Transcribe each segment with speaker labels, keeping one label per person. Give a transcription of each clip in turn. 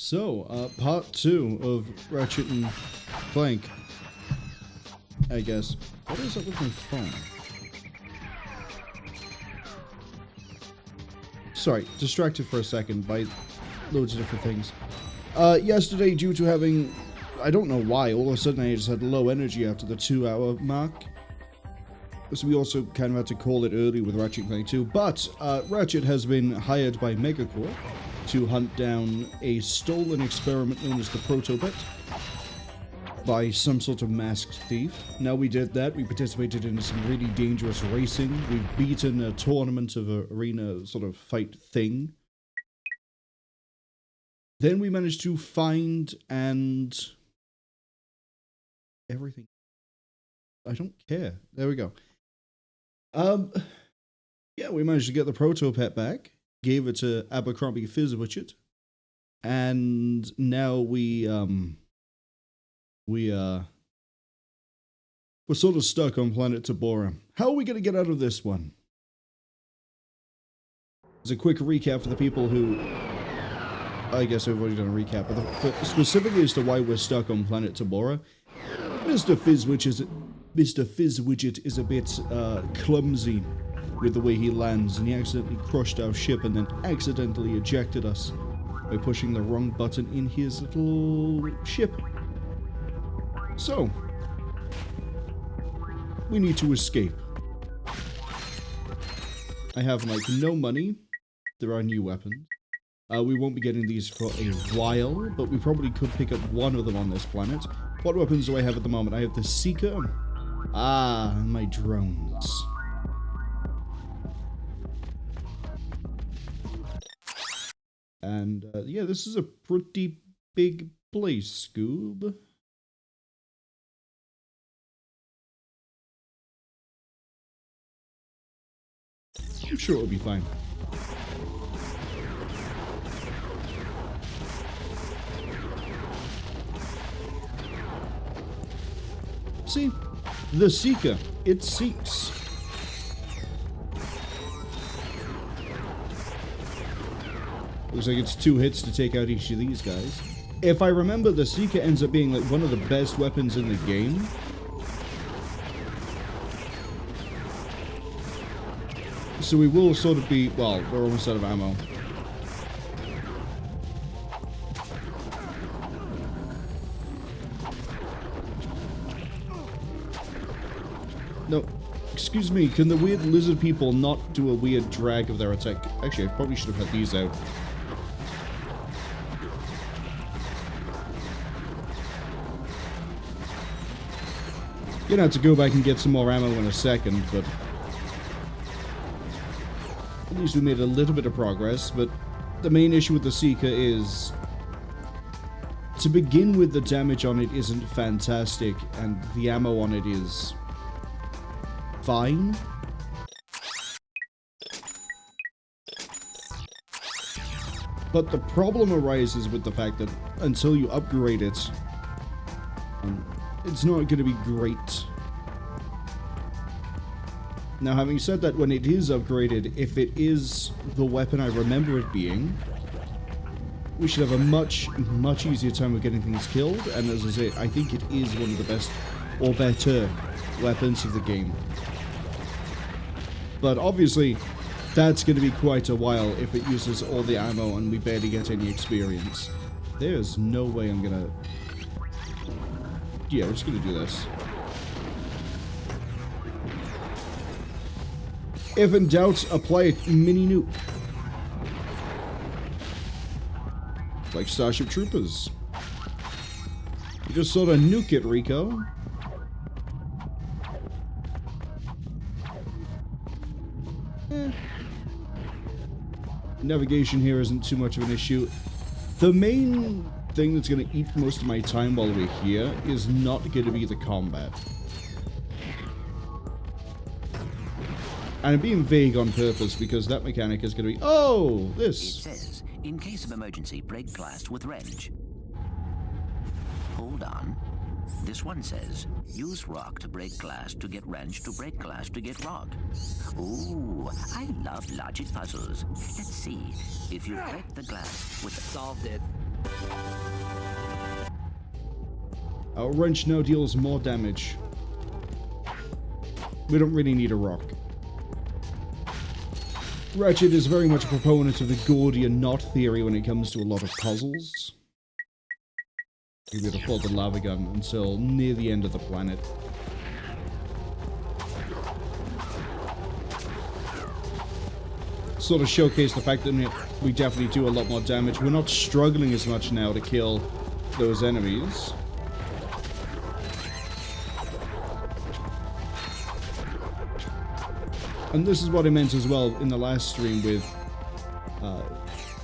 Speaker 1: So, part 2 of Ratchet and Clank, I guess. What is up with my phone? Sorry, distracted for a second by loads of different things. Yesterday, due to having, I don't know why, all of a sudden I just had low energy after the 2-hour mark. So we also kind of had to call it early with Ratchet Clank 2, but Ratchet has been hired by Megacorp to hunt down a stolen experiment known as the Protopet by some sort of masked thief. Now we did that, we participated in some really dangerous racing, we've beaten a tournament of an arena sort of fight thing. Then we managed to find and everything. I don't care. There we go. Yeah, we managed to get the Protopet back, gave it to Abercrombie Fizzwitchet, and now we're sort of stuck on planet Tabora. How are we going to get out of this one? As a quick recap for the people who, I guess I've already done a recap, but specifically as to why we're stuck on planet Tabora, Mr. Fizzwidget is a bit clumsy with the way he lands, and he accidentally crushed our ship and then accidentally ejected us by pushing the wrong button in his little ship. So, we need to escape. I have, like, no money. There are new weapons. We won't be getting these for a while, but we probably could pick up one of them on this planet. What weapons do I have at the moment? I have the Seeker. Ah, my drones. And, yeah, this is a pretty big place, Scoob. I'm sure it'll be fine. See? The Seeker. It seeks. Looks like it's 2 hits to take out each of these guys. If I remember, the Seeker ends up being like one of the best weapons in the game. So we will sort of be, well, we're almost out of ammo. No, excuse me, can the weird lizard people not do a weird drag of their attack? Actually, I probably should have had these out. Gonna have to go back and get some more ammo in a second, but at least we made a little bit of progress. But the main issue with the Seeker is, to begin with, the damage on it isn't fantastic, and the ammo on it is fine. But the problem arises with the fact that until you upgrade it, it's not going to be great. Now, having said that, when it is upgraded, if it is the weapon I remember it being, we should have a much easier time of getting things killed. And as I say, I think it is one of the best, or better, weapons of the game. But obviously, that's going to be quite a while if it uses all the ammo and we barely get any experience. There's no way I'm going to... Yeah, we're just going to do this. If in doubt, apply a mini nuke. Like Starship Troopers. You just sort of nuke it, Rico. Navigation here isn't too much of an issue. The main thing that's going to eat most of my time while we're here is not going to be the combat. And I'm being vague on purpose because that mechanic is going to be, oh, this.
Speaker 2: It says, in case of emergency, break glass with wrench. Hold on. This one says, use rock to break glass to get wrench to break glass to get rock. Ooh, I love logic puzzles. Let's see. If you break the glass with...
Speaker 3: Solved it.
Speaker 1: Our wrench now deals more damage. We don't really need a rock. Ratchet is very much a proponent of the Gordian knot theory when it comes to a lot of puzzles. You'll be able to hold the lava gun until near the end of the planet. Sort of showcase the fact that we definitely do a lot more damage. We're not struggling as much now to kill those enemies. And this is what I meant as well in the last stream with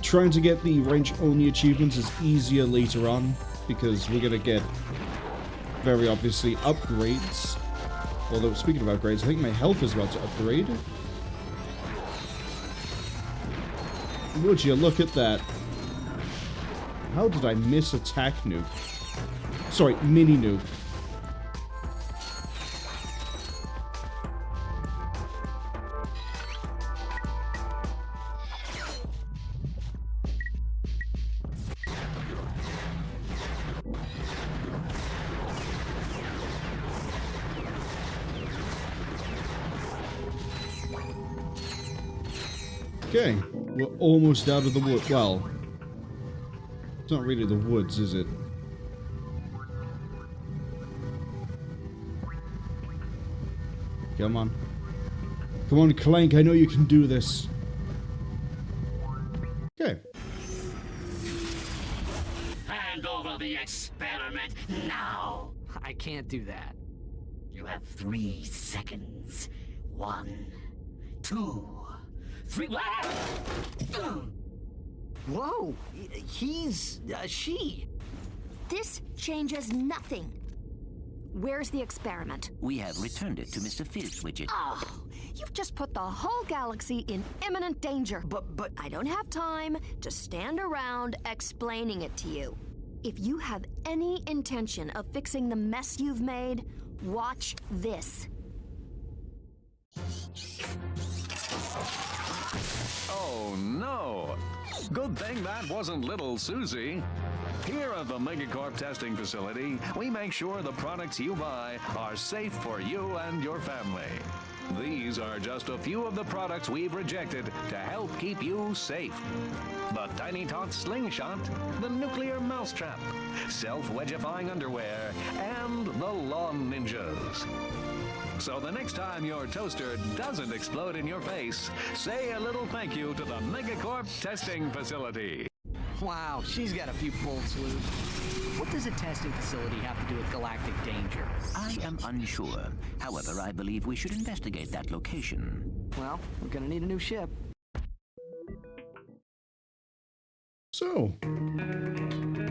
Speaker 1: trying to get the wrench-only achievements is easier later on, because we're going to get, very obviously, upgrades. Although, speaking of upgrades, I think my health is about to upgrade. Would you look at that? How did I miss attack nuke? Sorry, mini nuke. Okay, we're almost out of the wood. Well, it's not really the woods, is it? Come on. Come on, Clank, I know you can do this. Okay.
Speaker 3: Hand over the experiment now.
Speaker 4: I can't do that.
Speaker 3: You have 3 seconds. 1, 2, 3.
Speaker 4: Whoa! He's... she.
Speaker 5: This changes nothing. Where's the experiment?
Speaker 2: We have returned it to Mr. Fizzwidget.
Speaker 5: Oh, you've just put the whole galaxy in imminent danger.
Speaker 4: But...
Speaker 5: I don't have time to stand around explaining it to you. If you have any intention of fixing the mess you've made, watch this.
Speaker 6: Oh no! Good thing that wasn't little Susie. Here at the Megacorp testing facility, we make sure the products you buy are safe for you and your family. These are just a few of the products we've rejected to help keep you safe. The Tiny Tot Slingshot, the Nuclear Mousetrap, Self-Wedgifying Underwear, and the Lawn Ninjas. So the next time your toaster doesn't explode in your face, say a little thank you to the Megacorp testing facility.
Speaker 4: Wow, she's got a few bolts loose. What does a testing facility have to do with galactic danger?
Speaker 2: I am unsure. However, I believe we should investigate that location.
Speaker 4: Well, we're gonna need a new ship.
Speaker 1: So,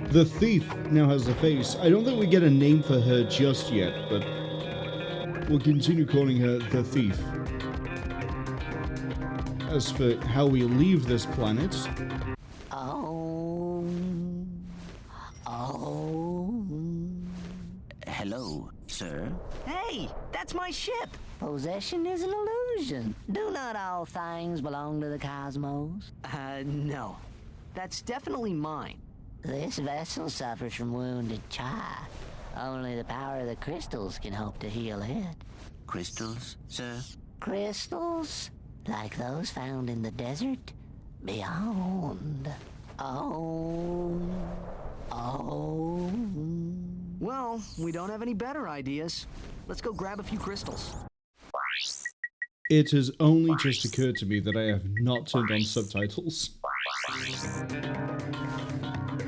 Speaker 1: the thief now has a face. I don't think we get a name for her just yet, but we'll continue calling her the thief. As for how we leave this planet...
Speaker 2: Hello, sir?
Speaker 7: Hey, that's my ship! Possession is an illusion. Do not all things belong to the cosmos?
Speaker 4: No. That's definitely mine.
Speaker 7: This vessel suffers from wounded char. Only the power of the crystals can hope to heal it.
Speaker 2: Crystals, sir?
Speaker 7: Crystals? Like those found in the desert? Beyond. Oh.
Speaker 4: Well, we don't have any better ideas. Let's go grab a few crystals.
Speaker 1: It has only just occurred to me that I have not turned on subtitles.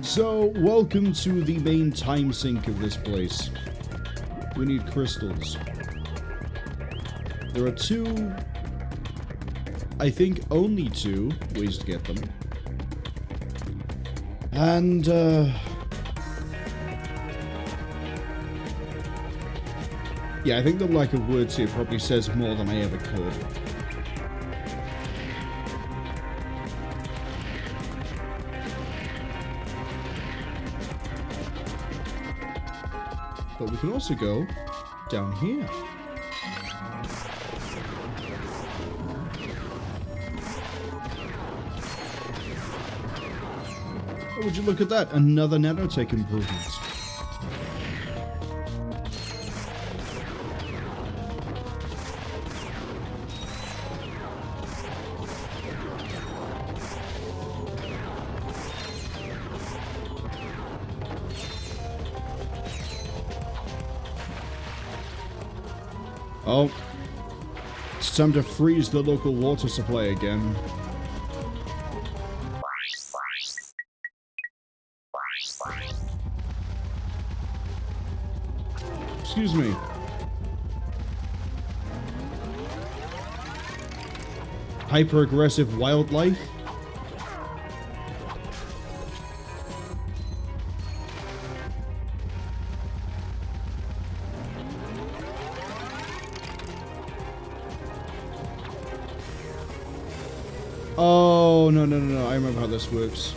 Speaker 1: So, welcome to the main time sink of this place. We need crystals. There are 2, I think only 2, ways to get them. And, yeah, I think the lack of words here probably says more than I ever could. But we can also go down here. Oh, would you look at that? Another nanotech improvement. Oh, it's time to freeze the local water supply again. Excuse me. Hyper-aggressive wildlife? Oh, no, I remember how this works.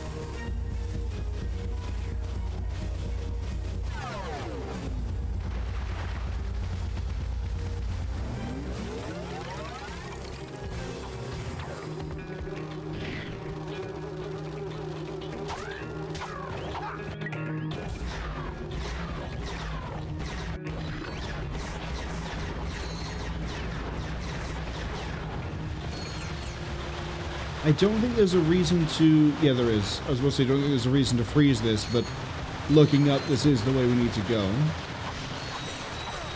Speaker 1: I don't think there's a reason to... Yeah, there is. I was going to say, I don't think there's a reason to freeze this, but looking up, this is the way we need to go.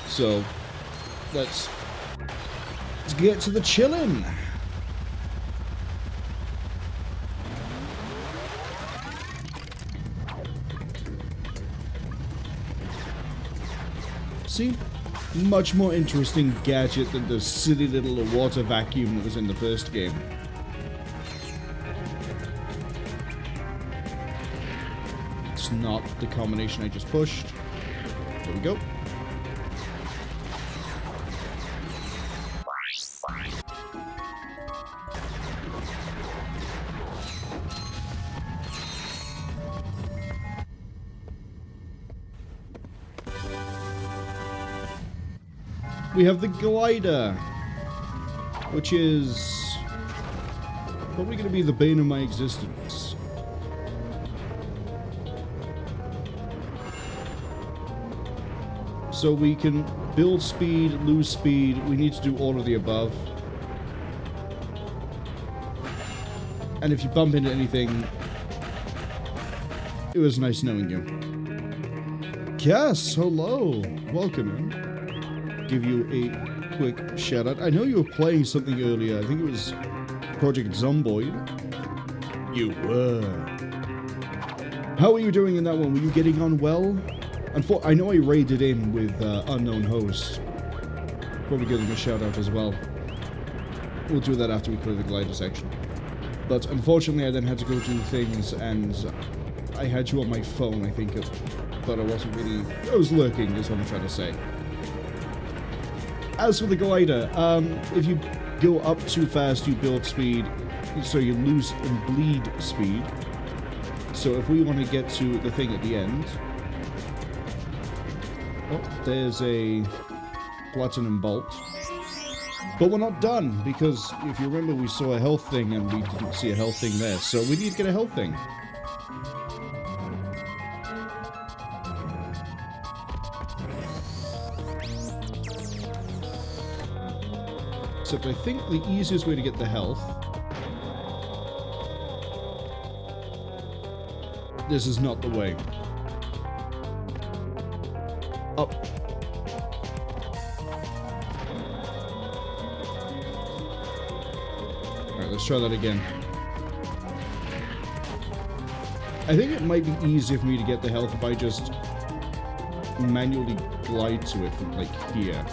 Speaker 1: So, let's get to the chillin'. See? Much more interesting gadget than the silly little water vacuum that was in the first game. Not the combination I just pushed. There we go. We have the glider, which is probably going to be the bane of my existence. So we can build speed, lose speed, we need to do all of the above. And if you bump into anything, it was nice knowing you. Yes, hello, welcome in. Give you a quick shout out. I know you were playing something earlier, I think it was Project Zomboid. You were. How are you doing in that one? Were you getting on well? I know I raided in with unknown hosts. Probably give them a shout out as well. We'll do that after we clear the glider section. But unfortunately I then had to go do things and I had you on my phone, I think. But I wasn't really... I was lurking is what I'm trying to say. As for the glider, if you go up too fast you build speed, so you lose and bleed speed. So if we want to get to the thing at the end... Oh, there's a platinum bolt. But we're not done, because if you remember we saw a health thing and we didn't see a health thing there, so we need to get a health thing. Except I think the easiest way to get the health... This is not the way. Up. Alright, let's try that again. I think it might be easier for me to get the health if I just manually glide to it from, like, here.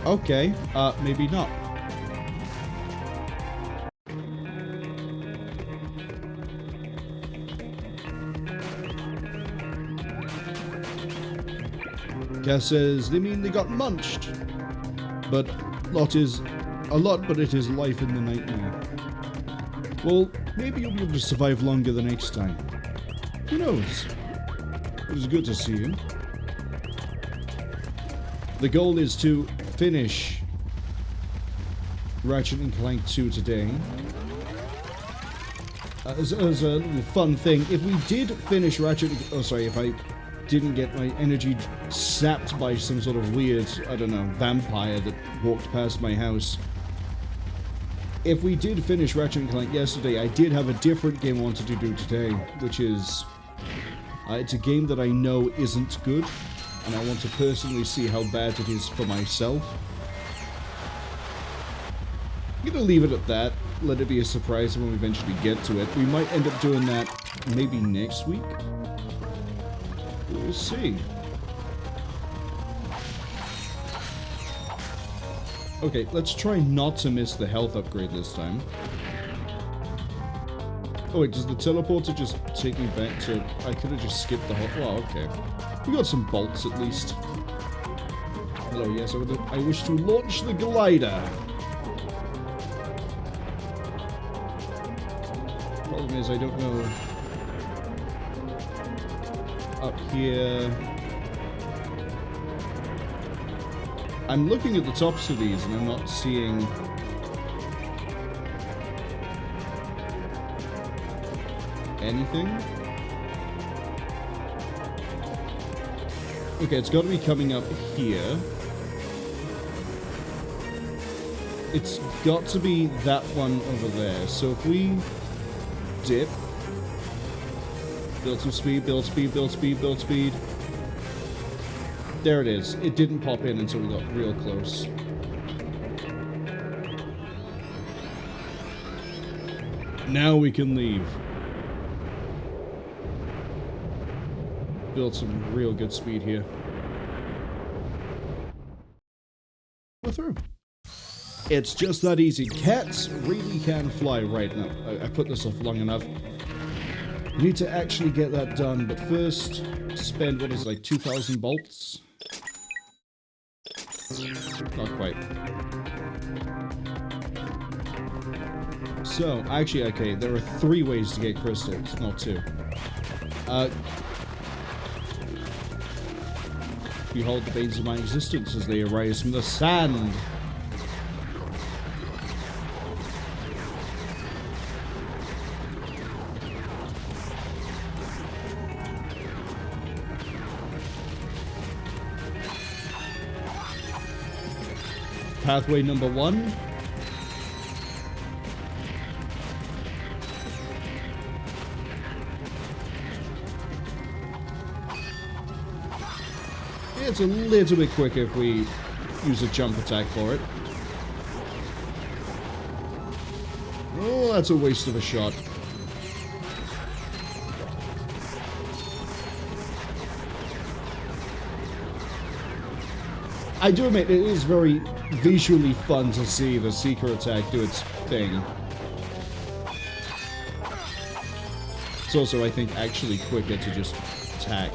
Speaker 1: Okay, maybe not. Cass says, they mean they got munched. But lot is a lot, but it is life in the nightmare. Well, maybe you'll be able to survive longer the next time. Who knows? It was good to see you. The goal is to finish Ratchet and Clank 2 today. As a little fun thing, if we did finish Ratchet... Oh, sorry, if I didn't get my energy sapped by some sort of weird, I don't know, vampire that walked past my house. If we did finish Ratchet and Clank yesterday, I did have a different game I wanted to do today, which is... it's a game that I know isn't good, and I want to personally see how bad it is for myself. I'm gonna leave it at that. Let it be a surprise when we eventually get to it. We might end up doing that maybe next week. We'll see. Okay, let's try not to miss the health upgrade this time. Oh wait, does the teleporter just take me back to... I could have just skipped the whole... Oh, okay. We got some bolts at least. Hello, yes, I wish to launch the glider. Problem is, I don't know... Up here... I'm looking at the tops of these and I'm not seeing... anything? Okay, it's got to be coming up here. It's got to be that one over there. So if we dip, build some speed, build speed, build speed, build speed. There it is. It didn't pop in until we got real close. Now we can leave. Build some real good speed here. Go through. It's just that easy. Cats really can fly right now. I put this off long enough. We need to actually get that done, but first, spend what is like 2,000 bolts? Not quite. So, actually, okay, there are 3 ways to get crystals, not 2. Behold the veins of my existence as they arise from the sand. Pathway number 1. It's a little bit quicker if we use a jump attack for it. Oh, that's a waste of a shot. I do admit, it is very visually fun to see the Seeker attack do its thing. It's also, I think, actually quicker to just attack.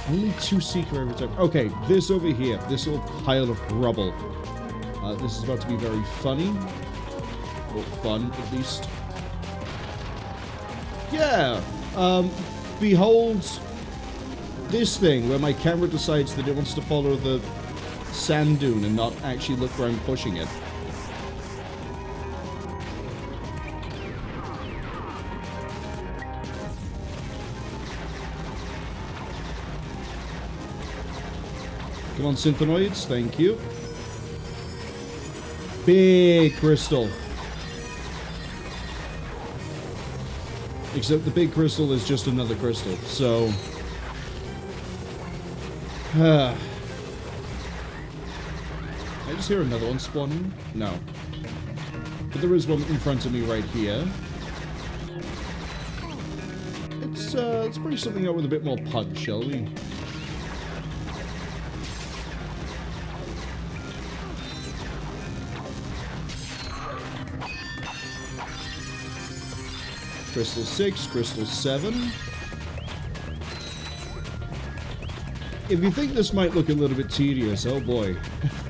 Speaker 1: Only 2 Seeker every time. Okay, this over here, this little pile of rubble. This is about to be very funny. Or fun, at least. Yeah! Behold this thing, where my camera decides that it wants to follow the sand dune and not actually look where I'm pushing it. Come on, Synthenoids, thank you. Big crystal. Except the big crystal is just another crystal, so... I just hear another one spawning? No. But there is one in front of me right here. Let's bring something out with a bit more punch, shall we? Crystal 6, Crystal 7. If you think this might look a little bit tedious, oh boy.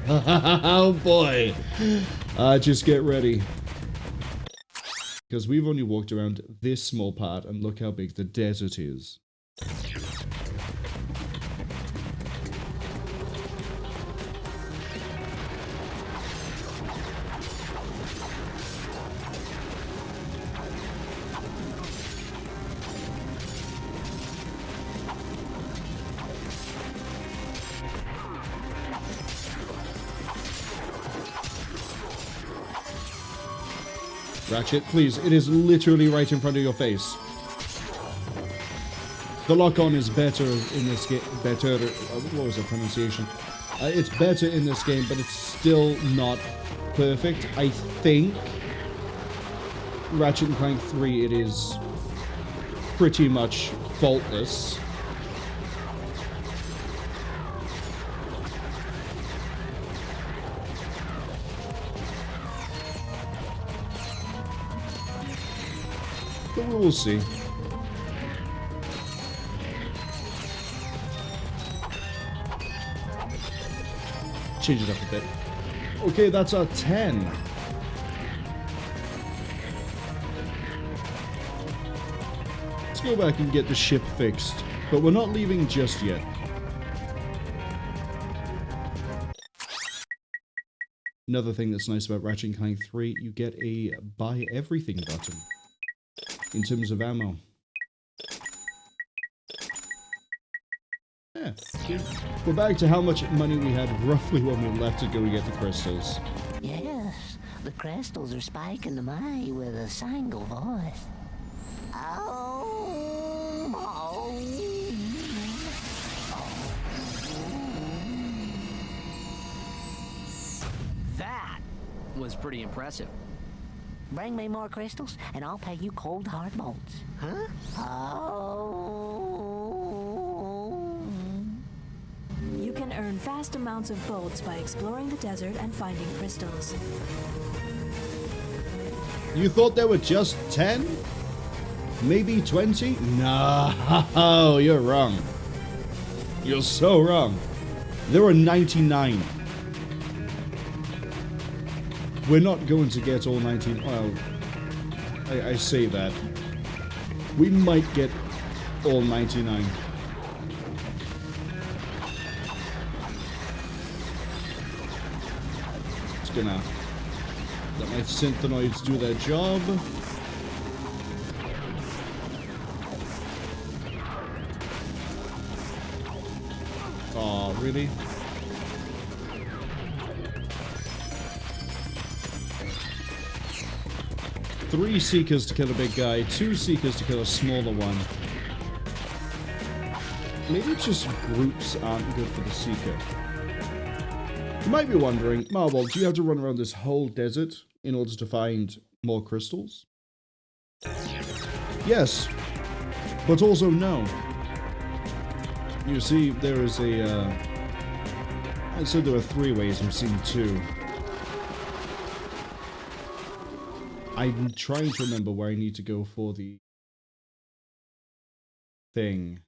Speaker 1: Oh boy. Just get ready. Because we've only walked around this small part, and look how big the desert is. Ratchet, please. It is literally right in front of your face. The lock-on is better in this game. Better. What was the pronunciation? It's better in this game, but it's still not perfect. I think Ratchet & Clank 3, it is pretty much faultless. But we will see. Change it up a bit. Okay, that's our 10. Let's go back and get the ship fixed. But we're not leaving just yet. Another thing that's nice about Ratchet & Clank 3, you get a buy everything button. In terms of ammo. Yeah. We're back to how much money we had roughly when we left to go get the crystals.
Speaker 7: Yes, the crystals are speaking to me with a single voice.
Speaker 4: That was pretty impressive.
Speaker 7: Bring me more crystals, and I'll pay you cold hard bolts.
Speaker 4: Huh?
Speaker 7: Oh.
Speaker 8: You can earn vast amounts of bolts by exploring the desert and finding crystals.
Speaker 1: You thought there were just 10? Maybe 20? No, you're wrong. You're so wrong. There were 99. We're not going to get all 19. Well, I say that. We might get all 99. It's gonna let my synthenoids do their job. Oh, really? Three Seekers to kill a big guy, 2 Seekers to kill a smaller one. Maybe it's just groups aren't good for the Seeker. You might be wondering, Marwol, do you have to run around this whole desert in order to find more crystals? Yes, but also no. You see, there is a, I said there are 3 ways, I'm seeing 2. I'm trying to remember where I need to go for the thing.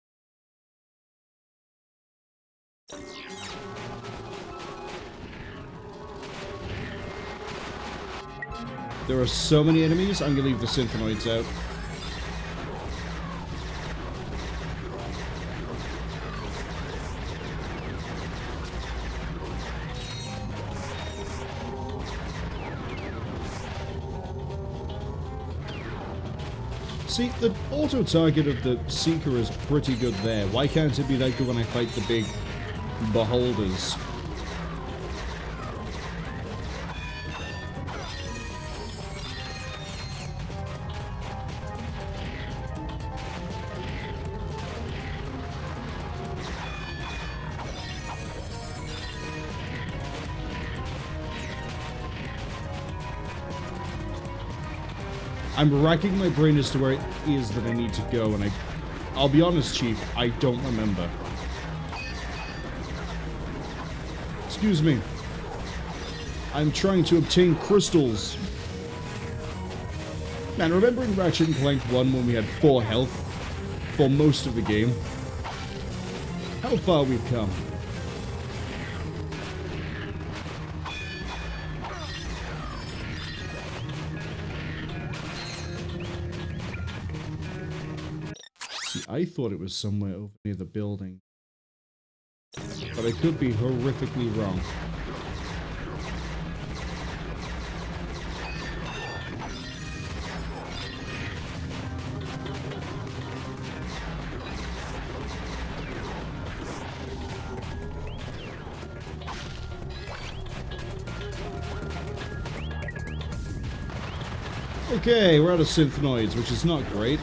Speaker 1: There are so many enemies, I'm gonna leave the synthenoids out. See, the auto-target of the Seeker is pretty good there. Why can't it be that good when I fight the big beholders? I'm racking my brain as to where it is that I need to go, and I'll be honest, Chief, I don't remember. Excuse me. I'm trying to obtain crystals. Man, remembering Ratchet & Clank 1 when we had 4 health for most of the game. How far we've come. I thought it was somewhere over near the building, but I could be horrifically wrong. Okay, we're out of synthnoids, which is not great.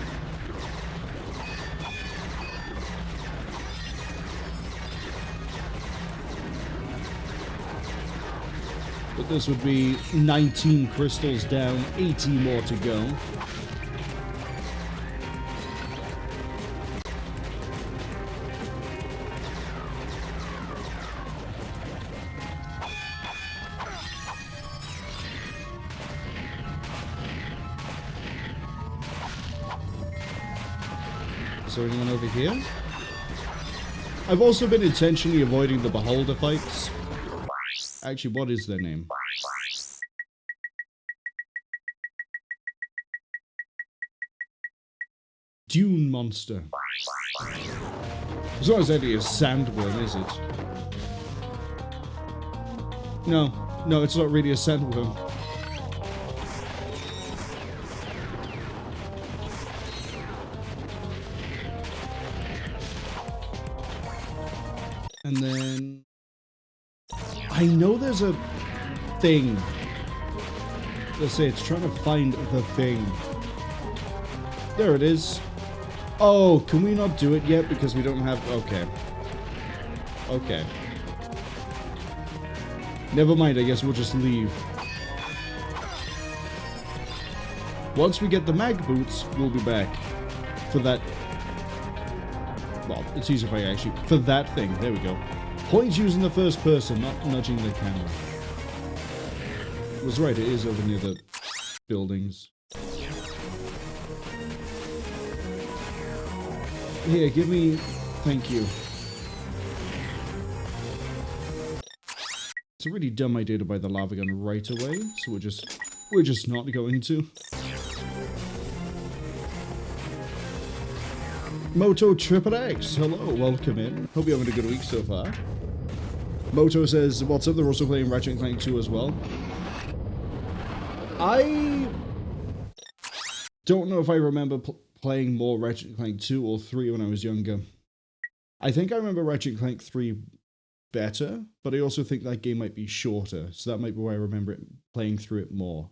Speaker 1: But this would be 19 crystals down, 80 more to go. Is there anyone over here? I've also been intentionally avoiding the beholder fights. Actually, what is their name? Dune monster. It's not exactly a sandworm, is it? No, it's not really a sandworm. And then I know there's a thing. Let's say it's trying to find the thing. There it is. Oh, can we not do it yet because we don't have... Okay. Okay. Never mind, I guess we'll just leave. Once we get the mag boots, we'll be back. For that... Well, it's easier if I actually... For that thing, there we go. Point using the first person, not nudging the camera. I was right, it is over near the buildings. Here, give me... Thank you. It's a really dumb idea to buy the lava gun right away, so we're just not going to. Moto Triple X, hello, welcome in. Hope you're having a good week so far. Moto says, what's up, they're also playing Ratchet Clank 2 as well. I don't know if I remember playing more Ratchet Clank 2 or 3 when I was younger. I think I remember Ratchet Clank 3 better, but I also think that game might be shorter, so that might be why I remember it playing through it more.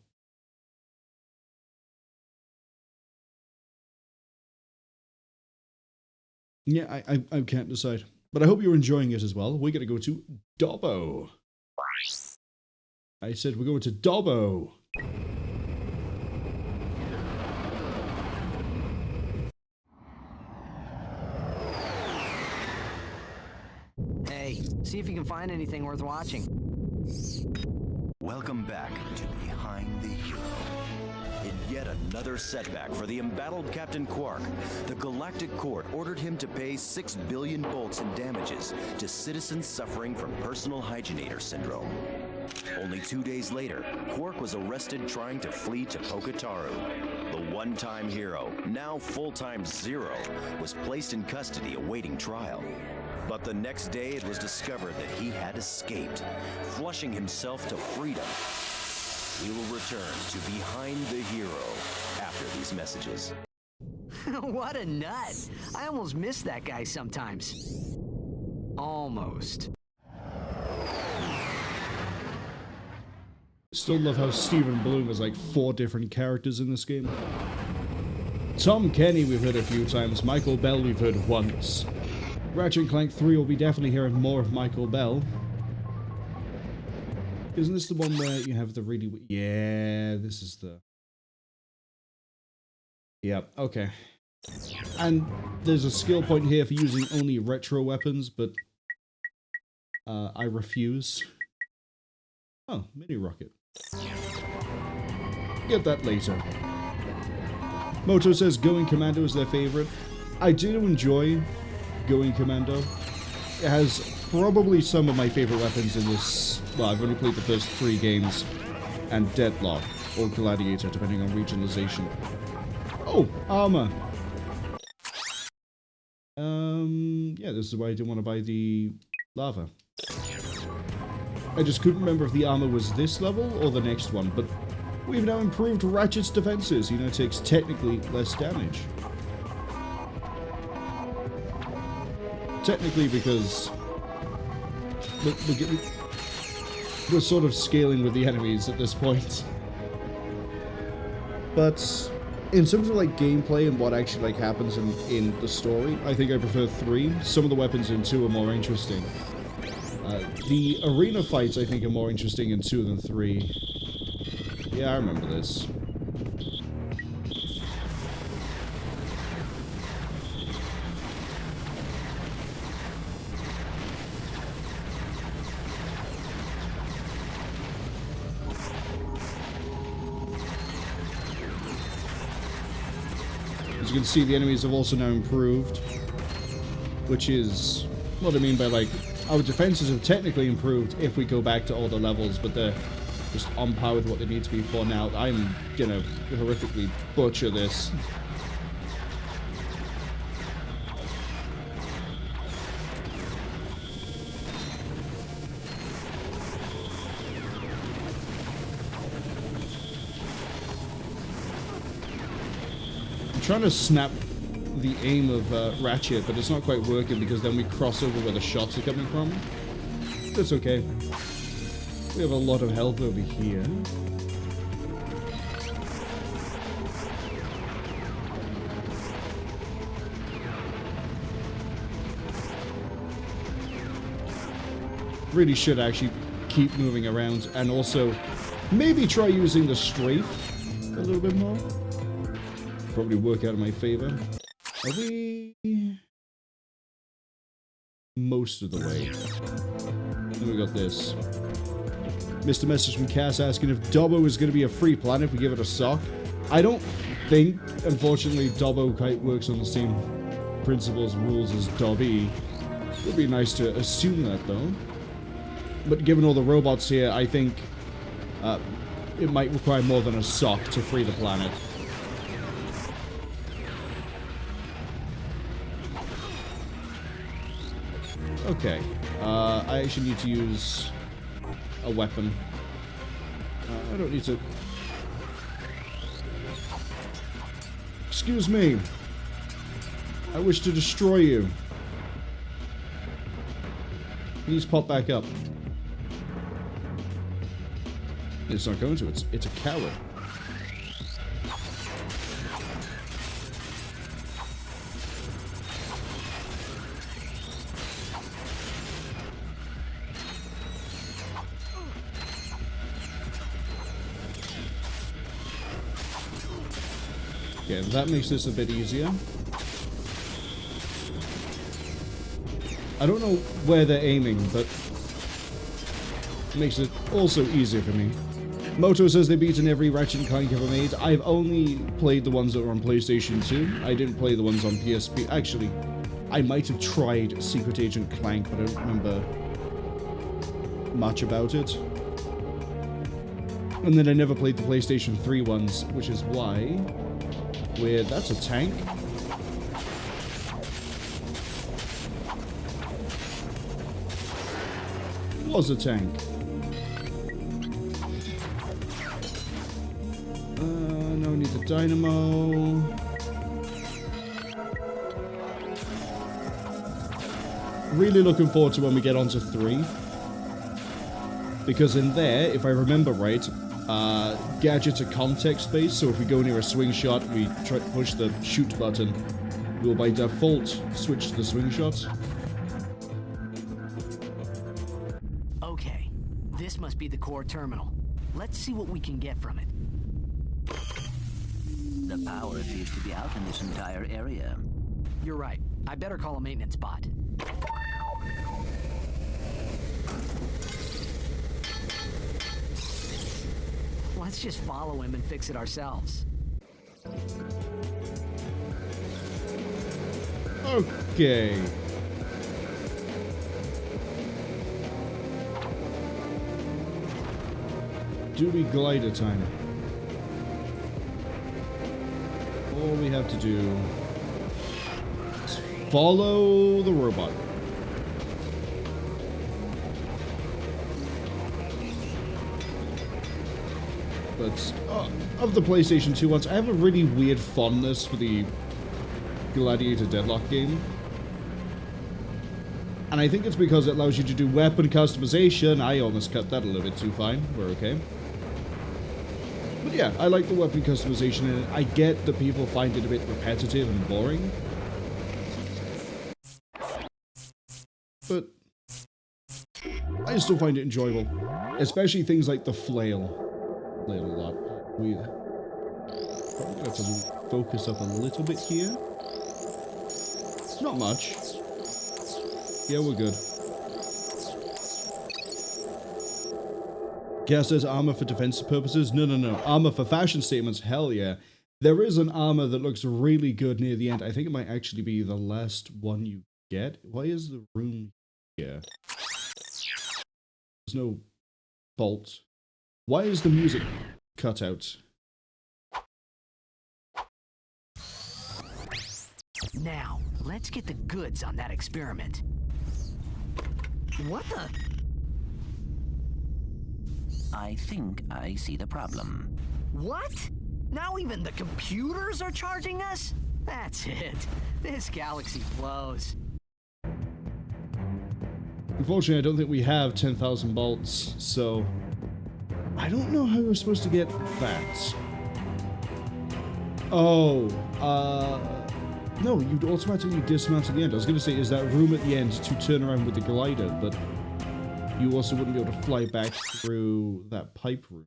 Speaker 1: Yeah, I can't decide. But I hope you're enjoying it as well. We're going to go to Dobbo. I said we're going to Dobbo.
Speaker 4: Hey, see if you can find anything worth watching.
Speaker 9: Welcome back to Behind the Hero. In yet another setback for the embattled Captain Quark, the Galactic Court ordered him to pay 6 billion bolts in damages to citizens suffering from personal hygienator syndrome. Only 2 days later, Quark was arrested trying to flee to Pokataru. The one-time hero, now full-time Zero, was placed in custody awaiting trial. But the next day it was discovered that he had escaped, flushing himself to freedom. We will return to Behind the Hero after these messages.
Speaker 4: What a nut! I almost miss that guy sometimes. Almost.
Speaker 1: Still love how Stephen Bloom is like 4 different characters in this game. Tom Kenny we've heard a few times, Michael Bell we've heard once. Ratchet Clank 3 will be definitely hearing more of Michael Bell. Isn't this the one where you have the really... Yeah, this is the... Yep, okay. And there's a skill point here for using only retro weapons, but... I refuse. Oh, mini rocket. Get that later. Moto says Going Commando is their favorite. I do enjoy Going Commando. It has probably some of my favorite weapons in this. Well, I've only played the first 3 games, and Deadlock, or Gladiator, depending on regionalization. Oh, armor. Yeah, this is why I didn't want to buy the lava. I just couldn't remember if the armor was this level or the next one, but we've now improved Ratchet's defenses. You know, it takes technically less damage. Technically because we're sort of scaling with the enemies at this point. But in terms of like gameplay and what actually like happens in the story, I think I prefer 3. Some of the weapons in 2 are more interesting. The arena fights I think are more interesting in 2 than 3. Yeah, I remember this. As you can see, the enemies have also now improved, which is what I mean by, like, our defenses have technically improved if we go back to all the levels, but they're just on par with what they need to be for now. I'm gonna horrifically butcher this. I'm trying to snap the aim of Ratchet, but it's not quite working because then we cross over where the shots are coming from. That's okay. We have a lot of health over here. Really should actually keep moving around and also maybe try using the strafe a little bit more. Probably work out in my favor. Are we most of the way? Then we got this. Mr. Message from Cass asking if Dobbo is going to be a free planet if we give it a sock. I don't think, unfortunately, Dobbo quite works on the same principles and rules as Dobby. It would be nice to assume that, though. But given all the robots here, I think it might require more than a sock to free the planet. Okay, I actually need to use a weapon. I don't need to... Excuse me. I wish to destroy you. Please pop back up. It's not going to. It's a coward. Okay, that makes this a bit easier. I don't know where they're aiming, but it makes it also easier for me. Moto says they've beaten every Ratchet Clank ever made. I've only played the ones that were on PlayStation 2. I didn't play the ones on PSP. Actually, I might have tried Secret Agent Clank, but I don't remember much about it. And then I never played the PlayStation 3 ones, which is why... Weird, that's a tank. Was a tank. No need the dynamo. Really looking forward to when we get onto 3. Because in there, if I remember right, gadgets are context-based, so if we go near a swing shot, we try to push the shoot button, we'll by default switch to the swing shot.
Speaker 4: Okay, this must be the core terminal. Let's see what we can get from it.
Speaker 2: The power appears to be out in this entire area.
Speaker 4: You're right. I better call a maintenance bot. Let's just follow him and fix it ourselves.
Speaker 1: Okay. Duty glider time. All we have to do is follow the robot. But of the PlayStation 2 ones, I have a really weird fondness for the Gladiator Deadlock game. And I think it's because it allows you to do weapon customization. I almost cut that a little bit too fine. We're okay. But Yeah, I like the weapon customization in it. I get that people find it a bit repetitive and boring. But I still find it enjoyable. Especially things like the flail. Flail a lot. We probably have to focus up a little bit here. Not much. Yeah, we're good. Gas says armor for defensive purposes? No. Armor for fashion statements? Hell yeah. There is an armor that looks really good near the end. I think it might actually be the last one you get. Why is the room here? There's no bolt. Why is the music cut out?
Speaker 4: Now, let's get the goods on that experiment. What the?
Speaker 2: I think I see the problem.
Speaker 4: What? Now even the computers are charging us? That's it. This galaxy blows.
Speaker 1: Unfortunately, I don't think we have 10,000 bolts, so I don't know how we're supposed to get that. Oh, no, you'd automatically dismount at the end. I was going to say, is that room at the end to turn around with the glider, but you also wouldn't be able to fly back through that pipe room.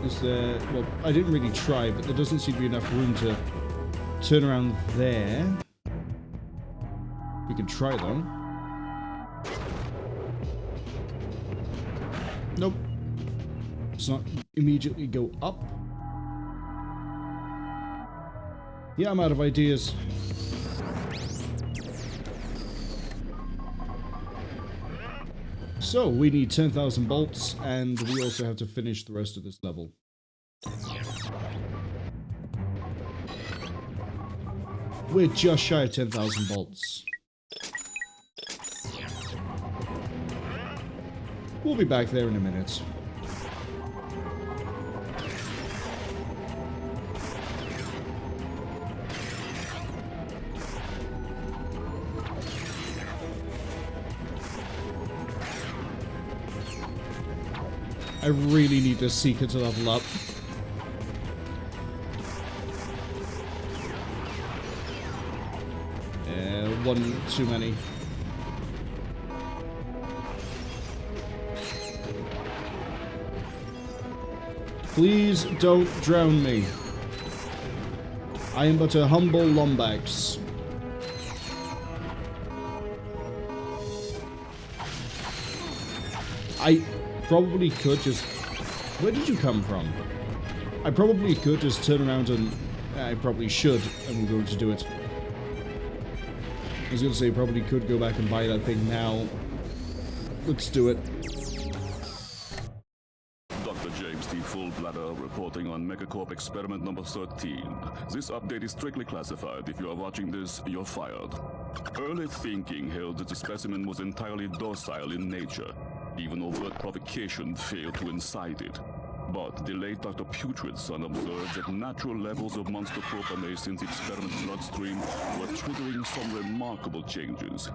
Speaker 1: Is there... Well, I didn't really try, but there doesn't seem to be enough room to turn around there. We can try, though. Nope. Let's not immediately go up. Yeah, I'm out of ideas. So, we need 10,000 bolts, and we also have to finish the rest of this level. We're just shy of 10,000 bolts. We'll be back there in a minute. I really need this Seeker to level up. One too many. Please don't drown me. I am but a humble Lombax. I probably could just... Where did you come from? I probably could just turn around and... I probably should, and we're going to do it. I was going to say, probably could go back and buy that thing now. Let's do it.
Speaker 10: Dr. James T. Fullbladder reporting on Megacorp experiment number 13. This update is strictly classified. If you are watching this, you're fired. Early thinking held that the specimen was entirely docile in nature. Even overt provocation failed to incite it. But the late Dr. Putrid's son observed that natural levels of monster propanase in the experiment's bloodstream were triggering some remarkable changes.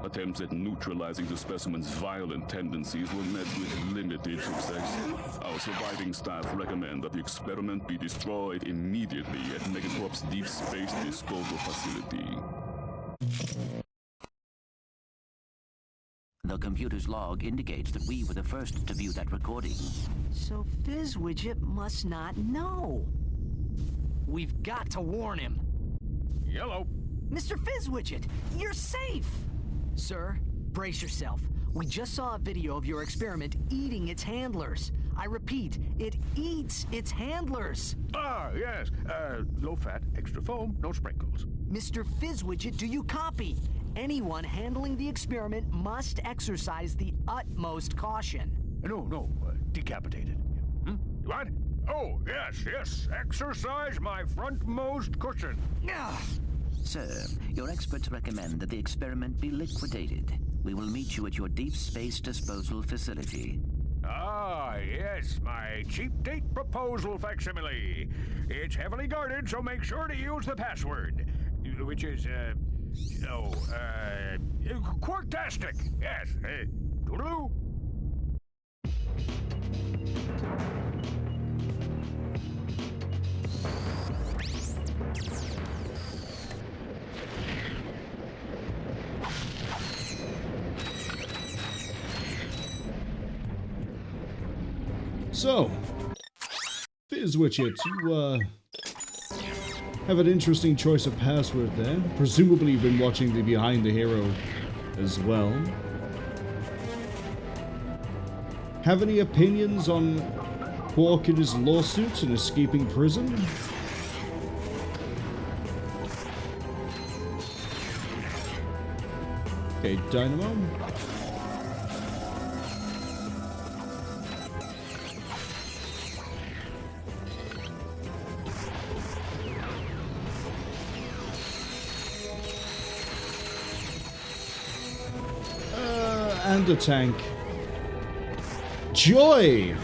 Speaker 10: Attempts at neutralizing the specimen's violent tendencies were met with limited success. Our surviving staff recommend that the experiment be destroyed immediately at Megacorp's deep space disposal facility.
Speaker 2: The computer's log indicates that we were the first to view that recording.
Speaker 4: So Fizzwidget must not know. We've got to warn him.
Speaker 11: Yellow.
Speaker 4: Mr. Fizzwidget, you're safe! Sir, brace yourself. We just saw a video of your experiment eating its handlers. I repeat, it eats its handlers.
Speaker 11: Ah, yes. Low fat, extra foam, no sprinkles.
Speaker 4: Mr. Fizzwidget, do you copy? Anyone handling the experiment must exercise the utmost caution.
Speaker 11: No, decapitated. What? Oh, yes. Exercise my frontmost cushion.
Speaker 2: Sir, your experts recommend that the experiment be liquidated. We will meet you at your deep space disposal facility.
Speaker 11: Ah, yes, my cheap date proposal facsimile. It's heavily guarded, so make sure to use the password, which is, Quarktastic. Yes. Toodaloo.
Speaker 1: So, Fizzwitchet, you have an interesting choice of password there. Presumably you've been watching the Behind the Hero as well. Have any opinions on Quark and his lawsuit and escaping prison? Okay, Dynamo. And a tank. Joy!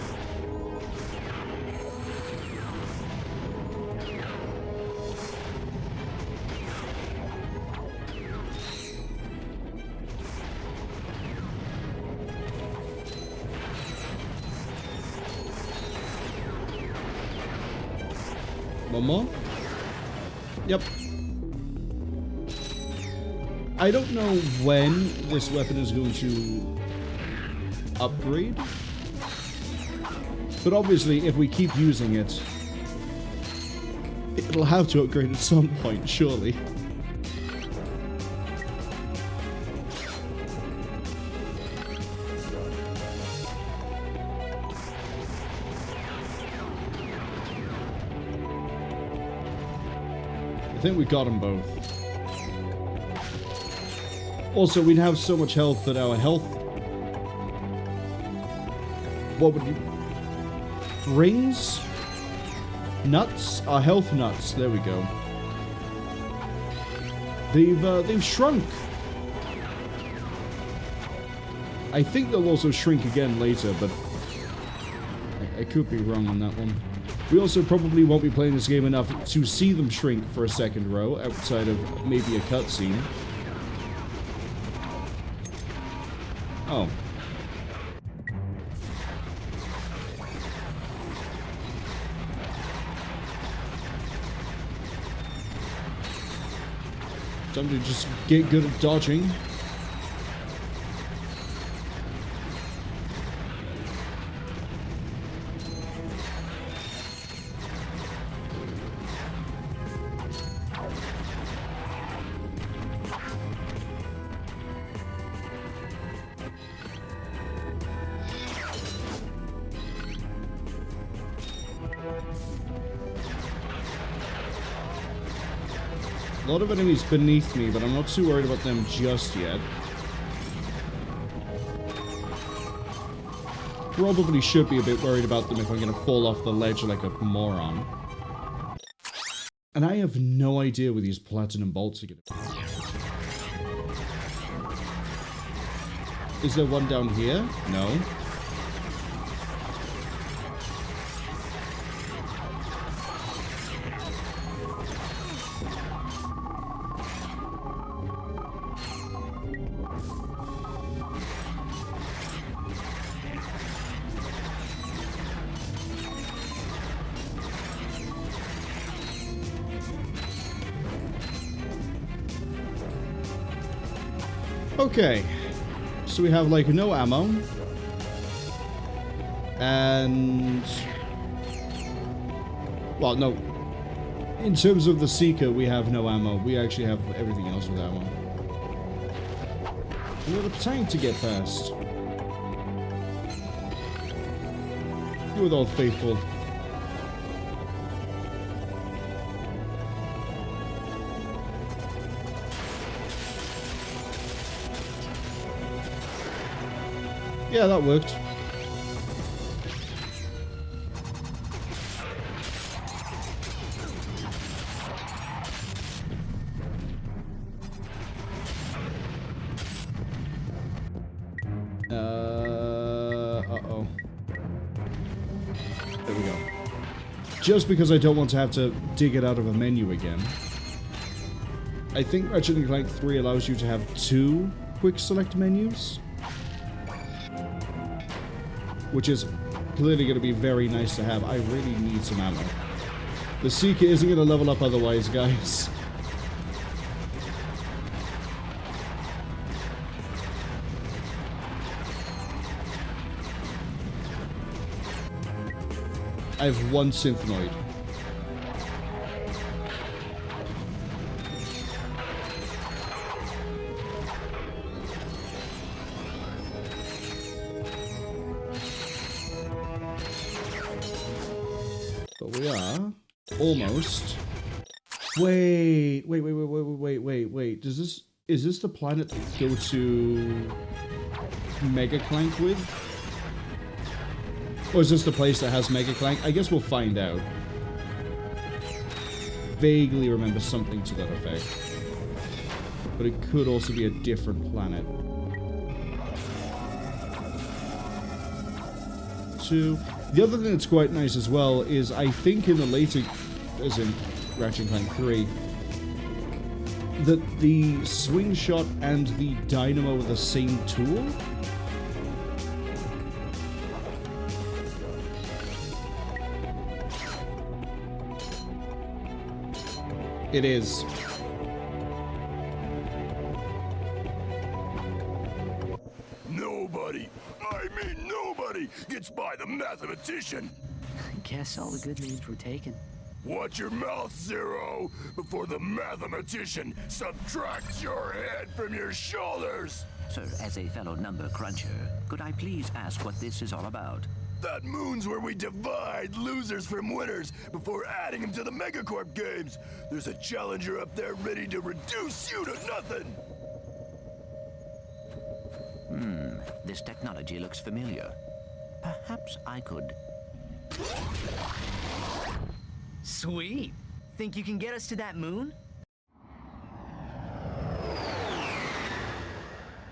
Speaker 1: One more? Yep. I don't know when this weapon is going to upgrade, but obviously if we keep using it, it'll have to upgrade at some point, surely. I think we got them both. Also, we'd have so much health that our health... What would you... Rings? Nuts? Our health nuts. There we go. They've shrunk. I think they'll also shrink again later, but... I could be wrong on that one. We also probably won't be playing this game enough to see them shrink for a second row, outside of maybe a cutscene. Oh. Time to just get good at dodging. A lot of enemies beneath me, but I'm not too worried about them just yet. Probably should be a bit worried about them if I'm going to fall off the ledge like a moron. And I have no idea where these platinum bolts are going to be. Is there one down here? No. Okay, so we have like no ammo, and, well, no, in terms of the Seeker we have no ammo, we actually have everything else with ammo. We have a tank to get past. You with all faithful. Yeah, that worked. Uh-oh. There we go. Just because I don't want to have to dig it out of a menu again. I think Ratchet Clank 3 allows you to have 2 quick select menus. Which is clearly going to be very nice to have. I really need some ammo. The Seeker isn't going to level up otherwise, guys. I have 1 Synthnoid. But we are almost. Wait. Is this the planet that you go to Megaclank with? Or is this the place that has Megaclank? I guess we'll find out. Vaguely remember something to that effect. But it could also be a different planet. 2. The other thing that's quite nice as well is I think in the later, as in Ratchet Clank 3, that the swing shot and the dynamo are the same tool. It is.
Speaker 12: Nobody, I mean nobody, gets by the mathematician.
Speaker 4: I guess all the good names were taken.
Speaker 12: Watch your mouth, Zero, before the mathematician subtracts your head from your shoulders.
Speaker 2: Sir, as a fellow number cruncher, could I please ask what this is all about?
Speaker 12: That moon's where we divide losers from winners before adding them to the Megacorp games. There's a challenger up there ready to reduce you to nothing.
Speaker 2: This technology looks familiar. Perhaps I could...
Speaker 4: Sweet. Think you can get us to that moon?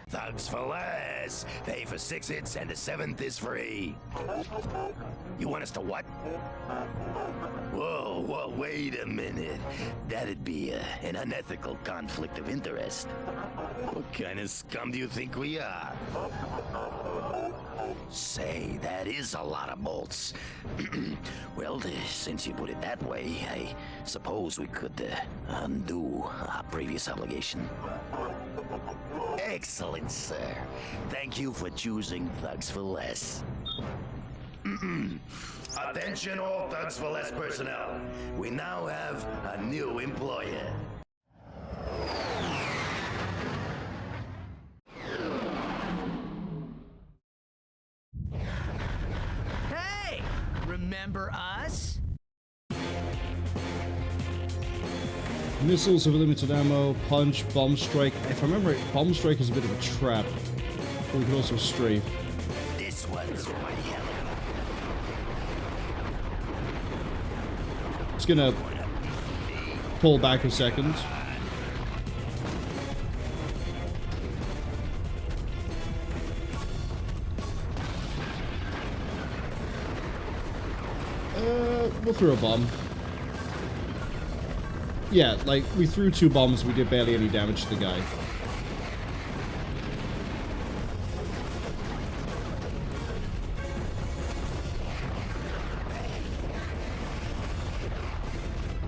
Speaker 12: Thugs for less. Pay for 6 hits and the 7th is free. You want us to what? Whoa, wait a minute. That'd be an unethical conflict of interest. What kind of scum do you think we are? Say, that is a lot of bolts. Well, since you put it that way, I suppose we could undo our previous obligation. Excellent, sir. Thank you for choosing Thugs for Less. Attention all Thugs for Less personnel. We now have a new employer.
Speaker 4: Hey! Remember us?
Speaker 1: Missiles have limited ammo, punch, bomb strike. If I remember right, bomb strike is a bit of a trap. But we can also strafe.
Speaker 12: This one's my hell.
Speaker 1: Just gonna pull back a second. We'll throw a bomb. Yeah, like, we threw 2 bombs, we did barely any damage to the guy.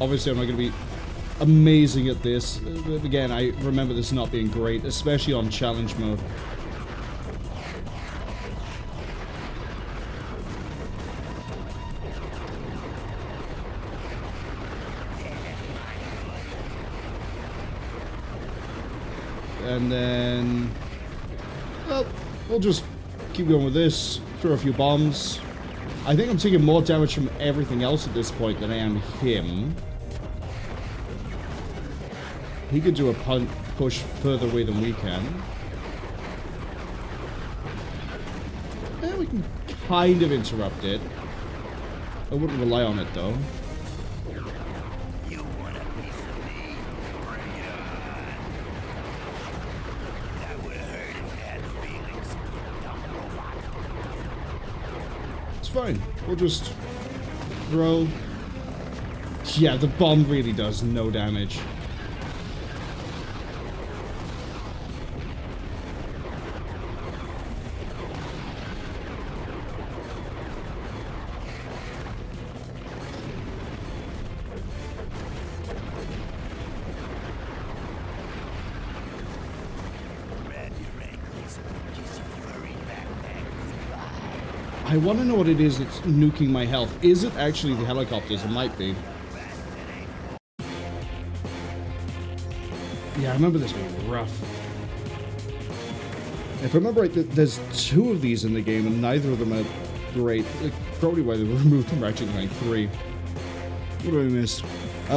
Speaker 1: Obviously, I'm not going to be amazing at this. Again, I remember this not being great, especially on challenge mode. And then, well, we'll just keep going with this, throw a few bombs. I think I'm taking more damage from everything else at this point than I am him. He could do a push further away than we can. Yeah, we can kind of interrupt it. I wouldn't rely on it though. Fine. We'll just throw. Yeah, the bomb really does no damage. I want to know what it is that's nuking my health. Is it actually the helicopters? It might be. Yeah, I remember this being rough. If I remember right, there's 2 of these in the game, and neither of them are great. Like, probably why they were removed from Ratchet Clank 3. What do I miss?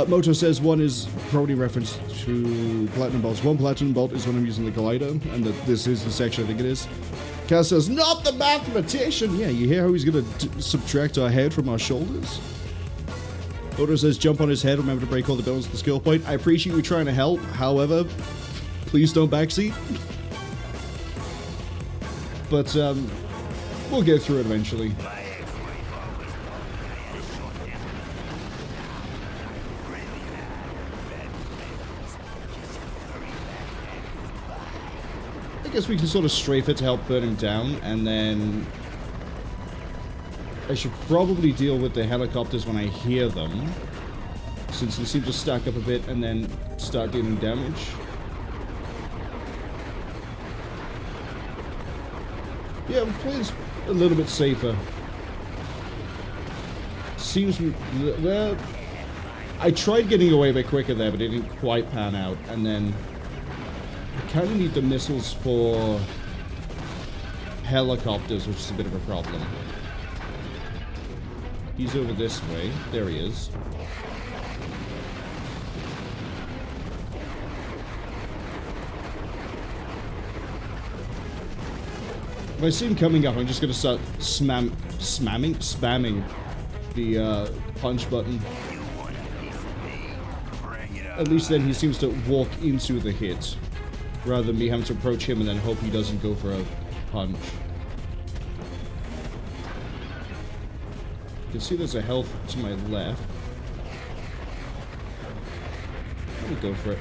Speaker 1: Moto says 1 is probably reference to Platinum Bolts. 1 Platinum Bolt is when I'm using the Glider, and that this is the section I think it is. Cass says, not the mathematician! Yeah, you hear how he's gonna subtract our head from our shoulders? Odo says, jump on his head, remember to break all the bones at the skill point. I appreciate you trying to help, however, please don't backseat. But, we'll get through it eventually. I guess we can sort of strafe it to help burn him down, and then I should probably deal with the helicopters when I hear them, since they seem to stack up a bit and then start dealing damage. Yeah, we're playing a little bit safer. Seems well, I tried getting away a bit quicker there, but it didn't quite pan out, and then I kind of need the missiles for helicopters, which is a bit of a problem. He's over this way. There he is. If I see him coming up, I'm just going to start spamming the punch button. At least then he seems to walk into the hit, rather than me having to approach him and then hope he doesn't go for a punch. You can see there's a health to my left. Let me go for it.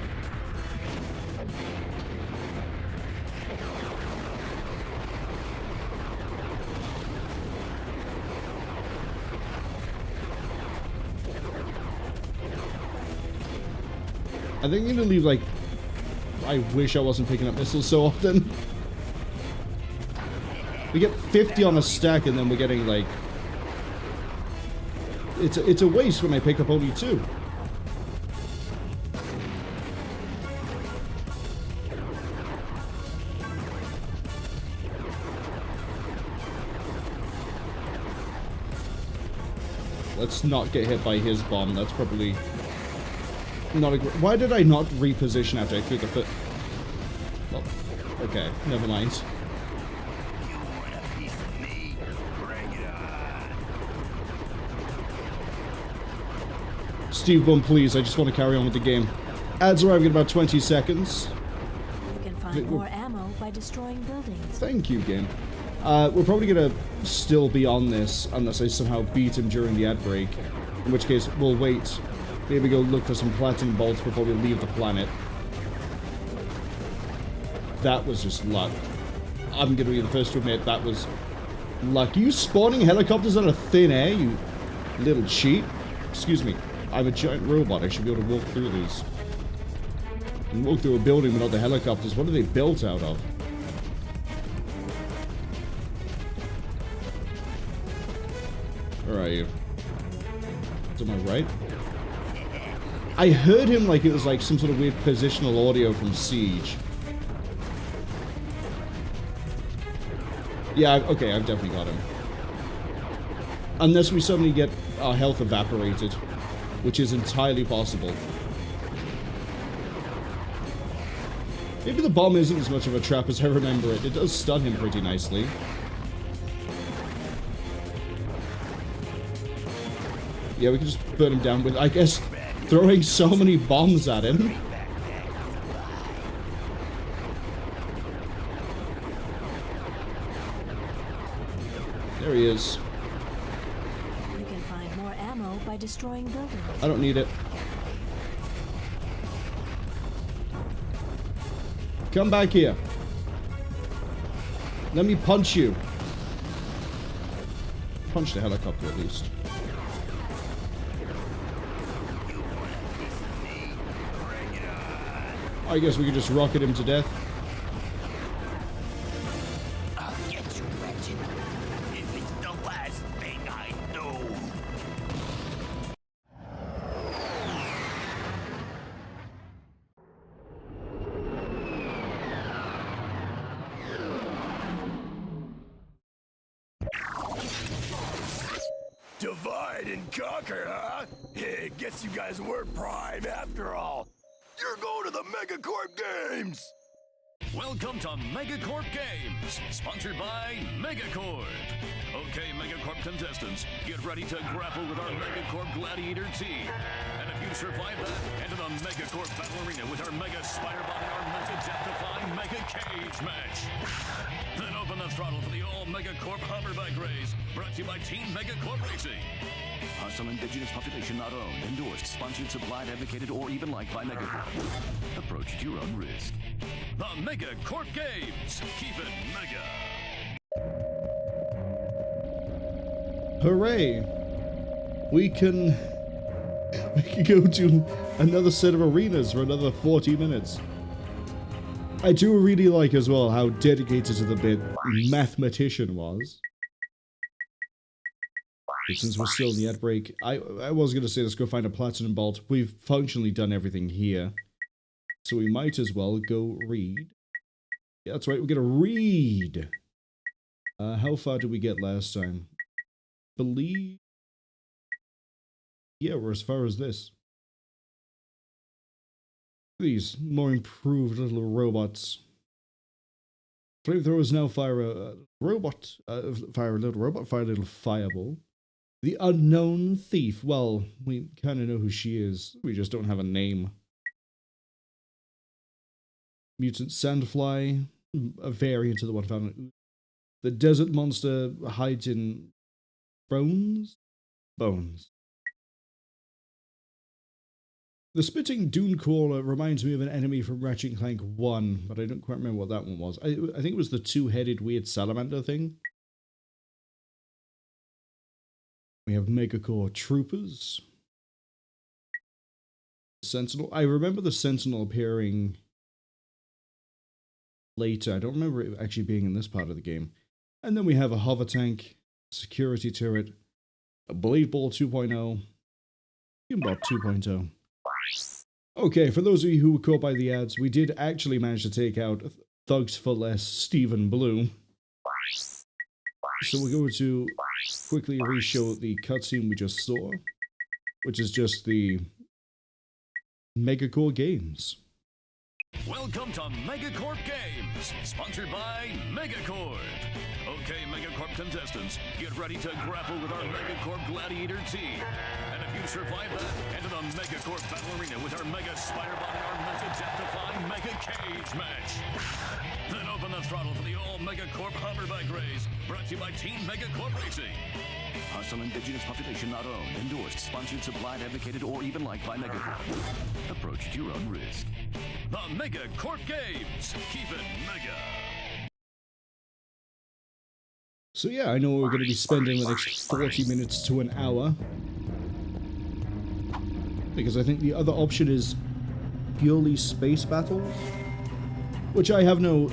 Speaker 1: I think I'm gonna leave, like, I wish I wasn't picking up missiles so often. We get 50 on a stack and then we're getting, like, it's a waste when I pick up only 2. Let's not get hit by his bomb. That's probably not a why did I not reposition after I threw the foot? Well, okay, never mind. Steve Bum, please, I just want to carry on with the game. Ads arriving in about 20 seconds.
Speaker 8: You can find more ammo by destroying buildings.
Speaker 1: Thank you, game. We're probably gonna still be on this unless I somehow beat him during the ad break. In which case, we'll wait. Maybe go look for some platinum bolts before we leave the planet. That was just luck. I'm gonna be the first to admit that was luck. You spawning helicopters out of thin air, you little cheat. Excuse me. I'm a giant robot. I should be able to walk through these. And walk through a building without the helicopters. What are they built out of? Where are you? To my right? I heard him like it was like some sort of weird positional audio from Siege. Yeah, okay, I've definitely got him. Unless we suddenly get our health evaporated, which is entirely possible. Maybe the bomb isn't as much of a trap as I remember it. It does stun him pretty nicely. Yeah, we can just burn him down with, I guess, throwing so many bombs at him. There he is.
Speaker 8: You can find more ammo by destroying buildings.
Speaker 1: I don't need it. Come back here. Let me punch you. Punch the helicopter at least. I guess we could just rocket him to death.
Speaker 12: I'll get you, Ratchet. If it's the last thing I do.
Speaker 13: Divide and conquer, huh? Guess you guys weren't prime after all. You're going to the Megacorp Games!
Speaker 10: Welcome to Megacorp Games, sponsored by Megacorp. Okay, Megacorp contestants, get ready to grapple with our Megacorp Gladiator team. And if you survive that, enter the Megacorp Battle Arena with our Mega Spirebot and our Mega Death-defying Mega Cage match. Then open the throttle for the all-Megacorp Hoverback Race, brought to you by Team Megacorp Racing. Hostile indigenous population not owned, endorsed, sponsored, supplied, advocated, or even liked by Megacorp. Approach at your own risk. The Megacorp Games. Keep it mega.
Speaker 1: Hooray! We can go to another set of arenas for another 40 minutes. I do really like as well how dedicated to the bit Mathematician was. But since we're still in the ad break, I was going to say let's go find a platinum bolt. We've functionally done everything here. So we might as well go read. Yeah, that's right, we're going to read. How far did we get last time? Believe... Yeah, we're as far as this. These more improved little robots. Flamethrowers now fire a robot, fire a little robot, fire a little fireball. The unknown thief. Well, we kind of know who she is. We just don't have a name. Mutant sandfly, a variant of the one found in the desert monster hides in bones. The spitting dune crawler reminds me of an enemy from Ratchet Clank 1, but I don't quite remember what that one was. I think it was the two-headed weird salamander thing. We have Megacorp troopers. Sentinel. I remember the Sentinel appearing later. I don't remember it actually being in this part of the game. And then we have a hover tank, security turret, a blade ball 2.0, Gimbot 2.0. Okay, for those of you who were caught by the ads, we did actually manage to take out Thugs for Less Stephen Blue. So we're going to quickly re-show the cutscene we just saw, which is just the Megacorp Games.
Speaker 10: Welcome to Megacorp Games, sponsored by Megacorp. Okay, Megacorp contestants, get ready to grapple with our Megacorp Gladiator team. And if you survive that, enter the Megacorp Battle Arena with our Mega Spirebot and our Mega Death-defying Mega Cage match. Then open the throttle for the all-Megacorp Hoverback Race, brought to you by Team Megacorp Racing. Hostile indigenous population not owned, endorsed, sponsored, supplied, advocated, or even liked by Megacorp. Approach at your own risk. The Megacorp Games. Keep it mega.
Speaker 1: So yeah, I know we're going to be spending the next 40 minutes to an hour. Because I think the other option is purely space battles. Which I have no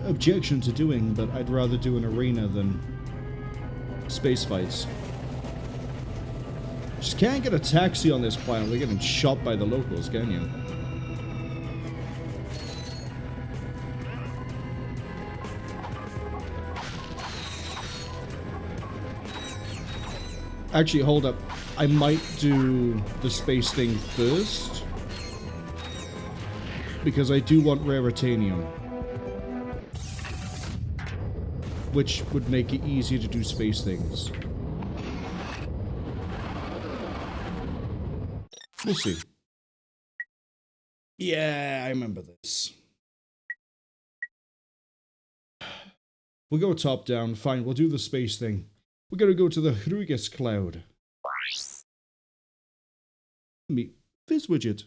Speaker 1: objection to doing, but I'd rather do an arena than space fights. Just can't get a taxi on this planet. We're getting shot by the locals, can you? Actually, hold up. I might do the space thing first. Because I do want Raritanium. Which would make it easier to do space things. We'll see. Yeah, I remember this. We'll go top down. Fine, we'll do the space thing. We're gonna go to the Hrugis cloud. Meet FizzWidget.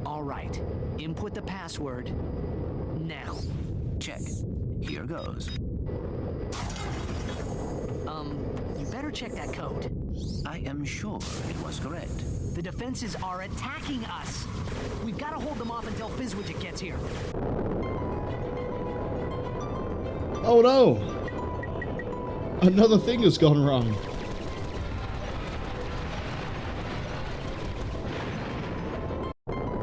Speaker 4: All right. Input the password now.
Speaker 2: Check. Here goes.
Speaker 4: You better check that code.
Speaker 2: I am sure it was correct.
Speaker 4: The defenses are attacking us. We've got to hold them off until FizzWidget gets here.
Speaker 1: Oh no! Another thing has gone wrong.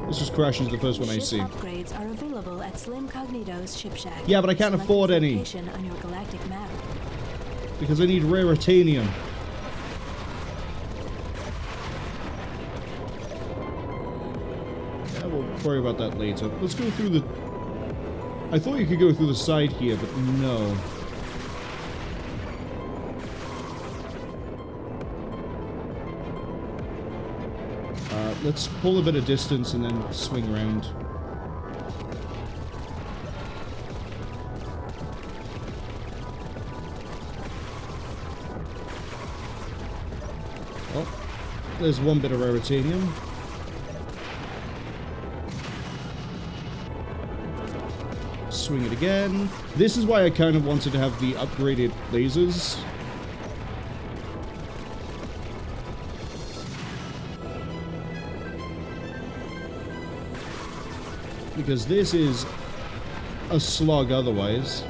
Speaker 1: Let's just crash into the first one I see.
Speaker 8: Ship upgrades are available at Slim Cognito's Ship Shack.
Speaker 1: Yeah, but I can't
Speaker 8: Select
Speaker 1: afford
Speaker 8: its
Speaker 1: any.
Speaker 8: location on your galactic map.
Speaker 1: Because I need raritanium. Yeah, we'll worry about that later. Let's go through the... I thought you could go through the side here, but no. Let's pull a bit of distance and then swing around. Oh, there's one bit of raritanium. Swing it again. This is why I kind of wanted to have the upgraded lasers. Because this is a slog otherwise.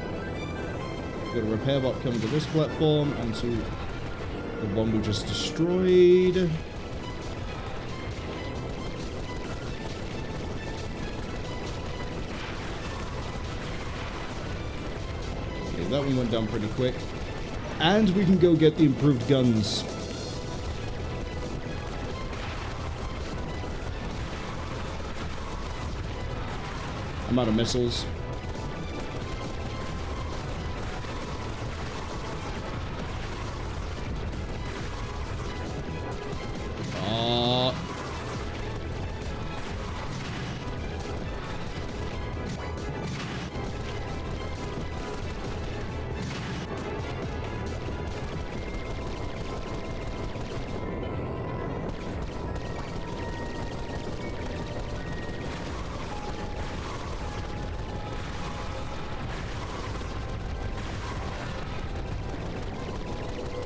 Speaker 1: Got a repair bot coming to this platform and to the one we just destroyed. Okay, that one went down pretty quick. And we can go get the improved guns. I'm out of missiles.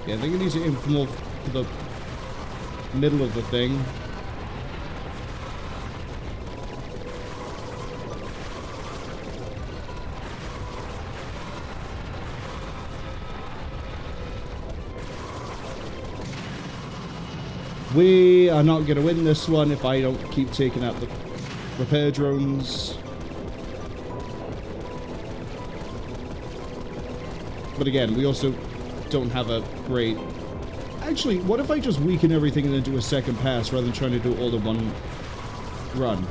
Speaker 1: Yeah, I think it needs to aim more for the middle of the thing. We are not going to win this one if I don't keep taking out the repair drones. But again, we also don't have a great... Actually, what if I just weaken everything and then do a second pass rather than trying to do it all in one run?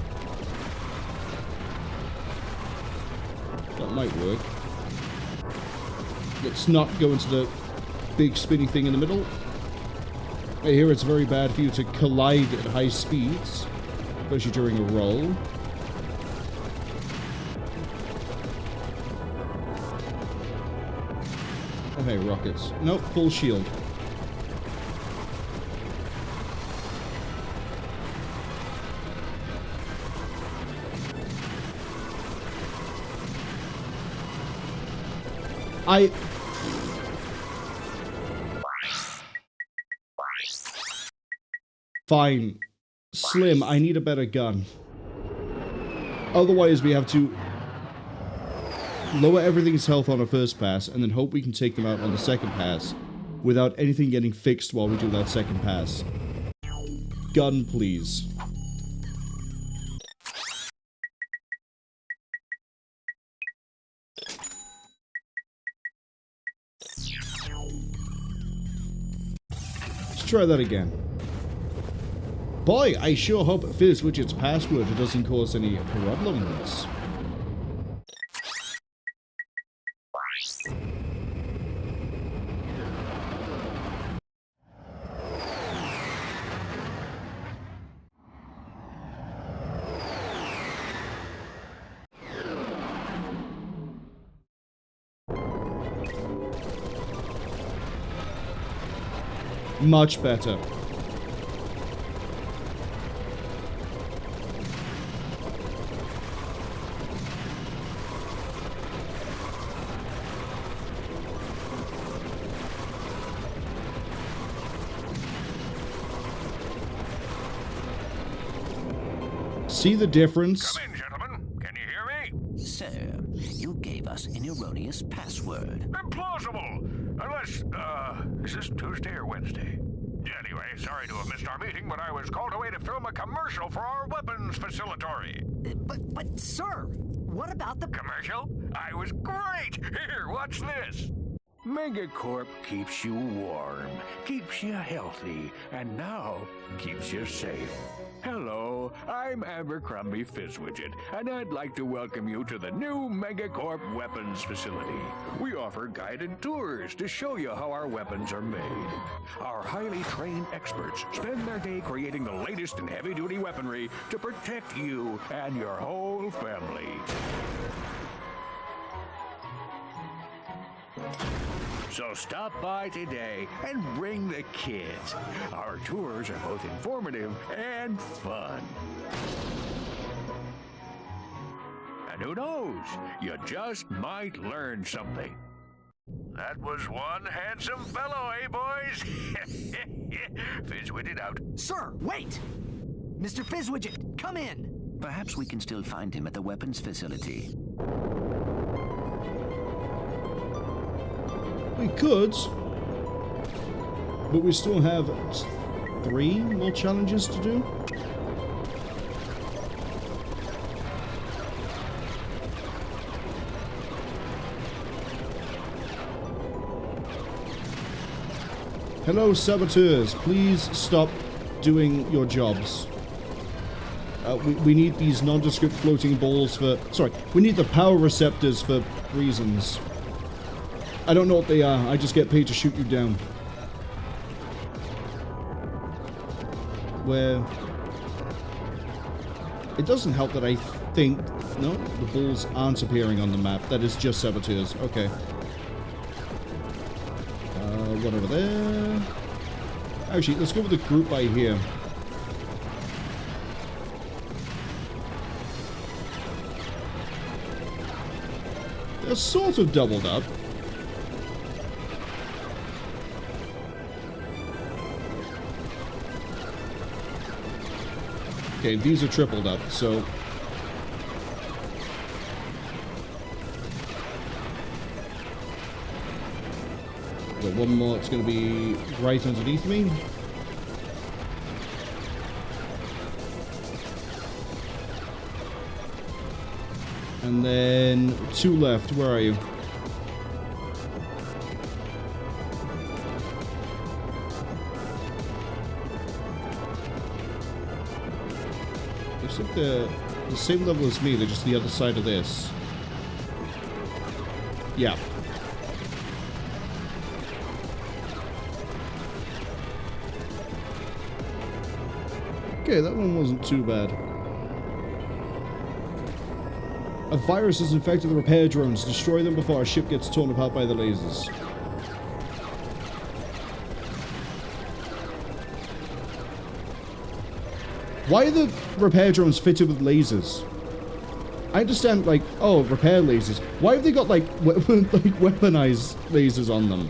Speaker 1: That might work. Let's not go into the big spinny thing in the middle. I hear it's very bad for you to collide at high speeds, especially during a roll. Okay, rockets. Nope, full shield. Fine. Slim, I need a better gun. Otherwise, we have to lower everything's health on a first pass, and then hope we can take them out on the second pass, without anything getting fixed while we do that second pass. Gun, please. Let's try that again. Boy, I sure hope FizzWidget's password doesn't cause any problems. Much better. See the difference?
Speaker 11: Come in, gentlemen. Can you hear me?
Speaker 2: Sir, you gave us an erroneous password.
Speaker 11: Implausible! Unless, is this Tuesday or Wednesday? Anyway, sorry to have missed our meeting, but I was called away to film a commercial for our weapons facility.
Speaker 4: But, sir, what about the
Speaker 11: commercial? I was great! Here, watch this. Megacorp keeps you warm, keeps you healthy, and now keeps you safe. Hello, I'm Abercrombie Fizzwidget, and I'd like to welcome you to the new Megacorp weapons facility. We offer guided tours to show you how our weapons are made. Our highly trained experts spend their day creating the latest in heavy-duty weaponry to protect you and your whole family. So stop by today and bring the kids. Our tours are both informative and fun. And who knows, you just might learn something. That was one handsome fellow, eh, boys? Fizzwidget out.
Speaker 4: Sir, wait! Mr. Fizzwidget, come in!
Speaker 2: Perhaps we can still find him at the weapons facility.
Speaker 1: We could, but we still have 3 more challenges to do. Hello, saboteurs. Please stop doing your jobs. We need these nondescript floating balls for... Sorry, we need the power receptors for reasons. I don't know what they are. I just get paid to shoot you down. Where... It doesn't help that I think... No, the balls aren't appearing on the map. That is just saboteurs. Okay. One over there. Actually, let's go with the group by here. They're sort of doubled up. Okay, these are tripled up, so... Got one more, it's going to be right underneath me. And then 2 left, where are you? Looks like they're the same level as me, they're just the other side of this. Yeah. Okay, that one wasn't too bad. A virus has infected the repair drones. Destroy them before our ship gets torn apart by the lasers. Why are the repair drones fitted with lasers? I understand, like, oh, repair lasers. Why have they got, like, weaponized lasers on them?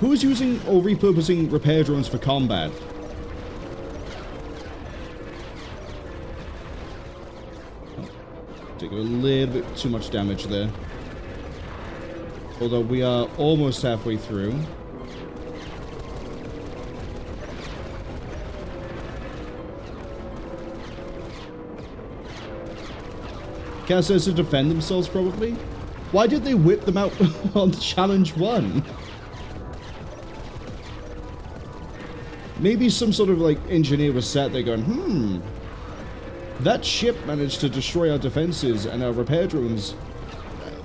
Speaker 1: Who's using or repurposing repair drones for combat? Take a little bit too much damage there. Although we are almost halfway through. Cat says to defend themselves, probably. Why did they whip them out on challenge 1? Maybe some sort of, like, engineer was sat there going, that ship managed to destroy our defenses and our repair drones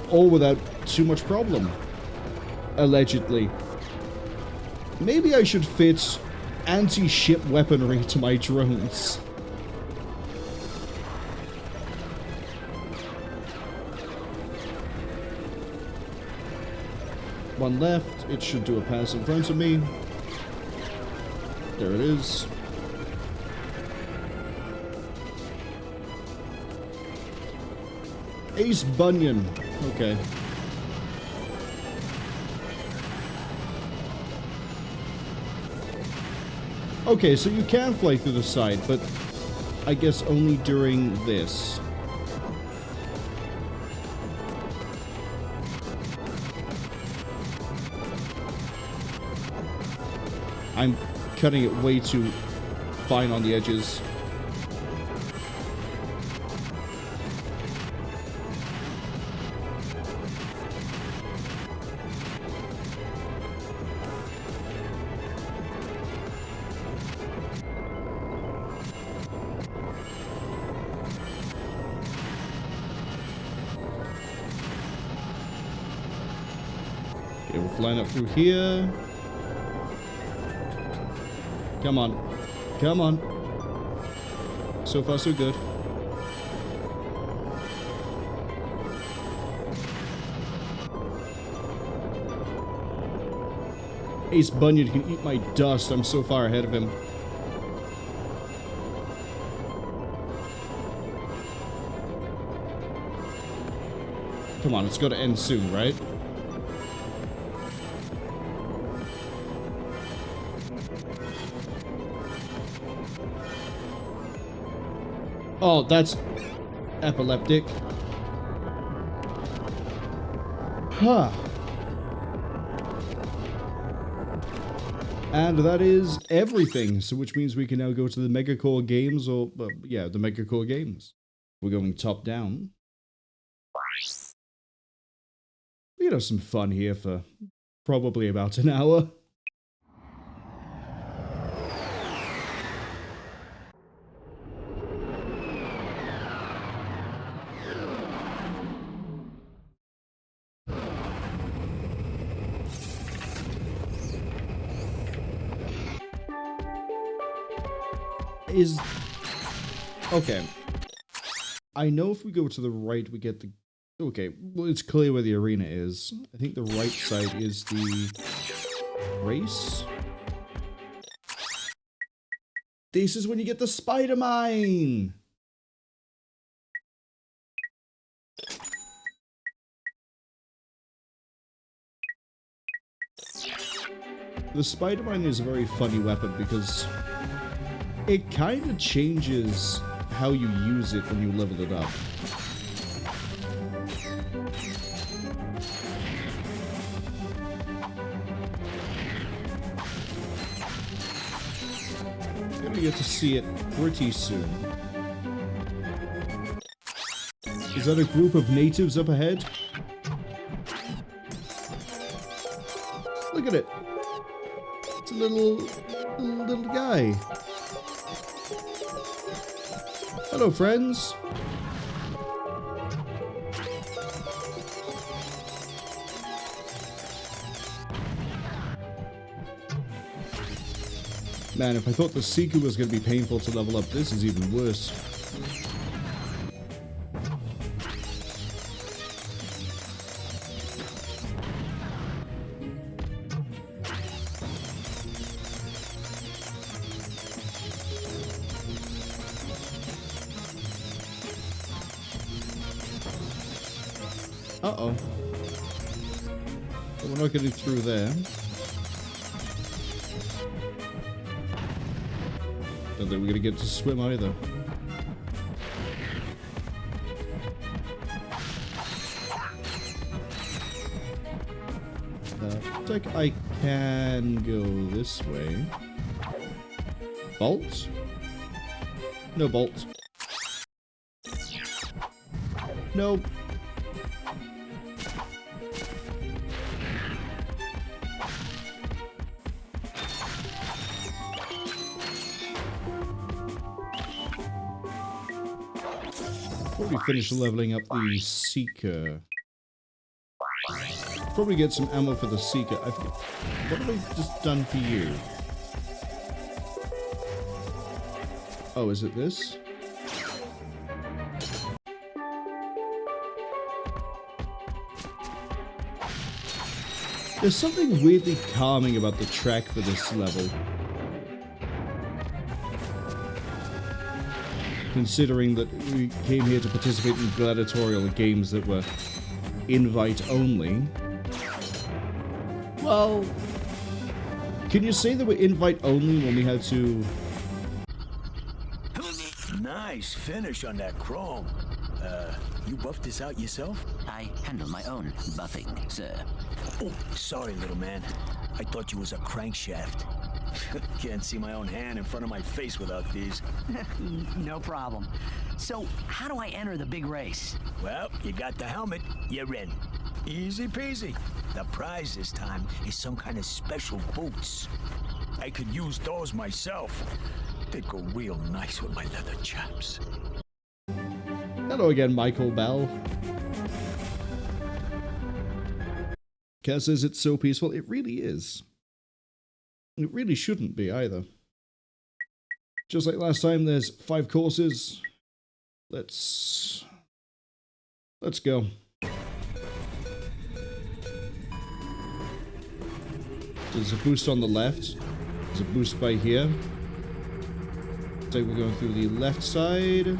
Speaker 1: all without too much problem. Allegedly. Maybe I should fit anti-ship weaponry to my drones. One left. It should do a pass in front of me. There it is. Ace Bunyan. Okay. Okay, so you can fly through the side, but I guess only during this. I'm cutting it way too fine on the edges. Okay, we're flying up through here. Come on. Come on. So far, so good. Ace Bunyan can eat my dust. I'm so far ahead of him. Come on, it's got to end soon, right? Oh, that's epileptic. Huh. And that is everything, so which means we can now go to the Megacorp games, or, yeah, the Megacorp games. We're going top down. We can have some fun here for probably about an hour. Okay. I know if we go to the right, we get the... Okay, well, it's clear where the arena is. I think the right side is the race. This is when you get the spider mine! The spider mine is a very funny weapon because it kind of changes how you use it when you level it up. Gonna get to see it pretty soon. Is that a group of natives up ahead? Look at it. It's a little guy. Hello, friends. Man, if I thought the Seeker was going to be painful to level up, this is even worse. Uh-oh. But we're not getting through there. Don't think we're gonna get to swim either. Looks like I can go this way. Bolt? No bolt. Nope. Before we finish leveling up the Seeker. Probably get some ammo for the Seeker. I forget. What have I just done for you? Oh, is it this? There's something weirdly calming about the track for this level. Considering that we came here to participate in gladiatorial games that were invite only. Well, can you say that we're invite only when we had to...
Speaker 13: Nice finish on that chrome. You buffed this out yourself?
Speaker 2: I handle my own buffing, sir.
Speaker 13: Oh, sorry, little man. I thought you was a crankshaft. Can't see my own hand in front of my face without these.
Speaker 4: No problem. So, how do I enter the big race?
Speaker 13: Well, you got the helmet, you're in. Easy peasy. The prize this time is some kind of special boots. I could use those myself. They'd go real nice with my leather chaps.
Speaker 1: Hello again, Michael Bell. Kaz says it's so peaceful. It really is. It really shouldn't be either. Just like last time, there's 5 courses. Let's go. There's a boost on the left. There's a boost by here. Looks like we're going through the left side.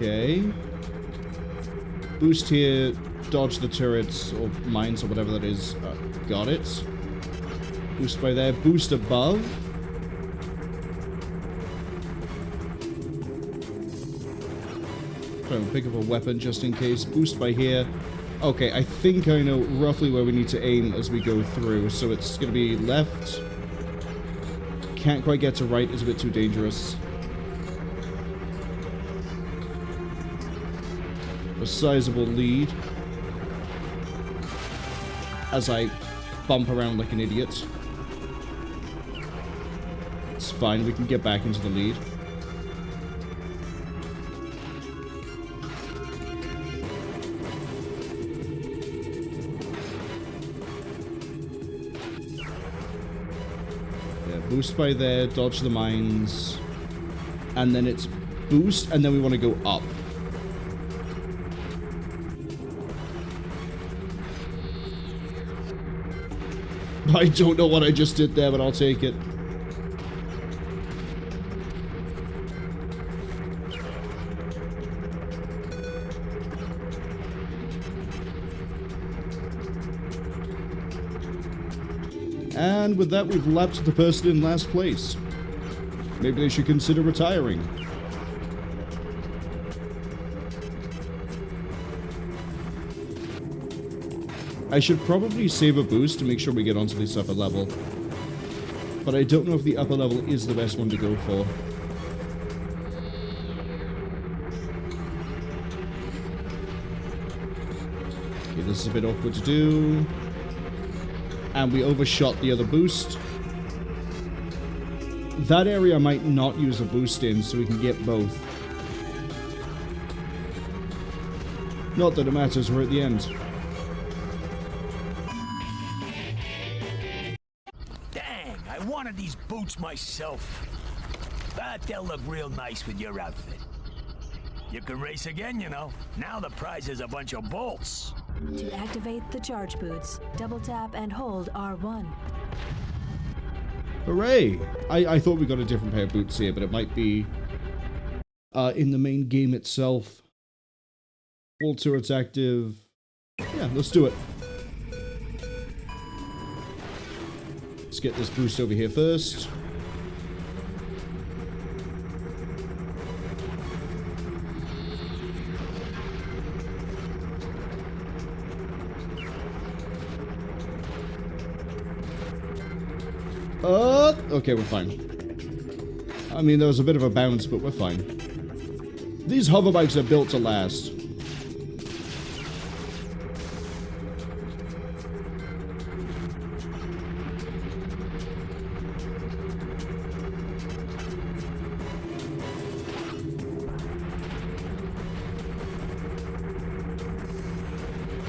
Speaker 1: Okay. Boost here, dodge the turrets or mines or whatever that is. Got it. Boost by there, boost above. Try and pick up a weapon just in case. Boost by here. Okay, I think I know roughly where we need to aim as we go through. So it's going to be left. Can't quite get to right, it's a bit too dangerous. A sizable lead as I bump around like an idiot. It's fine, we can get back into the lead. Yeah, boost by there, dodge the mines, and then it's boost, and then we want to go up. I don't know what I just did there, but I'll take it. And with that, we've lapped the person in last place. Maybe they should consider retiring. I should probably save a boost to make sure we get onto this upper level. But I don't know if the upper level is the best one to go for. Okay, this is a bit awkward to do. And we overshot the other boost. That area I might not use a boost in, so we can get both. Not that it matters, we're at the end.
Speaker 13: These boots myself. But they'll look real nice with your outfit. You can race again, you know. Now the prize is a bunch of bolts.
Speaker 8: To activate the charge boots, double tap and hold R1.
Speaker 1: Hooray! I thought we got a different pair of boots here, but it might be in the main game itself. All turrets active. Yeah, let's do it. Let's get this boost over here first. Okay, we're fine. I mean, there was a bit of a bounce, but we're fine. These hoverbikes are built to last.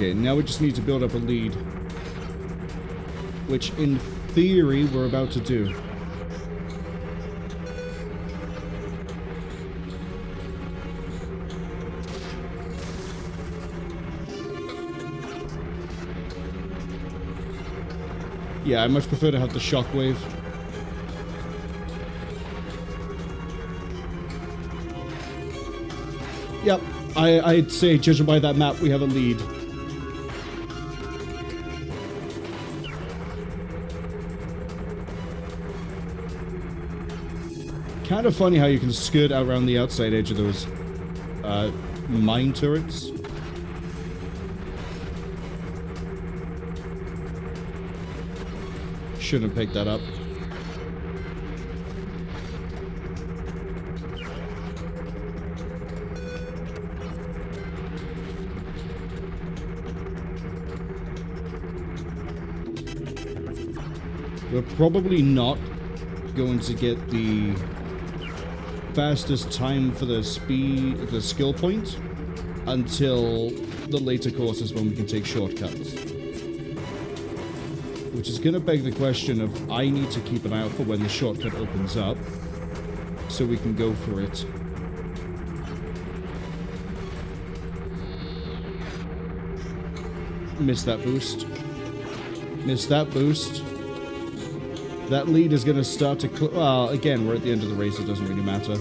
Speaker 1: Okay, now we just need to build up a lead. Which, in theory, we're about to do. Yeah, I much prefer to have the shockwave. Yep, I'd say, judging by that map, we have a lead. Kind of funny how you can skirt out around the outside edge of those mine turrets. Shouldn't have picked that up. We're probably not going to get the fastest time for the skill point until the later courses when we can take shortcuts. Which is going to beg the question of I need to keep an eye out for when the shortcut opens up so we can go for it. Missed that boost. Missed that boost. That lead is going to start to... Well, again, we're at the end of the race. It doesn't really matter.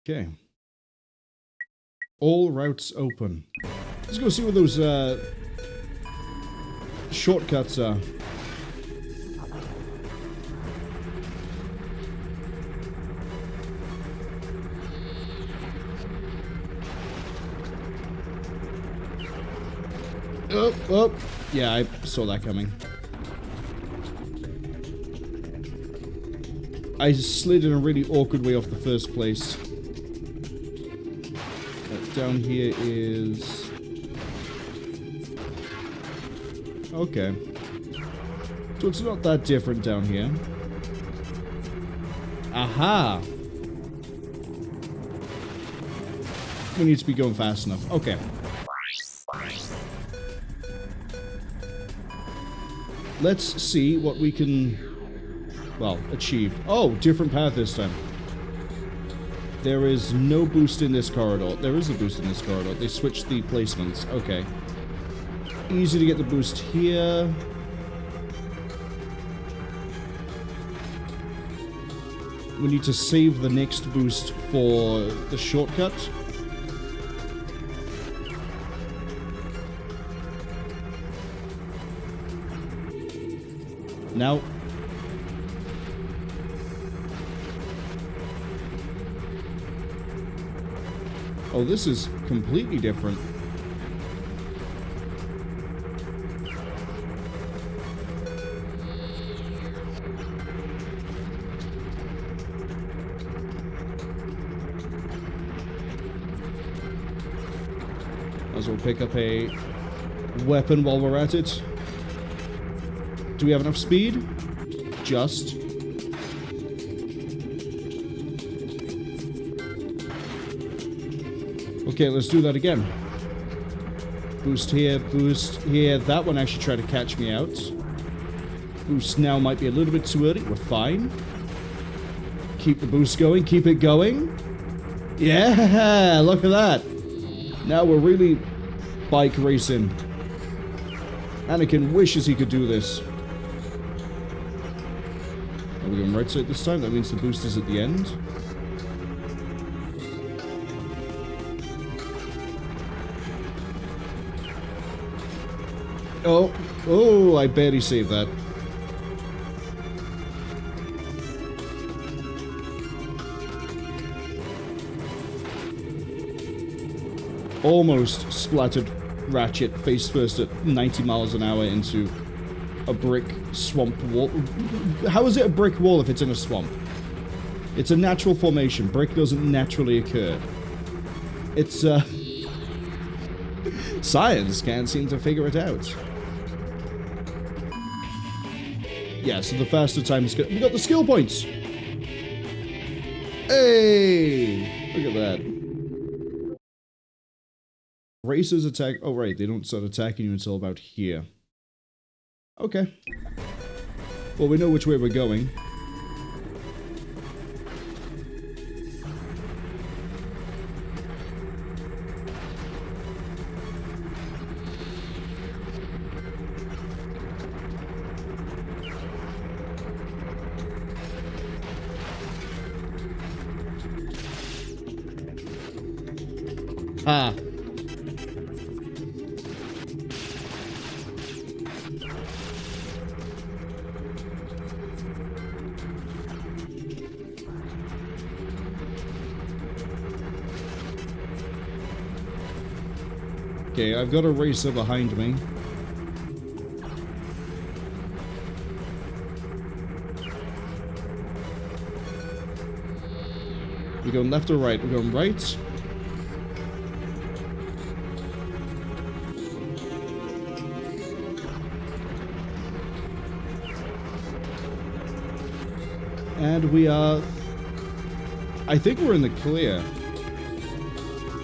Speaker 1: Okay. All routes open. Let's go see what those shortcuts are. Oh, oh. Yeah, I saw that coming. I slid in a really awkward way off the first place. Down here is... Okay. So it's not that different down here. Aha! We need to be going fast enough. Okay. Let's see what we can, well, achieve. Oh, different path this time. There is no boost in this corridor. There is a boost in this corridor. They switched the placements. Okay. Easy to get the boost here. We need to save the next boost for the shortcut. Now, oh, this is completely different. Might as well pick up a weapon while we're at it. Do we have enough speed? Just. Okay, let's do that again. Boost here, boost here. That one actually tried to catch me out. Boost now might be a little bit too early. We're fine. Keep the boost going. Keep it going. Yeah, look at that. Now we're really bike racing. Anakin wishes he could do this. Are we going right side this time? That means the boost is at the end. Oh, oh, I barely saved that. Almost splattered Ratchet face first at 90 miles an hour into a brick swamp wall. How is it a brick wall if it's in a swamp? It's a natural formation. Brick doesn't naturally occur. It's, science can't seem to figure it out. Yeah, so the faster time is good. We got the skill points! Hey! Look at that. Racers attack... Oh, right, they don't start attacking you until about here. Okay. Well, we know which way we're going. Ah. Okay, I've got a racer behind me. We're going left or right? We're going right. And we are... I think we're in the clear.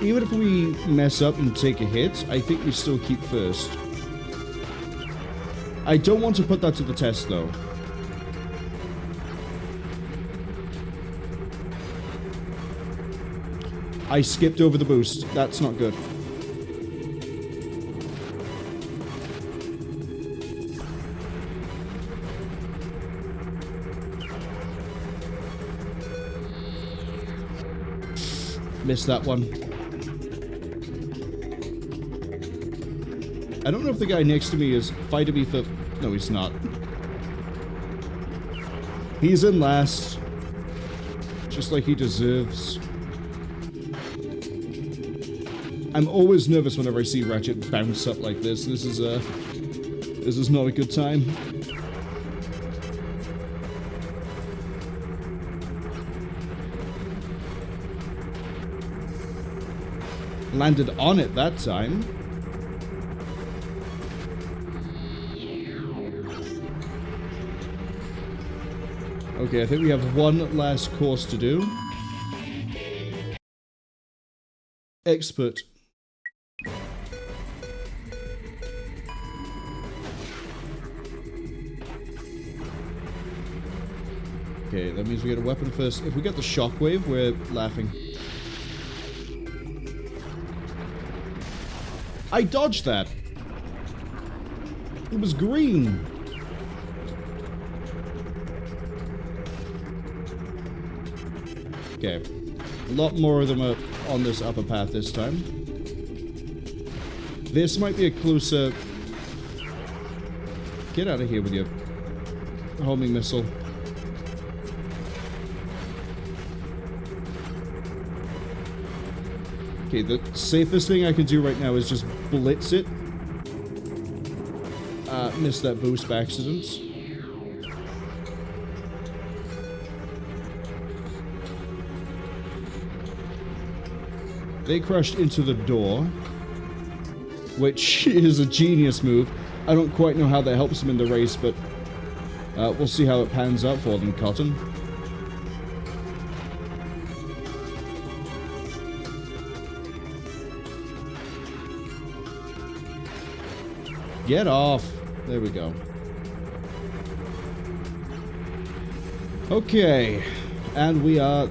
Speaker 1: Even if we mess up and take a hit, I think we still keep first. I don't want to put that to the test, though. I skipped over the boost. That's not good. Missed that one. I don't know if the guy next to me is fighting me for... No, he's not. He's in last. Just like he deserves. I'm always nervous whenever I see Ratchet bounce up like this. This is not a good time. Landed on it that time. Okay, I think we have one last course to do. Expert. Okay, that means we get a weapon first. If we get the shockwave, we're laughing. I dodged that. It was green. Okay. A lot more of them are on this upper path this time. This might be a closer... Get out of here with your homing missile. Okay, the safest thing I can do right now is just blitz it. Missed that boost by accident. They crashed into the door, which is a genius move. I don't quite know how that helps them in the race, but we'll see how it pans out for them, Cotton. Get off. There we go. Okay. And we are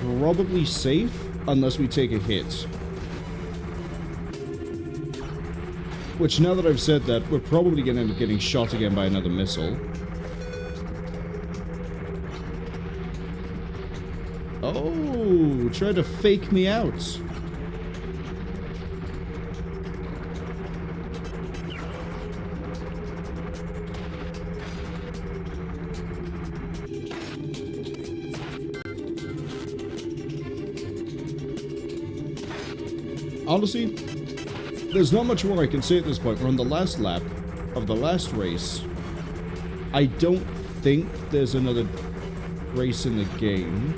Speaker 1: probably safe unless we take a hit. Which, now that I've said that, we're probably going to end up getting shot again by another missile. Oh, try to fake me out. Honestly, there's not much more I can say at this point. We're on the last lap of the last race. I don't think there's another race in the game.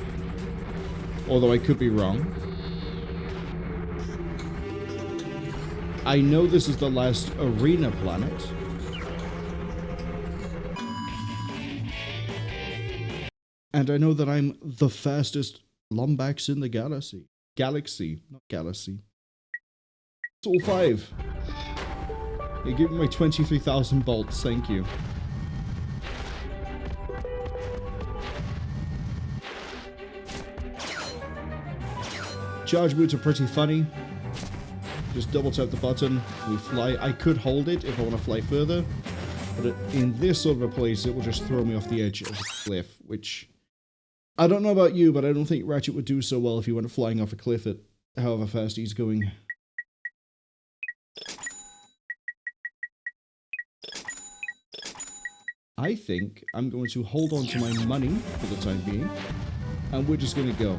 Speaker 1: Although I could be wrong. I know this is the last arena planet. And I know that I'm the fastest Lombax in the galaxy. Galaxy, not galaxy. It's all 5. Yeah, give me my 23,000 bolts, thank you. Charge boots are pretty funny. Just double tap the button, we fly. I could hold it if I want to fly further, but in this sort of a place, it will just throw me off the edge of a cliff, which... I don't know about you, but I don't think Ratchet would do so well if he went flying off a cliff at however fast he's going. I think I'm going to hold on to my money for the time being, and we're just going to go.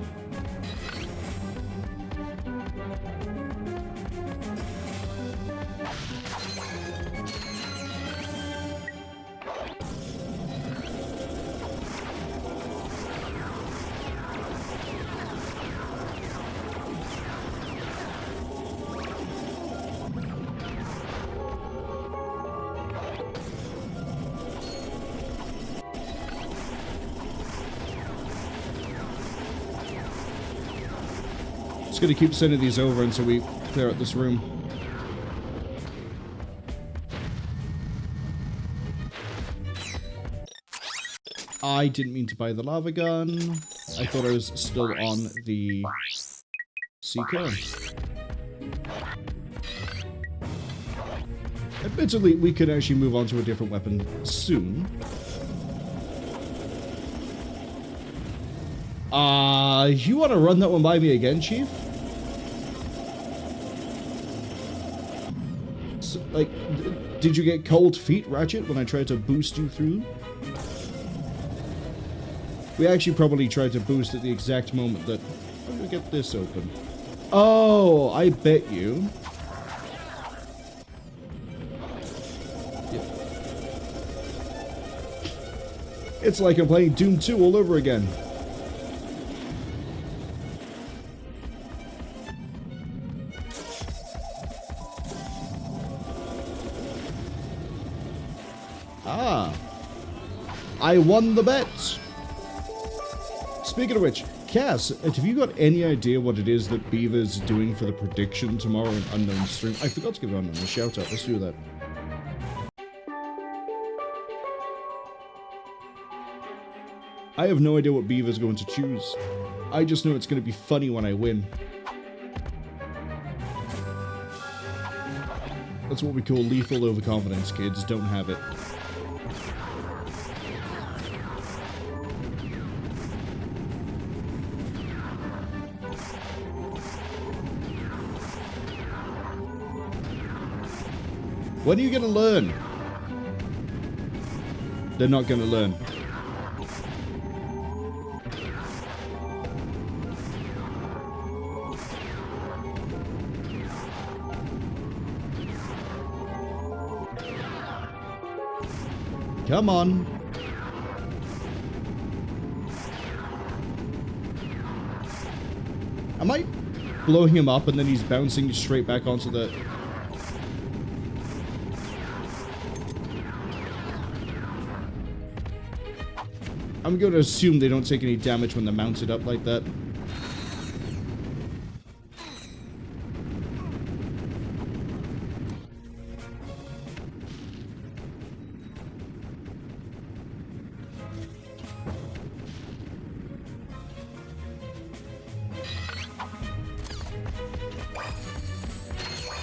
Speaker 1: Gonna keep sending these over until we clear out this room. I didn't mean to buy the lava gun. I thought I was still on the Seeker. Admittedly, we could actually move on to a different weapon soon. You want to run that one by me again, Chief? So, like, did you get cold feet, Ratchet, when I tried to boost you through? We actually probably tried to boost at the exact moment that... How do we get this open? Oh, I bet you... Yep. It's like I'm playing Doom 2 all over again. I won the bet! Speaking of which, Cass, have you got any idea what it is that Beaver's doing for the prediction tomorrow in Unknown Stream? I forgot to give Unknown a shout out, let's do that. I have no idea what Beaver's going to choose. I just know it's going to be funny when I win. That's what we call lethal overconfidence, kids. Don't have it. When are you going to learn? They're not going to learn. Come on. Am I blowing him up and then he's bouncing straight back onto the... I'm going to assume they don't take any damage when they're mounted up like that.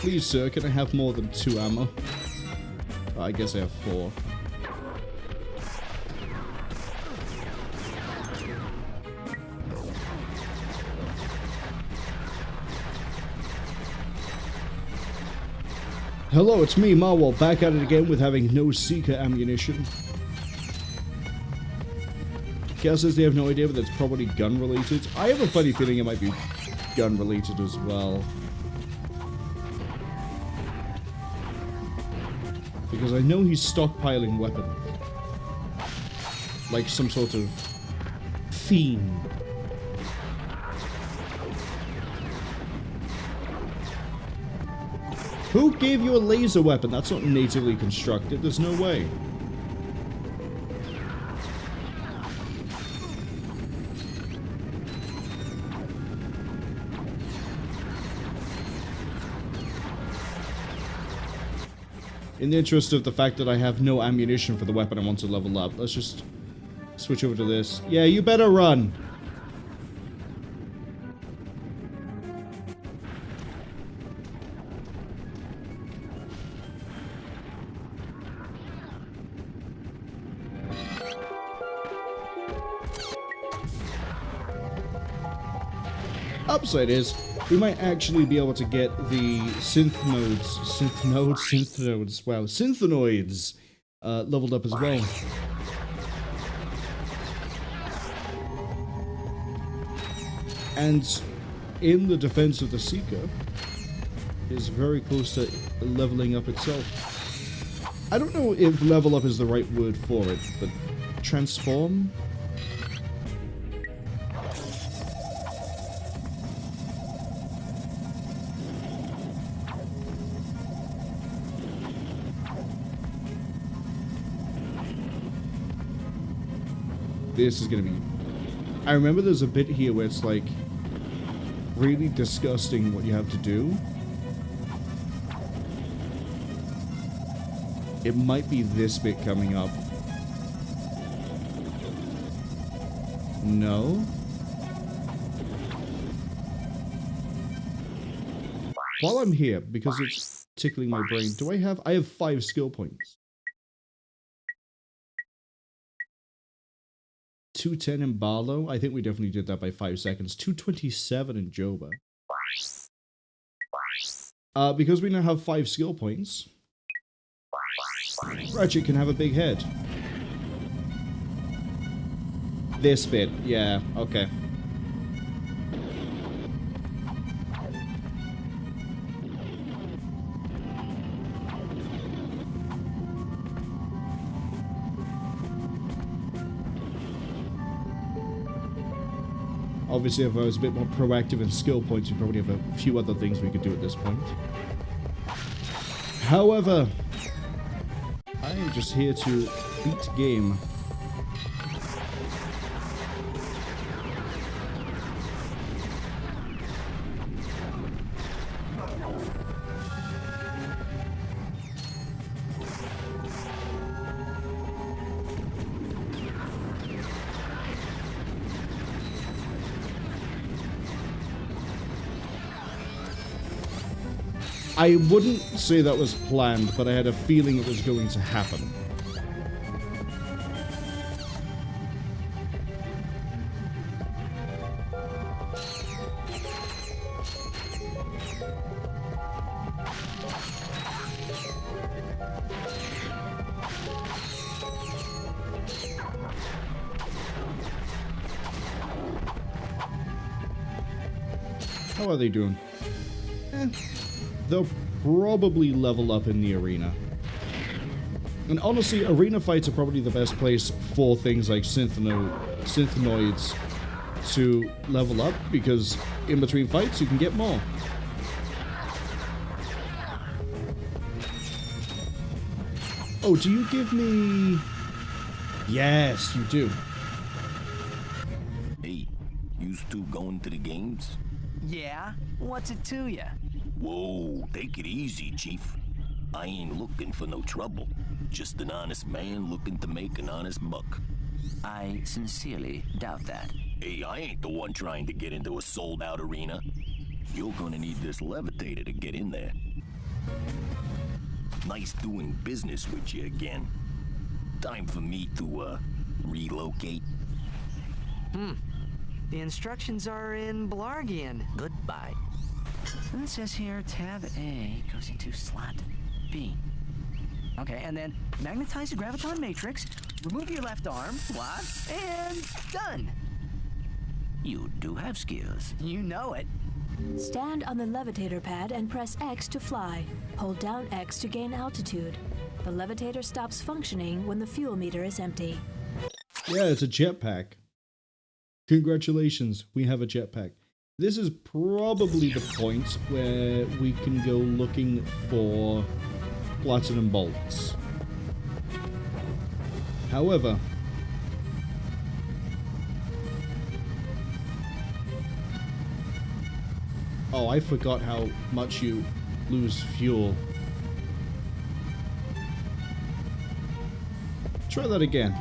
Speaker 1: Please, sir, can I have more than 2 ammo? Oh, I guess I have 4. Hello, it's me, Marwol, back at it again with having no Seeker ammunition. Cal says they have no idea, but that's probably gun-related. I have a funny feeling it might be gun-related as well. Because I know he's stockpiling weapons. Like some sort of fiend. Who gave you a laser weapon? That's not natively constructed. There's no way. In the interest of the fact that I have no ammunition for the weapon I want to level up, let's just switch over to this. Yeah, you better run! Upside is, we might actually be able to get the synthenoids, leveled up as well. And in the defense of the Seeker, is very close to leveling up itself. I don't know if level up is the right word for it, but transform? This is gonna be... I remember there's a bit here where it's like really disgusting what you have to do. It might be this bit coming up. No? While I'm here, because it's tickling my brain, do I have 5 skill points. 210 in Barlow. I think we definitely did that by 5 seconds. 227 in Joba. Because we now have 5 skill points, Ratchet can have a big head. This bit, yeah, okay. Obviously, if I was a bit more proactive in skill points, we probably have a few other things we could do at this point. However, I am just here to beat game. I wouldn't say that was planned, but I had a feeling it was going to happen. How are they doing? They'll probably level up in the arena. And honestly, arena fights are probably the best place for things like synthenoids to level up, because in between fights you can get more. Oh, do you give me... Yes, you do.
Speaker 12: Hey, you two going to the games?
Speaker 4: Yeah? What's it to ya?
Speaker 12: Whoa, take it easy, Chief. I ain't looking for no trouble. Just an honest man looking to make an honest buck.
Speaker 2: I sincerely doubt that.
Speaker 12: Hey, I ain't the one trying to get into a sold-out arena. You're gonna need this levitator to get in there. Nice doing business with you again. Time for me to, relocate.
Speaker 4: The instructions are in Blargian.
Speaker 2: Goodbye. And it says here, tab A goes into slot B.
Speaker 4: Okay, and then magnetize the graviton matrix, remove your left arm, what? And done.
Speaker 2: You do have skills.
Speaker 4: You know it.
Speaker 8: Stand on the levitator pad and press X to fly. Hold down X to gain altitude. The levitator stops functioning when the fuel meter is empty.
Speaker 1: Yeah, it's a jetpack. Congratulations, we have a jetpack. This is probably the point where we can go looking for platinum bolts. However, oh, I forgot how much you lose fuel. try that again.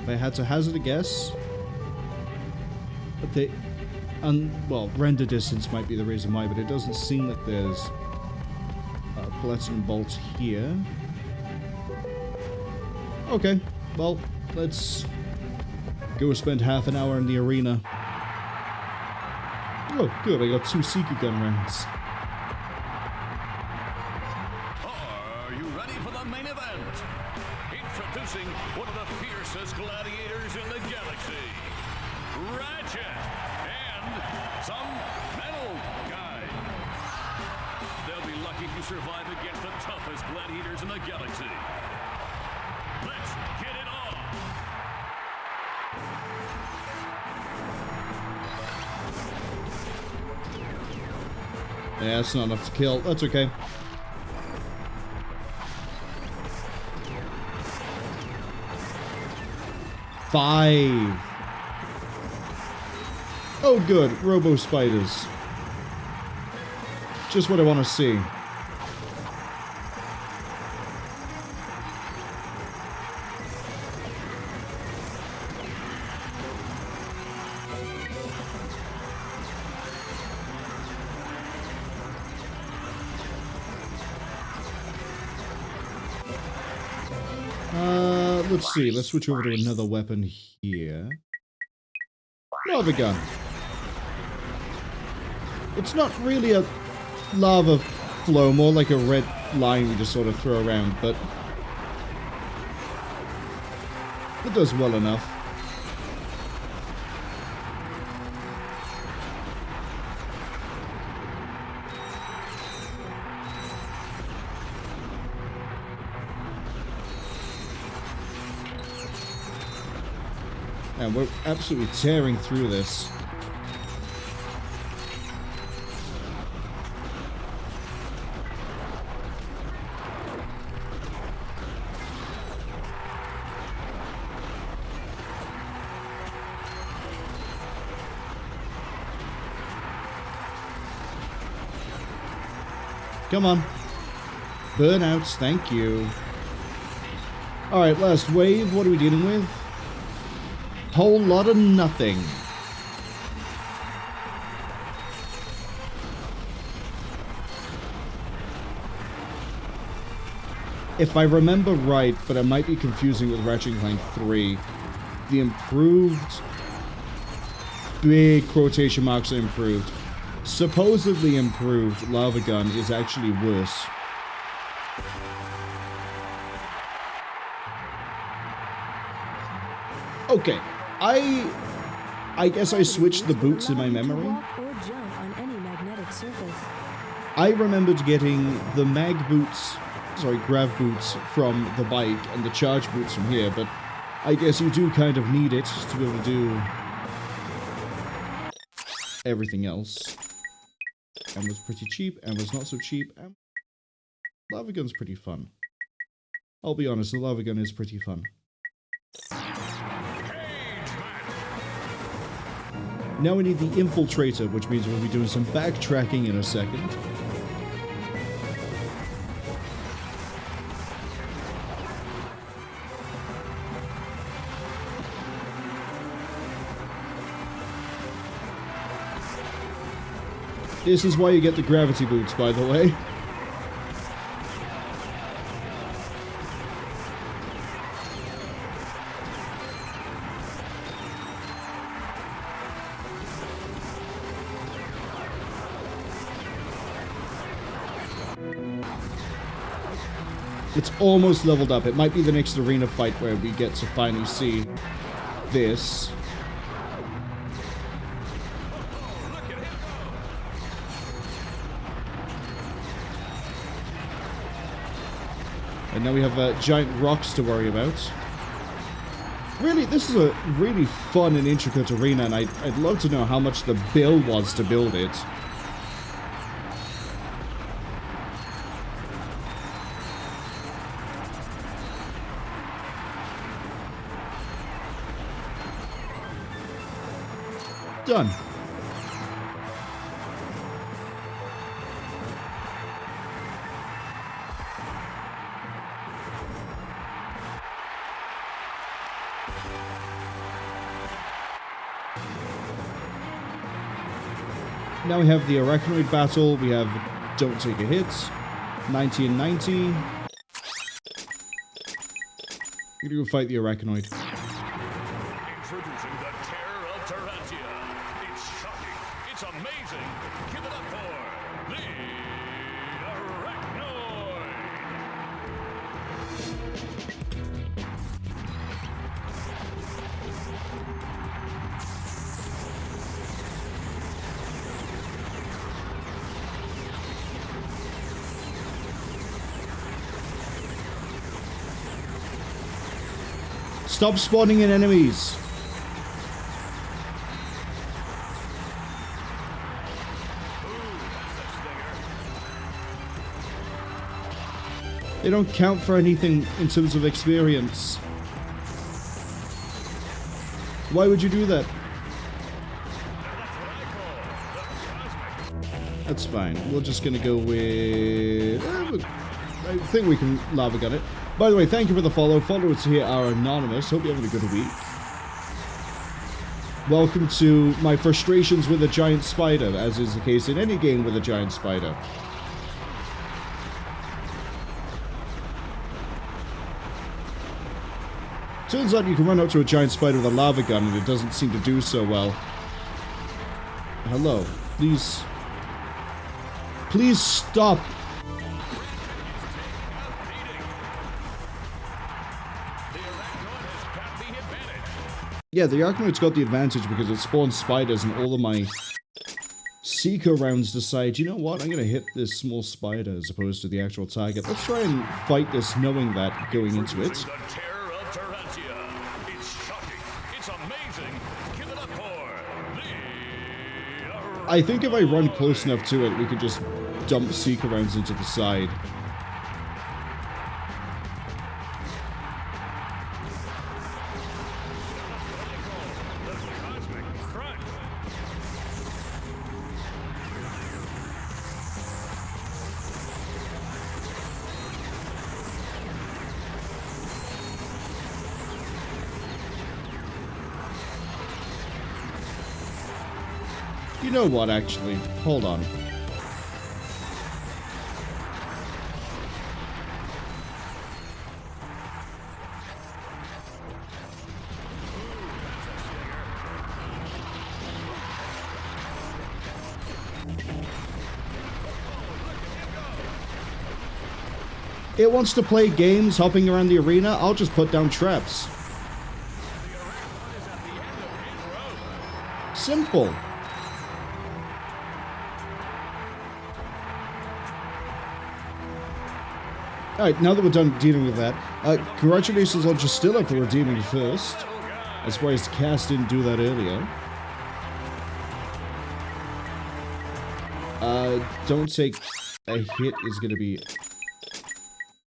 Speaker 1: If I had to hazard a guess, but well, render distance might be the reason why, but it doesn't seem like there's platinum bolts here. Okay, well, let's go spend half an hour in the arena. Oh, good, I got 2 Seeker gun rounds.
Speaker 6: Are you ready for the main event? Introducing one of the fiercest gladiators in the galaxy, Ratchet, and some metal guy. They'll be lucky to survive against the toughest gladiators in the galaxy. Let's get it on!
Speaker 1: Yeah, that's not enough to kill. That's okay. Five. Oh good, robo spiders. Just what I want to see. Let's see, let's switch over to another weapon here. Lava gun. It's not really a lava flow, more like a red line we just sort of throw around, but it does well enough. And we're absolutely tearing through this. Come on. Burnouts, thank you. Alright, last wave. What are we dealing with? Whole lot of nothing. If I remember right, but I might be confusing with Ratchet Clank 3, the improved, big quotation marks improved, supposedly improved lava gun is actually worse. Okay, I guess I switched the boots in my memory. I remembered getting the grav boots from the bike and the charge boots from here, but I guess you do kind of need it to be able to do everything else. And was pretty cheap, and was not so cheap, and lava gun's pretty fun. I'll be honest, the lava gun is pretty fun. Now we need the infiltrator, which means we'll be doing some backtracking in a second. This is why you get the gravity boots, by the way. It's almost leveled up. It might be the next arena fight where we get to finally see this. And now we have giant rocks to worry about. Really, this is a really fun and intricate arena, and I'd love to know how much the bill was to build it. Done. Now we have the Arachnoid battle, we have Don't Take a Hit, 90 and 90. We're gonna go fight the Arachnoid.
Speaker 11: Introducing the terror of Tarantia. It's shocking. It's amazing. Give it up for the Arachnoid.
Speaker 1: Stop spawning in enemies. They don't count for anything in terms of experience. Why would you do that? That's fine. We're just gonna go with... I think we can lava gun it. By the way, thank you for the follow. Followers here are anonymous. Hope you're having a good week. Welcome to my frustrations with a giant spider, as is the case in any game with a giant spider. Turns out you can run up to a giant spider with a lava gun and it doesn't seem to do so well. Hello. Please... Please stop. Yeah, the Arachnoid's got the advantage because it spawns spiders and all of my Seeker rounds decide, you know what, I'm going to hit this small spider as opposed to the actual target. Let's try and fight this knowing that going into it. I think if I run close enough to it, we could just dump Seeker rounds into the side. You know what, actually? Hold on. It wants to play games hopping around the arena. I'll just put down traps. Simple. Alright, now that we're done dealing with that, congratulations on Justilla for redeeming first. I'm surprised Cass didn't do that earlier. Don't take a hit is going to be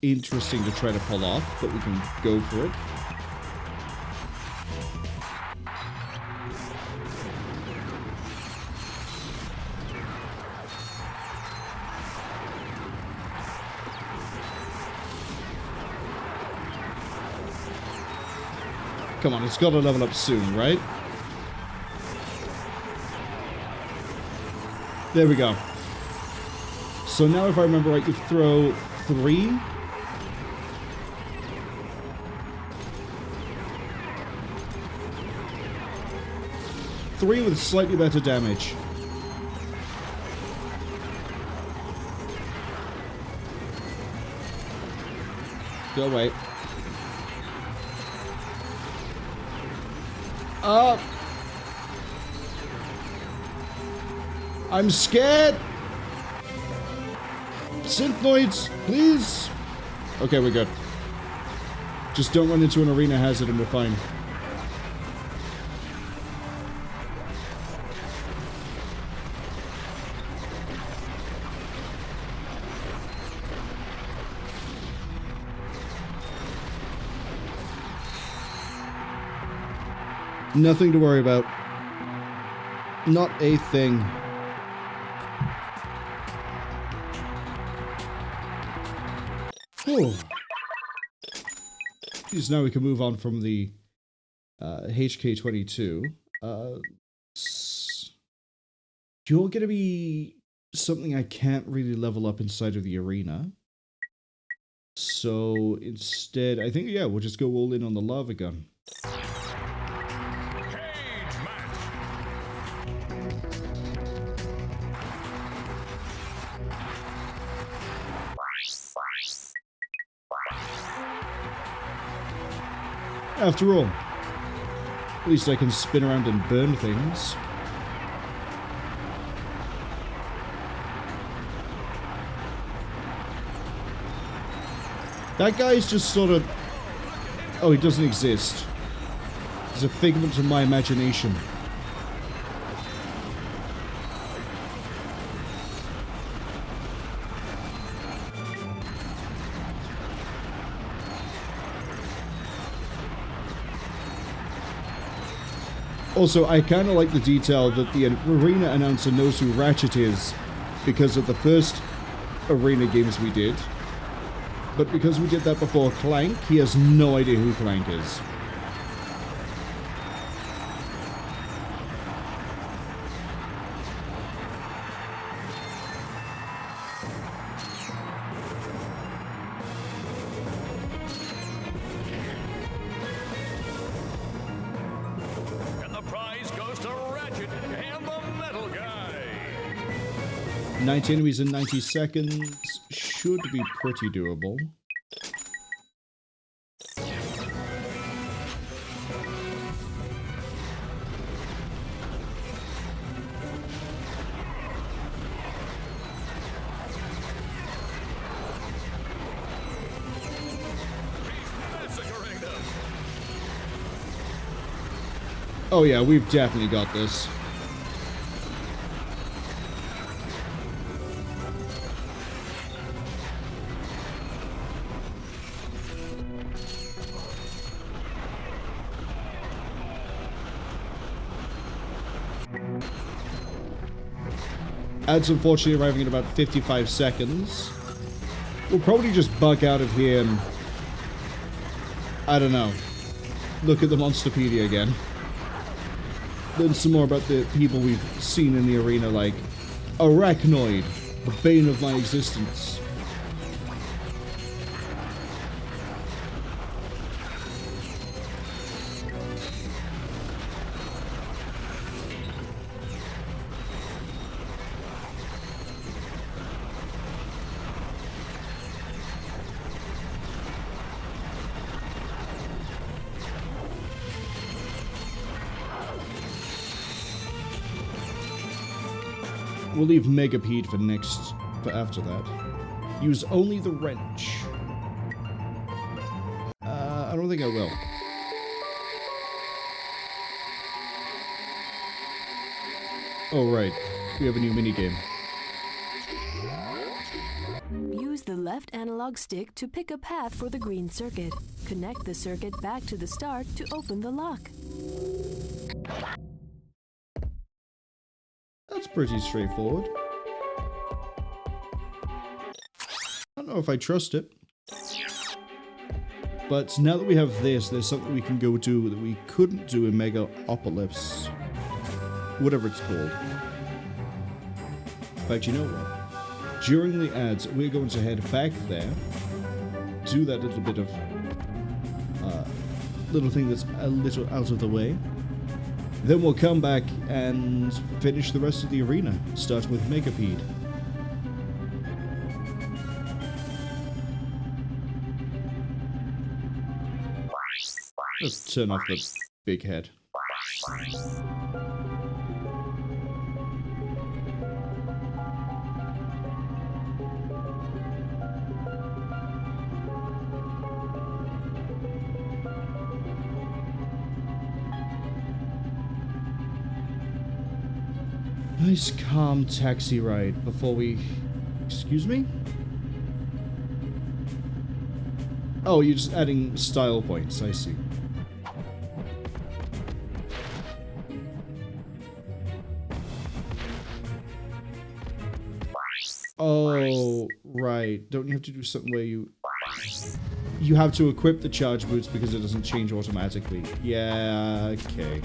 Speaker 1: interesting to try to pull off, but we can go for it. Come on, it's got to level up soon, right? There we go. So now if I remember right, you throw 3. Three with slightly better damage. Go away. I'm scared. Synthnoids, please. Okay, we're good. Just don't run into an arena hazard and we're fine. Nothing to worry about. Not a thing. Oh. So now we can move on from the HK22. You're gonna be something I can't really level up inside of the arena. So instead, I think, yeah, we'll just go all in on the lava gun. After all, at least I can spin around and burn things. That guy's just sort of... Oh, he doesn't exist. He's a figment of my imagination. Also, I kind of like the detail that the arena announcer knows who Ratchet is because of the first arena games we did. But because we did that before Clank, he has no idea who Clank is.
Speaker 11: And the prize goes to Ratchet and the metal guy.
Speaker 1: 90 enemies in 90 seconds should be pretty doable. Oh yeah, we've definitely got this. Ads unfortunately arriving in about 55 seconds. We'll probably just bug out of here and... I don't know. Look at the Monsterpedia again. Learn some more about the people we've seen in the arena, like Arachnoid, the bane of my existence. We'll leave Megapede for after that. Use only the wrench. I don't think I will. Oh right, we have a new minigame.
Speaker 8: Use the left analog stick to pick a path for the green circuit. Connect the circuit back to the start to open the lock.
Speaker 1: That's pretty straightforward. I don't know if I trust it. But now that we have this, there's something we can go to that we couldn't do in Megaopolis. Whatever it's called. In fact, you know what? During the ads, we're going to head back there, do that little bit of little thing that's a little out of the way. Then we'll come back and finish the rest of the arena, starting with Megapede. Let's turn off the big head. Nice calm taxi ride before we... Excuse me? Oh, you're just adding style points, I see. Oh, right. Don't you have to do something where you have to equip the charge boots because it doesn't change automatically? Yeah, okay.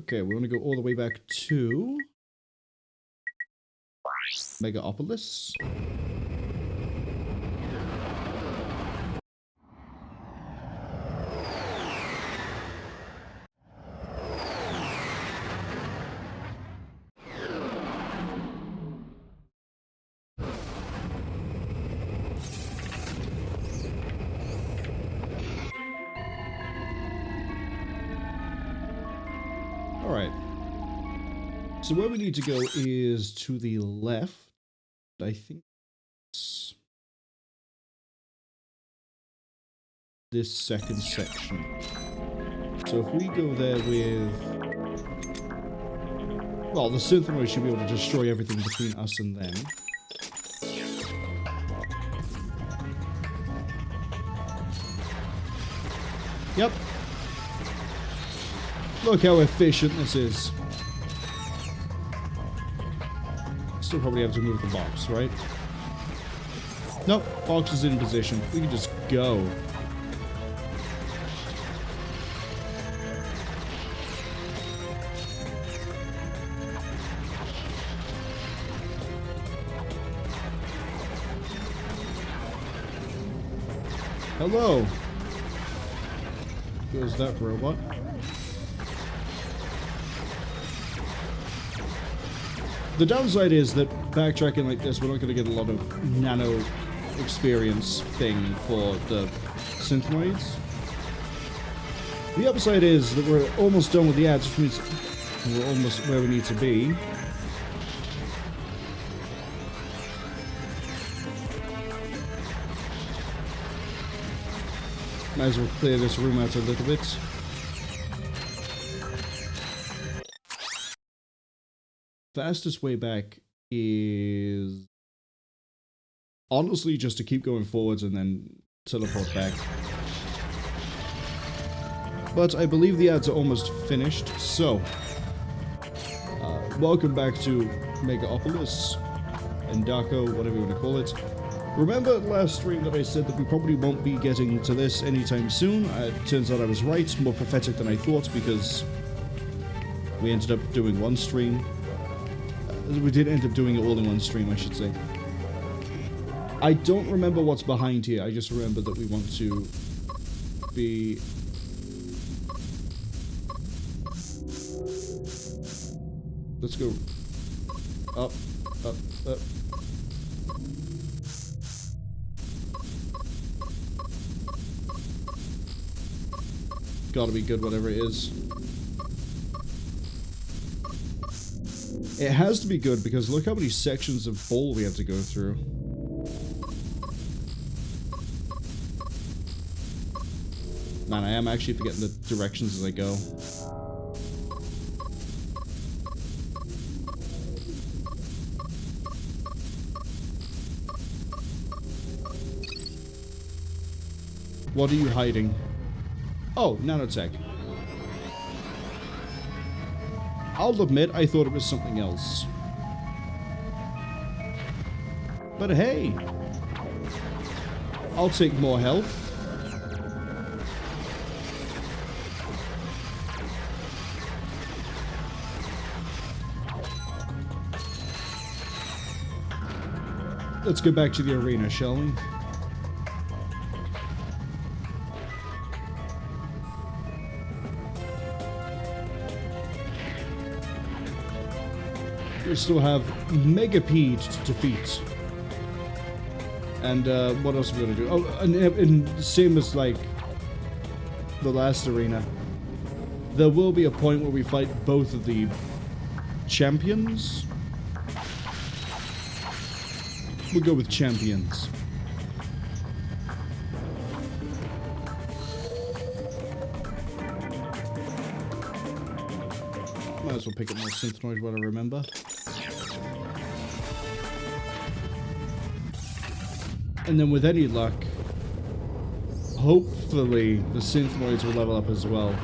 Speaker 1: Okay, we want to go all the way back to Megaopolis. Alright. So where we need to go is to the left. I think it's this second section. So if we go there with... Well, the Synthroid should be able to destroy everything between us and them. Yep. Look how efficient this is. Still probably have to move the box, right? Nope, box is in position. We can just go. Hello. Goes that robot. The downside is that backtracking like this, we're not going to get a lot of nano experience thing for the synthnoids. The upside is that we're almost done with the ads, which means we're almost where we need to be. Might as well clear this room out a little bit. Fastest way back is honestly just to keep going forwards and then teleport back. But I believe the ads are almost finished, so welcome back to Megaopolis, Endako, whatever you want to call it. Remember last stream that I said that we probably won't be getting to this anytime soon? It turns out I was right, more prophetic than I thought, because we ended up doing one stream. We did end up doing it all in one stream, I should say. I don't remember what's behind here. I just remember that we want to be... Let's go. Up, up, up. Gotta be good, whatever it is. It has to be good because look how many sections of bowl we have to go through. Man, I am actually forgetting the directions as I go. What are you hiding? Oh, nanotech. I'll admit, I thought it was something else. But hey! I'll take more health. Let's go back to the arena, shall we? We still have Megapede to defeat. And what else are we going to do? Oh, and same as like the last arena, there will be a point where we fight both of the champions. We'll go with champions. Might as well pick up more Synthnoid while I remember. And then with any luck, hopefully the Synthnoids will level up as well.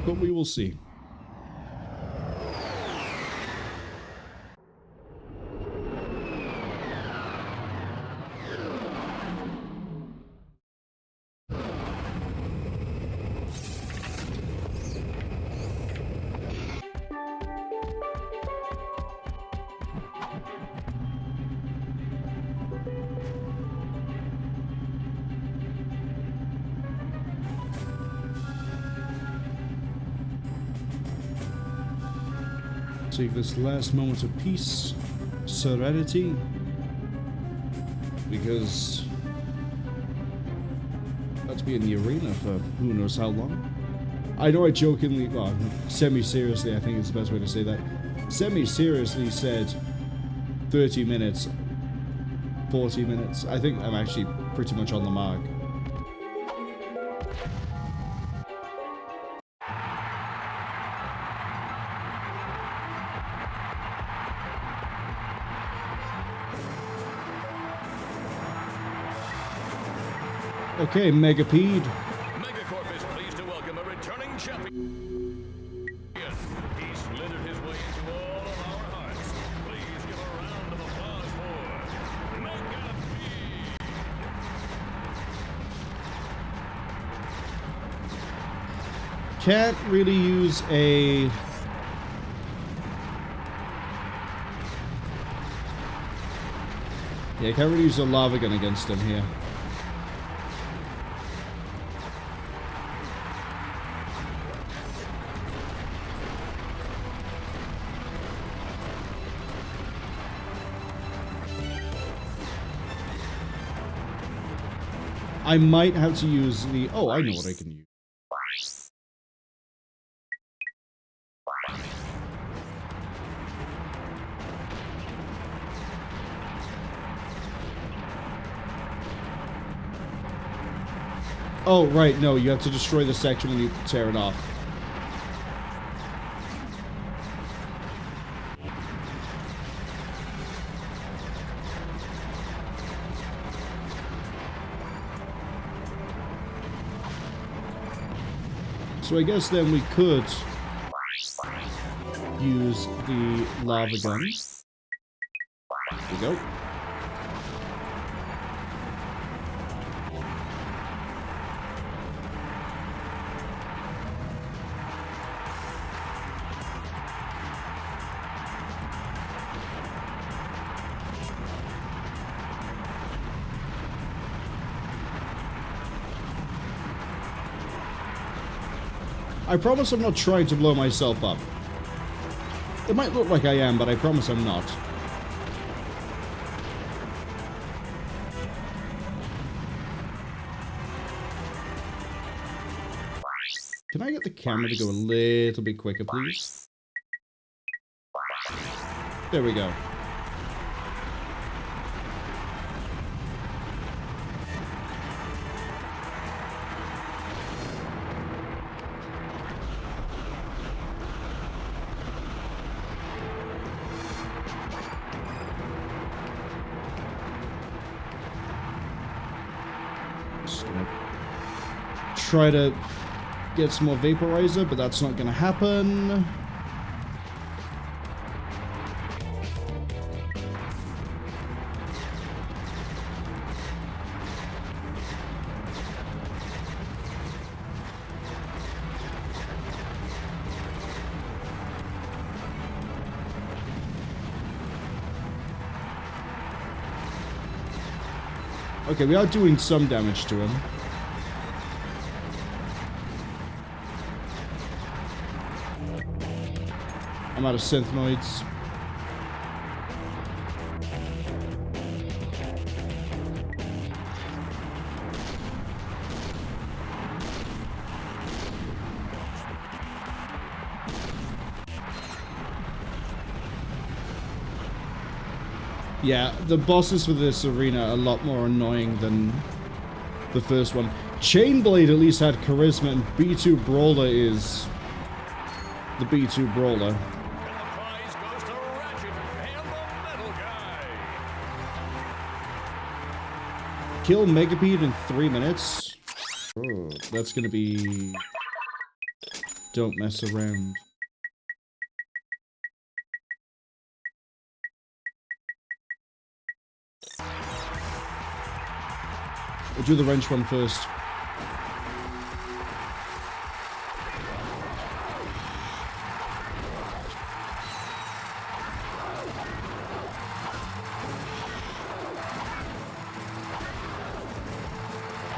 Speaker 1: But we will see. Take this last moment of peace, serenity, because that's be in the arena for who knows how long. I know I jokingly, well, semi-seriously, I think is the best way to say that. Semi-seriously said 30 minutes, 40 minutes. I think I'm actually pretty much on the mark. Okay, Megapede.
Speaker 14: Megacorp is pleased to welcome a returning champion. He slithered his way into all of our hearts. Please give a round of applause for Megapede.
Speaker 1: Can't really use a... Yeah, can't really use a lava gun against him here. I might have to use the... Oh, I know what I can use. Oh, right, no, you have to destroy the section when you tear it off. So I guess then we could use the lava gun. There we go. I promise I'm not trying to blow myself up. It might look like I am, but I promise I'm not. Can I get the camera to go a little bit quicker, please? There we go. Try to get some more vaporizer, but that's not going to happen. Okay, we are doing some damage to him. I'm out of synthnoids. Yeah, the bosses for this arena are a lot more annoying than the first one. Chainblade at least had charisma, and B2 Brawler is the B2 Brawler.
Speaker 14: And the prize goes to Ratchet and the Metal Guy.
Speaker 1: Kill Megapede in 3 minutes. Oh, that's gonna be... Don't mess around. We'll do the wrench one first.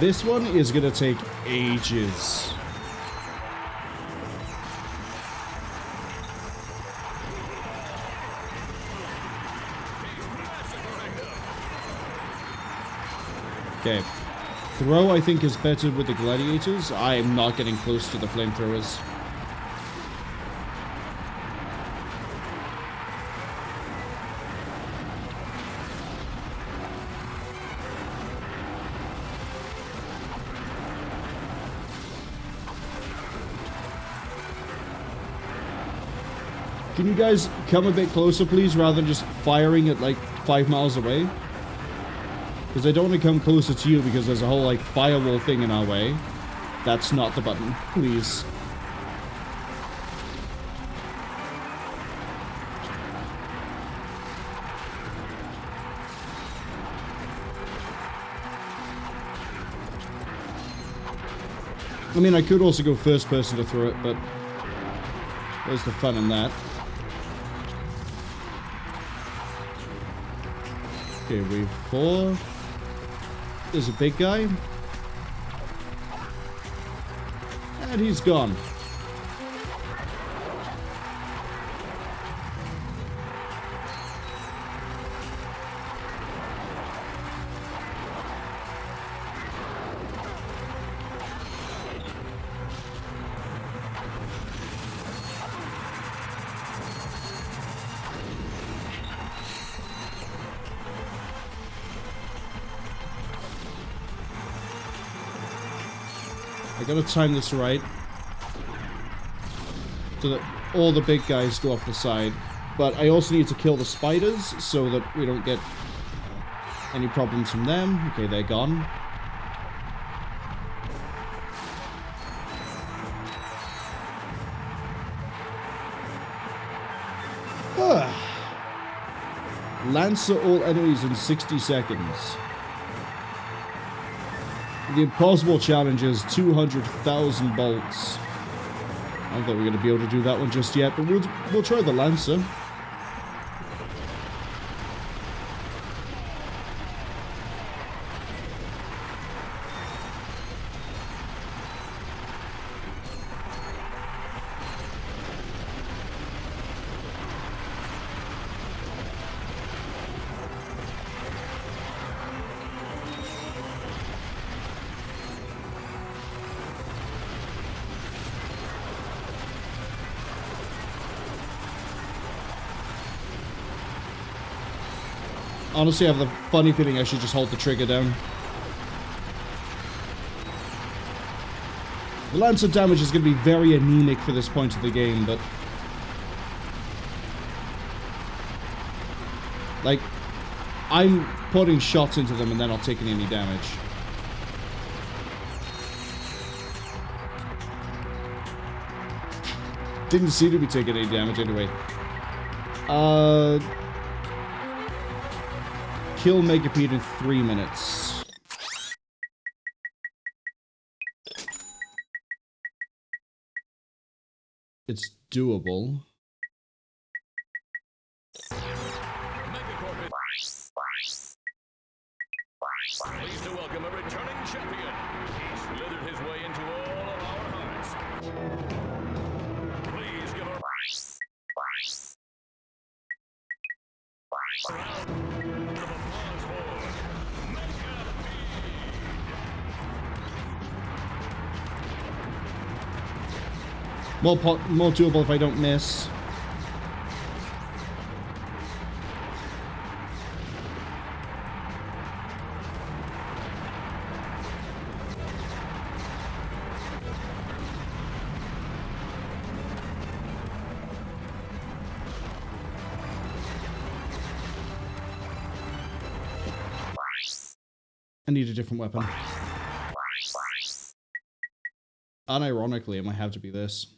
Speaker 1: This one is gonna take ages. Okay. Throw, I think, is better with the gladiators. I am not getting close to the flamethrowers. Can you guys come a bit closer, please, rather than just firing at, like, 5 miles away? Because I don't want to come closer to you because there's a whole, like, firewall thing in our way. That's not the button. Please. I mean, I could also go first person to throw it, but there's the fun in that. Okay, wave 4. There's a big guy. And he's gone. I gotta time this right so that all the big guys go off the side, but I also need to kill the spiders so that we don't get any problems from them. Okay, they're gone. Lancer all enemies in 60 seconds. The impossible challenge is 200,000 bolts. I don't think we're going to be able to do that one just yet, but we'll try the Lancer. Honestly, I have the funny feeling I should just hold the trigger down. The Lancer damage is going to be very anemic for this point of the game, but... like, I'm putting shots into them and they're not taking any damage. Didn't seem to be taking any damage anyway. Kill Megapede in 3 minutes. It's doable.
Speaker 14: Megacorp pleased to welcome a returning champion. He slithered his way into all of our hearts. Please give a round of applause for
Speaker 1: More doable if I don't miss. I need a different weapon. Unironically, it might have to be this.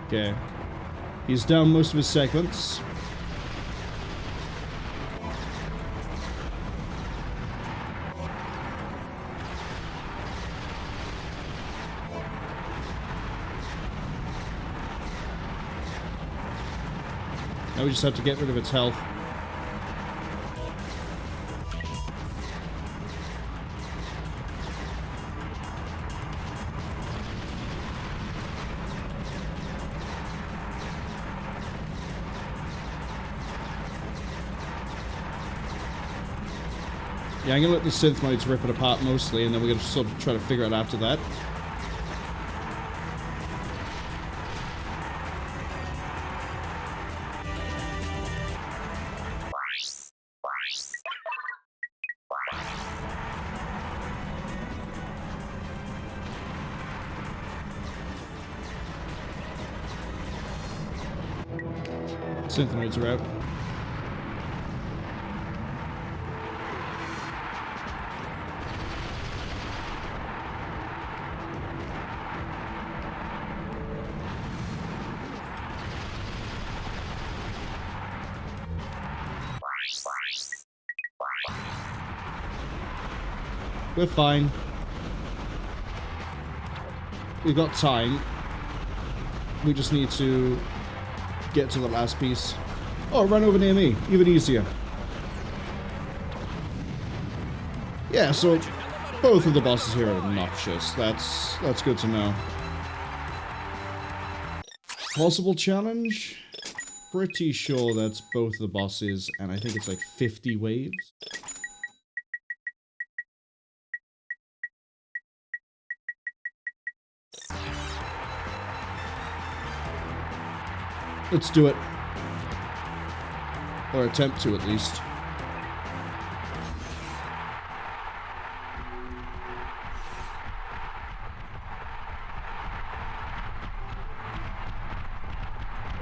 Speaker 1: Okay. He's down most of his segments. Now we just have to get rid of its health. Yeah, I'm gonna let the synth modes rip it apart mostly, and then we're gonna sort of try to figure it out after that. Synth modes are out. We're fine. We've got time. We just need to get to the last piece. Oh, run over near me. Even easier. Yeah, so both of the bosses here are obnoxious. That's good to know. Possible challenge? Pretty sure that's both the bosses, and I think it's like 50 waves. Let's do it. Or attempt to, at least.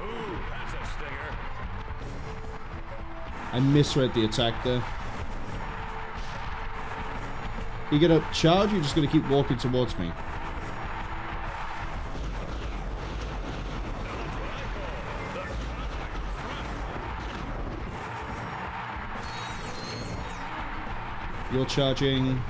Speaker 14: Ooh, that's a stinger.
Speaker 1: I misread the attack there. You gonna charge, or you're just gonna keep walking towards me? You're charging.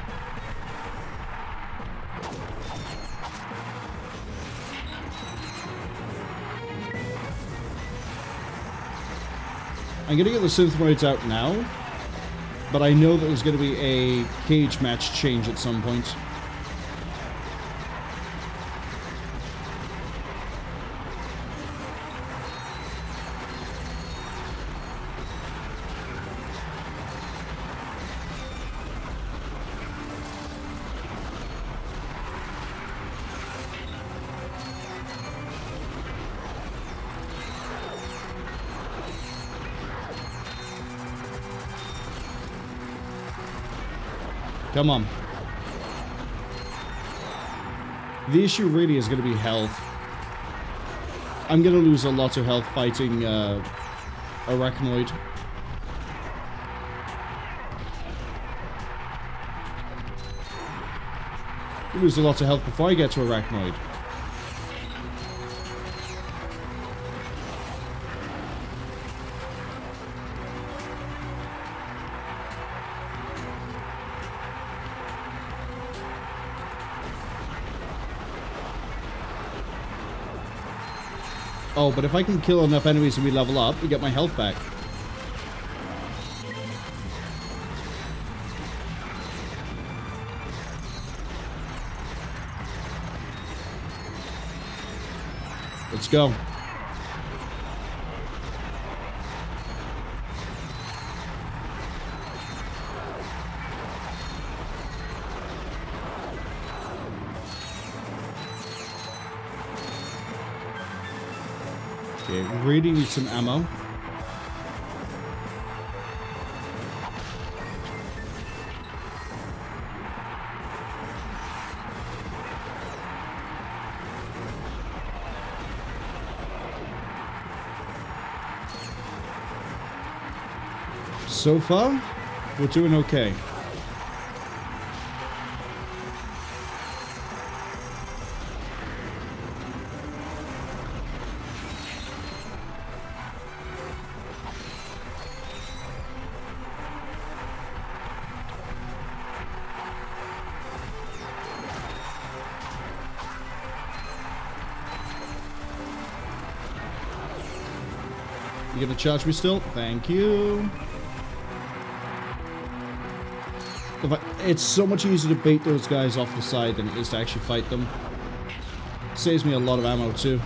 Speaker 1: I'm gonna get the synth modes out now, but I know that there's gonna be a cage match change at some point. Come on. The issue really is going to be health. I'm going to lose a lot of health fighting Arachnoid. I lose a lot of health before I get to Arachnoid. Oh, but if I can kill enough enemies and we level up, we get my health back. Let's go. Okay, really need some ammo. So far, we're doing okay. You gonna charge me still? Thank you. It's so much easier to bait those guys off the side than it is to actually fight them. Saves me a lot of ammo too.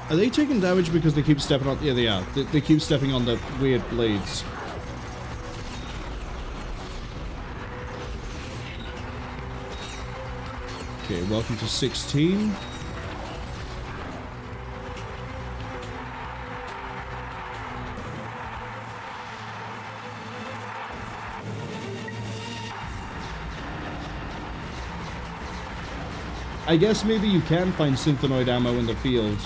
Speaker 1: Are they taking damage because they keep stepping on... Yeah, they are. They keep stepping on the weird blades. Okay, welcome to 16. I guess maybe you can find synthenoid ammo in the field,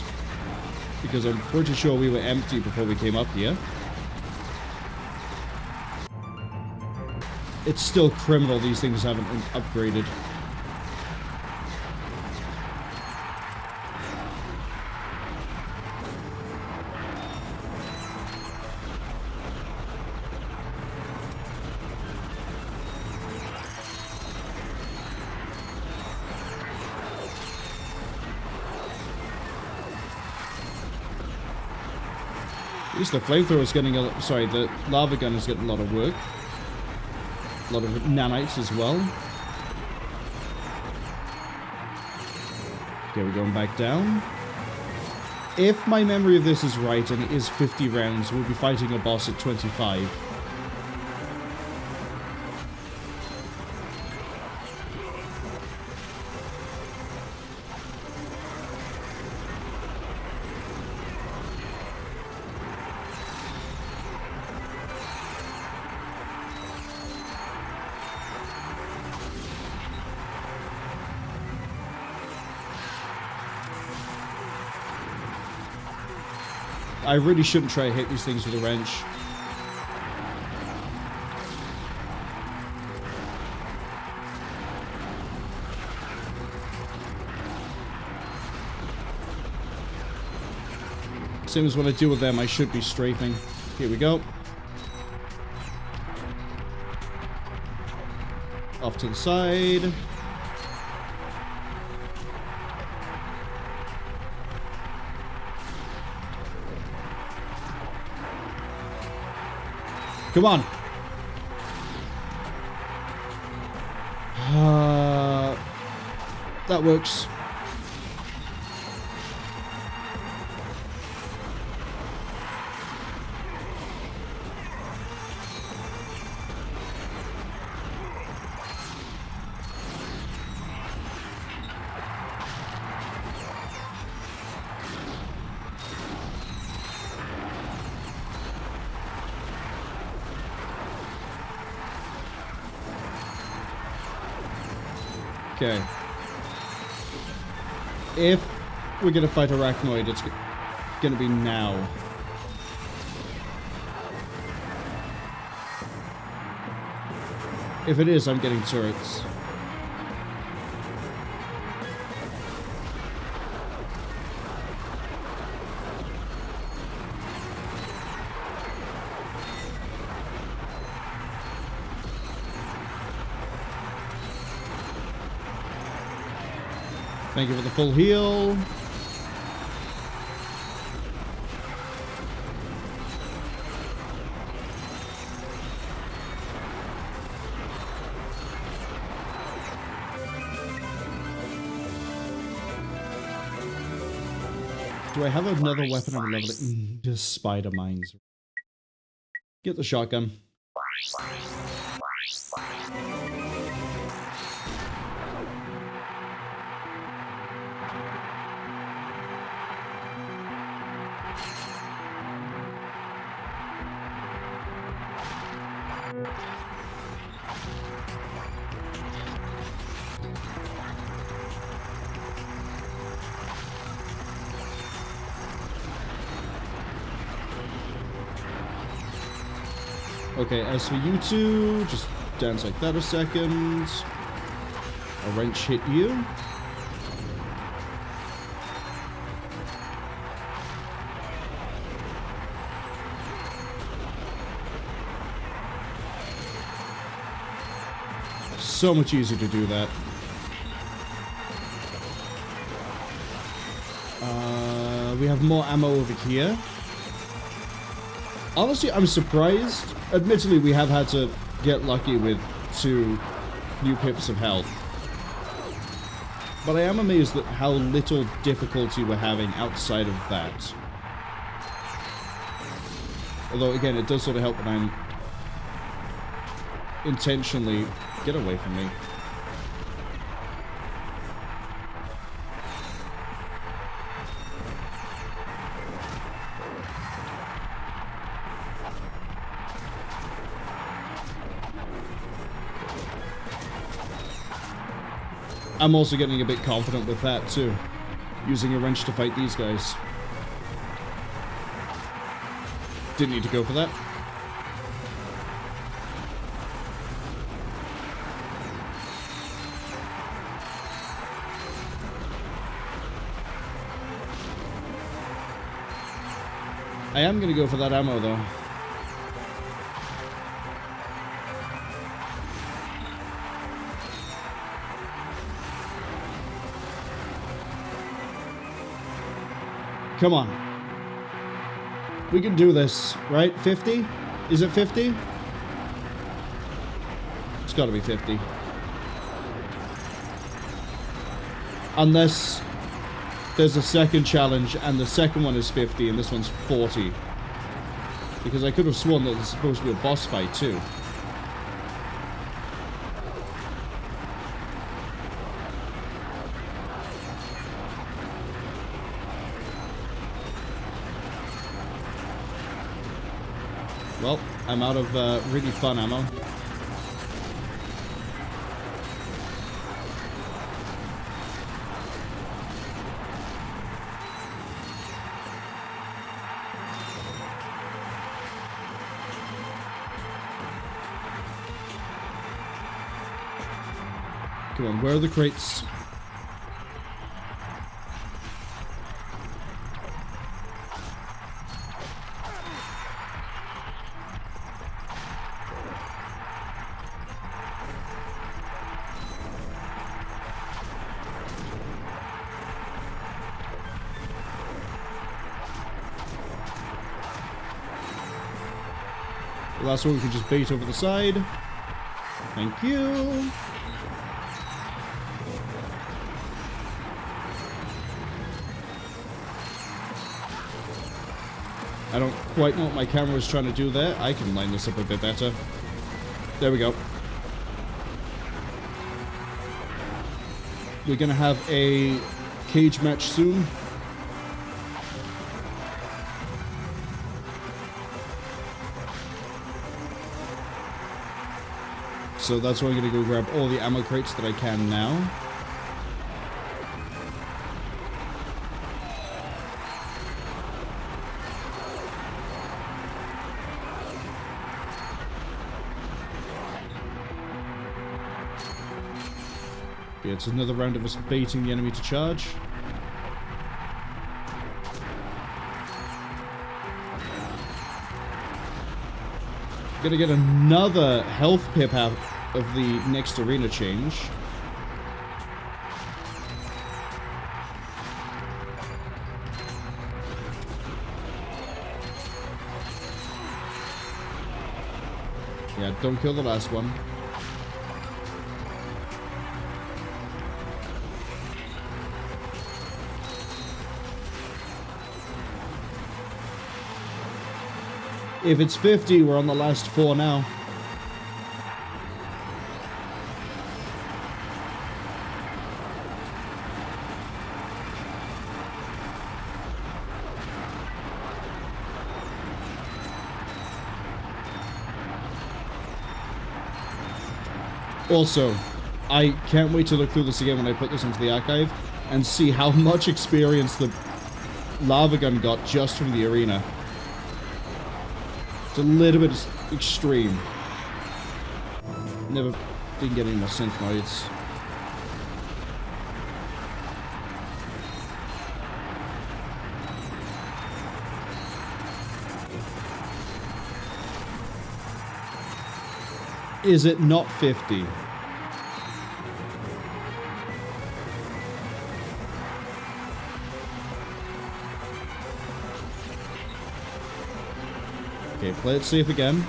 Speaker 1: because I'm pretty sure we were empty before we came up here. It's still criminal these things haven't been upgraded. At least the flamethrower is getting a... Sorry, the lava gun is getting a lot of work. A lot of nanites as well. Okay, we're going back down. If my memory of this is right, and it is 50 rounds, we'll be fighting a boss at 25. I really shouldn't try to hit these things with a wrench. Same as when I deal with them, I should be strafing. Here we go. Off to the side. Come on. That works. Okay. If we're gonna fight Arachnoid, it's gonna be now. If it is, I'm getting turrets. Thank you for the full heal. Do I have another weapon I'm leveling? Just spider mines. Get the shotgun. Okay, as for you two, just dance like that a second. A wrench hit you. So much easier to do that. We have more ammo over here. Honestly, I'm surprised. Admittedly, we have had to get lucky with 2 new pips of health. But I am amazed at how little difficulty we're having outside of that. Although, again, it does sort of help when I'm intentionally... Get away from me. I'm also getting a bit confident with that too. Using a wrench to fight these guys. Didn't need to go for that. I am going to go for that ammo, though. Come on. We can do this, right? 50? Is it 50? It's got to be 50. Unless... there's a second challenge, and the second one is 50, and this one's 40. Because I could have sworn that it's supposed to be a boss fight, too. Well, I'm out of really fun ammo. Come on, where are the crates? The last one we can just bait over the side. Thank you. I don't quite know what my camera is trying to do there. I can line this up a bit better. There we go. We're gonna have a cage match soon. So that's why I'm gonna go grab all the ammo crates that I can now. Yeah, it's another round of us baiting the enemy to charge. Gonna get another health pip out of the next arena change. Yeah, don't kill the last one. If it's 50, we're on the last 4 now. Also, I can't wait to look through this again when I put this into the archive and see how much experience the lava gun got just from the arena. It's a little bit extreme. Never didn't get any more synth modes. Is it not 50? Okay, play it safe again.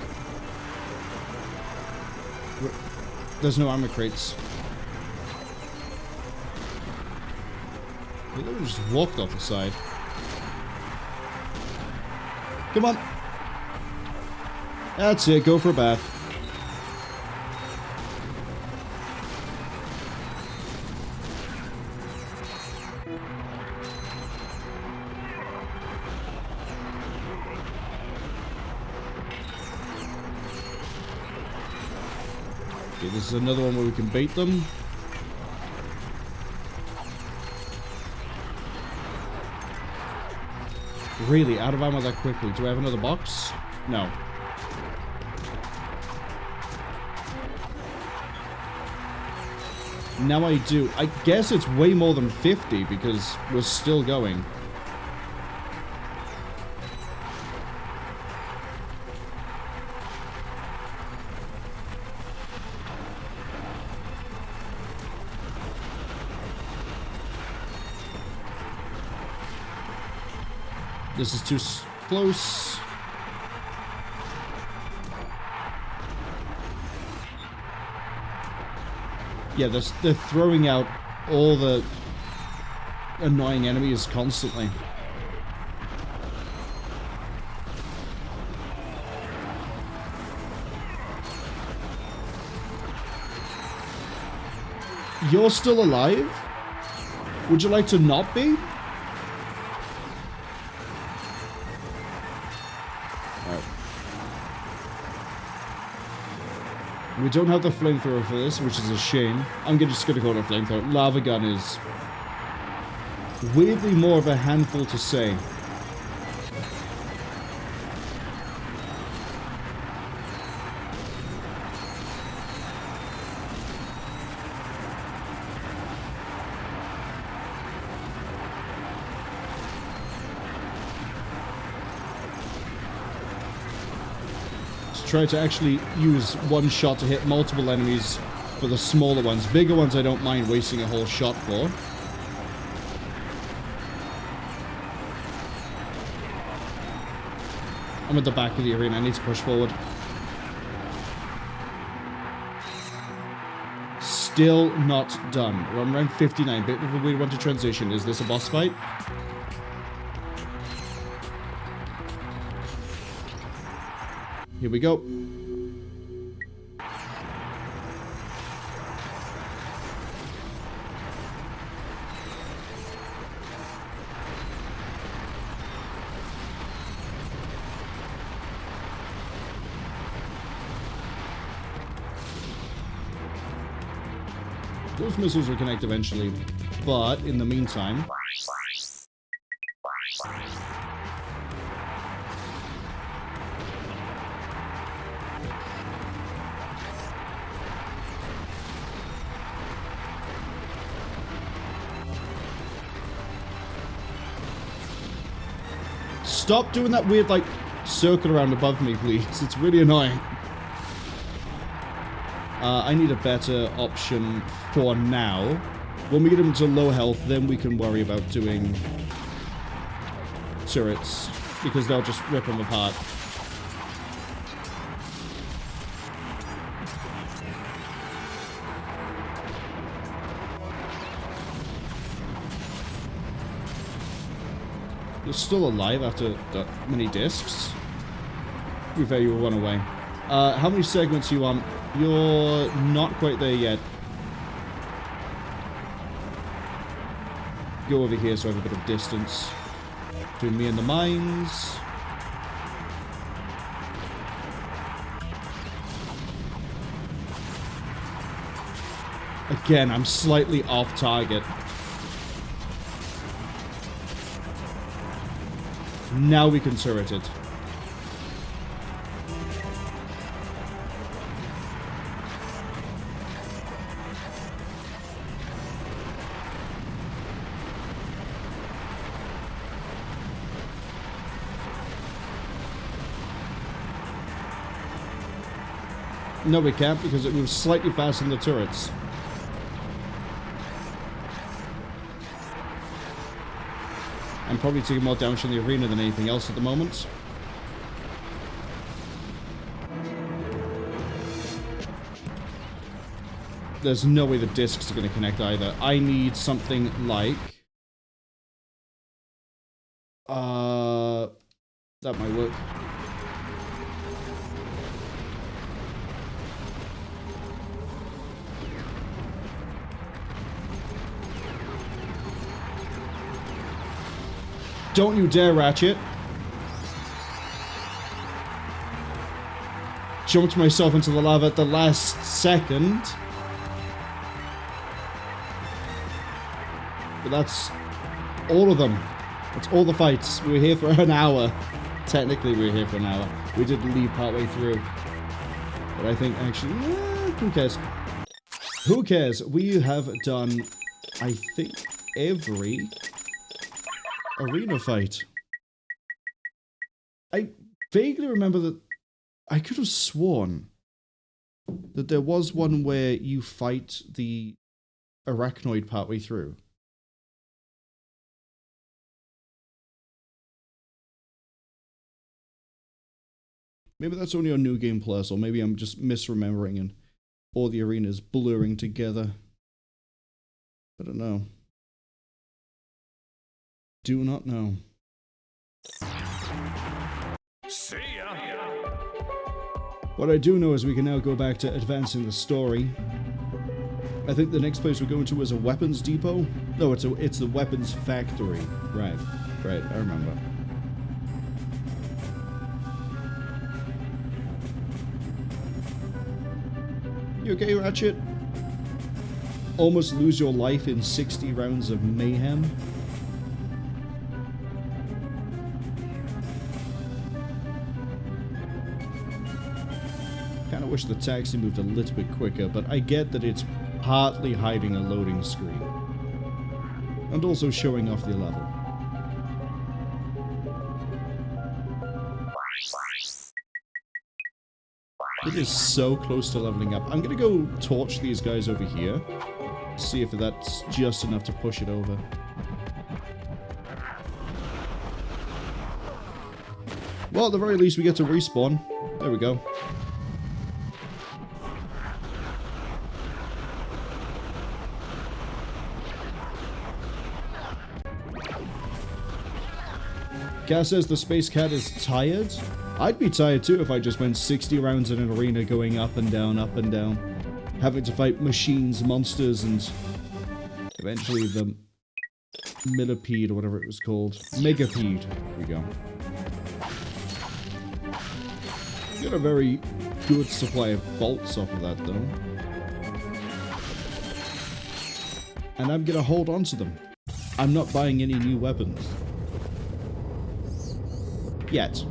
Speaker 1: There's no armor crates. They literally just walked off the side. Come on. That's it, go for a bath. Okay, this is another one where we can bait them. Really, out of ammo that quickly. Do I have another box? No. Now I do. I guess it's way more than 50 because we're still going. This is too close. Yeah, they're throwing out all the annoying enemies constantly. You're still alive? Would you like to not be? We don't have the flamethrower for this, which is a shame. I'm just gonna go to flamethrower. Lava gun is weirdly more of a handful to say. Try to actually use one shot to hit multiple enemies for the smaller ones. Bigger ones I don't mind wasting a whole shot for. I'm at the back of the arena. I need to push forward. Still not done. We're on round 59. Bit of a weird one to transition. Is this a boss fight? Here we go. Those missiles will connect eventually, but in the meantime... Stop doing that weird, like, circle around above me, please. It's really annoying. I need a better option for now. When we get them to low health, then we can worry about doing turrets, because they'll just rip them apart. You're still alive after that many discs. be fair, you will run away. How many segments you want? You're not quite there yet. Go over here so I have a bit of distance between me and the mines. Again, I'm slightly off target. Now we can turret it. No, we can't because it moves slightly faster than the turrets. I'm probably taking more damage in the arena than anything else at the moment. There's no way the discs are going to connect either. I need something like... that might work. Don't you dare, Ratchet. Jumped myself into the lava at the last second. But that's all of them. That's all the fights. We were here for an hour. Technically, we were here for an hour. We did leave partway through. But I think, actually, who cares? Who cares? We have done, I think, every arena fight. I vaguely remember that I could have sworn that there was one where you fight the arachnoid partway through. Maybe that's only on New Game Plus, or maybe I'm just misremembering and all the arenas blurring together. I don't know. Do not know.
Speaker 14: See ya.
Speaker 1: What I do know is we can now go back to advancing the story. I think the next place we're going to is a weapons depot. No, it's the weapons factory. Right, I remember. You okay, Ratchet? Almost lose your life in 60 rounds of mayhem. Kinda wish the taxi moved a little bit quicker, but I get that it's partly hiding a loading screen. And also showing off the level. It is so close to leveling up. I'm gonna go torch these guys over here. See if that's just enough to push it over. Well, at the very least, we get to respawn. There we go. Cass says the Space Cat is tired. I'd be tired too if I just went 60 rounds in an arena going up and down, having to fight machines, monsters, and eventually the millipede or whatever it was called. Megapede. There we go. Got a very good supply of bolts off of that though. And I'm gonna hold on to them. I'm not buying any new weapons. Yet.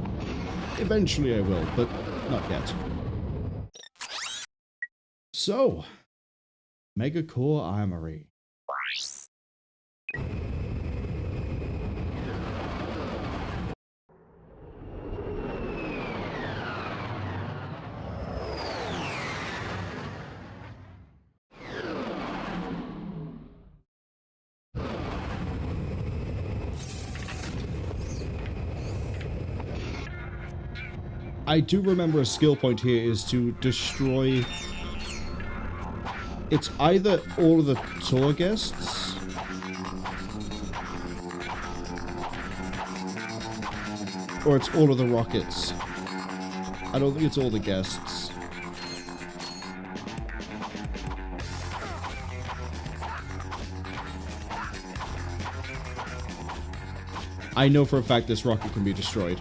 Speaker 1: Eventually I will, but not yet. So, Megacorp Armory. I do remember a skill point here is to destroy... It's either all of the tour guests... or it's all of the rockets. I don't think it's all the guests. I know for a fact this rocket can be destroyed.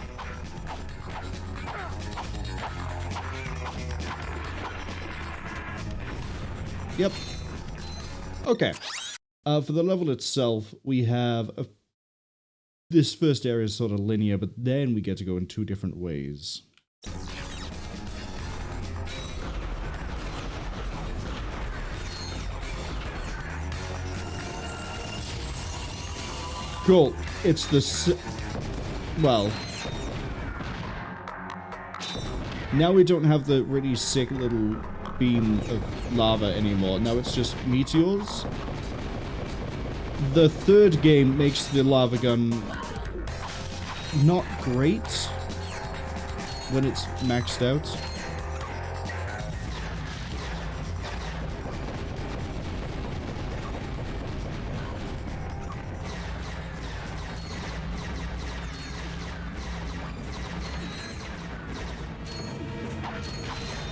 Speaker 1: Yep. Okay. For the level itself, we have this first area is sort of linear, but then we get to go in two different ways. Cool. It's the well. Now we don't have the really sick little beam of lava anymore. Now it's just meteors. The third game makes the lava gun not great when it's maxed out.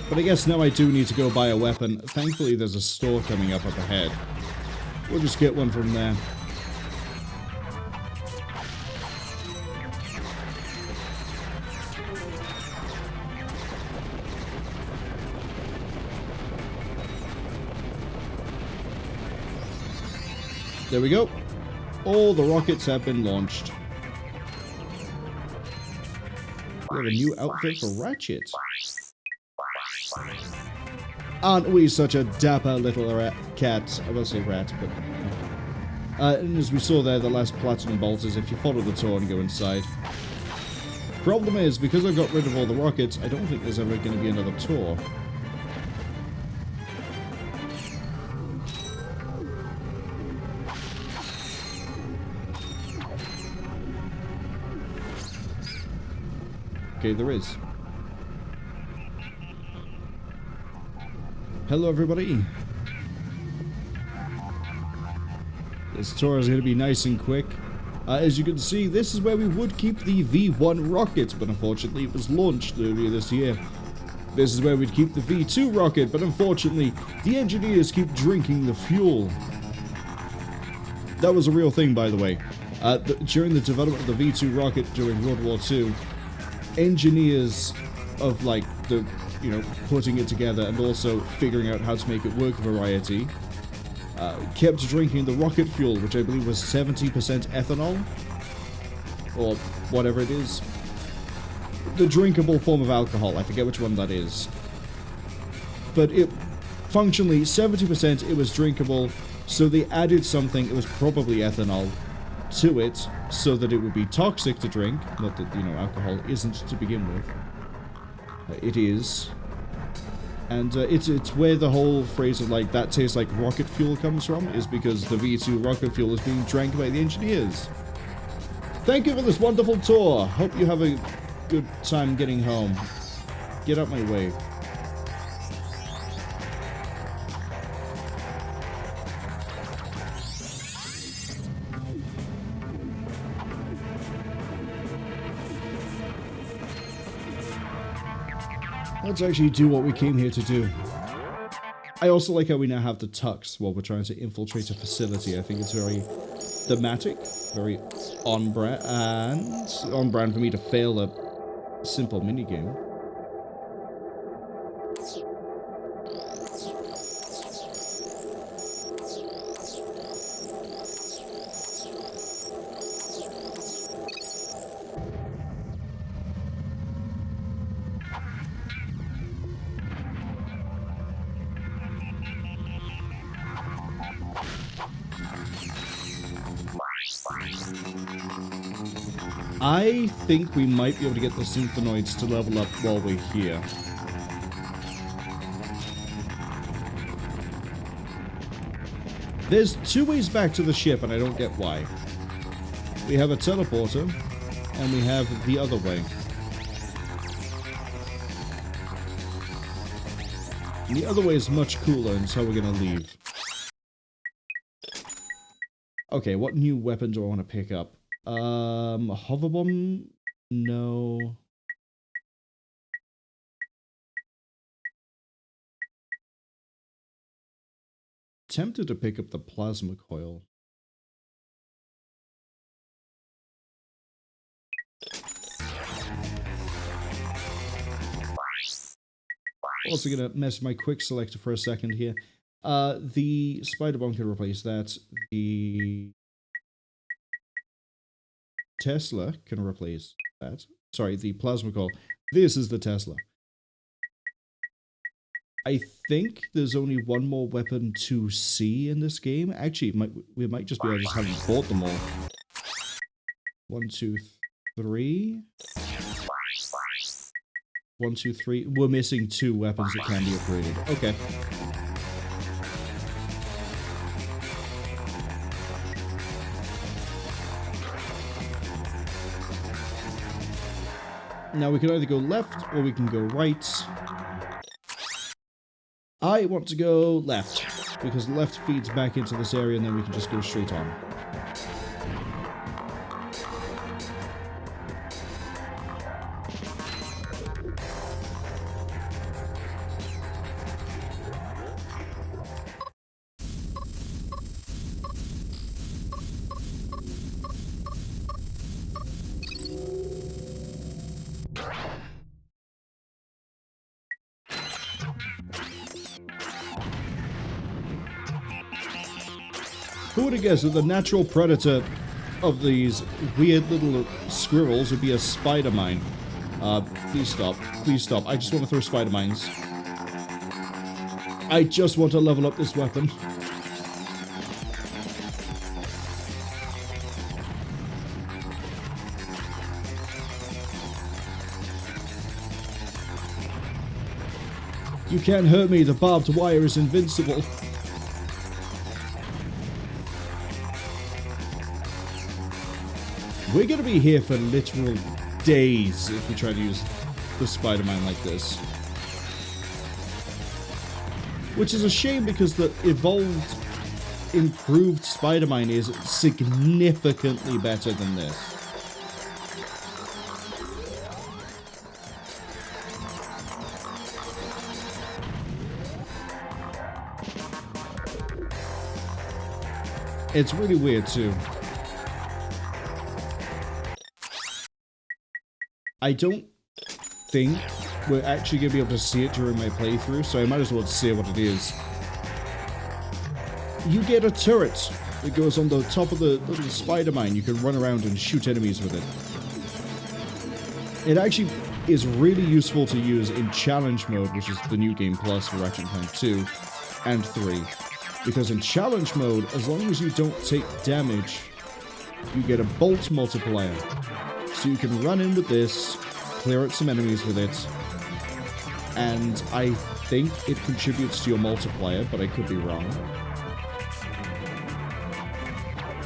Speaker 1: But I guess now I do need to go buy a weapon. Thankfully, there's a store coming up ahead. We'll just get one from there. There we go. All the rockets have been launched. We have a new outfit for Ratchet. Aren't we such a dapper little cat? I will say rat, but... and as we saw there, the last platinum bolt is if you follow the tour and go inside. Problem is, because I got rid of all the rockets, I don't think there's ever going to be another tour. Okay, there is. Hello, everybody. This tour is going to be nice and quick. As you can see, this is where we would keep the V1 rocket, but unfortunately it was launched earlier this year. This is where we'd keep the V2 rocket, but unfortunately the engineers keep drinking the fuel. That was a real thing, by the way. During the development of the V2 rocket during World War II, engineers of, like, the, you know, putting it together and also figuring out how to make it work variety, kept drinking the rocket fuel, which I believe was 70% ethanol, or whatever it is. The drinkable form of alcohol, I forget which one that is. But it, functionally, 70% it was drinkable, so they added something, it was probably ethanol, to it, so that it would be toxic to drink. Not that, you know, alcohol isn't to begin with. It is. And it's where the whole phrase of, like, that tastes like rocket fuel comes from, is because the V2 rocket fuel is being drank by the engineers. Thank you for this wonderful tour. Hope you have a good time getting home. Get out my way. Let's actually do what we came here to do. I also like how we now have the tux while we're trying to infiltrate a facility. I think it's very thematic, very on-brand, and on-brand for me to fail a simple minigame. I think we might be able to get the Symphenoids to level up while we're here. There's two ways back to the ship, and I don't get why. We have a teleporter, and we have the other way. And the other way is much cooler, and it's how we're gonna leave. Okay, what new weapon do I want to pick up? A hover bomb? No. tempted to pick up the plasma coil. Also gonna mess with my quick selector for a second here. The spider bomb can replace that. The Tesla can replace that. Sorry, the plasma coil. This is the Tesla. I think there's only one more weapon to see in this game. Actually, we might just be able to just haven't bought them all. 1, 2, 3. 1, 2, 3. We're missing 2 weapons that can be upgraded. Okay. Now we can either go left or we can go right. I want to go left, because left feeds back into this area and then we can just go straight on. Who would have guessed that the natural predator of these weird little squirrels would be a spider mine? Please stop. Please stop. I just want to throw spider mines. I just want to level up this weapon. You can't hurt me, the barbed wire is invincible. We're going to be here for literal days if we try to use the Spider-Man like this. Which is a shame because the evolved, improved Spider-Man is significantly better than this. It's really weird too. I don't think we're actually going to be able to see it during my playthrough, so I might as well say what it is. You get a turret that goes on the top of the little spider mine. You can run around and shoot enemies with it. It actually is really useful to use in challenge mode, which is the new game plus for Ratchet Clank 2 and 3. Because in challenge mode, as long as you don't take damage, you get a bolt multiplier. So you can run in with this, clear out some enemies with it, and I think it contributes to your multiplier, but I could be wrong.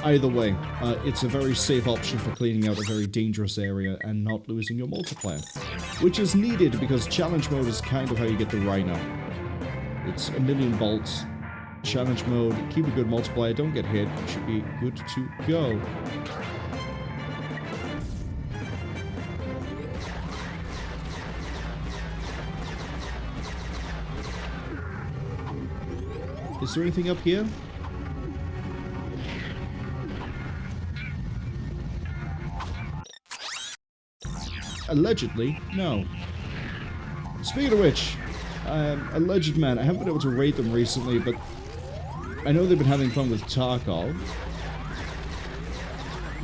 Speaker 1: Either way, it's a very safe option for cleaning out a very dangerous area and not losing your multiplier, which is needed because challenge mode is kind of how you get the Rhino. It's a million bolts. Challenge mode, keep a good multiplier, don't get hit, you should be good to go. Is there anything up here? Allegedly, no. Speaking of which, Alleged Man, I haven't been able to raid them recently, but I know they've been having fun with Tarkov.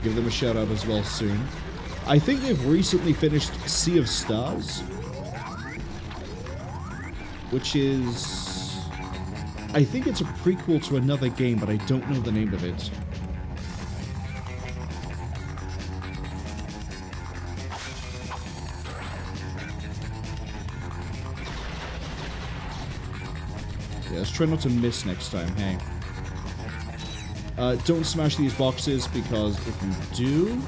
Speaker 1: Give them a shout out as well soon. I think they've recently finished Sea of Stars, which is... I think it's a prequel to another game, but I don't know the name of it. Yeah, let's try not to miss next time, hey. Don't smash these boxes, because if you do,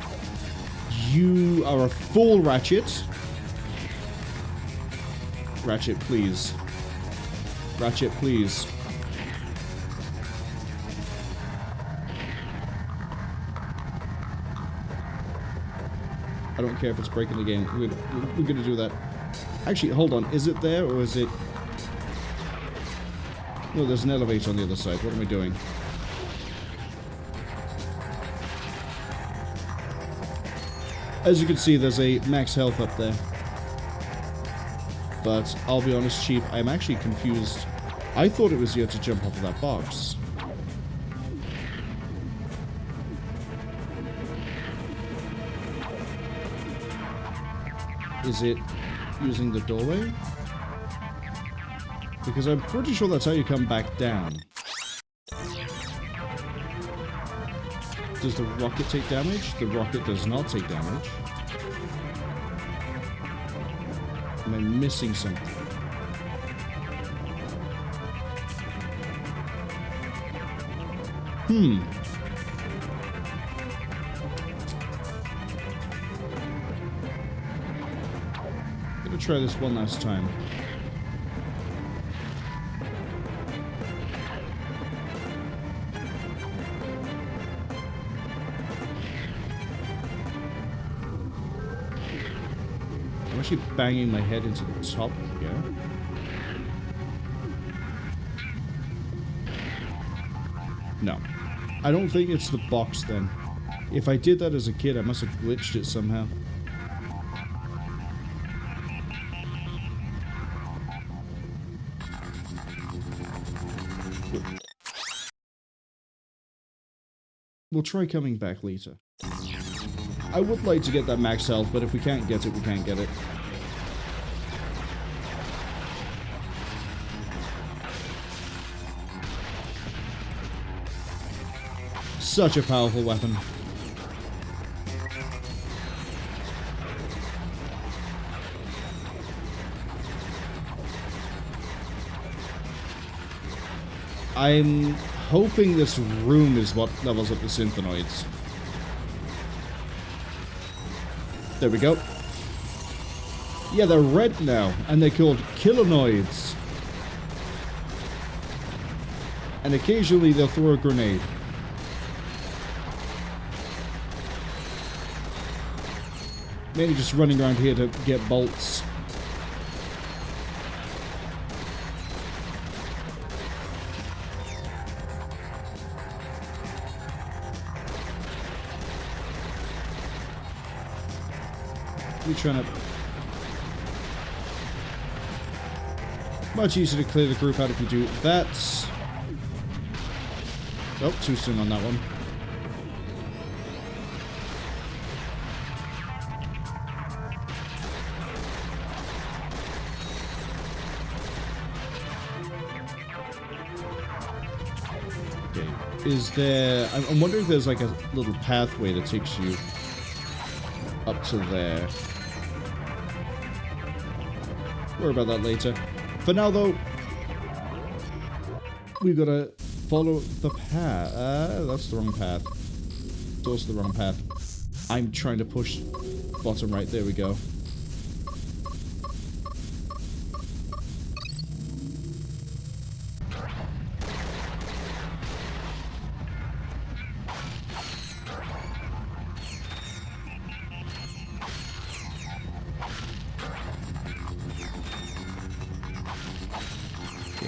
Speaker 1: you are a fool, Ratchet. Ratchet, please. Ratchet, please. I don't care if it's breaking the game. We're gonna do that. Actually, hold on. Is it there or is it... Oh, there's an elevator on the other side. What am I doing? As you can see, there's a max health up there. But I'll be honest, Chief, I'm actually confused. I thought it was you had to jump off of that box. Is it using the doorway? Because I'm pretty sure that's how you come back down. Does the rocket take damage? The rocket does not take damage. Am I missing something? Gonna try this one last time. I'm actually banging my head into the top here. No. I don't think it's the box then. If I did that as a kid, I must have glitched it somehow. We'll try coming back later. I would like to get that max health, but if we can't get it, we can't get it. Such a powerful weapon. I'm hoping this room is what levels up the Synthenoids. There we go. Yeah, they're red now, and they're called Kilonoids. And occasionally they'll throw a grenade. Mainly just running around here to get bolts. We're trying to... Much easier to clear the group out if you do that. Oh, too soon on that one. Okay, is there... I'm wondering if there's like a little pathway that takes you up to there. Worry about that later. For now, though, we've got to follow the path. That's the wrong path. It's also the wrong path. I'm trying to push bottom right. There we go.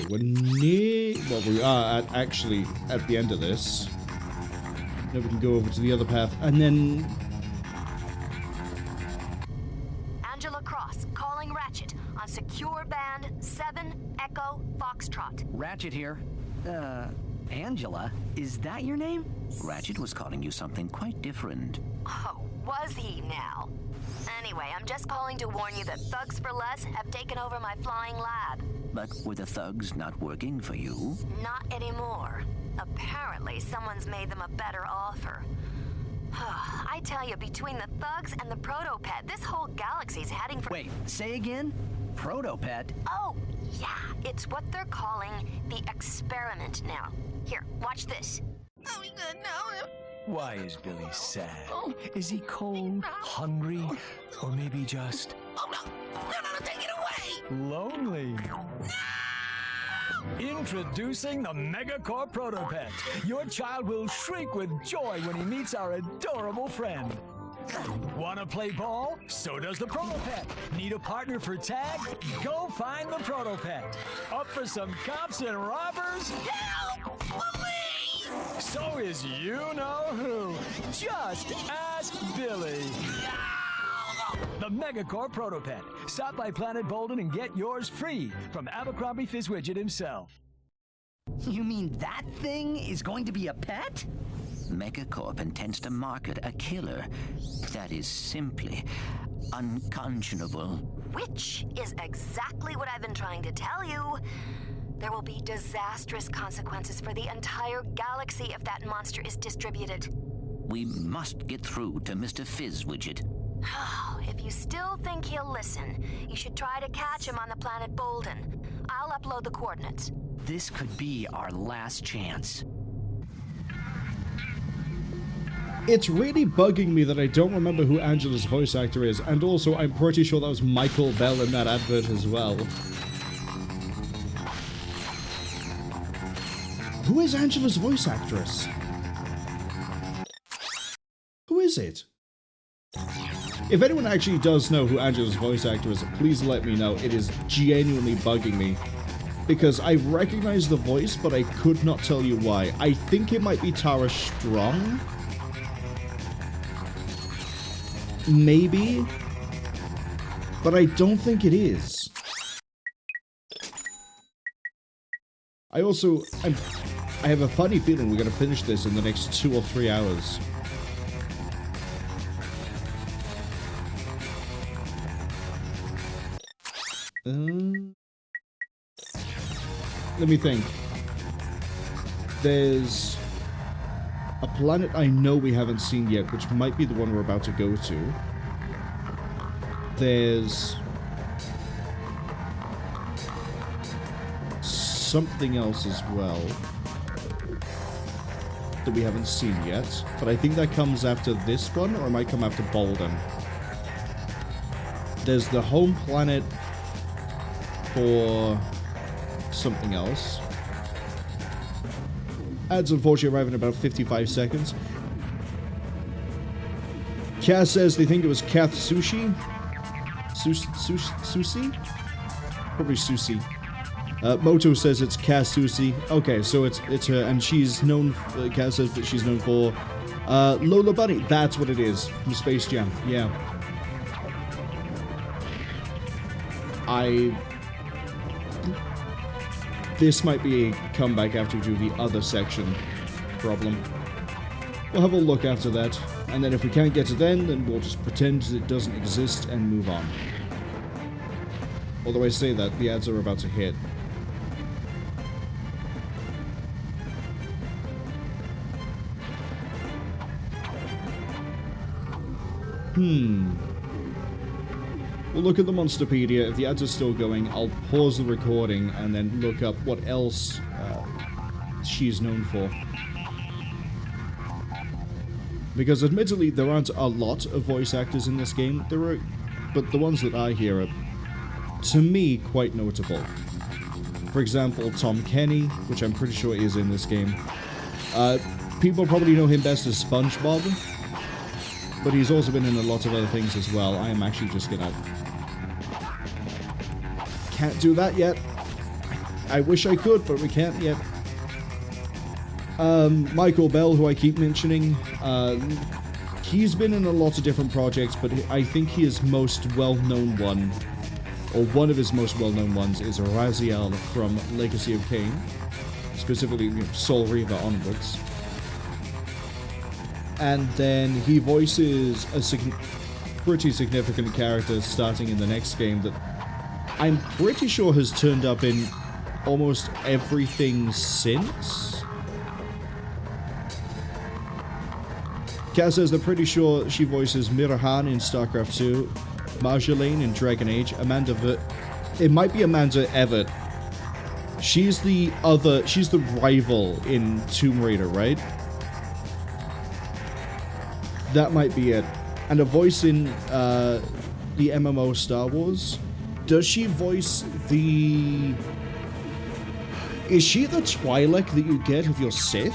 Speaker 1: We're near... Well, we are actually at the end of this. Now we can go over to the other path, and then...
Speaker 5: Angela Cross, calling Ratchet on secure band 7 Echo Foxtrot.
Speaker 4: Ratchet here. Angela? Is that your name?
Speaker 2: Ratchet was calling you something quite different.
Speaker 5: Oh, was he now? Anyway, I'm just calling to warn you that Thugs for Less have taken over my flying lab.
Speaker 2: But were the thugs not working for you?
Speaker 5: Not anymore. Apparently, someone's made them a better offer. I tell you, between the thugs and the Protopet, this whole galaxy's heading for...
Speaker 4: Wait, say again? Protopet?
Speaker 5: Oh, yeah. It's what they're calling the experiment now. Here, watch this. Oh, no.
Speaker 13: Why is Billy sad? Is he cold, hungry, or maybe just...
Speaker 3: Oh, no, take it away!
Speaker 13: lonely? Introducing the Megacorp Protopet. Your child will shriek with joy when he meets our adorable friend. Wanna play ball? So does the Protopet. Need a partner for tag? Go find the Protopet. Up for some cops and robbers?
Speaker 3: Help! Please!
Speaker 13: So is you-know-who. Just ask Billy. The Megacorp Protopet. Stop by Planet Boldan and get yours free from Abercrombie Fizzwidget himself.
Speaker 4: You mean that thing is going to be a pet?
Speaker 2: Megacorp intends to market a killer that is simply unconscionable.
Speaker 5: Which is exactly what I've been trying to tell you. There will be disastrous consequences for the entire galaxy if that monster is distributed.
Speaker 2: We must get through to Mr. Fizzwidget.
Speaker 5: If you still think he'll listen, you should try to catch him on the planet Boldan. I'll upload the coordinates.
Speaker 4: This could be our last chance.
Speaker 1: It's really bugging me that I don't remember who Angela's voice actor is, and also I'm pretty sure that was Michael Bell in that advert as well. Who is Angela's voice actress? Who is it? If anyone actually does know who Angela's voice actor is, please let me know. It is genuinely bugging me. Because I recognize the voice, but I could not tell you why. I think it might be Tara Strong? Maybe? But I don't think it is. I have a funny feeling we're going to finish this in the next 2 or 3 hours. Let me think. There's a planet I know we haven't seen yet, which might be the one we're about to go to. There's something else as well that we haven't seen yet, but I think that comes after this one, or it might come after Boldan. There's the home planet for something else. Ads unfortunately arrive in about 55 seconds. Kaz says they think it was Kath Sushi. Sushi? Probably Sushi. Moto says it's Kaz Sushi. Okay, so it's her, and she's known. Kaz says that she's known for Lola Bunny. That's what it is from Space Jam. Yeah. This might be a comeback after we do the other section problem. We'll have a look after that, and then if we can't get to then we'll just pretend it doesn't exist and move on. Although I say that, the ads are about to hit. We'll look at the Monsterpedia. If the ads are still going, I'll pause the recording and then look up what else she's known for. Because admittedly, there aren't a lot of voice actors in this game, but the ones that I hear are, to me, quite notable. For example, Tom Kenny, which I'm pretty sure is in this game. People probably know him best as SpongeBob, but he's also been in a lot of other things as well. I am actually just gonna... Can't do that yet. I wish I could, but we can't yet. Michael Bell, who I keep mentioning, he's been in a lot of different projects, but I think his most well-known one, or one of his most well-known ones, is Raziel from Legacy of Kain, specifically Soul Reaver onwards. And then he voices a pretty significant character starting in the next game that I'm pretty sure has turned up in almost everything since. Kaz says they're pretty sure she voices Mirahan in StarCraft 2, Marjolaine in Dragon Age, it might be Amanda Everett. She's the rival in Tomb Raider, right? That might be it. And a voice in the MMO Star Wars. Does she voice the... Is she the Twi'lek that you get with your Sith?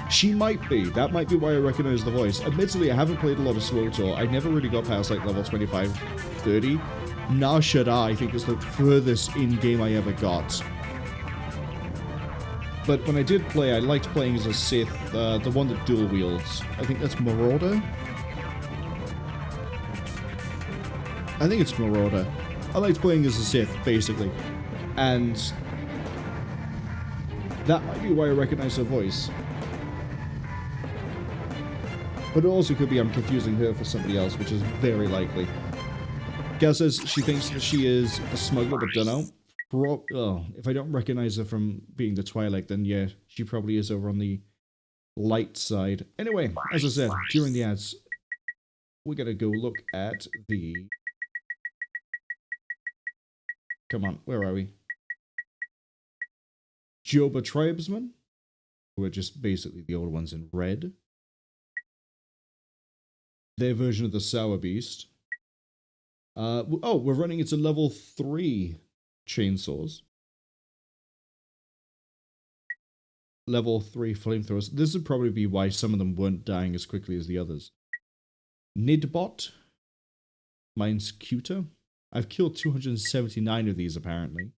Speaker 1: She might be. That might be why I recognize the voice. Admittedly, I haven't played a lot of SWTOR. I never really got past like level 25, 30. Nashada, I think, is the furthest in-game I ever got. But when I did play, I liked playing as a Sith, the one that dual wields. I think that's Marauder. I think it's Marauder. I liked playing as a Sith, basically. And that might be why I recognize her voice. But it also could be I'm confusing her for somebody else, which is very likely. Gal says she thinks that she is a smuggler, but don't know. If I don't recognize her from being the Twilight, then yeah, she probably is over on the light side. Anyway, as I said, during the ads, we're gonna go look at the... Come on, where are we? Joba tribesmen, who are just basically the old ones in red. Their version of the Sour Beast. Oh, we're running into level 3 chainsaws. Level 3 flamethrowers. This would probably be why some of them weren't dying as quickly as the others. Nidbot. Mine's cuter. I've killed 279 of these, apparently.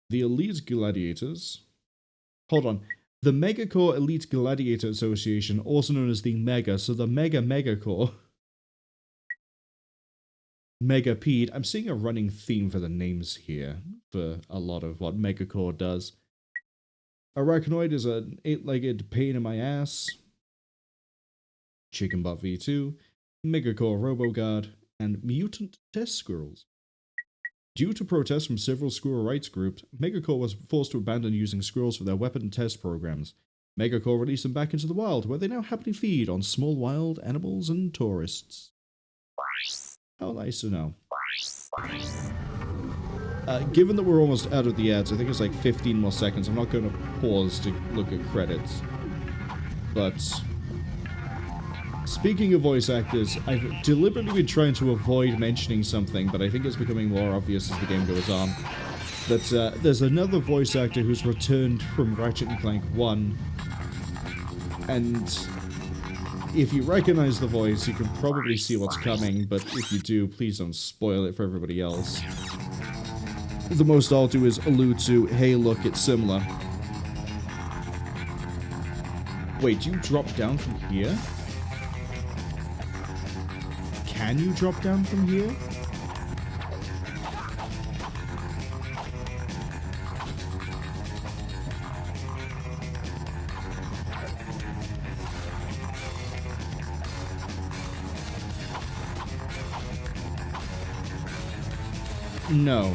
Speaker 1: The Elite Gladiators. Hold on. The Megacorp Elite Gladiator Association, also known as the Mega, so the Megacorp. Megapede. I'm seeing a running theme for the names here, for a lot of what Megacorp does. Arachnoid is an 8-legged pain in my ass. Chickenbot V2. Megacorp Roboguard. And Mutant Test Squirrels. Due to protests from several squirrel rights groups, Megacorp was forced to abandon using squirrels for their weapon test programs. Megacorp released them back into the wild, where they now happily feed on small wild animals and tourists. How nice to know. Given that we're almost out of the ads, I think it's like 15 more seconds, I'm not going to pause to look at credits. But... speaking of voice actors, I've deliberately been trying to avoid mentioning something, but I think it's becoming more obvious as the game goes on. That there's another voice actor who's returned from Ratchet & Clank 1, and if you recognize the voice, you can probably see what's coming, but if you do, please don't spoil it for everybody else. The most I'll do is allude to, hey look, it's similar. Wait, do you drop down from here? Can you drop down from here? No.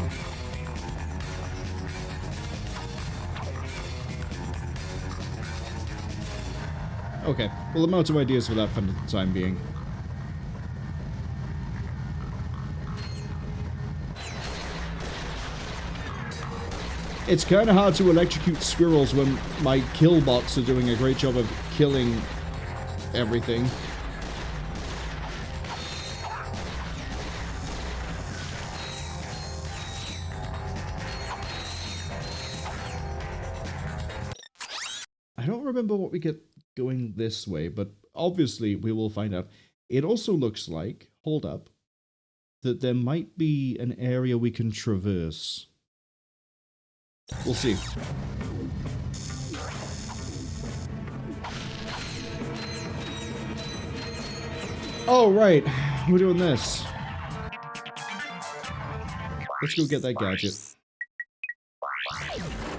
Speaker 1: Okay, well, I'm out of ideas for that for the time being. It's kind of hard to electrocute squirrels when my kill bots are doing a great job of killing everything. I don't remember what we get going this way, but obviously we will find out. It also looks like, hold up, that there might be an area we can traverse. We'll see. Oh, right. We're doing this. Let's go get that gadget.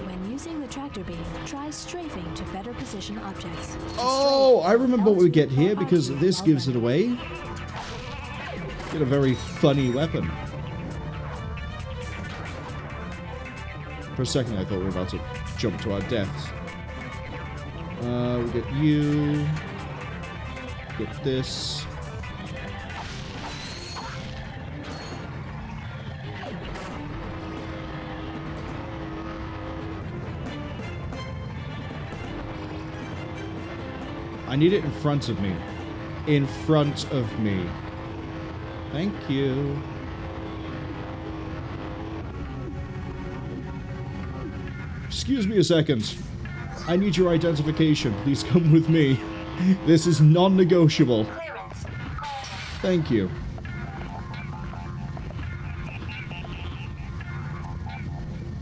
Speaker 8: When using the tractor beam, try strafing to better position objects.
Speaker 1: Oh, I remember what we get here because this gives it away. Get a very funny weapon. For a second, I thought we were about to jump to our deaths. We get you. Get this. I need it in front of me. In front of me. Thank you. Excuse me a second. I need your identification. Please come with me. This is non-negotiable. Thank you.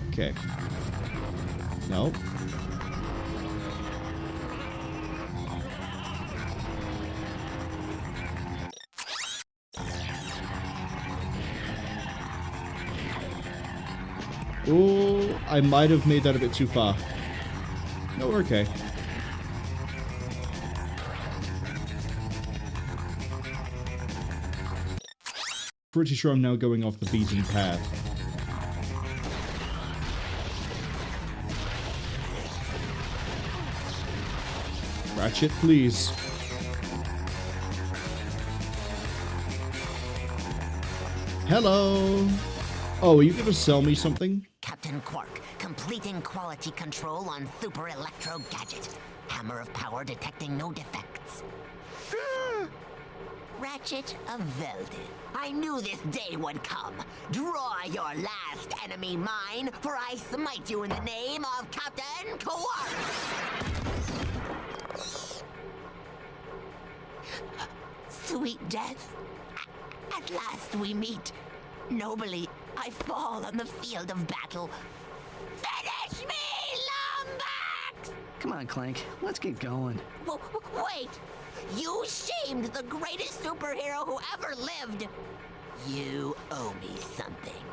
Speaker 1: Okay. No. Oh, I might have made that a bit too far. No, we're okay. Pretty sure I'm now going off the beaten path. Ratchet, please. Hello. Oh, are you gonna sell me something?
Speaker 7: Captain Quark, completing quality control on Super Electro Gadget. Hammer of power detecting no defects. Ratchet of Velden. I knew this day would come. Draw your last enemy mine, for I smite you in the name of Captain Quark. Sweet death. At last we meet. Nobly, I fall on the field of battle. Finish me, Lombax!
Speaker 4: Come on, Clank. Let's get going.
Speaker 7: Wait! You shamed the greatest superhero who ever lived! You owe me something.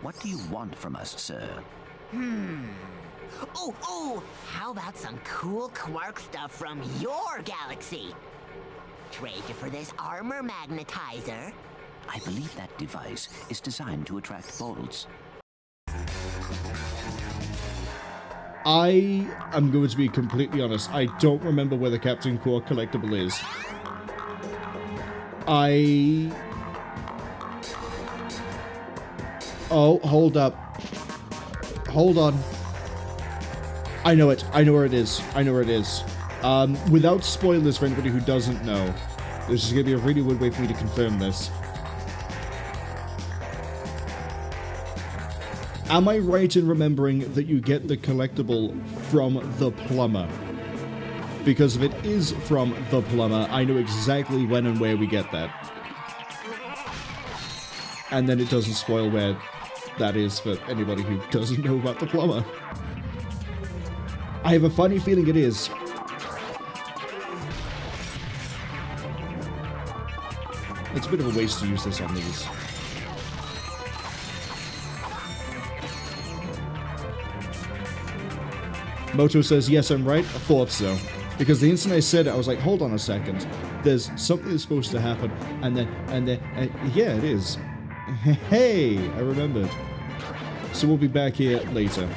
Speaker 2: What do you want from us, sir?
Speaker 7: Ooh! How about some cool Quark stuff from your galaxy? Trade you for this armor magnetizer?
Speaker 2: I believe that device is designed to attract bolts.
Speaker 1: I am going to be completely honest. I don't remember where the Captain Quark collectible is. Oh, hold up. Hold on. I know it. I know where it is. I know where it is. Without spoilers for anybody who doesn't know, this is going to be a really good way for me to confirm this. Am I right in remembering that you get the collectible from the plumber? Because if it is from the plumber, I know exactly when and where we get that. And then it doesn't spoil where that is for anybody who doesn't know about the plumber. I have a funny feeling it is. It's a bit of a waste to use this on these. Moto says, yes, I'm right. I thought so. Because the instant I said it, I was like, hold on a second. There's something that's supposed to happen. And then, yeah, it is. Hey, I remembered. So we'll be back here later.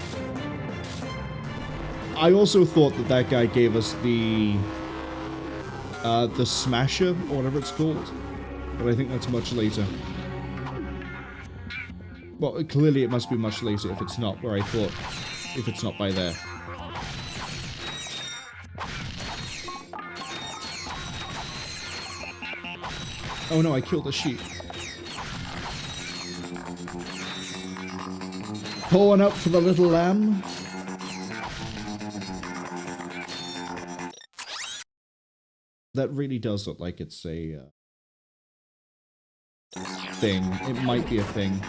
Speaker 1: I also thought that that guy gave us the Smasher, or whatever it's called. But I think that's much later. Well, clearly it must be much later if it's not where I thought. If it's not by there. Oh no, I killed a sheep. Pour one up for the little lamb. That really does look like it's a thing. It might be a thing.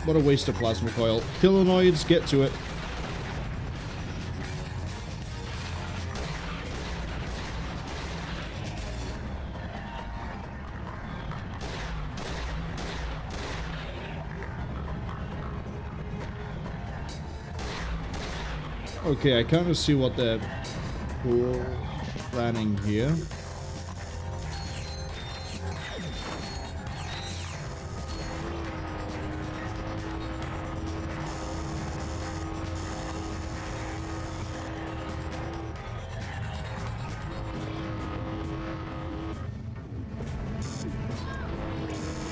Speaker 1: What a waste of plasma coil. Kilonoids, get to it. Okay, I kind of see what they're planning here.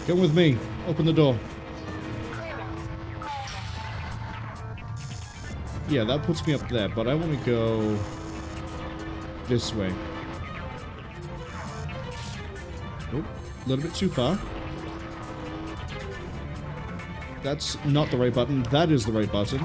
Speaker 1: Come with me. Open the door. Yeah, that puts me up there, but I want to go this way. Oh, a little bit too far. That's not the right button. That is the right button.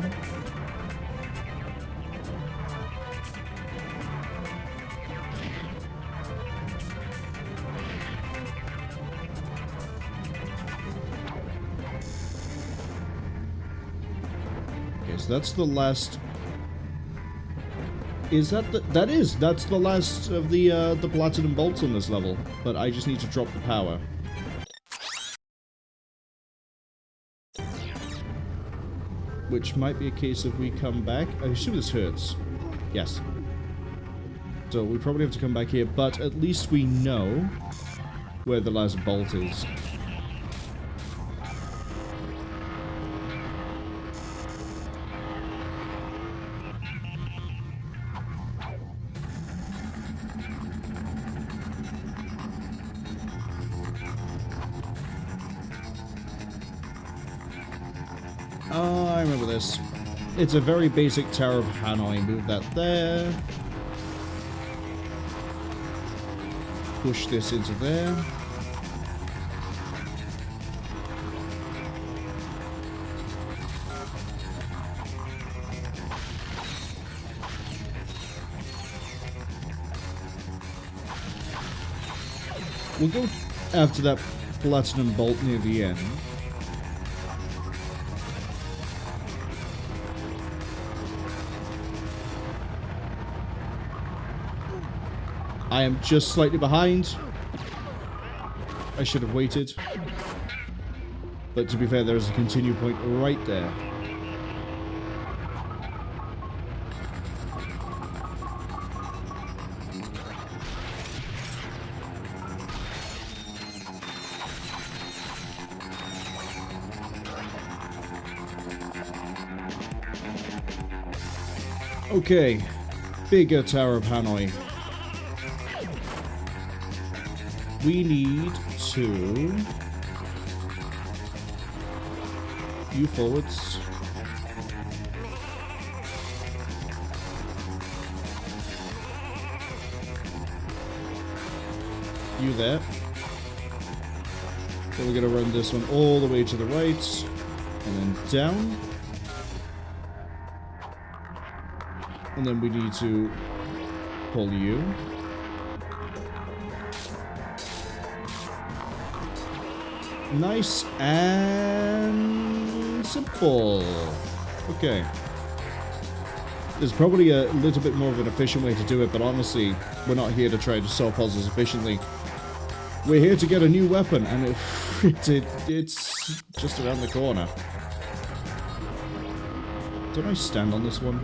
Speaker 1: Okay, so that's the last. Is that the... That's the last of the platinum bolts on this level. But I just need to drop the power. Which might be a case if we come back. I assume this hurts. Yes. So we probably have to come back here, but at least we know where the last bolt is. Oh, I remember this. It's a very basic Tower of Hanoi. Move that there. Push this into there. We'll go after that platinum bolt near the end. I am just slightly behind. I should have waited. But to be fair, there is a continue point right there. Okay. Bigger Tower of Hanoi. We need to... You forwards. You there. So we're going to run this one all the way to the right. And then down. And then we need to pull you. Nice and simple. Okay. There's probably a little bit more of an efficient way to do it, but honestly, we're not here to try to solve puzzles efficiently. We're here to get a new weapon, and it's just around the corner. Don't I stand on this one?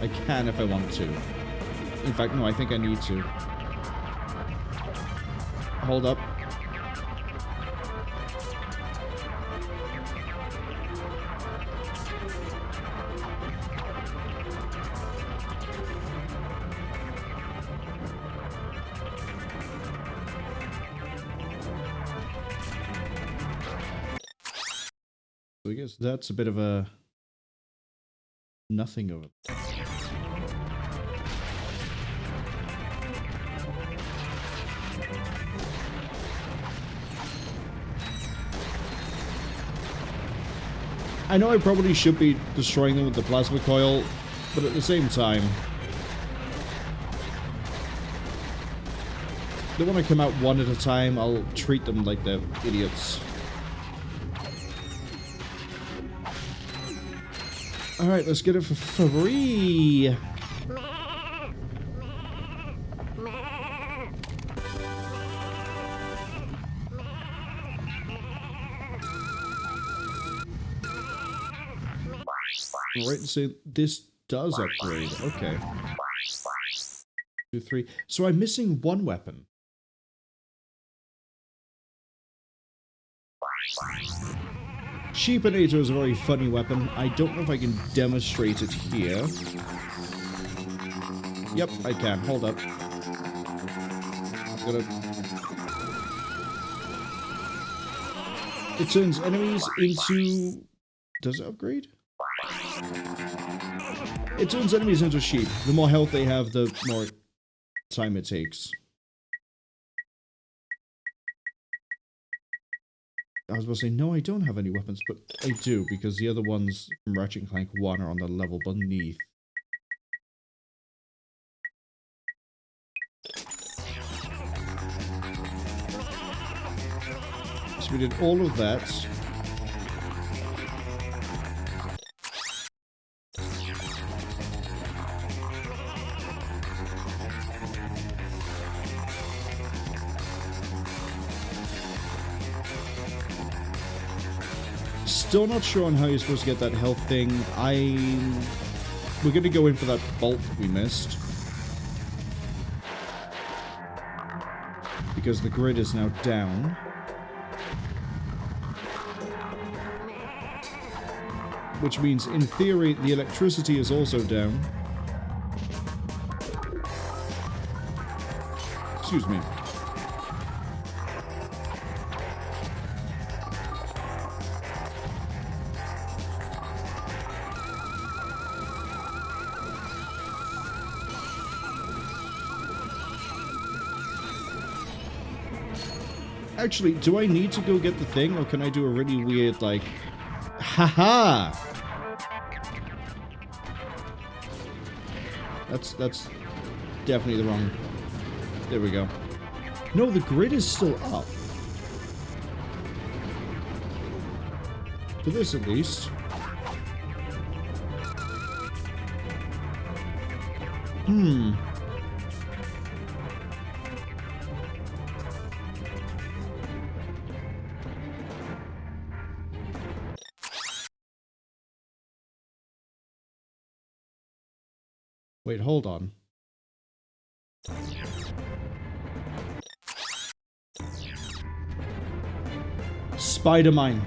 Speaker 1: I can if I want to. In fact, no, I think I need to. Hold up. So I guess that's a bit of a nothing over there. I know I probably should be destroying them with the plasma coil, but at the same time, they want to come out one at a time. I'll treat them like they're idiots. Alright, let's get it for free. Right, so this does upgrade. Okay. 2, 3. So I'm missing one weapon. Sheepinator is a very funny weapon. I don't know if I can demonstrate it here. Yep, I can. Hold up. It turns enemies into... Does it upgrade? It turns enemies into sheep. The more health they have, the more time it takes. I was about to say, no, I don't have any weapons, but I do, because the other ones from Ratchet Clank 1 are on the level beneath. So we did all of that. Still not sure on how you're supposed to get that health thing. We're gonna go in for that bolt we missed. Because the grid is now down. Which means, in theory, the electricity is also down. Excuse me. Actually, do I need to go get the thing, or can I do a really weird, like... Haha! That's definitely the wrong... There we go. No, the grid is still up. For this, at least. Wait, hold on. Spider mine.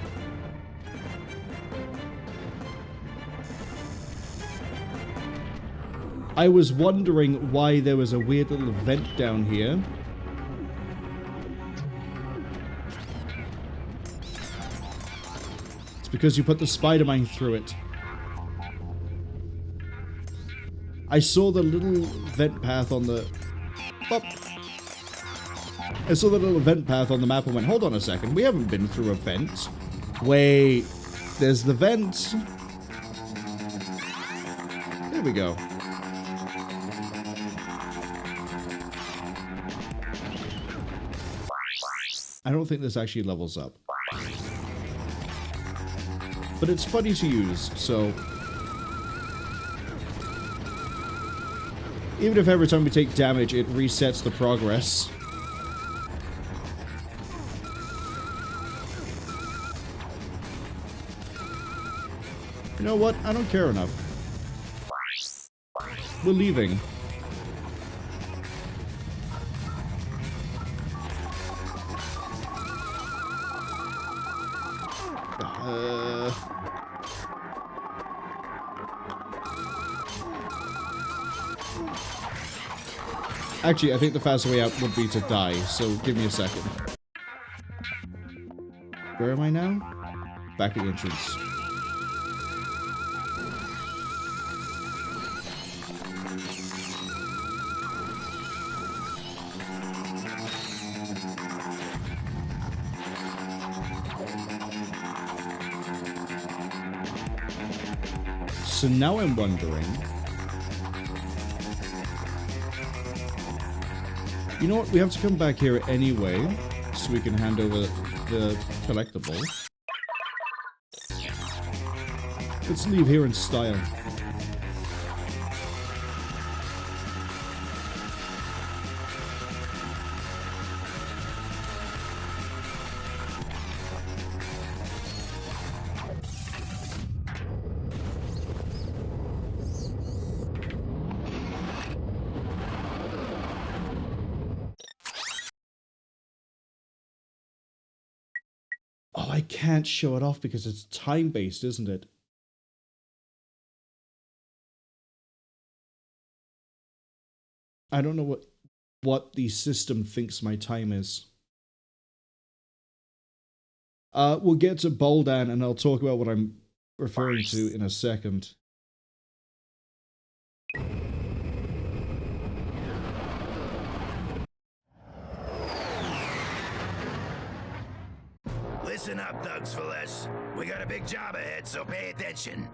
Speaker 1: I was wondering why there was a weird little vent down here. It's because you put the spider mine through it. I saw the little vent path on the... Oh. I saw the little vent path on the map and went, hold on a second, we haven't been through a vent. Wait, there's the vent. There we go. I don't think this actually levels up. But it's funny to use, so... Even if every time we take damage, it resets the progress. You know what? I don't care enough. We're leaving. Actually, I think the fastest way out would be to die, so give me a second. Where am I now? Back at the entrance. So now I'm wondering... You know what? We have to come back here anyway, so we can hand over the collectible. Let's leave here in style. Oh, I can't show it off because it's time-based, isn't it? I don't know what the system thinks my time is. We'll get to Boldan, and I'll talk about what I'm referring to in a second.
Speaker 12: Listen up, thugs for less. We got a big job ahead, so pay attention.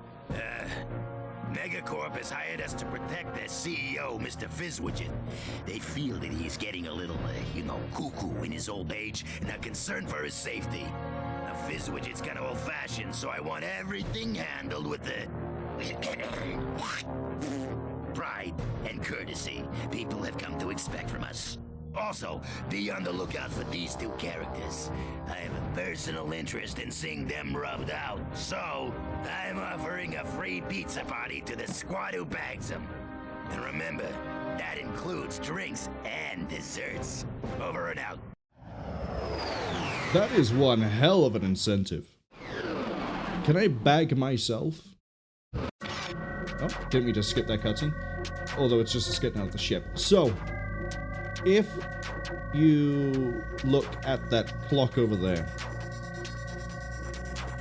Speaker 12: Megacorp has hired us to protect their CEO, Mr. Fizzwidget. They feel that he's getting a little, cuckoo in his old age and are concerned for his safety. Now, Fizzwidget's kind of old-fashioned, so I want everything handled with the pride and courtesy people have come to expect from us. Also, be on the lookout for these two characters. I have a personal interest in seeing them rubbed out, so I'm offering a free pizza party to the squad who bags them. And remember, that includes drinks and desserts. Over and out.
Speaker 1: That is one hell of an incentive. Can I bag myself? Oh, didn't we just skip that cutscene? Although it's just us getting out of the ship. So, if you look at that clock over there,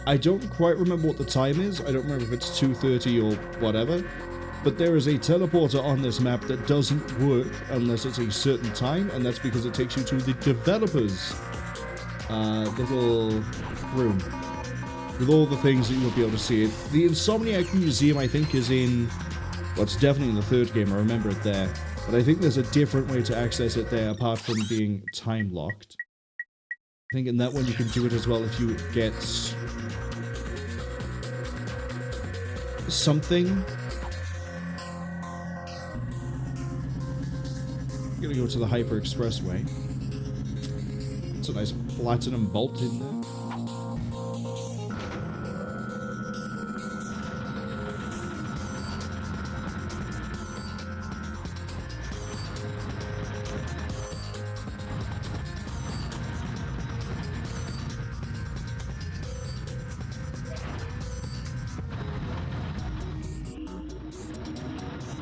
Speaker 1: I don't quite remember what the time is. I don't remember if it's 2:30 or whatever, but there is a teleporter on this map that doesn't work unless it's a certain time, and that's because it takes you to the developers' little room with all the things that you will be able to see. The Insomniac Museum, I think, is in... well, it's definitely in the third game, I remember it there. But I think there's a different way to access it there apart from being time-locked. I think in that one you can do it as well if you get... something. I'm gonna go to the Hyper Expressway. It's a nice platinum bolt in there.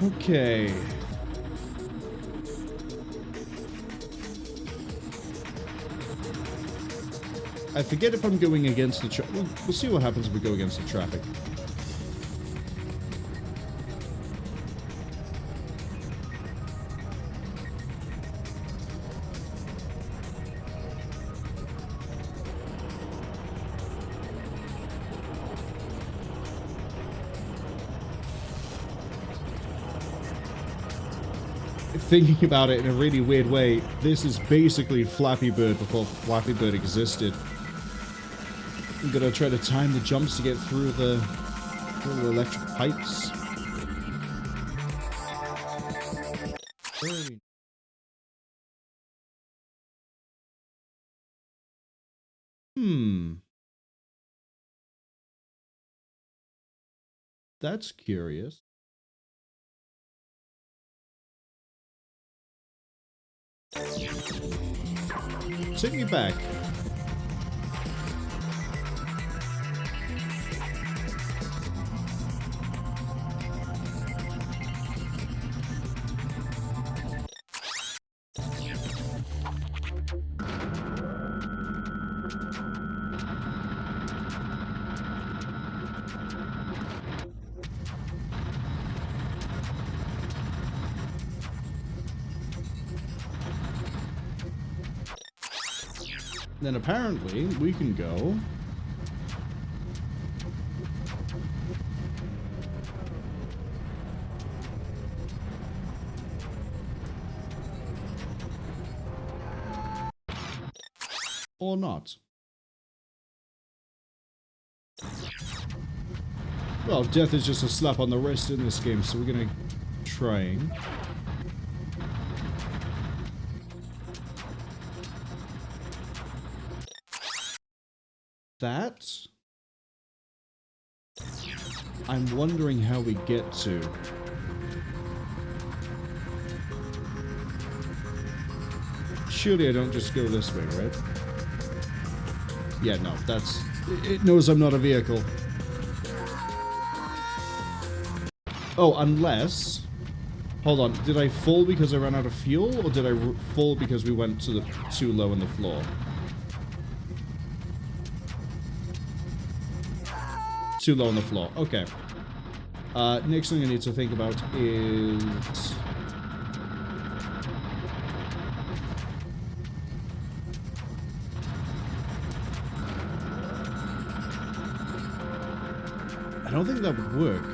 Speaker 1: Okay. I forget if I'm going against the traffic. We'll see what happens if we go against the traffic. Thinking about it in a really weird way, this is basically Flappy Bird before Flappy Bird existed. I'm gonna try to time the jumps to get through the little electric pipes. That's curious. Take me back. Then apparently we can go or not. Well, death is just a slap on the wrist in this game, so we're gonna try. That I'm wondering how we get to. Surely I don't just go this way, right? Yeah, no, that's... It knows I'm not a vehicle. Oh, unless... Hold on, did I fall because I ran out of fuel, or did I fall because we went to the too low on the floor? Too low on the floor. Okay. Next thing I need to think about is... I don't think that would work.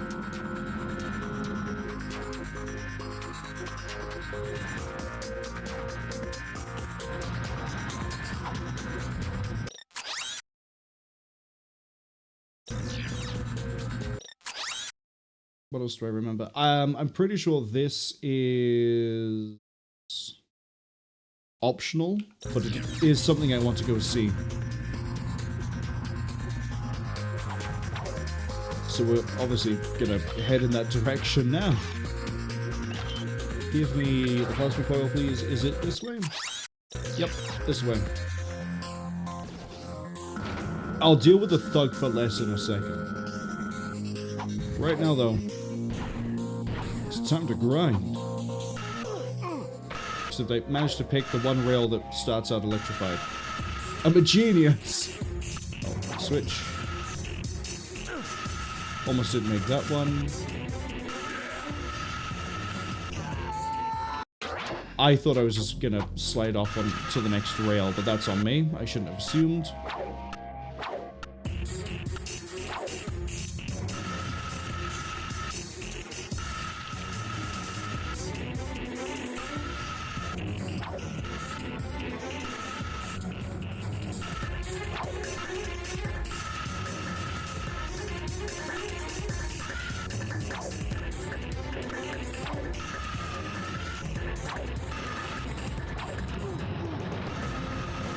Speaker 1: What else do I remember? I'm pretty sure this is optional, but it is something I want to go see. So we're obviously gonna head in that direction now. Give me the plasma coil, please. Is it this way? Yep, this way. I'll deal with the thug for less in a second. Right now, though, it's time to grind. So they managed to pick the one rail that starts out electrified. I'm a genius! Oh, switch. Almost didn't make that one. I thought I was just gonna slide off on to the next rail, but that's on me. I shouldn't have assumed.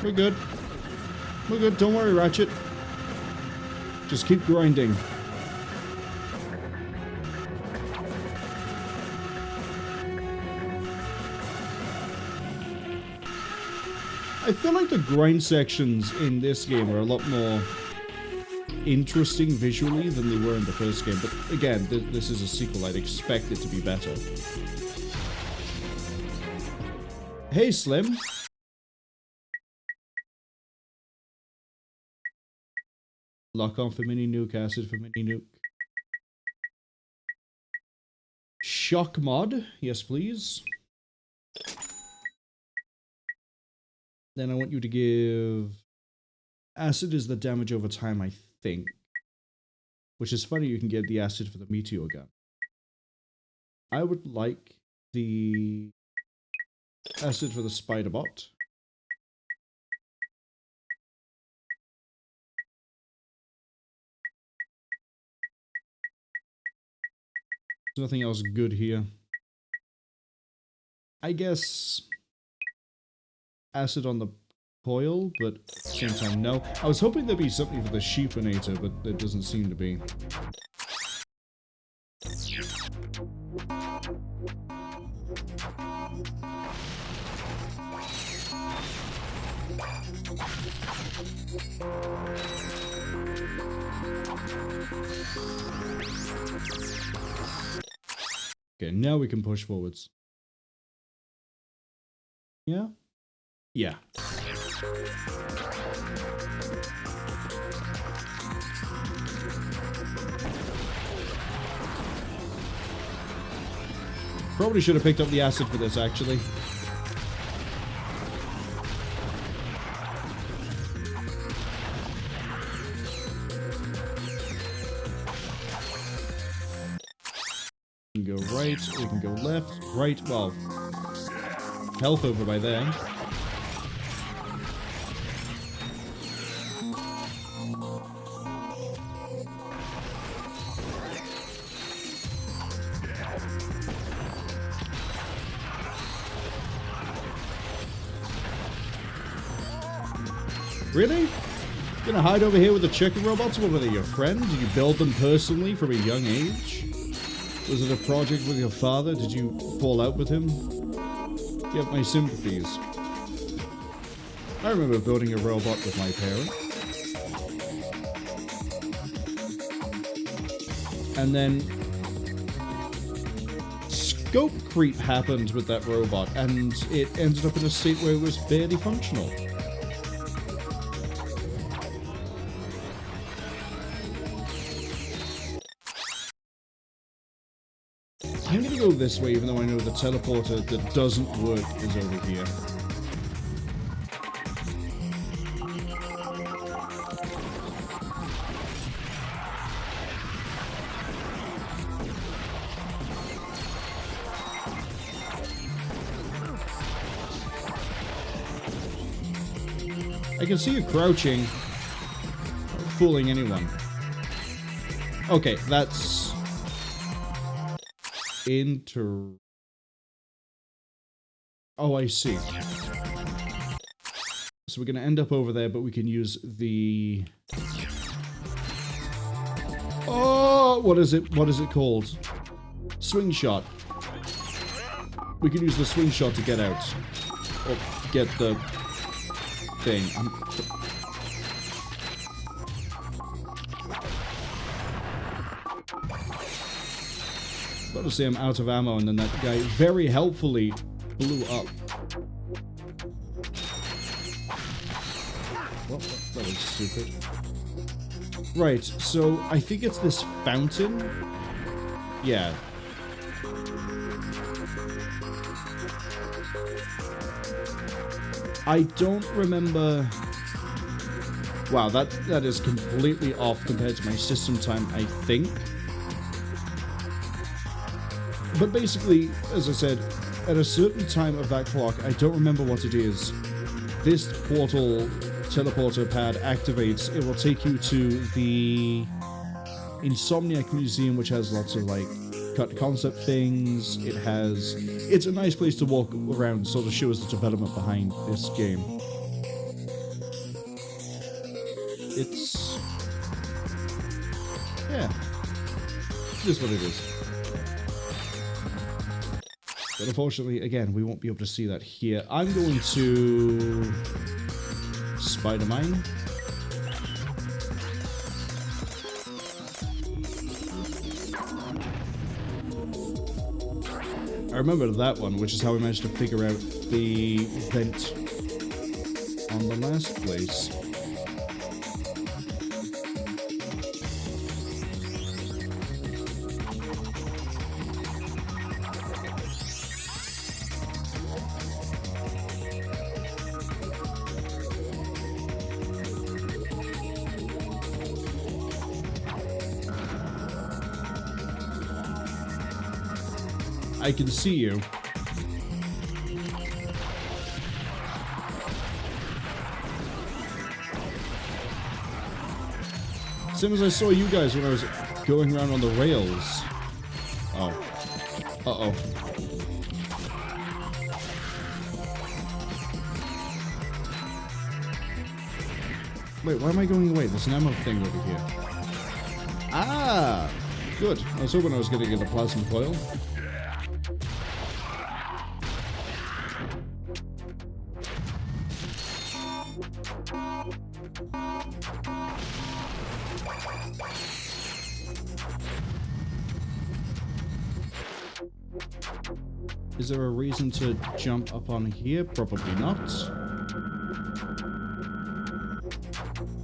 Speaker 1: We're good. We're good. Don't worry, Ratchet. Just keep grinding. I feel like the grind sections in this game are a lot more interesting visually than they were in the first game. But again, this is a sequel. I'd expect it to be better. Hey, Slim. Lock on for mini nuke, acid for mini nuke. Shock mod, yes please. Then I want you to give... Acid is the damage over time, I think. Which is funny, you can get the acid for the meteor gun. I would like the acid for the spider bot. Nothing else good here. I guess acid on the coil, but at the same time, no. I was hoping there'd be something for the sheepinator, but there doesn't seem to be. Okay, now we can push forwards. Yeah? Yeah. Probably should have picked up the acid for this, actually. We can go right, we can go left, right, well, health over by there. Really? You're gonna hide over here with the chicken robots? What were they, your friend? Did you build them personally from a young age? Was it a project with your father? Did you fall out with him? You have my sympathies. I remember building a robot with my parents. And then scope creep happened with that robot, and it ended up in a state where it was barely functional. I'm gonna go this way, even though I know the teleporter that doesn't work is over here. I can see you crouching, fooling anyone. Okay, that's Oh, I see. So we're gonna end up over there, but we can use the... Oh, what is it? What is it called? Swing shot. We can use the swing shot to get out. Or get the thing. Got to say I'm out of ammo, and then that guy very helpfully blew up. Well, that was stupid. Right, so I think it's this fountain. Yeah. I don't remember... Wow, that is completely off compared to my system time, I think. But basically, as I said, at a certain time of that clock, I don't remember what it is, this portal teleporter pad activates. It will take you to the Insomniac Museum, which has lots of, like, cut concept things. It's a nice place to walk around, sort of shows the development behind this game. Yeah. It is what it is. But unfortunately, again, we won't be able to see that here. I'm going to... Spider-Mine. I remember that one, which is how we managed to figure out the vent on the last place. I can see you. Same as I saw you guys when I was going around on the rails. Oh. Uh-oh. Wait, why am I going away? There's an ammo thing over here. Ah! Good. I was hoping I was going to get a plasma coil. Is there a reason to jump up on here? Probably not.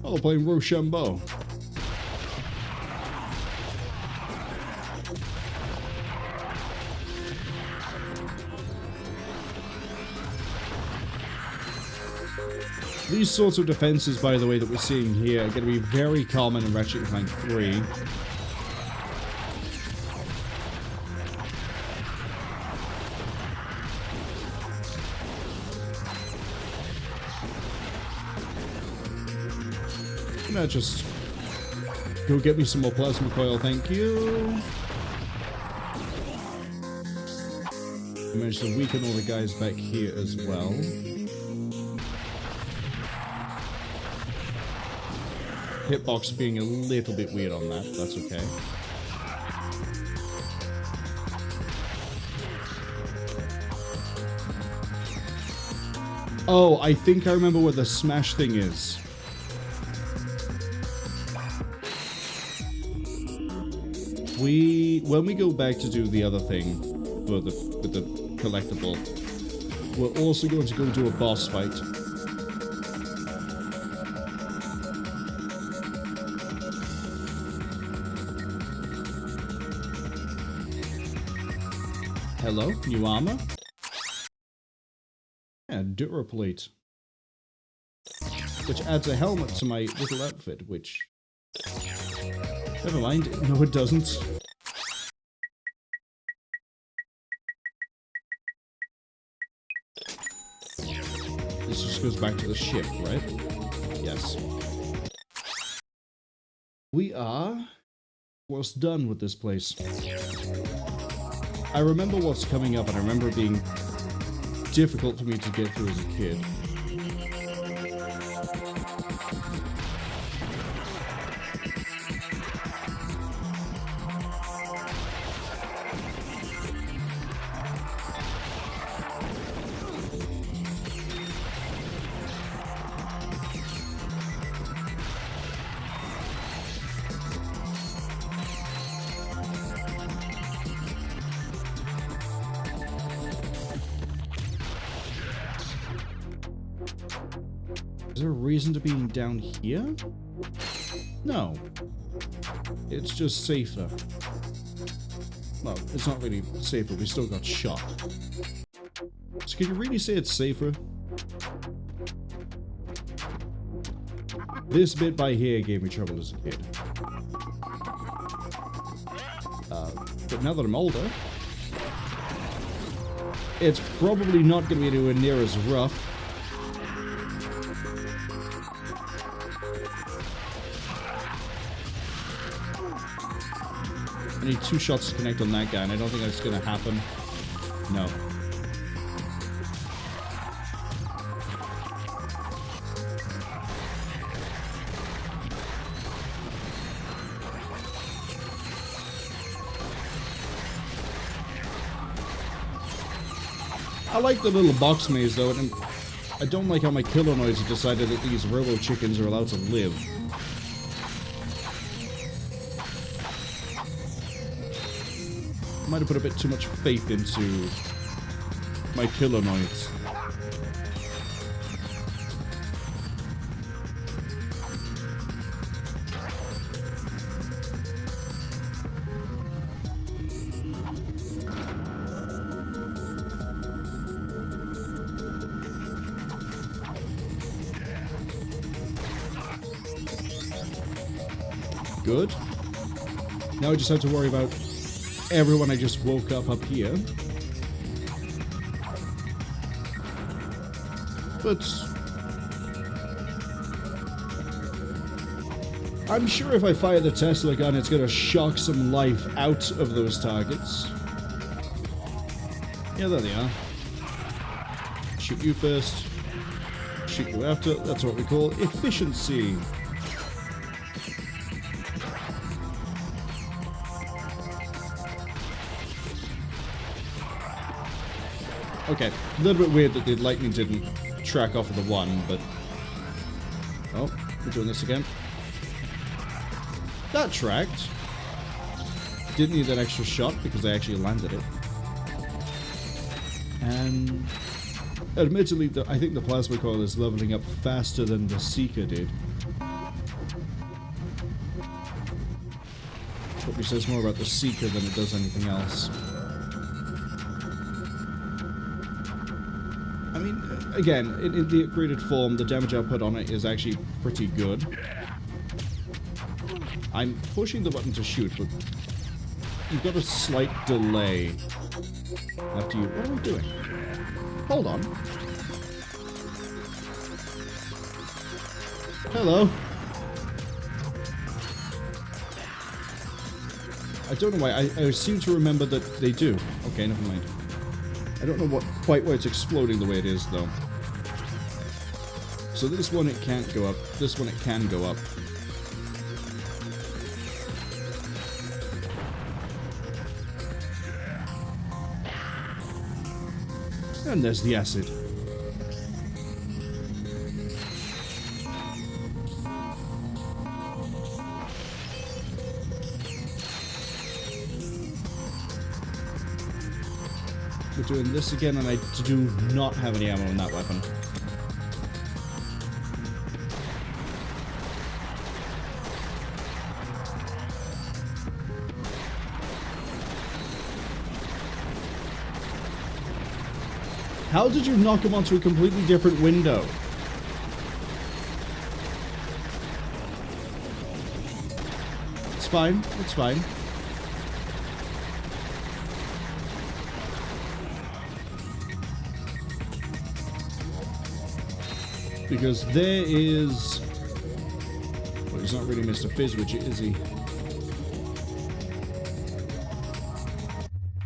Speaker 1: Oh, they're playing Rochambeau. These sorts of defenses, by the way, that we're seeing here are going to be very common in Ratchet Clank 3. Gonna just go get me some more plasma coil, thank you. I managed to weaken all the guys back here as well. Hitbox being a little bit weird on that, that's okay. Oh, I think I remember where the smash thing is. When we go back to do the other thing for with the collectible, we're also going to go do a boss fight. Hello, new armor. And Duraplate. Which adds a helmet to my little outfit, which... Never mind, no it doesn't. This just goes back to the ship, right? Yes. We are almost done with this place. I remember what's coming up, and I remember it being difficult for me to get through as a kid. Is there a reason to being down here? No. It's just safer. Well, it's not really safer, we still got shot. So can you really say it's safer? This bit by here gave me trouble as a kid. But now that I'm older, it's probably not going to be anywhere near as rough. I need 2 shots to connect on that guy, and I don't think that's going to happen. No. I like the little box maze, though, and I don't like how my killer noise have decided that these robo chickens are allowed to live. Might have put a bit too much faith into my killer noise. Good. Now I just have to worry about everyone I just woke up here. But I'm sure if I fire the Tesla gun, it's gonna shock some life out of those targets. Yeah, there they are. Shoot you first. Shoot you after. That's what we call efficiency. Okay, a little bit weird that the lightning didn't track off of the one, but... Oh, we're doing this again. That tracked. Didn't need that extra shot because I actually landed it. And... admittedly, I think the plasma coil is leveling up faster than the Seeker did. Probably says more about the Seeker than it does anything else. I mean, again, in the upgraded form, the damage output on it is actually pretty good. I'm pushing the button to shoot, but you've got a slight delay after you... What am I doing? Hold on. Hello. I don't know why. I seem to remember that they do. Okay, never mind. I don't know quite why it's exploding the way it is, though. So this one, it can't go up. This one, it can go up. And there's the acid. We're doing this again, and I do not have any ammo in that weapon. How did you knock him onto a completely different window? It's fine. It's fine. Because there is... Well, he's not really Mr. Fizzwidget, is he?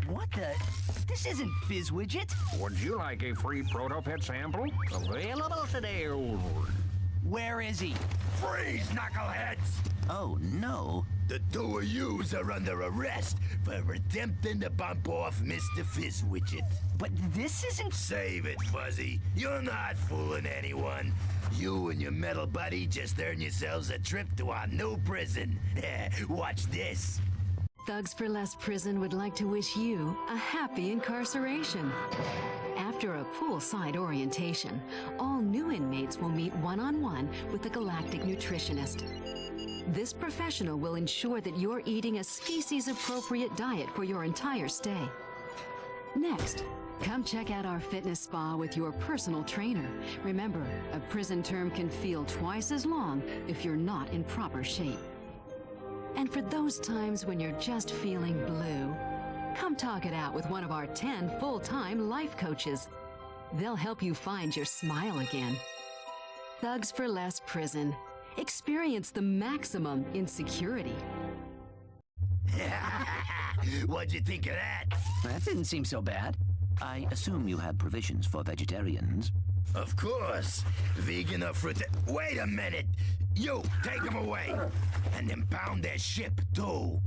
Speaker 4: What the? This isn't Fizzwidget.
Speaker 11: Would you like a free Protopet sample? Available today.
Speaker 4: Where is he?
Speaker 12: Freeze, knuckleheads!
Speaker 2: Oh, no.
Speaker 12: The two of yous are under arrest for attempting to bump off Mr. Fizzwidget.
Speaker 4: But this isn't...
Speaker 12: Save it, Fuzzy. You're not fooling anyone. You and your metal buddy just earned yourselves a trip to our new prison. Watch this.
Speaker 15: Thugs for Less Prison would like to wish you a happy incarceration. After a poolside orientation, all new inmates will meet one-on-one with a galactic nutritionist. This professional will ensure that you're eating a species-appropriate diet for your entire stay. Next, come check out our fitness spa with your personal trainer. Remember, a prison term can feel twice as long if you're not in proper shape. And for those times when you're just feeling blue, come talk it out with one of our 10 full-time life coaches. They'll help you find your smile again. Thugs for Less Prison. Experience the maximum in security.
Speaker 12: What'd you think of that?
Speaker 4: That didn't seem so bad.
Speaker 2: I assume you have provisions for vegetarians.
Speaker 12: Of course. Vegan or fruit... Wait a minute! You, take them away! And impound their ship, too.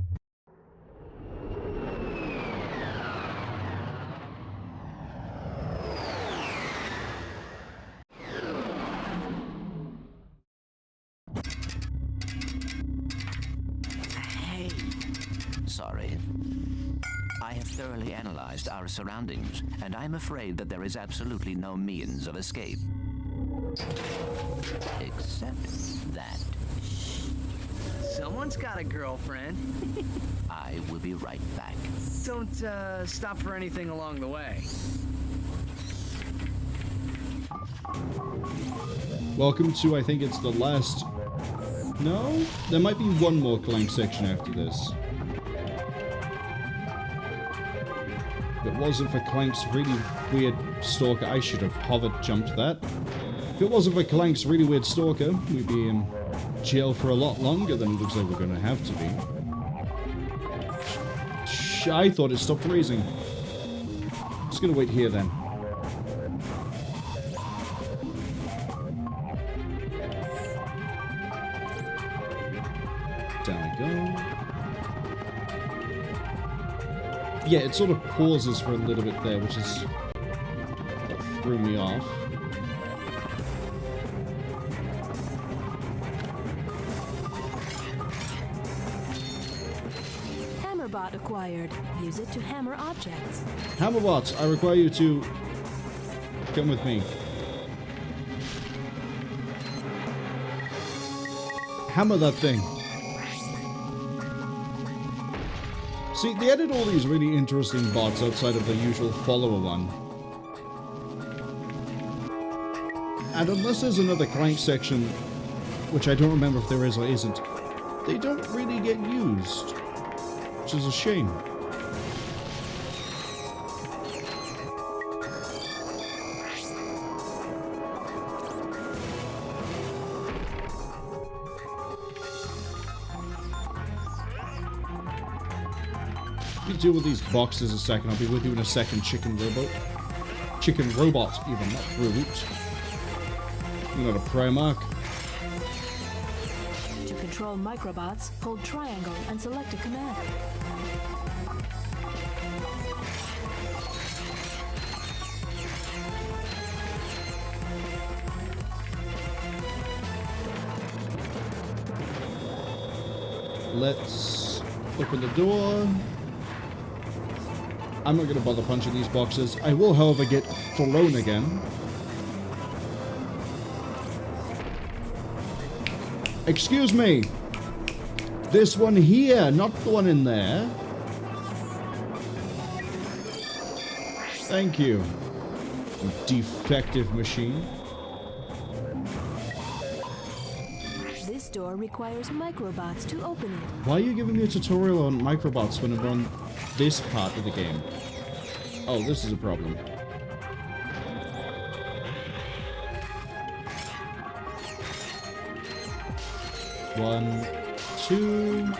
Speaker 4: Hey.
Speaker 2: Sorry. I have thoroughly analyzed our surroundings, and I'm afraid that there is absolutely no means of escape. Except that.
Speaker 4: Someone's got a girlfriend.
Speaker 2: I will be right back.
Speaker 4: Don't, stop for anything along the way.
Speaker 1: Welcome to, I think it's the last... No? There might be one more Clank section after this. If it wasn't for Clank's really weird stalker, I should have hovered jumped that. If it wasn't for Clank's really weird stalker, we'd be in jail for a lot longer than it looks like we're going to have to be. I thought it stopped freezing. Just going to wait here then. Down we go. Yeah, it sort of pauses for a little bit there, which is what threw me off.
Speaker 8: Hammerbot acquired. Use it to hammer objects.
Speaker 1: Hammerbots, I require you to come with me. Hammer that thing. See, they added all these really interesting bots outside of the usual follower one. And unless there's another Clank section, which I don't remember if there is or isn't, they don't really get used, which is a shame. Deal with these boxes a second. I'll be with you in a second, chicken robot. Chicken robot, even, not brute. You're not a Primarch.
Speaker 8: To control microbots, hold triangle and select a command.
Speaker 1: Let's open the door. I'm not going to bother punching these boxes. I will, however, get thrown again. Excuse me. This one here, not the one in there. Thank you. defective machine.
Speaker 8: This door requires microbots to open it.
Speaker 1: Why are you giving me a tutorial on microbots when I'm on this part of the game? Oh, this is a problem. One, two.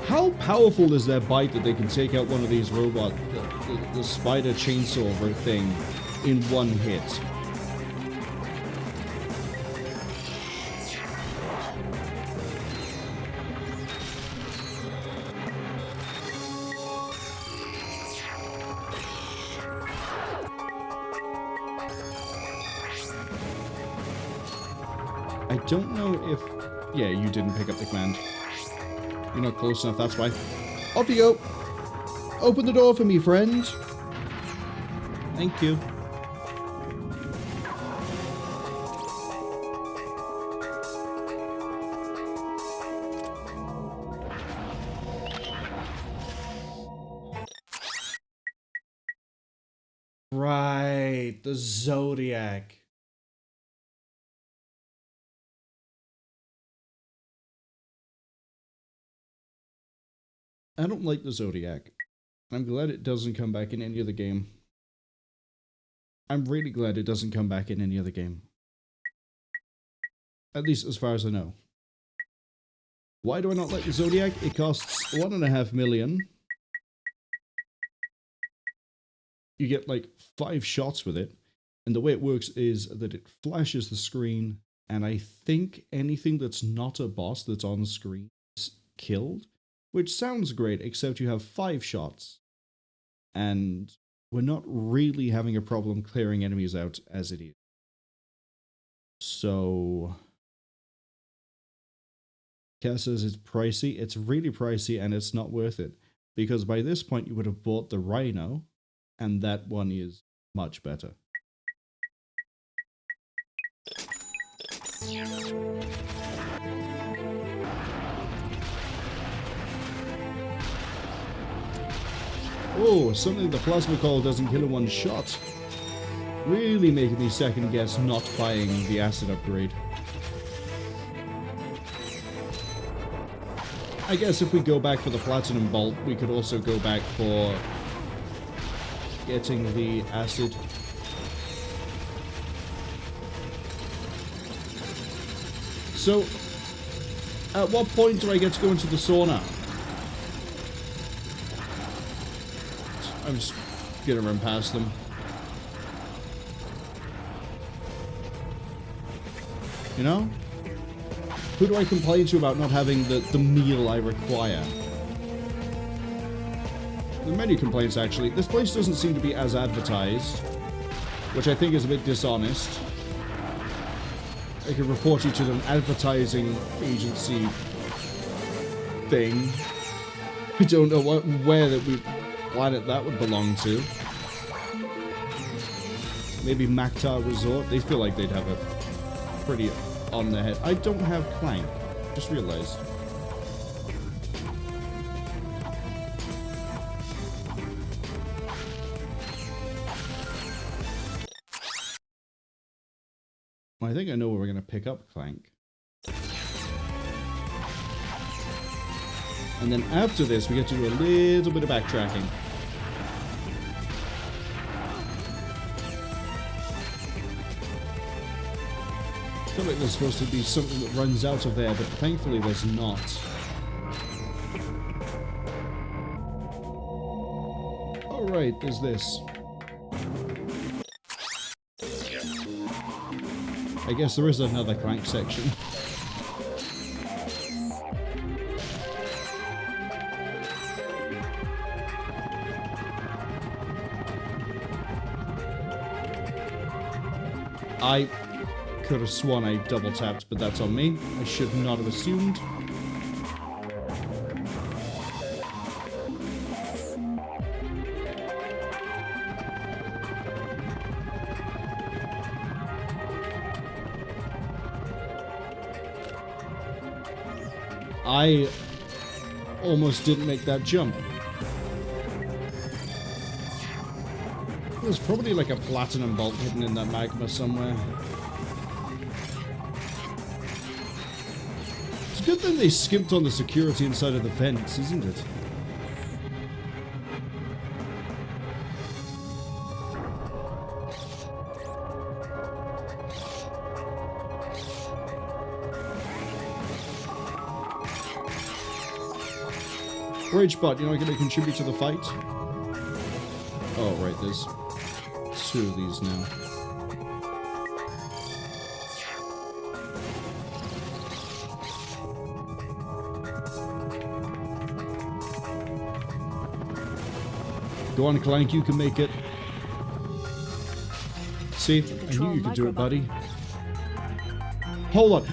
Speaker 1: How powerful is their bite that they can take out one of these robots, the spider chainsaw thing, in one hit? I don't know if... Yeah, you didn't pick up the command. You're not close enough, that's why. Off you go! Open the door for me, friend! Thank you. Right, the Zodiac. I don't like the Zodiac. I'm glad it doesn't come back in any other game. I'm really glad it doesn't come back in any other game. At least as far as I know. Why do I not like the Zodiac? It costs 1.5 million. You get like 5 shots with it. And the way it works is that it flashes the screen. And I think anything that's not a boss that's on screen is killed. Which sounds great, except you have 5 shots. And we're not really having a problem clearing enemies out as it is. So... Cass says it's pricey. It's really pricey and it's not worth it. Because by this point you would have bought the Rhino. And that one is much better. Oh, suddenly the plasma coil doesn't kill in one shot. Really making me second guess not buying the acid upgrade. I guess if we go back for the platinum bolt, we could also go back for getting the acid. So, at what point do I get to go into the sauna? I'm just gonna run past them. You know? Who do I complain to about not having the meal I require? There are many complaints, actually. This place doesn't seem to be as advertised, which I think is a bit dishonest. I could report you to an advertising agency thing. I don't know where planet that would belong to. Maybe Maktar Resort. They feel like they'd have a pretty on their head. I don't have Clank. Just realized. Well, I think I know where we're going to pick up Clank. And then after this, we get to do a little bit of backtracking. I feel like there's supposed to be something that runs out of there, but thankfully there's not. Alright, there's this. I guess there is another Clank section. I could have sworn I double tapped, but that's on me. I should not have assumed. I almost didn't make that jump. There's probably like a platinum bolt hidden in that magma somewhere. It's a good thing they skimped on the security inside of the vents, isn't it? Ragebot, you're not going to contribute to the fight? Oh, right, there's 2 of these now. Go on, Clank, you can make it. See, I knew you could do it, buddy. Hold on.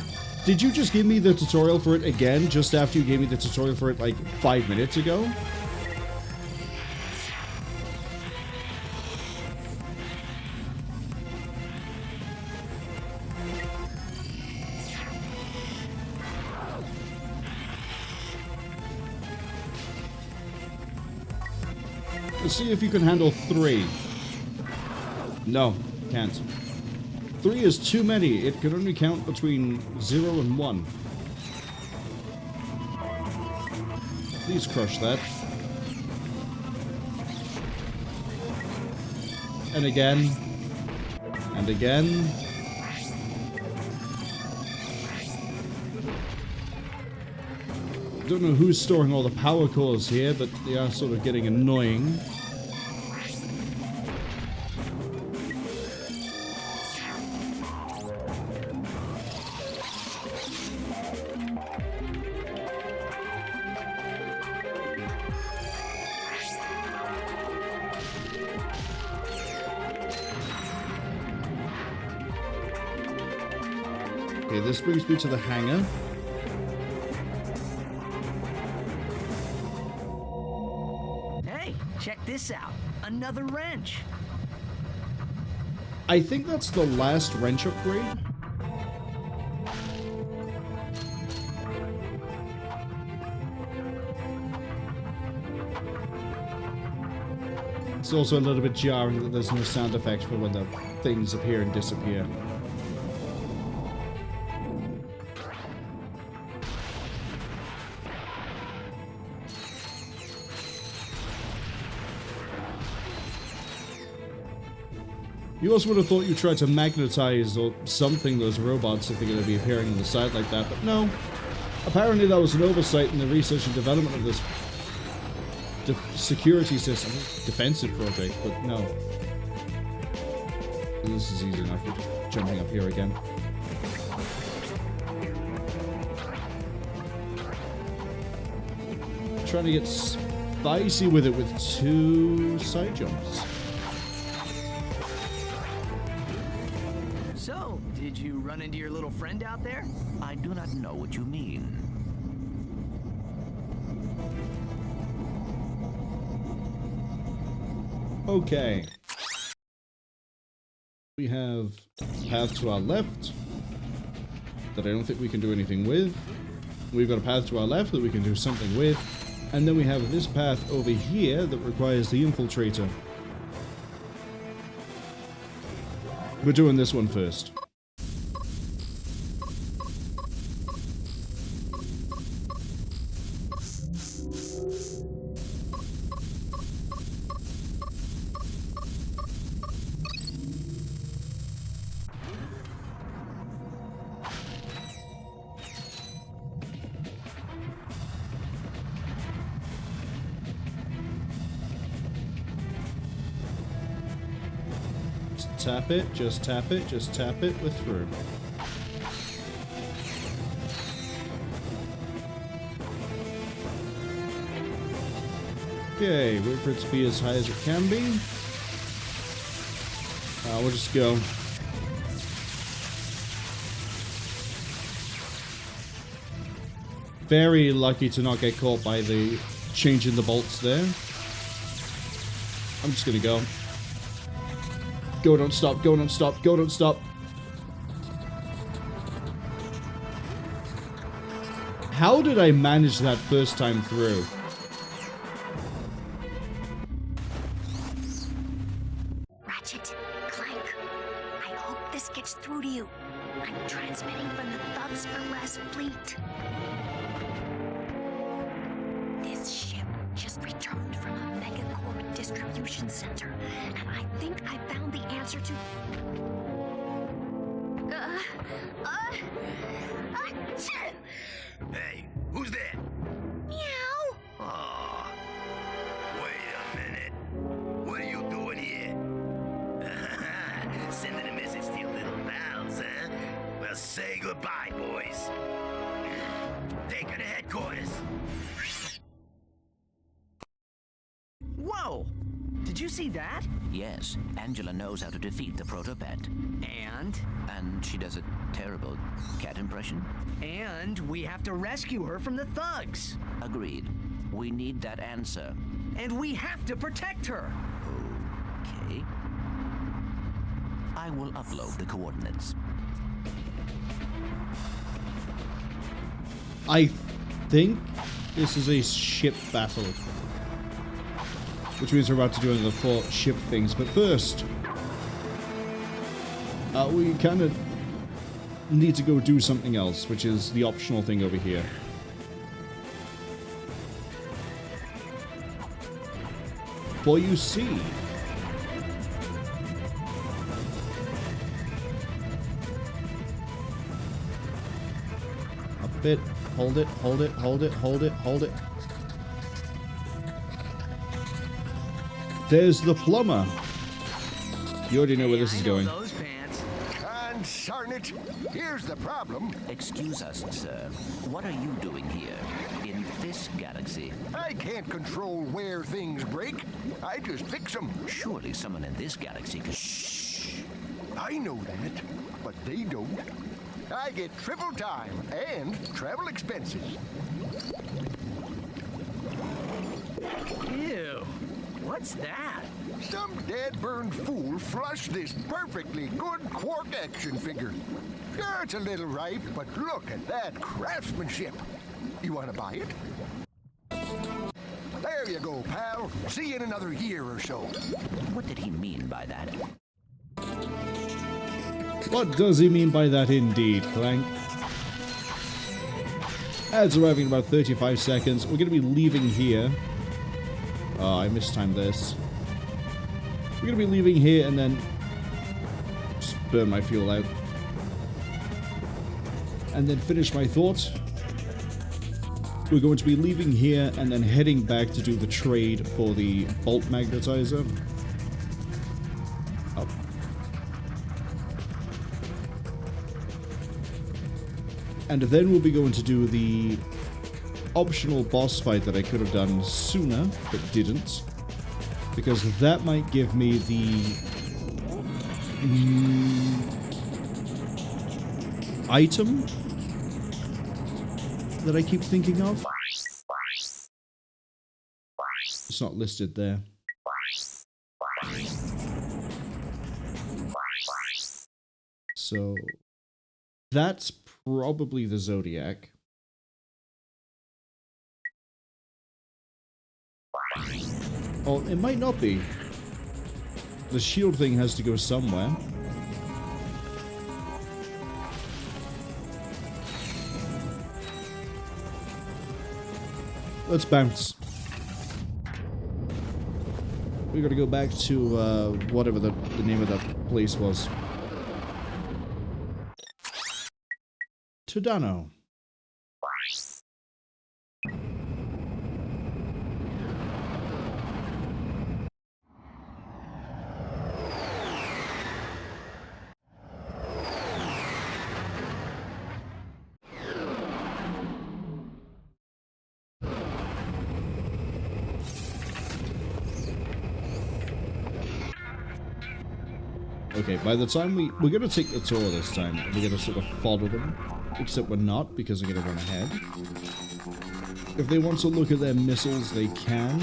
Speaker 1: Did you just give me the tutorial for it again, just after you gave me the tutorial for it, like, 5 minutes ago? Let's see if you can handle 3. No, can't. 3 is too many. It can only count between 0 and 1. Please crush that. And again. And again. Don't know who's storing all the power cores here, but they are sort of getting annoying. Okay, this brings me to the hangar.
Speaker 4: Hey, check this out. Another wrench.
Speaker 1: I think that's the last wrench upgrade. It's also a little bit jarring that there's no sound effect for when the things appear and disappear. You also would have thought you tried to magnetize or something those robots if they're going to be appearing on the side like that, but no. Apparently that was an oversight in the research and development of this security system. Defensive project, but no. This is easy enough. We're jumping up here again. Trying to get spicy with it with 2 side jumps.
Speaker 4: So, did you run into your little friend out there?
Speaker 2: I do not know what you mean.
Speaker 1: Okay. We have a path to our left that I don't think we can do anything with. We've got a path to our left that we can do something with. And then we have this path over here that requires the infiltrator. We're doing this one first. Tap it, just tap it, just tap it, we're through. Okay, wait for it to be as high as it can be. We'll just go. Very lucky to not get caught by the change in the bolts there. I'm just gonna go. Go, don't stop, go, don't stop, go, don't stop. How did I manage that first time through?
Speaker 5: transmitting from the Thugs for Less fleet. This ship just returned from a Megacorp distribution center, and I think I found the answer to...
Speaker 12: Hey, who's there?
Speaker 5: Meow!
Speaker 12: Oh, wait a minute. What are you doing here? Sending a message to your little pals, huh? Well, say goodbye, boys. Take her to headquarters.
Speaker 4: Whoa! Did you see that?
Speaker 2: Yes, Angela knows how to defeat the Protopet.
Speaker 4: And?
Speaker 2: And she does a terrible cat impression.
Speaker 4: And we have to rescue her from the thugs.
Speaker 2: Agreed. We need that answer.
Speaker 4: And we have to protect her.
Speaker 2: Okay. I will upload the coordinates.
Speaker 1: I think this is a ship battle. Which means we're about to do another 4 ship things. But first, we kind of need to go do something else, which is the optional thing over here. For you see, a bit. Hold it, hold it, hold it, hold it, hold it. There's the plumber. You already know where this is going.
Speaker 4: Those pants.
Speaker 11: Darn it, here's the problem.
Speaker 2: Excuse us, sir. What are you doing here, in this galaxy?
Speaker 11: I can't control where things break. I just fix them.
Speaker 2: Surely someone in this galaxy could...
Speaker 11: Shh! I know that, but they don't. I get triple time and travel expenses.
Speaker 4: Ew. What's that?
Speaker 11: Some dead-burned fool flushed this perfectly good Quark action figure. Sure, it's a little ripe, but look at that craftsmanship. You want to buy it? There you go, pal. See you in another year or so.
Speaker 2: What did he mean by that?
Speaker 1: What does he mean by that indeed, Clank? Ads arriving in about 35 seconds. We're going to be leaving here. Oh, I mistimed this. We're going to be leaving here and then just burn my fuel out. And then finish my thoughts. We're going to be leaving here and then heading back to do the trade for the bolt magnetizer. Up. And then we'll be going to do the optional boss fight that I could have done sooner, but didn't. Because that might give me the item that I keep thinking of. It's not listed there. So that's probably the Zodiac. Oh, it might not be. The shield thing has to go somewhere. Let's bounce. We gotta go back to whatever the name of that place was. Todano. Okay, by the time we're gonna take the tour this time, we're gonna sort of follow them, except we're not because I'm gonna run ahead. If they want to look at their missiles, they can.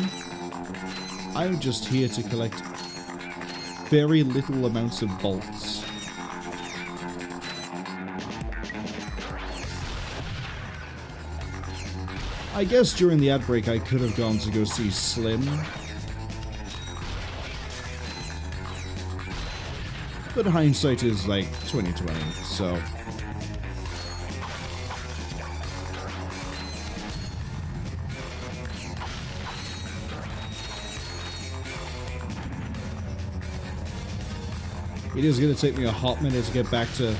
Speaker 1: I'm just here to collect very little amounts of bolts. I guess during the ad break I could have gone to go see Slim. But hindsight is like 20/20, so It is going to take me a hot minute to get back to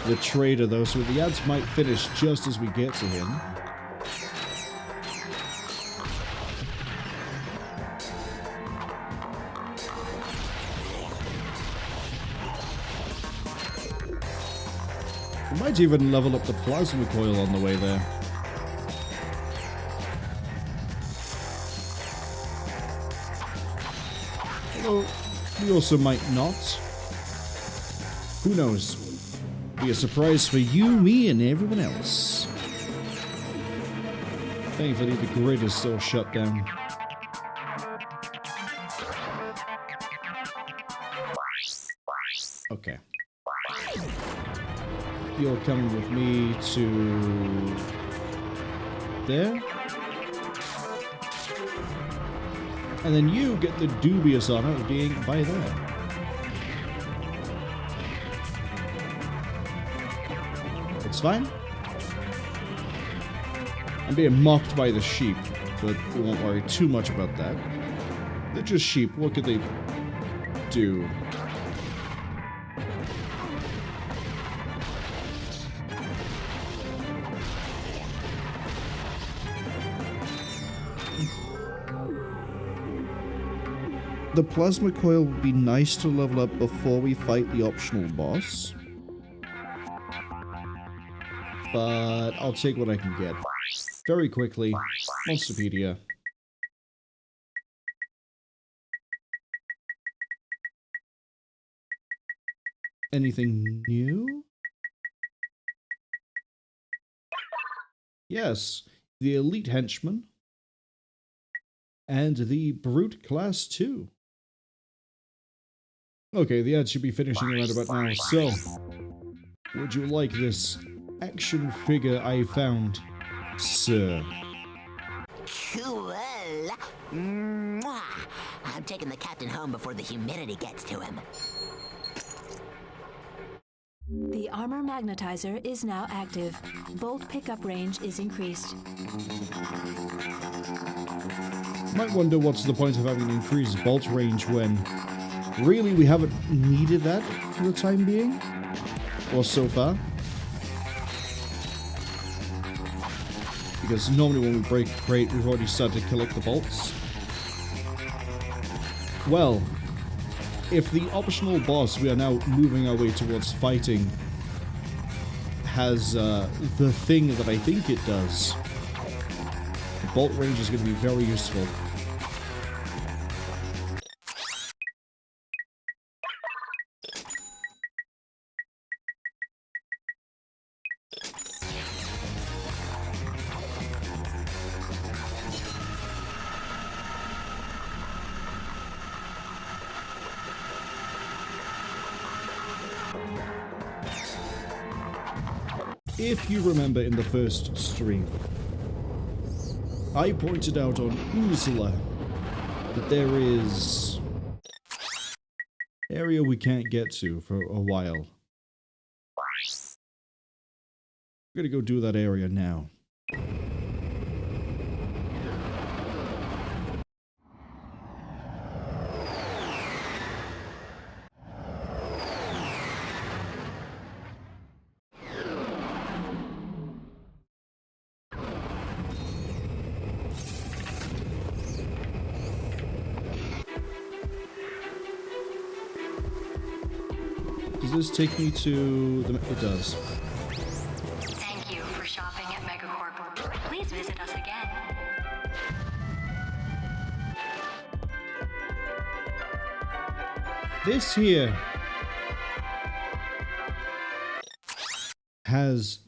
Speaker 1: the trader, though, so the ads might finish just as we get to him. We might even level up the plasma coil on the way there. Although, we also might not. Who knows? Be a surprise for you, me, and everyone else. Thankfully, the grid is still shut down. Okay. You're coming with me to... there? And then you get the dubious honor of being by there. It's fine. I'm being mocked by the sheep, but we won't worry too much about that. They're just sheep. What could they do? The plasma coil would be nice to level up before we fight the optional boss. But I'll take what I can get. Very quickly, Monsterpedia. Anything new? Yes, the Elite Henchman. And the Brute Class 2. Okay, the ad should be finishing right about now, so... would you like this action figure I found, sir?
Speaker 7: Cool. Mwah. I'm taking the captain home before the humidity gets to him.
Speaker 8: The armor magnetizer is now active. Bolt pickup range is increased.
Speaker 1: Might wonder what's the point of having an increased bolt range when really we haven't needed that for the time being, or so far. Because normally when we break a crate, we've already started to collect the bolts. Well, if the optional boss we are now moving our way towards fighting has the thing that I think it does, bolt range is going to be very useful. If you remember in the first stream, I pointed out on Oozla that there is an area we can't get to for a while. We're gonna go do that area now. Does this take me to the... it does.
Speaker 15: Thank you for shopping at Megacorp. Please visit us again.
Speaker 1: This here has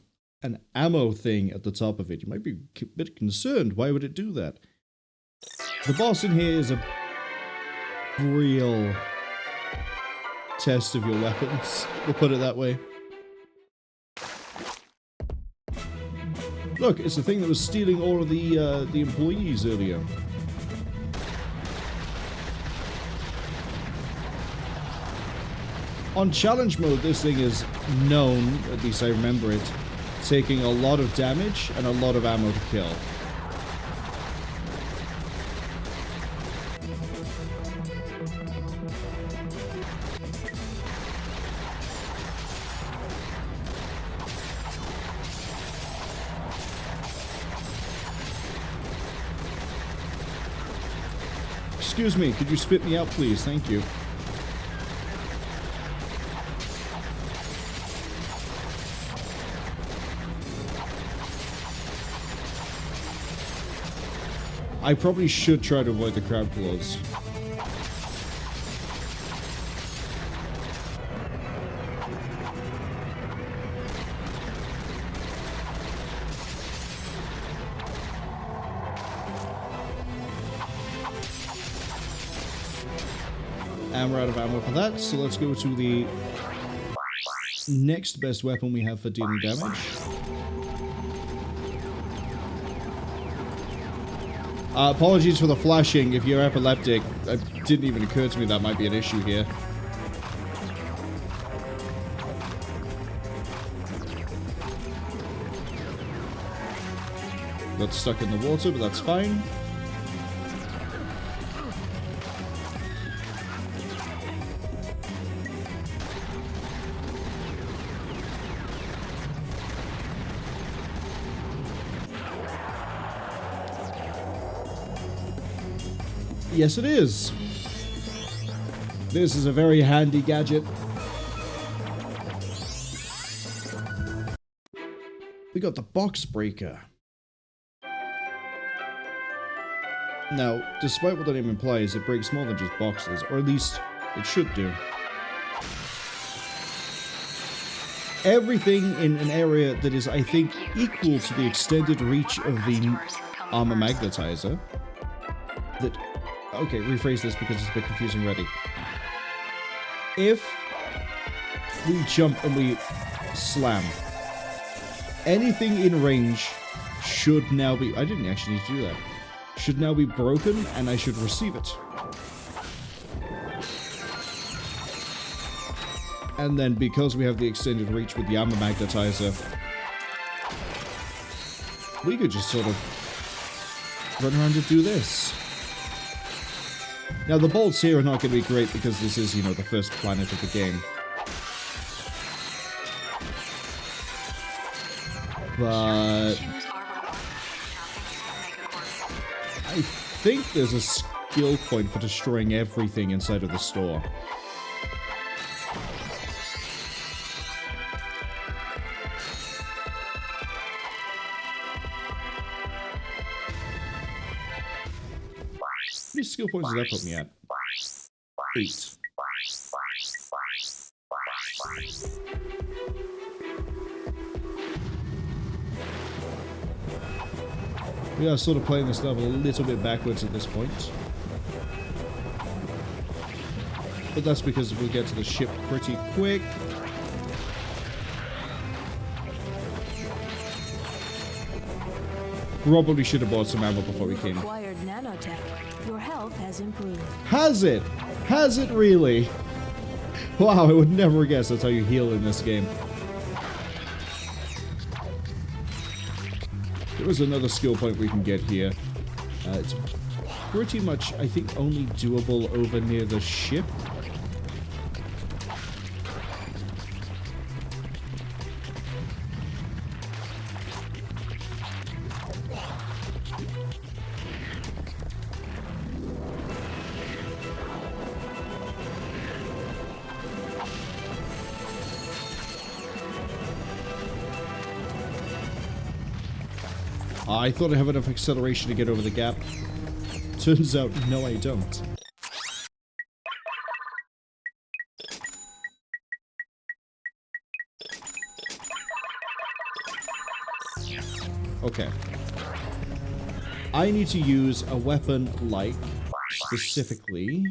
Speaker 1: an ammo thing at the top of it. You might be a bit concerned. Why would it do that? The boss in here is a real test of your weapons. We'll put it that way. Look, it's the thing that was stealing all of the employees earlier. On challenge mode, this thing is known, at least I remember it, taking a lot of damage and a lot of ammo to kill. Excuse me, could you spit me out, please? Thank you. I probably should try to avoid the crab claws. And we're out of ammo for that, so let's go to the next best weapon we have for dealing damage. Apologies for the flashing. If you're epileptic, it didn't even occur to me that might be an issue here. Got stuck in the water, but that's fine. Yes, it is. This is a very handy gadget. We got the box breaker. Now, despite what the name implies, it breaks more than just boxes, or at least it should do. Everything in an area that is, I think, equal to the extended reach of the armor magnetizer. That... Okay, rephrase this because it's a bit confusing already. If we jump and we slam, anything in range should now be... I didn't actually need to do that. Should now be broken, and I should receive it. And then, because we have the extended reach with the armor magnetizer, we could just sort of run around and do this. Now, the bolts here are not going to be great because this is, you know, the first planet of the game. But I think there's a skill point for destroying everything inside of the store. How many skill points does that put me at? 8. We are sort of playing this level a little bit backwards at this point. But that's because we'll get to the ship pretty quick. Probably should have bought some ammo before we came.
Speaker 8: Acquired nanotech. Your health has improved.
Speaker 1: Has it? Has it really? Wow, I would never guess that's how you heal in this game. There is another skill point we can get here. It's pretty much, I think, only doable over near the ship. I thought I have enough acceleration to get over the gap. Turns out, no, I don't. Okay. I need to use a weapon like, specifically,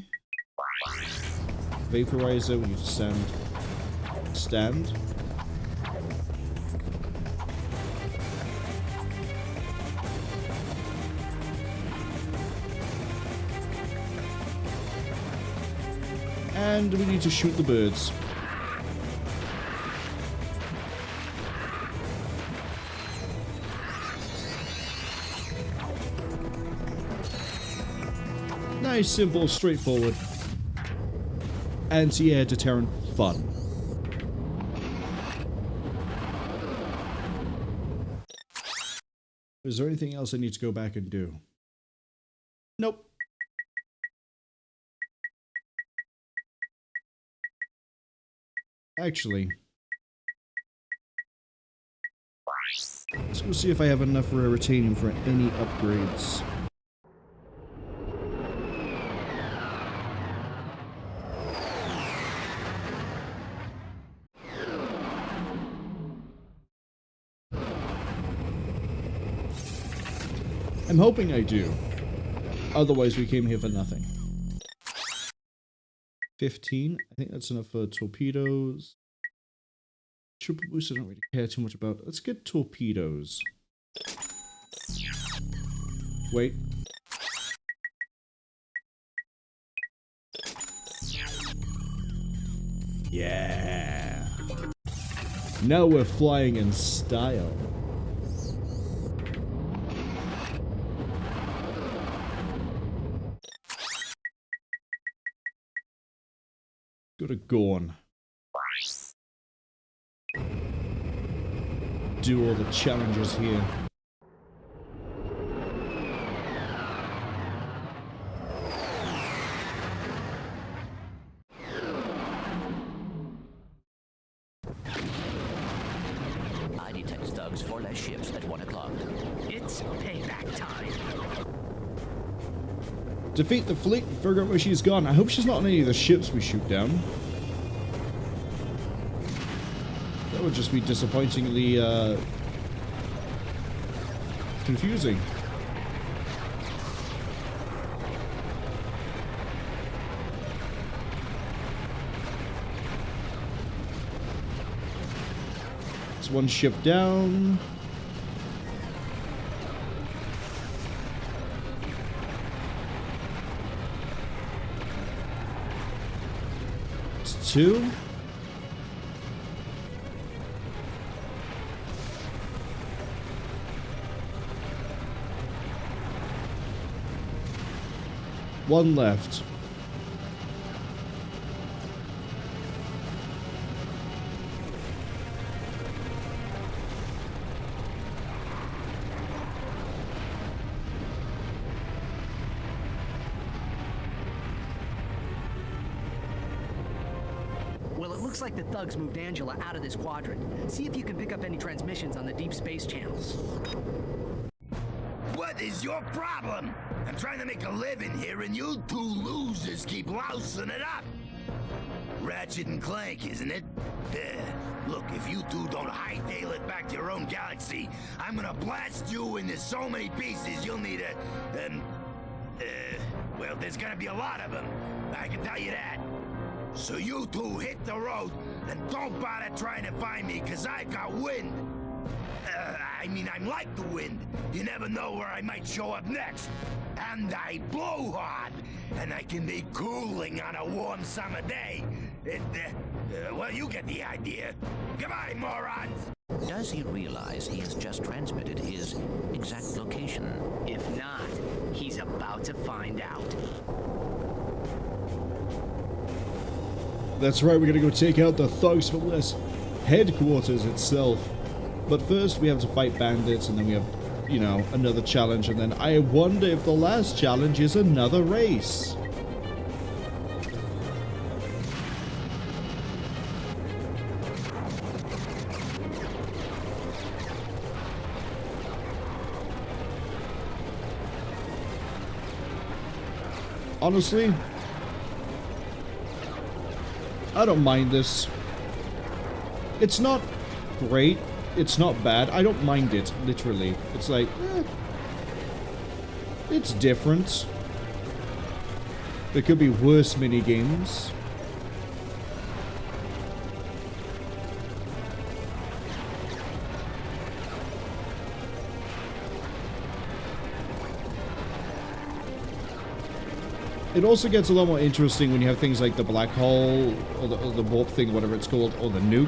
Speaker 1: Vaporizer. We need to stand. And we need to shoot the birds. Nice, simple, straightforward. Anti-air deterrent fun. Is there anything else I need to go back and do? Nope. Actually, let's go see if I have enough raritanium for any upgrades. I'm hoping I do. Otherwise, we came here for nothing. 15. I think that's enough for torpedoes. Triple boost I don't really care too much about. Let's get torpedoes. Wait. Yeah. Now we're flying in style. Go to Gorn. Do all the challenges here.
Speaker 2: I detect thugs for less ships at 1 o'clock.
Speaker 4: It's payback time.
Speaker 1: Defeat the fleet and figure out where she's gone. I hope she's not on any of the ships we shoot down. That would just be disappointingly confusing. It's one ship down. It's two. One left.
Speaker 4: Well, it looks like the thugs moved Angela out of this quadrant. See if you can pick up any transmissions on the deep space channels.
Speaker 12: What is your problem? I'm trying to make a living here, and you two losers keep lousing it up. Ratchet and Clank, isn't it? Look, if you two don't hightail it back to your own galaxy, I'm gonna blast you into so many pieces you'll need well, there's gonna be a lot of them. I can tell you that. So you two hit the road, and don't bother trying to find me, because I've got wind. I mean, I'm like the wind. You never know where I might show up next. And I blow hard, and I can be cooling on a warm summer day. Well, you get the idea. Goodbye, morons!
Speaker 2: Does he realize he has just transmitted his exact location?
Speaker 4: If not, he's about to find out.
Speaker 1: That's right, we're gonna go take out the Thugs for Less headquarters itself. But first we have to fight bandits, and then we have, you know, another challenge, and then I wonder if the last challenge is another race. Honestly, I don't mind this. It's not great. It's not bad. I don't mind it, literally. It's like, it's different. There could be worse minigames. It also gets a lot more interesting when you have things like the black hole, or the warp thing, whatever it's called, or the nuke.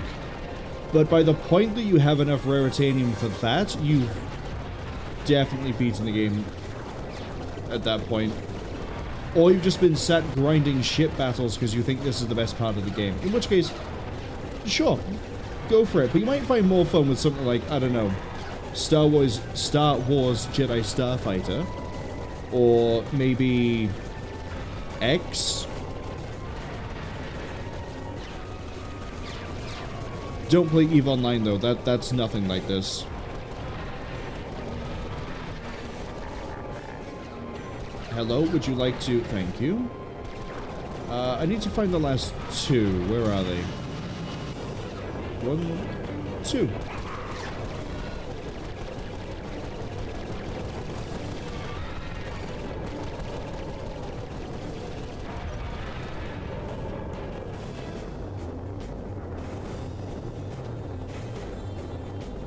Speaker 1: But by the point that you have enough raritanium for that, you've definitely beaten the game at that point. Or you've just been sat grinding ship battles because you think this is the best part of the game. In which case, sure, go for it. But you might find more fun with something like, I don't know, Star Wars Jedi Starfighter. Or maybe X. Don't play EVE Online though, that's nothing like this. Hello, would you like to... Thank you. I need to find the last two. Where are they? 1, 2.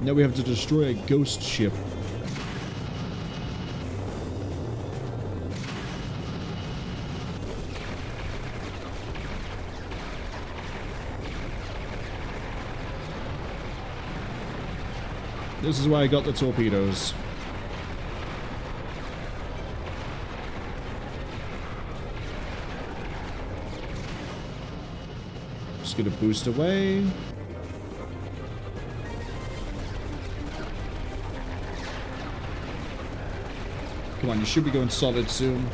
Speaker 1: Now we have to destroy a ghost ship. This is why I got the torpedoes. Just gonna boost away. Come on, you should be going solid soon.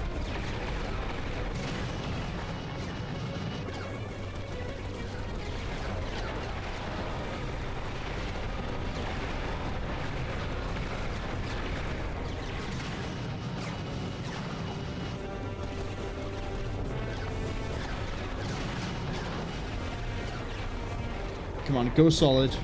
Speaker 1: Come on, go solid.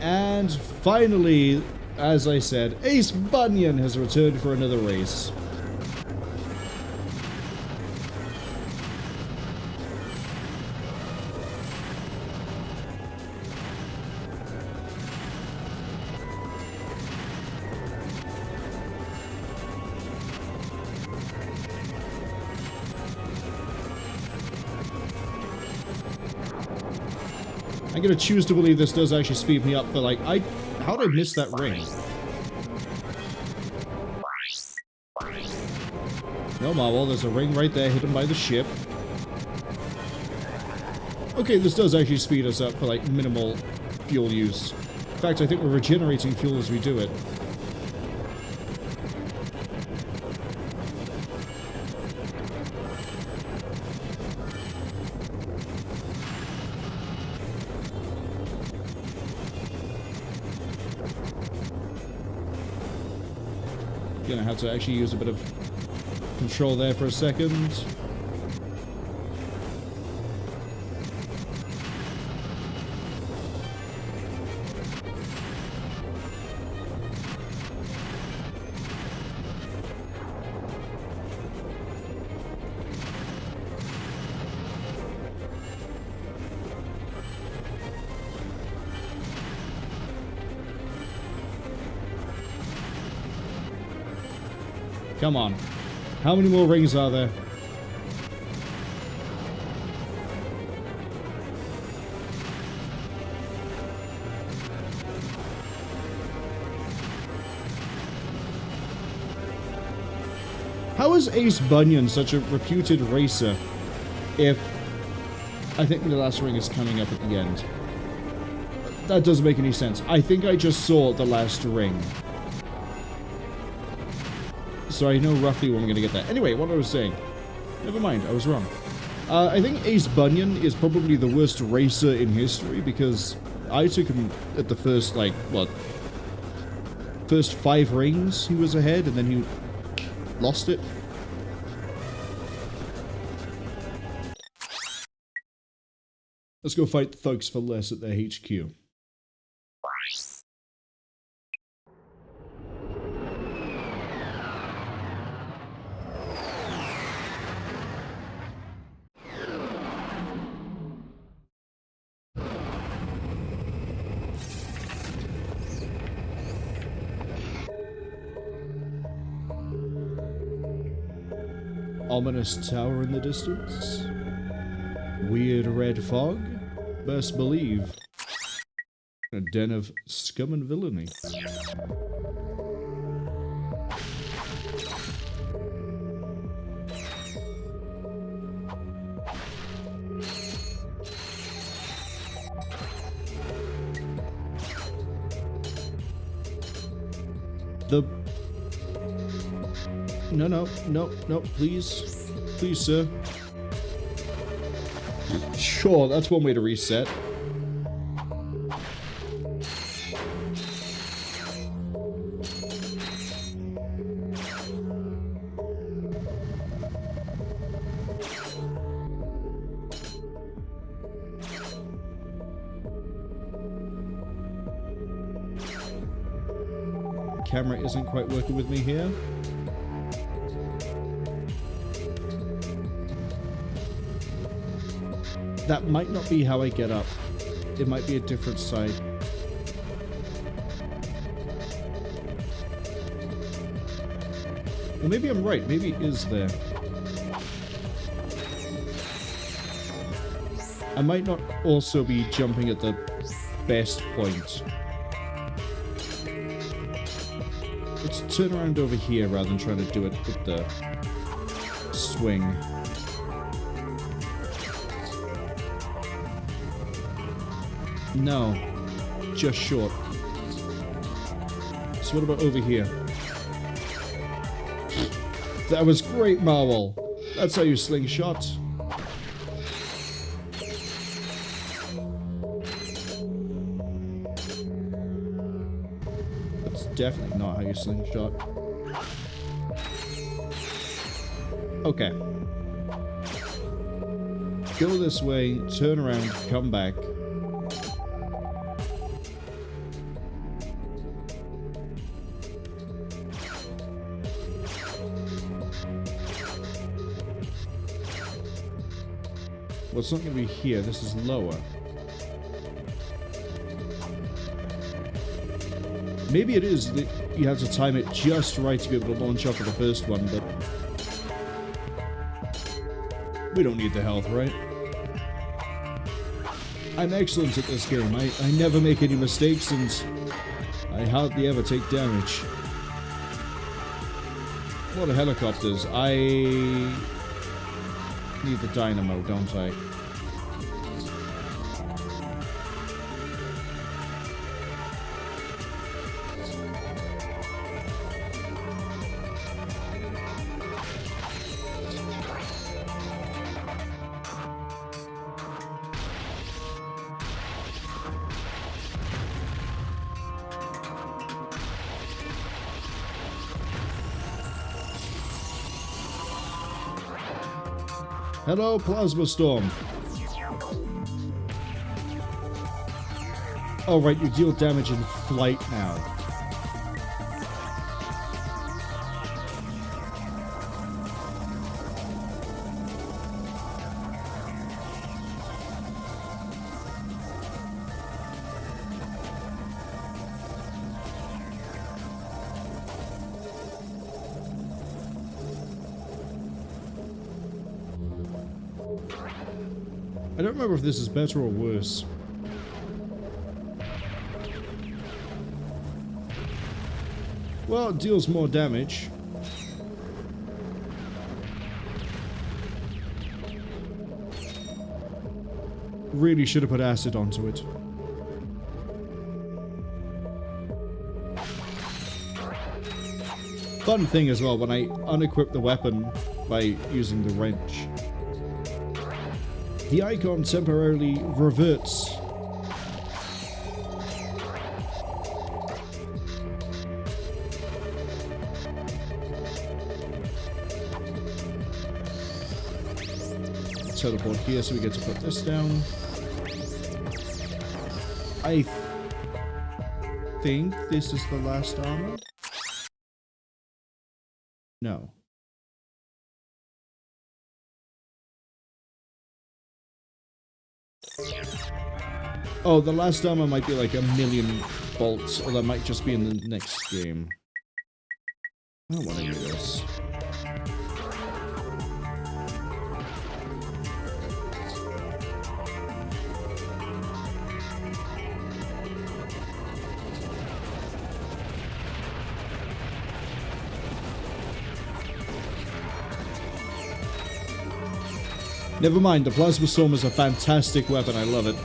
Speaker 1: And finally, as I said, Ace Bunyan has returned for another race. I'm gonna choose to believe this does actually speed me up, but like, how did I miss that ring? No, Marwol, there's a ring right there hidden by the ship. Okay, this does actually speed us up for like minimal fuel use. In fact, I think we're regenerating fuel as we do it. Gonna have to actually use a bit of control there for a second. Come on. How many more rings are there? How is Ace Bunyan such a reputed racer if I think the last ring is coming up at the end? That doesn't make any sense. I think I just saw the last ring. So I know roughly when I'm going to get that. Anyway, what I was saying. Never mind, I was wrong. I think Ace Bunyan is probably the worst racer in history because I took him at the first, like, what? First 5 rings he was ahead and then he lost it. Let's go fight the thugs for less at their HQ. Ominous tower in the distance. Weird red fog. Best believe. A den of scum and villainy. the... No, no, no, no, please. Please, sir. Sure, that's one way to reset. Camera isn't quite working with me here. That might not be how I get up. It might be a different side. Well, maybe I'm right. Maybe it is there. I might not also be jumping at the best point. Let's turn around over here rather than trying to do it with the swing. No, just short. So what about over here? That was great, Marwol. That's how you slingshot. That's definitely not how you slingshot. Okay. Go this way, turn around, come back. Well, it's not going to be here. This is lower. Maybe it is that you have to time it just right to be able to launch off of the first one, but we don't need the health, right? I'm excellent at this game. I never make any mistakes, and I hardly ever take damage. A lot of helicopters. I need the dynamo, don't I? Hello, Plasma Storm. Oh, right, you deal damage in flight now. I don't remember if this is better or worse. Well, it deals more damage. Really should have put acid onto it. Fun thing as well, when I unequip the weapon by using the wrench, the icon temporarily reverts. Teleport here so we get to put this down. I think this is the last armor. No. Oh, the last armor might be like 1,000,000 bolts, or that might just be in the next game. I don't want to do this. Never mind, the Plasma Storm is a fantastic weapon, I love it.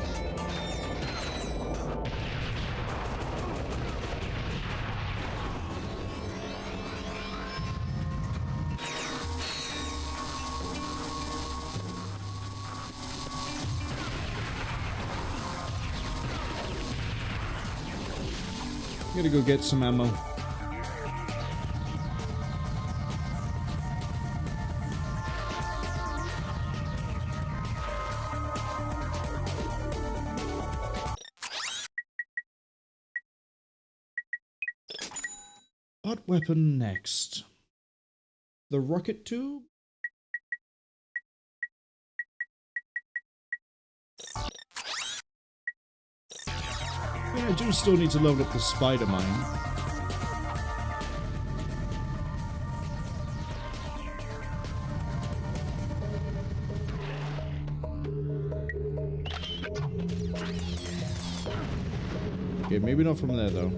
Speaker 1: Gotta go get some ammo. What weapon next? The rocket tube? Yeah, I do still need to load up the spider mine. Okay, maybe not from there though.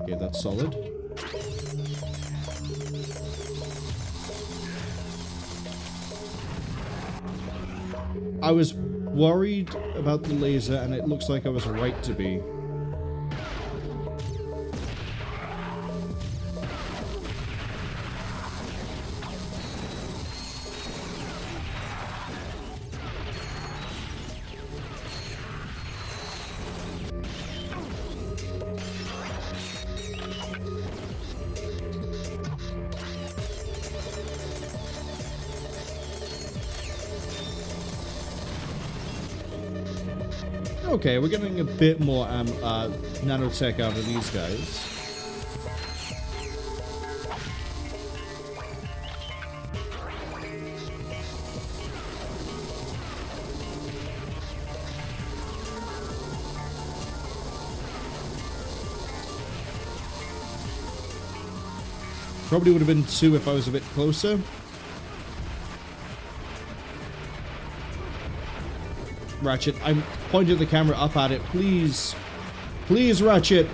Speaker 1: Okay, that's solid. I was worried about the laser, and it looks like I was right to be. Okay, we're getting a bit more nanotech out of these guys. Probably would have been 2 if I was a bit closer. Ratchet, I'm pointing the camera up at it. Please. Please, Ratchet.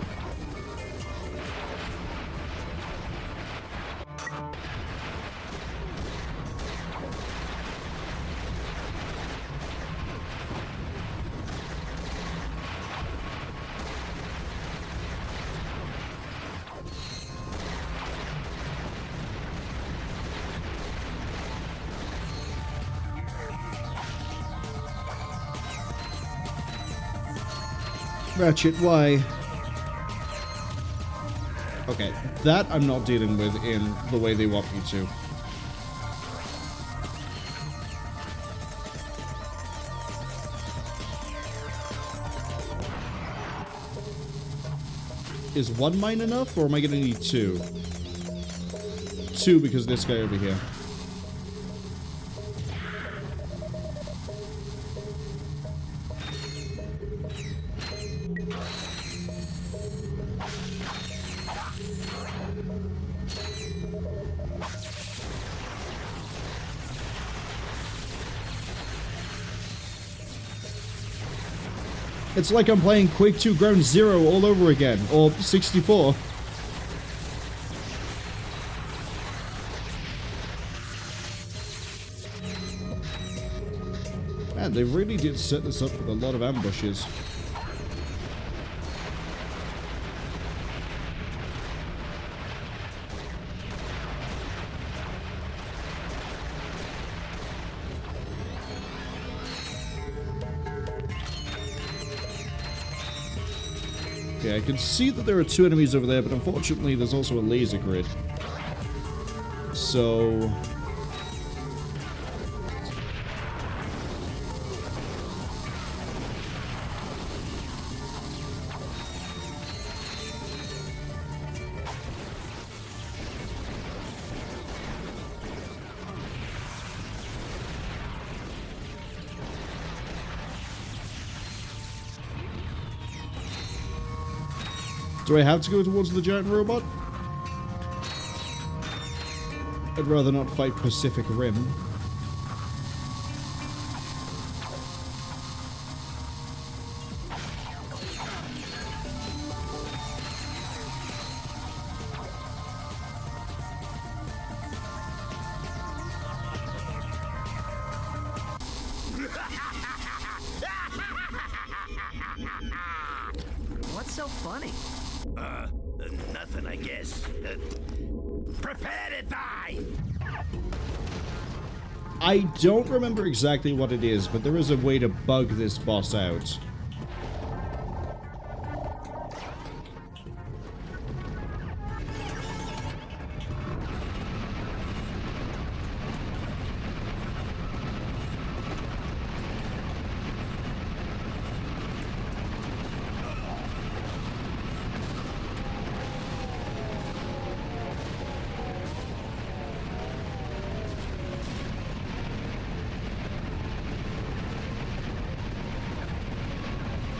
Speaker 1: Ratchet, why? Okay, that I'm not dealing with in the way they want me to. Is 1 mine enough, or am I gonna need 2? 2 because this guy over here. It's like I'm playing Quake 2 Ground Zero all over again, or 64. Man, they really did set this up with a lot of ambushes. Okay, I can see that there are 2 enemies over there, but unfortunately there's also a laser grid. So... do I have to go towards the giant robot? I'd rather not fight Pacific Rim.
Speaker 4: What's so funny?
Speaker 12: Nothing, I guess. Prepare to die!
Speaker 1: I don't remember exactly what it is, but there is a way to bug this boss out.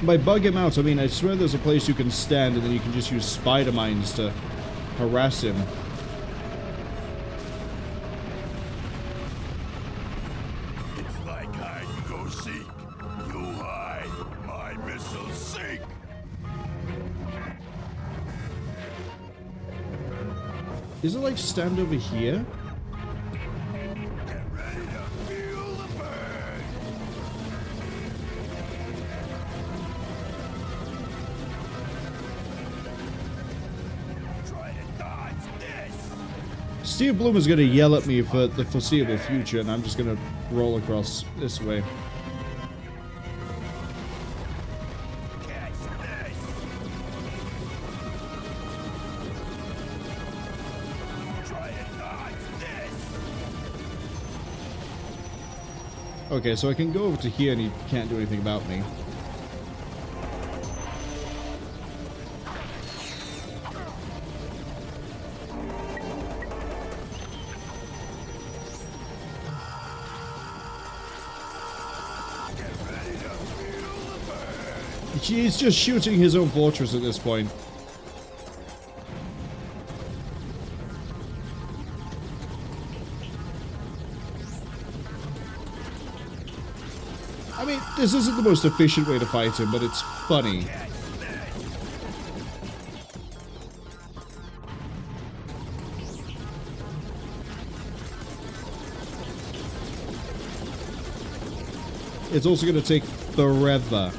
Speaker 1: By bug him out, I mean, I swear there's a place you can stand and then you can just use spider mines to harass him.
Speaker 12: It's like hide and go seek. You hide, my missiles sink.
Speaker 1: Is it like stand over here?
Speaker 12: Get ready to feel the burn. Try to dodge this.
Speaker 1: Steve Bloom is going to yell at me for the foreseeable future, and I'm just going to roll across this way.
Speaker 12: Catch this. Try to dodge this.
Speaker 1: Okay, so I can go over to here and he can't do anything about me. He's just shooting his own fortress at this point. I mean, this isn't the most efficient way to fight him, but it's funny. It's also going to take forever.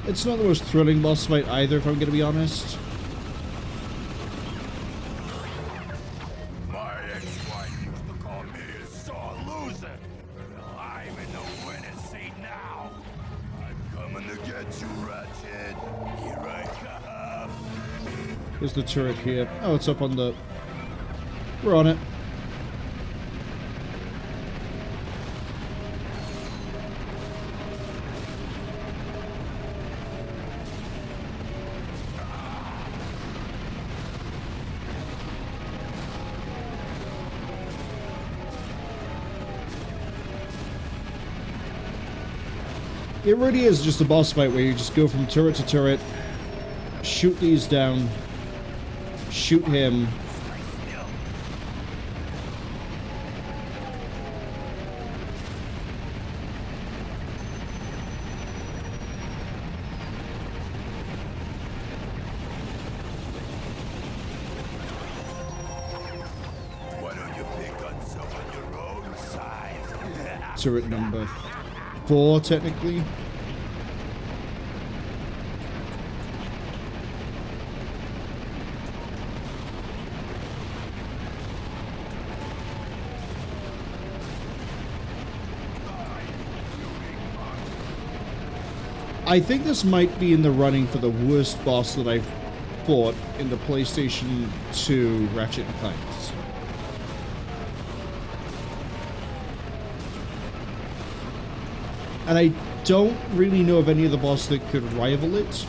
Speaker 1: It's not the most thrilling boss fight either, if I'm going to be honest.
Speaker 12: My ex-wife used to call me a sore loser. Well, I'm in the winning seat now. I'm coming to get you, Ratchet. Here I come.
Speaker 1: There's the turret here. Oh, it's up on the... We're on it. It really is just a boss fight where you just go from turret to turret, shoot these down, shoot him.
Speaker 12: Why don't you pick on someone your own size?
Speaker 1: Turret number 4, technically. I think this might be in the running for the worst boss that I've fought in the PlayStation 2 Ratchet and Clank. And I don't really know of any other boss that could rival it.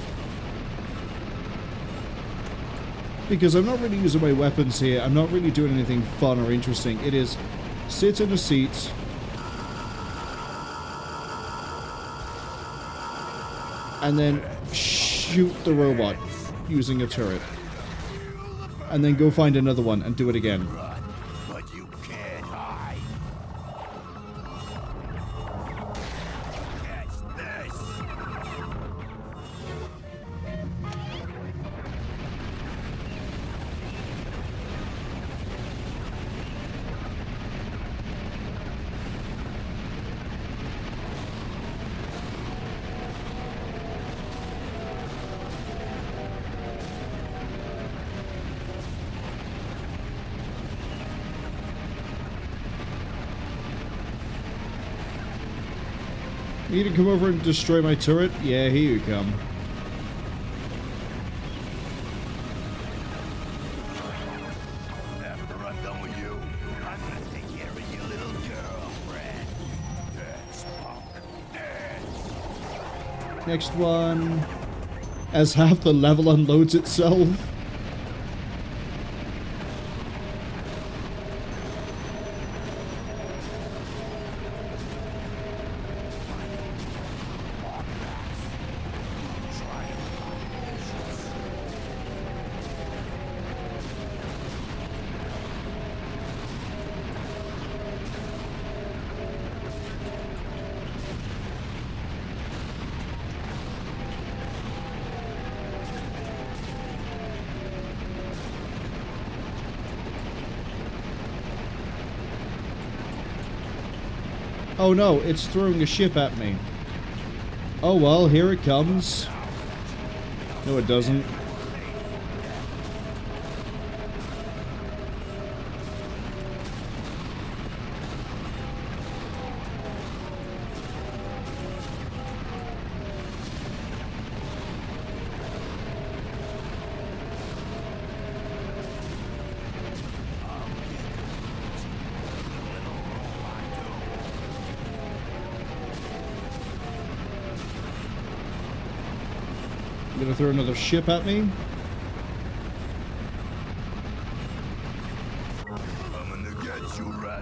Speaker 1: Because I'm not really using my weapons here. I'm not really doing anything fun or interesting. It is sit in a seat. And then shoot the robot using a turret. And then go find another one and do it again.
Speaker 12: But you can't hide. Catch this.
Speaker 1: Need to come over and destroy my turret? Yeah, here you come.
Speaker 12: After I'm done with you, I'm gonna take care of your little girlfriend. Dance, punk. Dance.
Speaker 1: Next one. As half the level unloads itself. Oh no, it's throwing a ship at me. Oh well, here it comes. No, it doesn't. Gonna throw another ship at me.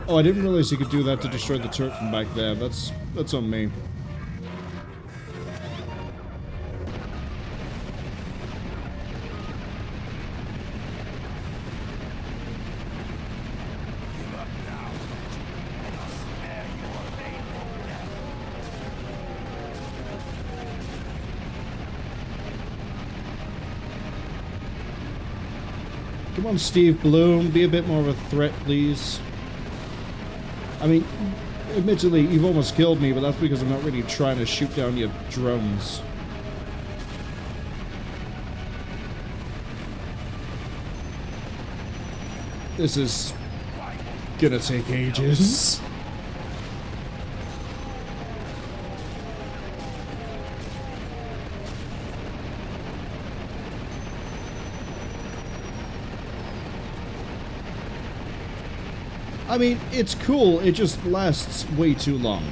Speaker 1: Oh, I didn't realize you could do that to destroy the turret from back there. That's on me. Come on, Steve Bloom, be a bit more of a threat, please. I mean, admittedly, you've almost killed me, but that's because I'm not really trying to shoot down your drones. This is gonna take ages. I mean, it's cool, it just lasts way too long.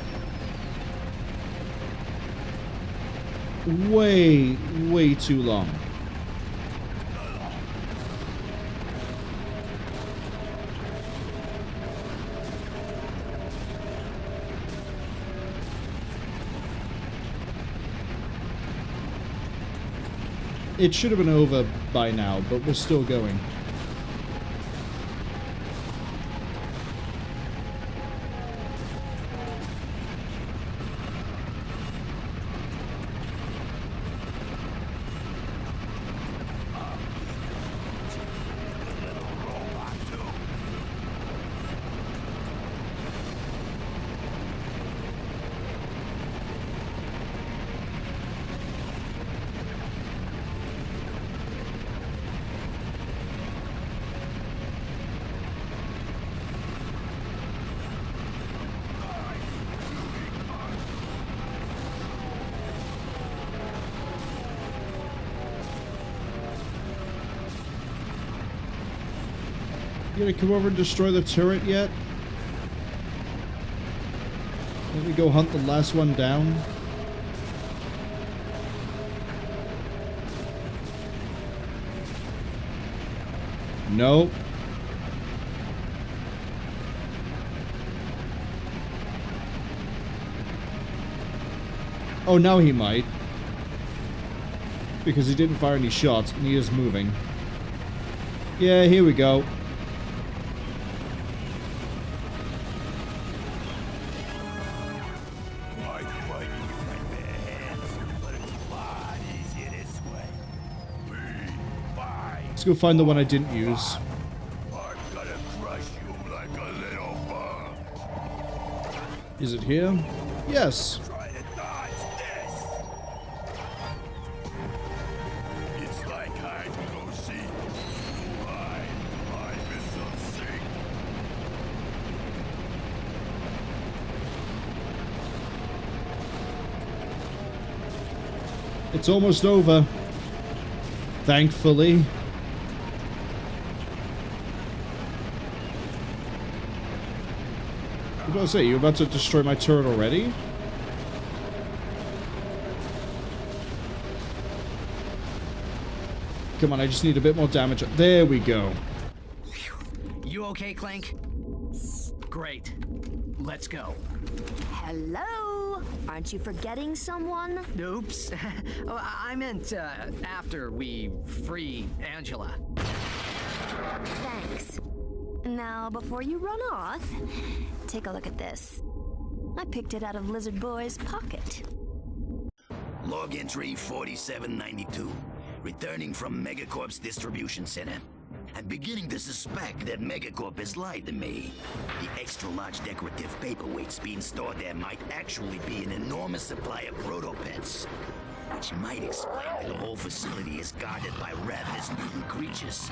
Speaker 1: Way too long. It should have been over by now, but we're still going. You gonna come over and destroy the turret yet? Let me go hunt the last one down. Nope. Oh, now he might. Because he didn't fire any shots and he is moving. Yeah, here we go. Let's go find the one I didn't use. Is it here? Yes. It's almost over. Thankfully. What did I say? You about to destroy my turret already? Come on, I just need a bit more damage. There we go.
Speaker 4: You okay, Clank? Great. Let's go.
Speaker 5: Hello? Aren't you forgetting someone?
Speaker 4: Oops. Oh, I meant after we free Angela.
Speaker 5: Thanks. Now, before you run off, take a look at this. I picked it out of Lizard Boy's pocket.
Speaker 12: Log entry 4792. Returning from Megacorp's distribution center. I'm beginning to suspect that Megacorp has lied to me. The extra-large decorative paperweights being stored there might actually be an enormous supply of Protopets, which might explain why the whole facility is guarded by ravenous mutant creatures.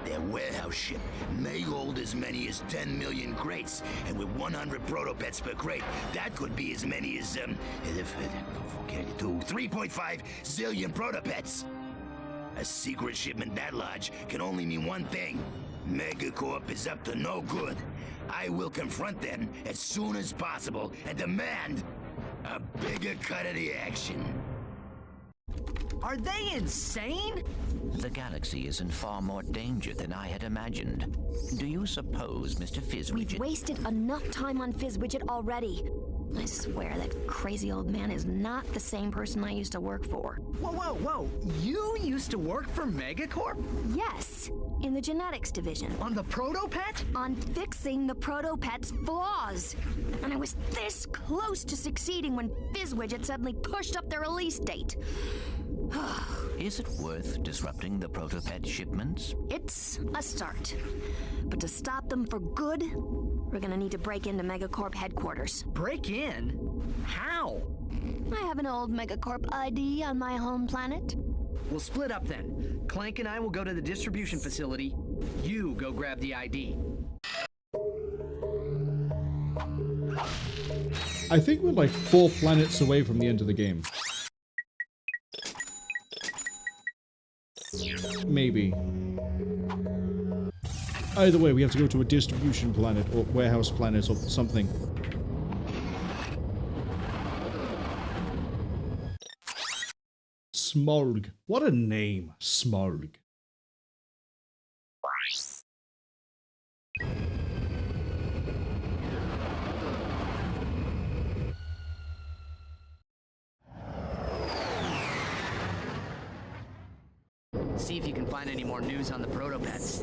Speaker 12: Their warehouse ship may hold as many as 10 million crates, and with 100 Protopets per crate, that could be as many as, 3.5 zillion Protopets. A secret shipment that large can only mean one thing. Megacorp is up to no good. I will confront them as soon as possible and demand a bigger cut of the action.
Speaker 4: Are they insane?
Speaker 2: The galaxy is in far more danger than I had imagined. Do you suppose, Mr. Fizzwidget...
Speaker 5: We've wasted enough time on Fizzwidget already. I swear that crazy old man is not the same person I used to work for.
Speaker 4: Whoa, whoa, whoa! You used to work for Megacorp?
Speaker 5: Yes, in the genetics division.
Speaker 4: On the Protopet?
Speaker 5: On fixing the Protopet's flaws. And I was this close to succeeding when Fizzwidget suddenly pushed up their release date.
Speaker 2: Is it worth disrupting the Protopet shipments?
Speaker 5: It's a start. But to stop them for good, we're gonna need to break into Megacorp headquarters.
Speaker 4: Break in? How?
Speaker 5: I have an old Megacorp ID on my home planet.
Speaker 4: We'll split up then. Clank and I will go to the distribution facility. You go grab the ID.
Speaker 1: I think we're like 4 planets away from the end of the game. Maybe. Either way, we have to go to a distribution planet or warehouse planet or something. Smolg. What a name, Smolg.
Speaker 4: See if you can find any more news on the Protopets.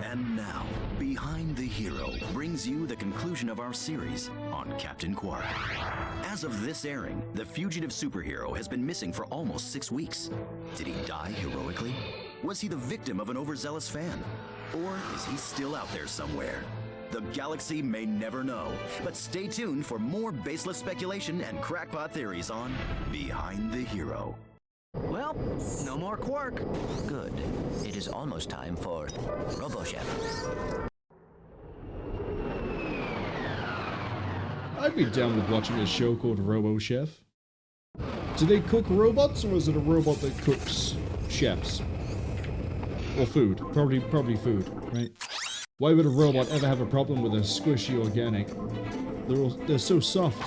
Speaker 9: And now, Behind the Hero brings you the conclusion of our series on Captain Quark. As of this airing, the fugitive superhero has been missing for almost 6 weeks. Did he die heroically? Was he the victim of an overzealous fan? Or is he still out there somewhere? The galaxy may never know, but stay tuned for more baseless speculation and crackpot theories on Behind the Hero.
Speaker 4: Well, no more Quark.
Speaker 2: Good. It is almost time for RoboChef.
Speaker 1: I'd be down with watching a show called RoboChef. Do they cook robots, or is it a robot that cooks chefs? Or food? Probably food, right? Why would a robot ever have a problem with a squishy organic? They're so soft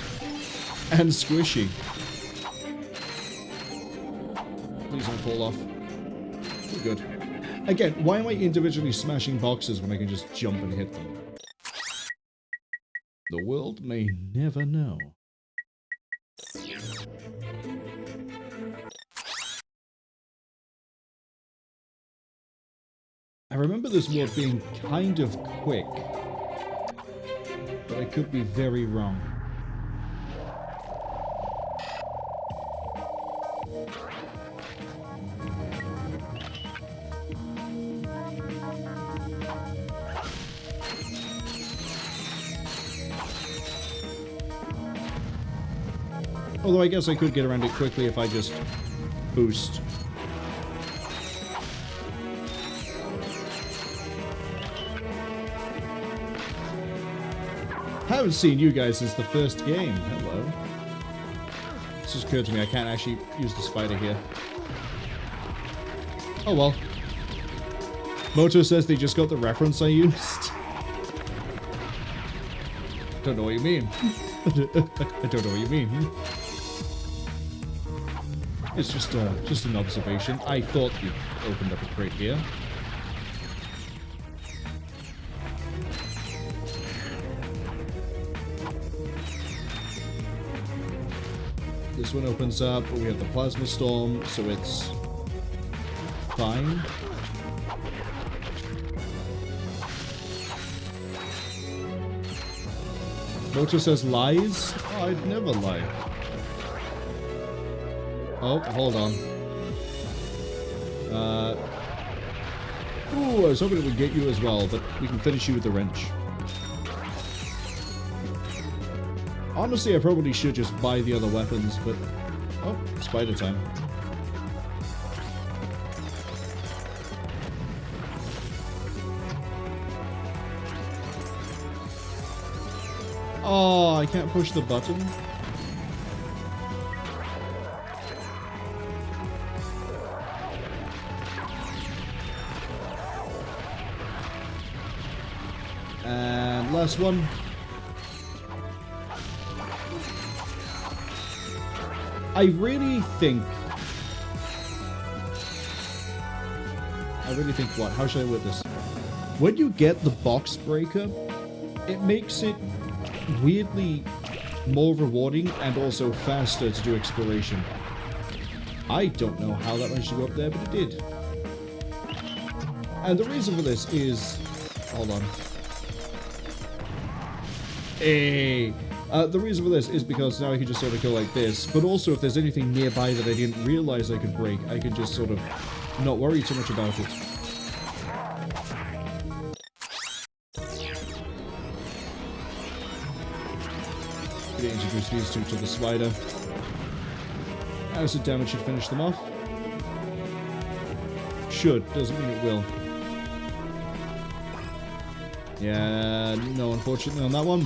Speaker 1: and squishy. Please don't fall off. We're good. Again, why am I individually smashing boxes when I can just jump and hit them? The world may never know. I remember this world being kind of quick, but I could be very wrong. Although I guess I could get around it quickly if I just boost. Haven't seen you guys since the first game. Hello. It's just occurred to me I can't actually use the spider here. Oh well. Moto says they just got the reference I used. Don't know what you mean. I don't know what you mean. It's just an observation. I thought you opened up a crate here. This one opens up, but we have the plasma storm, so it's fine. Moto says lies? Oh, I'd never lie. Oh, hold on. Ooh, I was hoping it would get you as well, but we can finish you with the wrench. Honestly, I probably should just buy the other weapons, but... Oh, spider time. Oh, I can't push the button. And last one. I really think what? How should I word this? When you get the box breaker, it makes it weirdly more rewarding and also faster to do exploration. I don't know how that managed to go up there, but it did. And the reason for this is... Hold on. Hey! The reason for this is because now I can just sort of go like this, but also if there's anything nearby that I didn't realize I could break, I can just sort of not worry too much about it. Gonna introduce these two to the spider. Acid damage should finish them off. Should, doesn't mean it will. Yeah, no, unfortunately on that one.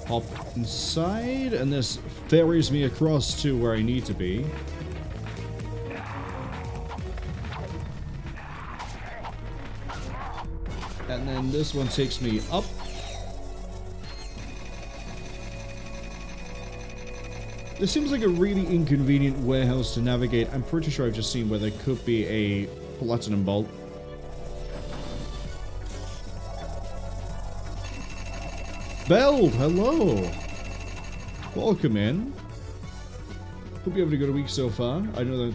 Speaker 1: Hop inside, and this ferries me across to where I need to be. And then this one takes me up. This seems like a really inconvenient warehouse to navigate. I'm pretty sure I've just seen where there could be a platinum bolt. Belle, hello! Welcome in. Hope you're having a good week so far. I know that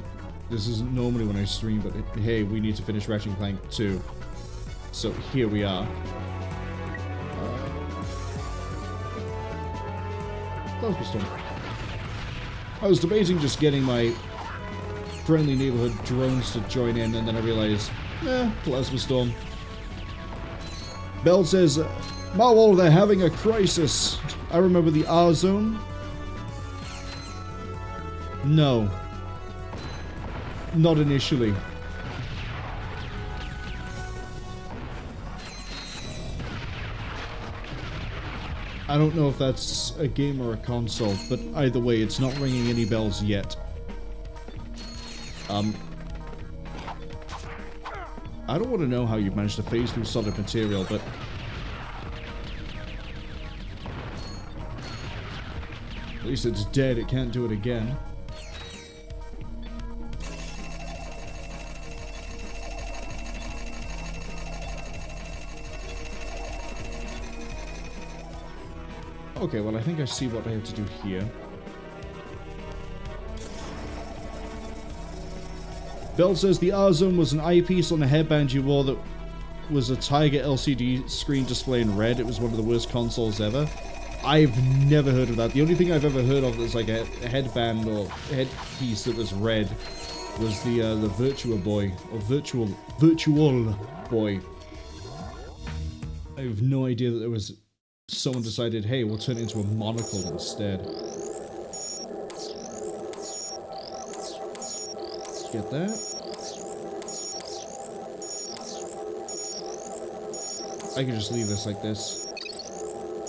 Speaker 1: this isn't normally when I stream, but hey, we need to finish Ratchet Clank 2. So here we are. That was fun. I was debating just getting my friendly neighborhood drones to join in, and then I realized, Plasma Storm. Belle says, Marwol, they're having a crisis. I remember the R zone. No. Not initially. I don't know if that's a game or a console, but either way, it's not ringing any bells yet. I don't want to know how you managed to phase through solid material, but... At least it's dead, it can't do it again. Okay, well I think I see what I have to do here. Bell says the R-Zone was an eyepiece on a headband you wore that was a Tiger LCD screen display in red. It was one of the worst consoles ever. I've never heard of that. The only thing I've ever heard of that's like a headband or headpiece that was red was the Virtua Boy, or Virtual Boy. I have no idea that there was someone decided, hey, we'll turn it into a monocle instead. Get that. I can just leave this like this.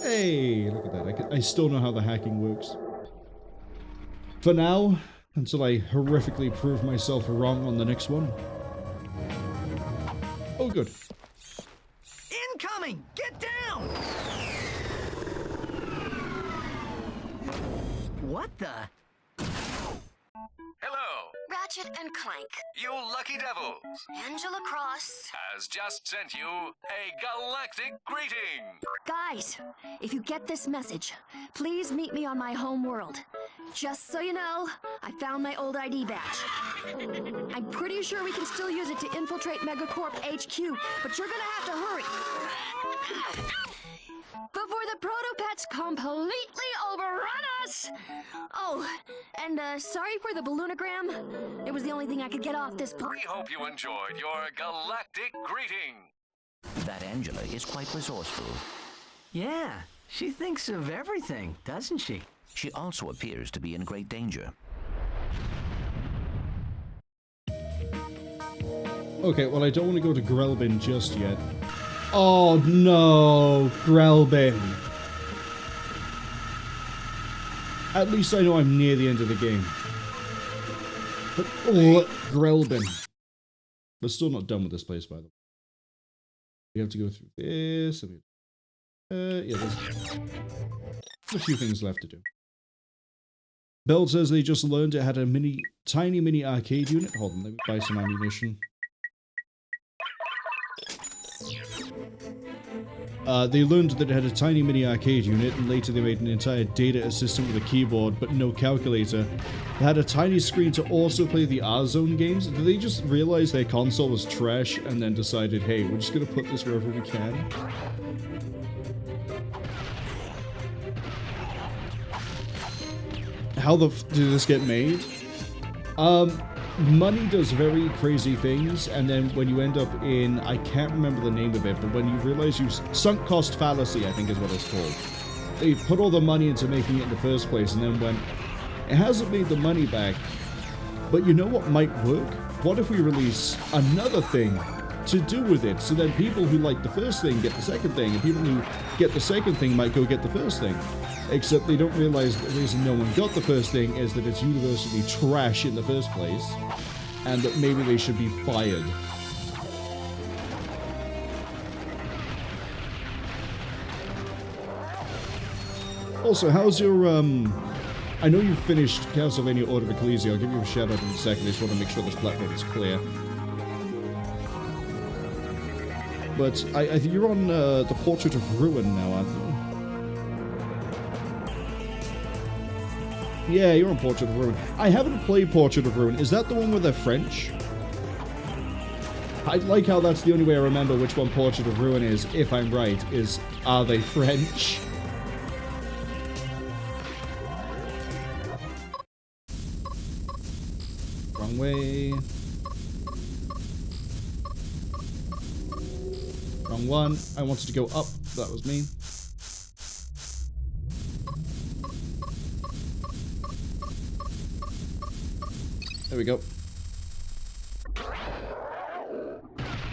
Speaker 1: Hey, look at that. I still know how the hacking works. For now, until I horrifically prove myself wrong on the next one. Oh, good.
Speaker 4: Incoming! Get down! What the?
Speaker 16: Hello,
Speaker 5: Ratchet and Clank.
Speaker 16: you lucky devils.
Speaker 5: Angela Cross.
Speaker 16: Has just sent you a galactic greeting.
Speaker 5: Guys, if you get this message, please meet me on my home world. Just so you know, I found my old ID badge. I'm pretty sure we can still use it to infiltrate Megacorp HQ, but you're gonna have to hurry. Before the Protopets completely overrun us! Oh, and sorry for the balloonogram. It was the only thing I could get off this point.
Speaker 16: We hope you enjoyed your galactic greeting.
Speaker 2: That Angela is quite resourceful.
Speaker 4: Yeah, she thinks of everything, doesn't she?
Speaker 2: She also appears to be in great danger.
Speaker 1: Okay, well, I don't want to go to Grelbin just yet. Oh no, Grelbin. At least I know I'm near the end of the game. But, oh, Grelbin. We're still not done with this place, by the way. We have to go through this. Yeah, there's a few things left to do. Bell says they just learned it had a tiny mini arcade unit. Hold on, let me buy some ammunition. They learned that it had a tiny mini arcade unit, and later they made an entire data assistant with a keyboard, but no calculator. They had a tiny screen to also play the R-Zone games. Did they just realize their console was trash, and then decided, hey, we're just gonna put this wherever we can? How the f did this get made? Money does very crazy things, and then when you end up in, I can't remember the name of it, but when you realize you sunk cost fallacy, I think is what it's called. They put all the money into making it in the first place, and then went, it hasn't made the money back, but you know what might work? What if we release another thing to do with it, so then people who like the first thing get the second thing, and people who get the second thing might go get the first thing. Except they don't realize that the reason no one got the first thing is that it's universally trash in the first place, and that maybe they should be fired. Also, how's your, I know you've finished Castlevania Order of Ecclesia. I'll give you a shout out in a second. I just want to make sure this platform is clear. But I think you're on the Portrait of Ruin now, aren't you? Yeah, you're on Portrait of Ruin. I haven't played Portrait of Ruin. Is that the one where they're French? I like how that's the only way I remember which one Portrait of Ruin is, if I'm right, is are they French? Wrong way. Wrong one. I wanted to go up. That was me. There we go.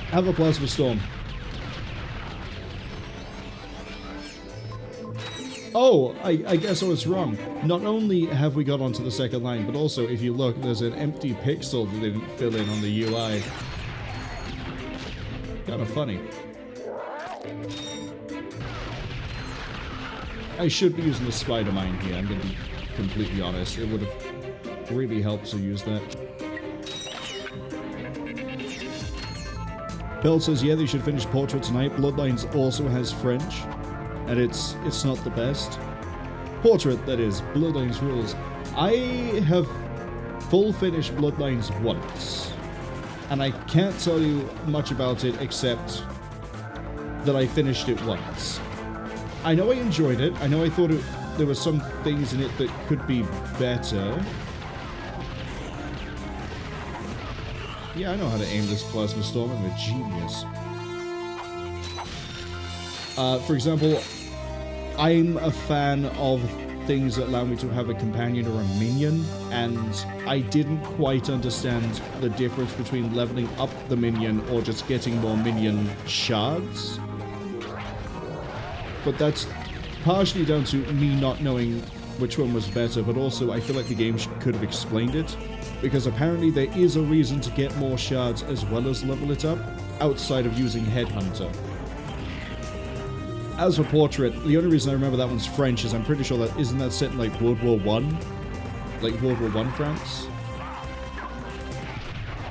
Speaker 1: Have a plasma storm. Oh, I guess I was wrong. Not only have we got onto the second line, but also, if you look, there's an empty pixel that they didn't fill in on the UI. Kind of funny. I should be using the spider mine here, I'm going to be completely honest. It would have really helps to use that. Bell says, yeah, they should finish Portrait tonight. Bloodlines also has French, and it's not the best. Portrait, that is. Bloodlines rules. I have full finished Bloodlines once, and I can't tell you much about it except that I finished it once. I know I enjoyed it. I know I thought there were some things in it that could be better. Yeah, I know how to aim this plasma storm. I'm a genius. For example, I'm a fan of things that allow me to have a companion or a minion, and I didn't quite understand the difference between leveling up the minion or just getting more minion shards. But that's partially down to me not knowing which one was better, but also I feel like the game could have explained it, because apparently there is a reason to get more shards as well as level it up, outside of using Headhunter. As for Portrait, the only reason I remember that one's French is I'm pretty sure that isn't that set in like World War I? Like World War I France?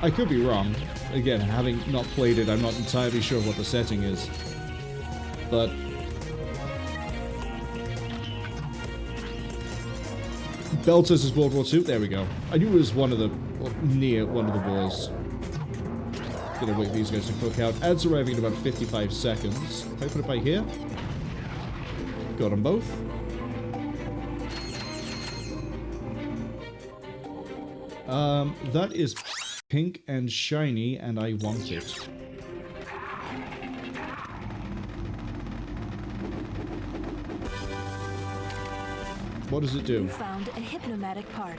Speaker 1: I could be wrong. Again, having not played it, I'm not entirely sure what the setting is. But Belt says it's World War II. There we go. I knew it was one of the near one of the wars. Gonna wait for these guys to cook out. Ads arriving in about 55 seconds. If I put it by here. Got them both. That is pink and shiny, and I want it. What does it do?
Speaker 8: You found a hypnomatic part.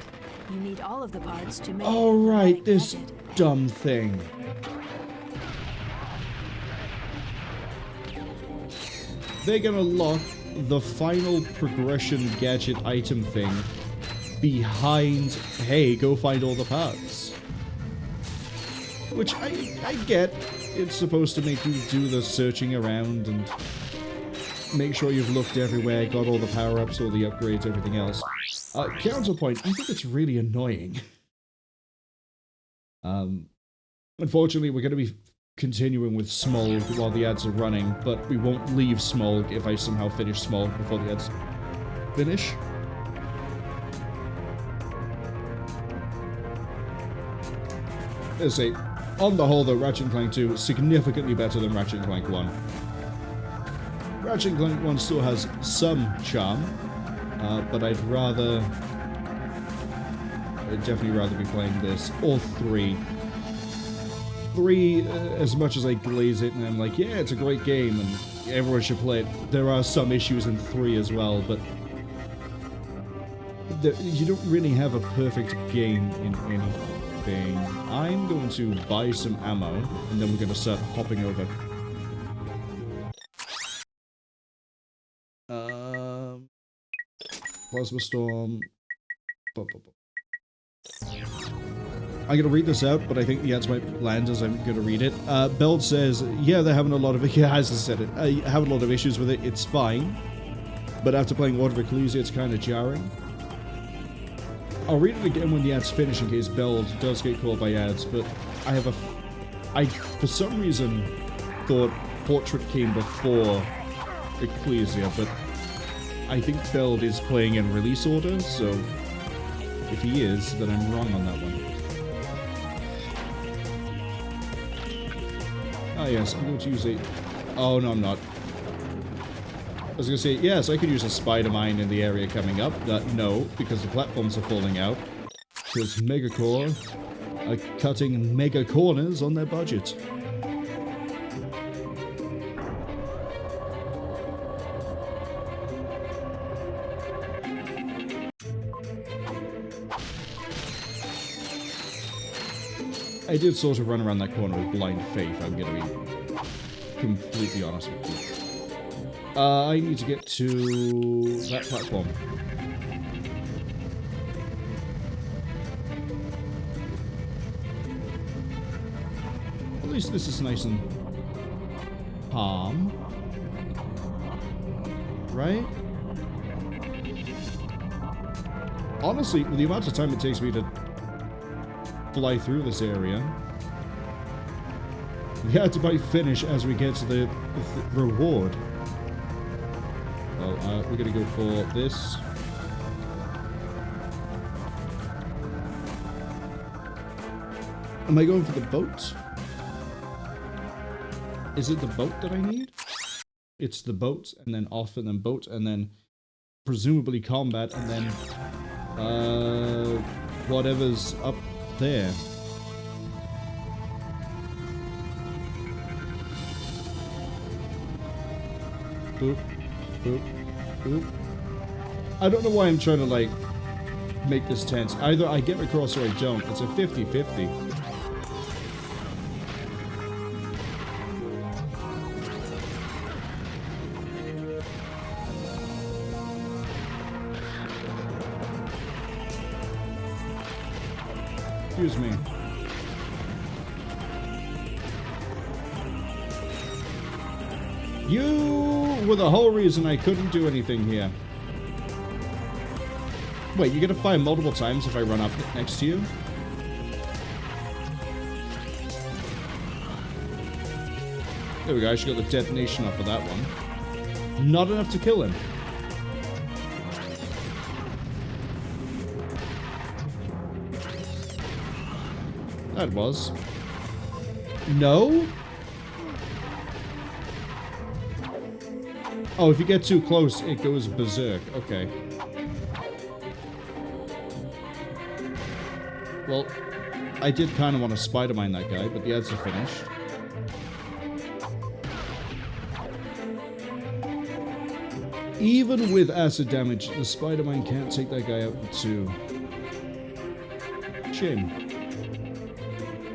Speaker 8: You need all of the parts to make.
Speaker 1: Oh right, this dumb thing. They're gonna lock the final progression gadget item thing behind, hey, go find all the parts. Which I get. It's supposed to make you do the searching around and make sure you've looked everywhere, got all the power-ups, all the upgrades, everything else. Counterpoint, I think it's really annoying. Unfortunately, we're going to be continuing with Smolg while the ads are running, but we won't leave Smolg if I somehow finish Smolg before the ads finish. Let's say, on the whole though, Ratchet Clank 2 is significantly better than Ratchet Clank 1. Ratchet Clank 1 still has some charm, but I'd definitely rather be playing this, or 3. 3, as much as I glaze it and I'm like, yeah, it's a great game and everyone should play it, there are some issues in 3 as well, but you don't really have a perfect game in anything. I'm going to buy some ammo, and then we're going to start hopping over. Plasma Storm. I'm going to read this out, but I think the ads might land as I'm going to read it. Beld says, yeah, they're having a lot of... Yeah, as I said it. Having a lot of issues with it. It's fine. But after playing Order of Ecclesia, it's kind of jarring. I'll read it again when the ads finish in case Beld does get called by ads, but I for some reason thought Portrait came before Ecclesia, but I think Beld is playing in release order, so if he is, then I'm wrong on that one. Ah yes, I'm going to use a... Oh, no, I'm not. I was going to say, yes, I could use a spider mine in the area coming up. No, because the platforms are falling out. Because Megacorp are cutting mega corners on their budget. I did sort of run around that corner with blind faith, I'm going to be completely honest with you. I need to get to that platform. At least this is nice and calm. Right? Honestly, with the amount of time it takes me to fly through this area, we had to might finish as we get to the reward. Well, we're gonna go for this. Am I going for the boat? Is it the boat that I need? It's the boat, and then off, and then boat, and then presumably combat, and then whatever's up there. Boop. Boop. Boop. I don't know why I'm trying to, like, make this tense. Either I get across or I don't. It's a 50-50. Excuse me. You were the whole reason I couldn't do anything here. Wait, you get to fire multiple times if I run up next to you? There we go, I should got the detonation up for that one. Not enough to kill him. That was. No? Oh, if you get too close, it goes berserk. Okay. Well, I did kind of want to Spider-Mine that guy, but the ads are finished. Even with acid damage, the Spider-Mine can't take that guy out in 2. Shame.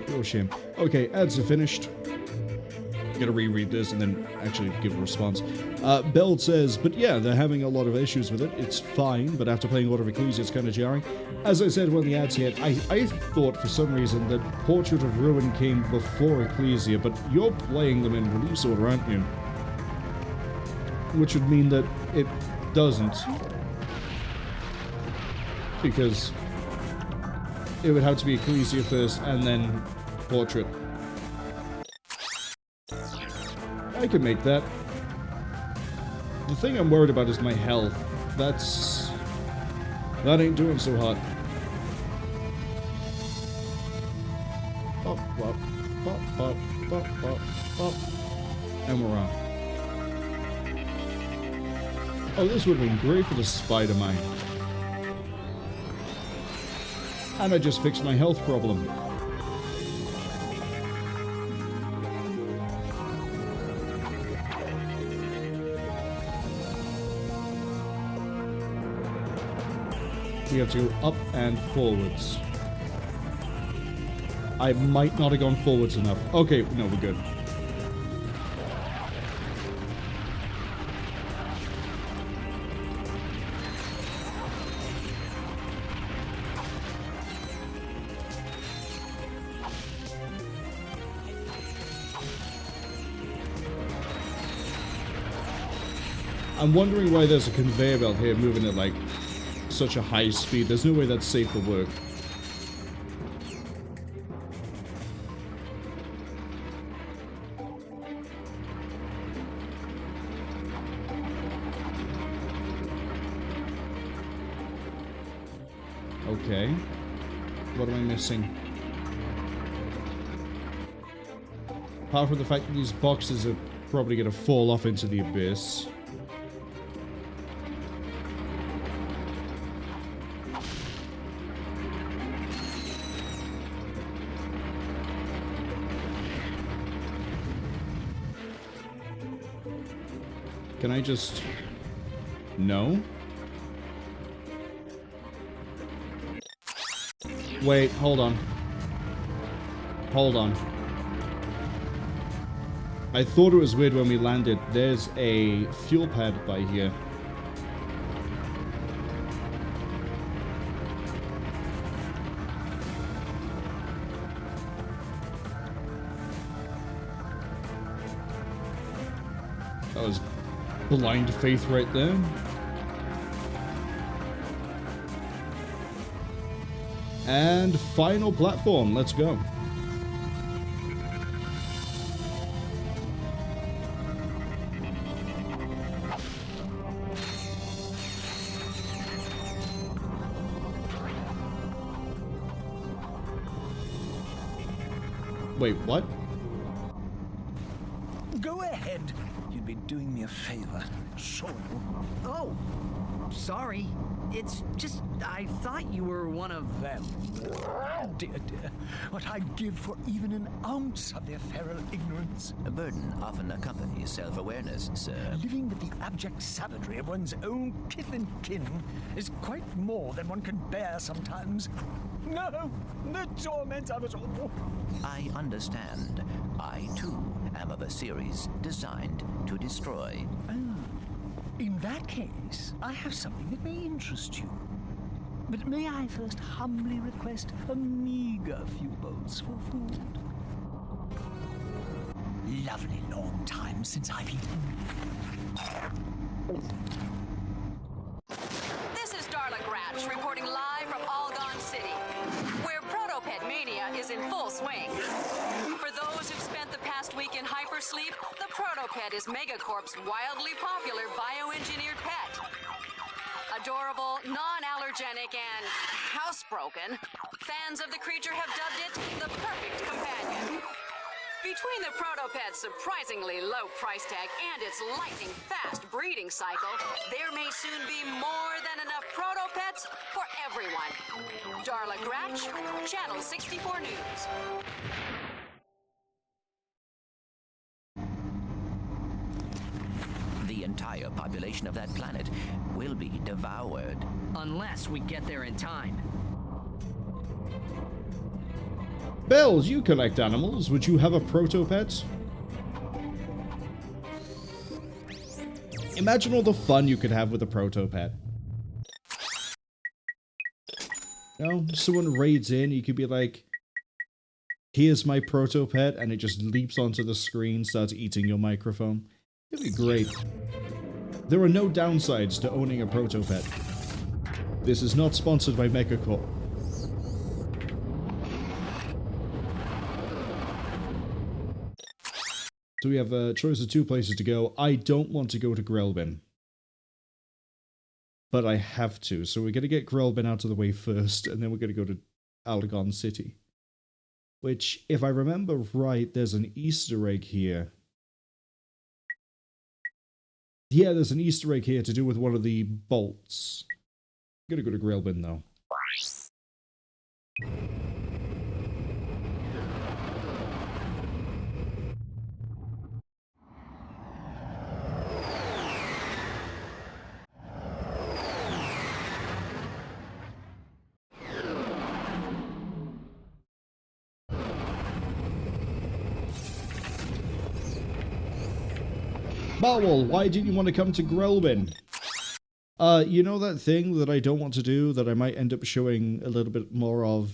Speaker 1: Real shame. Okay, ads are finished. Gotta reread this and then actually give a response. Bell says, but yeah, they're having a lot of issues with it. It's fine, but after playing Order of Ecclesia, it's kind of jarring. As I said when the ads hit, I thought for some reason that Portrait of Ruin came before Ecclesia, but you're playing them in release order, aren't you? Which would mean that it doesn't. Because it would have to be Ecclesia first and then Portrait. I could make that. The thing I'm worried about is my health. That ain't doing so hot. Pop, pop, pop, pop, pop, pop, pop. And we're on. Oh, this would have been great for the Spider-Mine. And I just fixed my health problem. We have to go up and forwards. I might not have gone forwards enough. Okay, no, we're good. I'm wondering why there's a conveyor belt here moving at like such a high speed. There's no way that's safe for work. Okay. What am I missing? Apart from the fact that these boxes are probably going to fall off into the abyss. Can I just... No? Wait, hold on. Hold on. I thought it was weird when we landed. There's a fuel pad by here. That was blind faith right there. And final platform, let's go. Wait, what?
Speaker 13: Go ahead. You'd be doing me a favor. So.
Speaker 4: Oh, sorry. It's just, I thought you were one of
Speaker 13: them. Dear, dear, what I'd give for even an ounce of their feral ignorance.
Speaker 2: A burden often accompanies self-awareness, sir.
Speaker 13: Living with the abject savagery of one's own kith and kin is quite more than one can bear sometimes. No, the torment of it all.
Speaker 2: I understand. I, too, am of a series designed to destroy.
Speaker 13: In that case, I have something that may interest you. But may I first humbly request a meager few bolts for food? Lovely long time since I've eaten.
Speaker 17: This is Ratchet reporting live from Allgon City, where Protopet mania is in full swing. For those who've spent the past week in hypersleep, the Protopet is Megacorp's wildly popular bioengineered pet. Adorable, non-allergenic, and housebroken, fans of the creature have dubbed it the perfect companion. Between the Protopet's surprisingly low price tag and its lightning-fast breeding cycle, there may soon be more than enough Protopets for everyone. Ratchet, Channel 64 News.
Speaker 2: The entire population of that planet will be devoured.
Speaker 4: Unless we get there in time.
Speaker 1: Bells, you collect animals. Would you have a Protopet? Imagine all the fun you could have with a Protopet. You know, someone raids in, you could be like, here's my Protopet, and it just leaps onto the screen, starts eating your microphone. It'd be great. There are no downsides to owning a Protopet. This is not sponsored by Megacorp. So we have a choice of two places to go. I don't want to go to Grelbin, but I have to. So we're going to get Grelbin out of the way first, and then we're going to go to Allgon City. Which, if I remember right, there's an Easter egg here. Yeah, there's an Easter egg here to do with one of the bolts. I'm going to go to Grelbin, though. Marwol, why didn't you want to come to Grelbin? You know that thing that I don't want to do that I might end up showing a little bit more of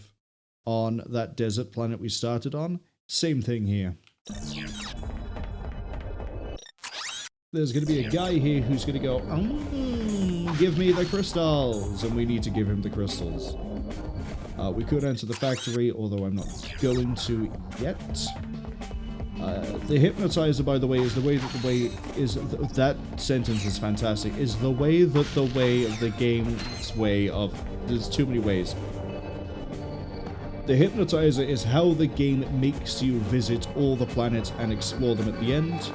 Speaker 1: on that desert planet we started on? Same thing here. There's going to be a guy here who's going to go, give me the crystals, and we need to give him the crystals. We could enter the factory, although I'm not going to yet. The hypnotizer, by the way, is the way that the way is that sentence is fantastic. Is the way that the way of the game's way of. There's too many ways. The hypnotizer is how the game makes you visit all the planets and explore them at the end,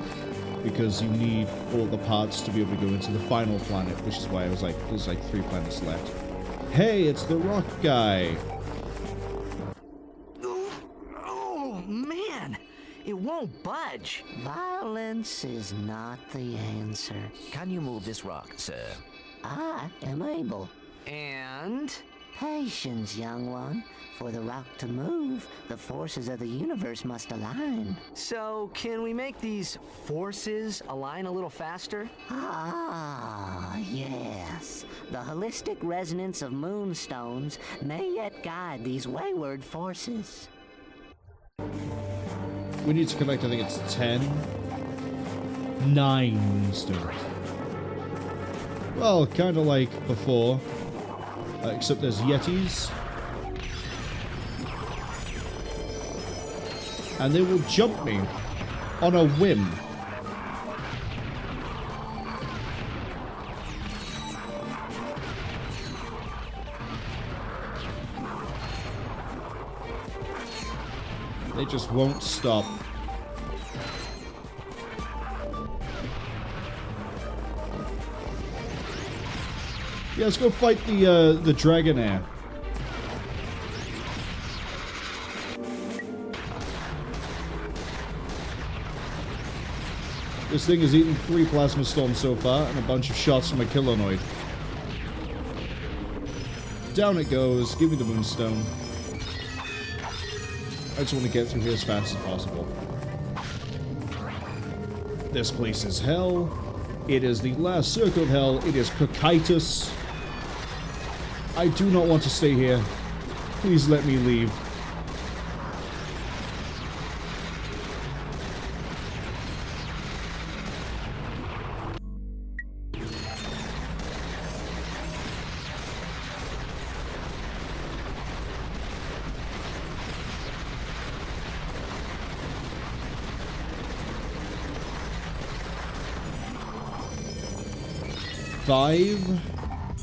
Speaker 1: because you need all the parts to be able to go into the final planet, which is why I was like, there's like 3 planets left. Hey, it's the rock guy.
Speaker 4: Oh, man. It won't budge.
Speaker 7: Violence is not the answer.
Speaker 2: Can you move this rock, sir?
Speaker 7: I am able.
Speaker 4: And?
Speaker 7: Patience, young one. For the rock to move, the forces of the universe must align.
Speaker 4: So, can we make these forces align a little faster?
Speaker 7: Ah, yes. The holistic resonance of moonstones may yet guide these wayward forces.
Speaker 1: We need to collect, I think it's 9 moonstones. Well, kind of like before, except there's Yetis. And they will jump me on a whim. They just won't stop. Yeah, let's go fight the Dragonair. This thing has eaten 3 plasma storms so far, and a bunch of shots from a Killonoid. Down it goes. Give me the Moonstone. I just want to get through here as fast as possible. This place is hell. It is the last circle of hell. It is Cocytus. I do not want to stay here. Please let me leave.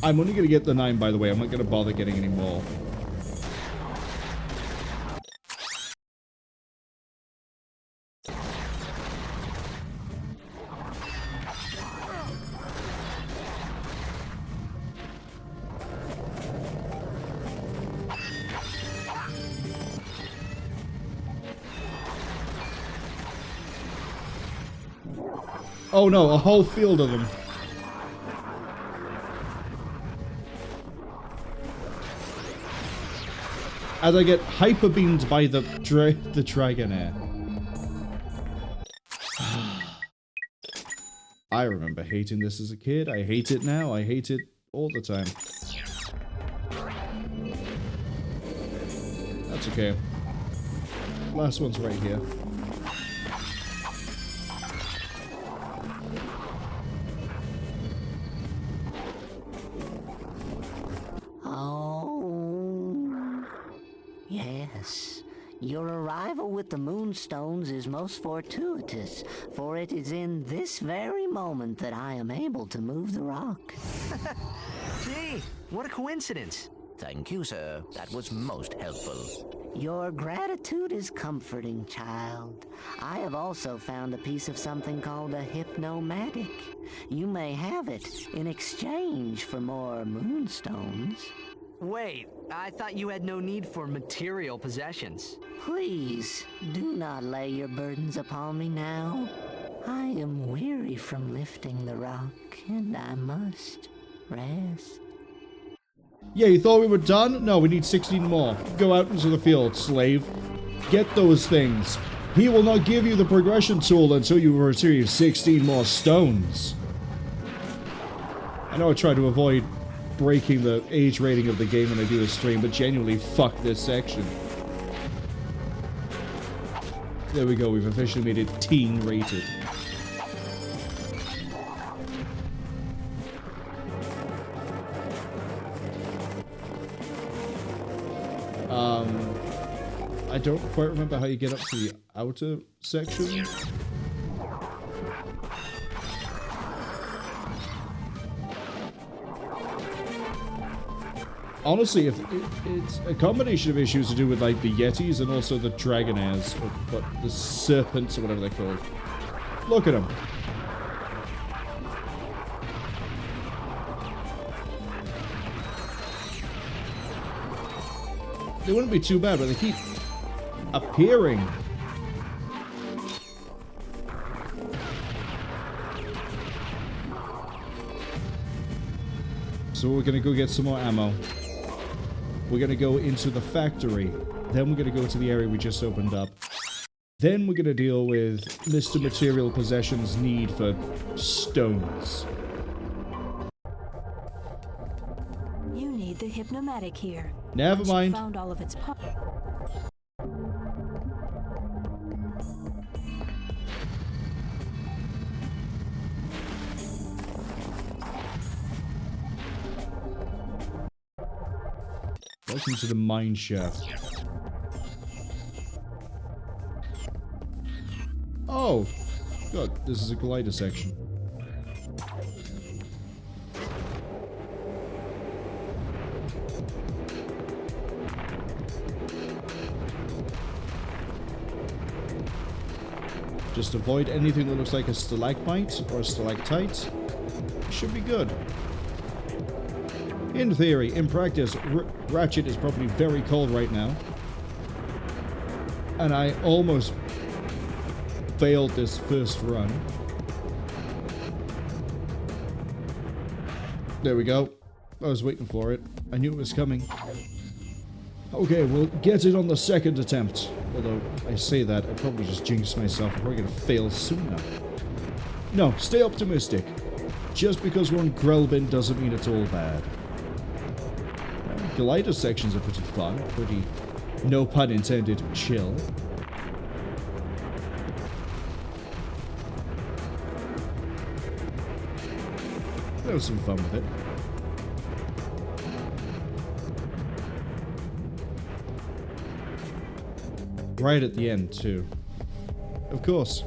Speaker 1: I'm only going to get the 9, by the way. I'm not going to bother getting any more. Oh no, a whole field of them. As I get hyper-beamed by the Dragonair. I remember hating this as a kid. I hate it now. I hate it all the time. That's okay. Last one's right here.
Speaker 18: Yes, your arrival with the Moonstones is most fortuitous, for it is in this very moment that I am able to move the rock.
Speaker 4: Gee, what a coincidence.
Speaker 2: Thank you, sir. That was most helpful.
Speaker 18: Your gratitude is comforting, child. I have also found a piece of something called a hypnomatic. You may have it in exchange for more Moonstones.
Speaker 4: Wait, I thought you had no need for material possessions.
Speaker 18: Please, do not lay your burdens upon me now. I am weary from lifting the rock, and I must rest.
Speaker 1: Yeah, you thought we were done? No, we need 16 more. Go out into the field, slave. Get those things. He will not give you the progression tool until you retrieve 16 more stones. I know I tried to avoid breaking the age rating of the game when I do a stream, but genuinely, fuck this section. There we go, we've officially made it teen rated. I don't quite remember how you get up to the outer section. Honestly, if it's a combination of issues to do with like the Yetis and also the Dragonairs, or the Serpents or whatever they're called. Look at them. They wouldn't be too bad, but they keep appearing. So we're gonna go get some more ammo. We're gonna go into the factory. Then we're gonna go to the area we just opened up. Then we're gonna deal with Mr. Material Possession's need for stones.
Speaker 8: You need the hypnomatic here.
Speaker 1: Never mind.
Speaker 8: Found all of its parts.
Speaker 1: Welcome to the mine shaft. Oh, God, this is a glider section. Just avoid anything that looks like a stalagmite or a stalactite. Should be good. In theory, in practice, Ratchet is probably very cold right now. And I almost failed this first run. There we go. I was waiting for it. I knew it was coming. Okay, we'll get it on the second attempt. Although, I say that, I probably just jinxed myself. I'm probably gonna fail sooner. No, stay optimistic. Just because we're on Grelbin doesn't mean it's all bad. Glider sections are pretty fun. Pretty, no pun intended, chill. There was some fun with it. Right at the end, too. Of course.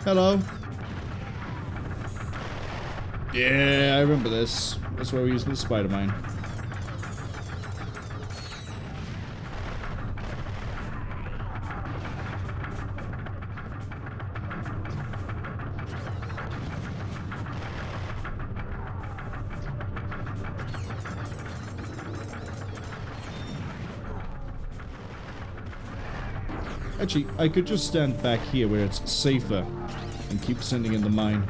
Speaker 1: Hello. Yeah, I remember this. That's where we used the spider mine. Actually, I could just stand back here where it's safer and keep sending in the mine.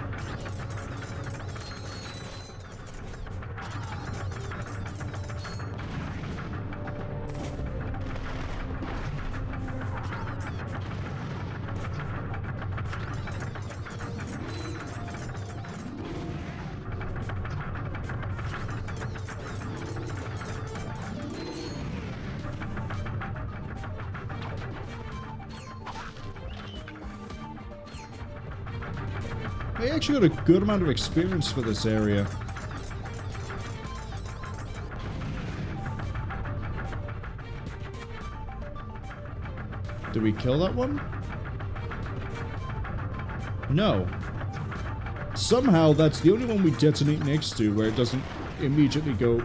Speaker 1: I actually got a good amount of experience for this area. Did we kill that one? No. Somehow that's the only one we detonate next to where it doesn't immediately go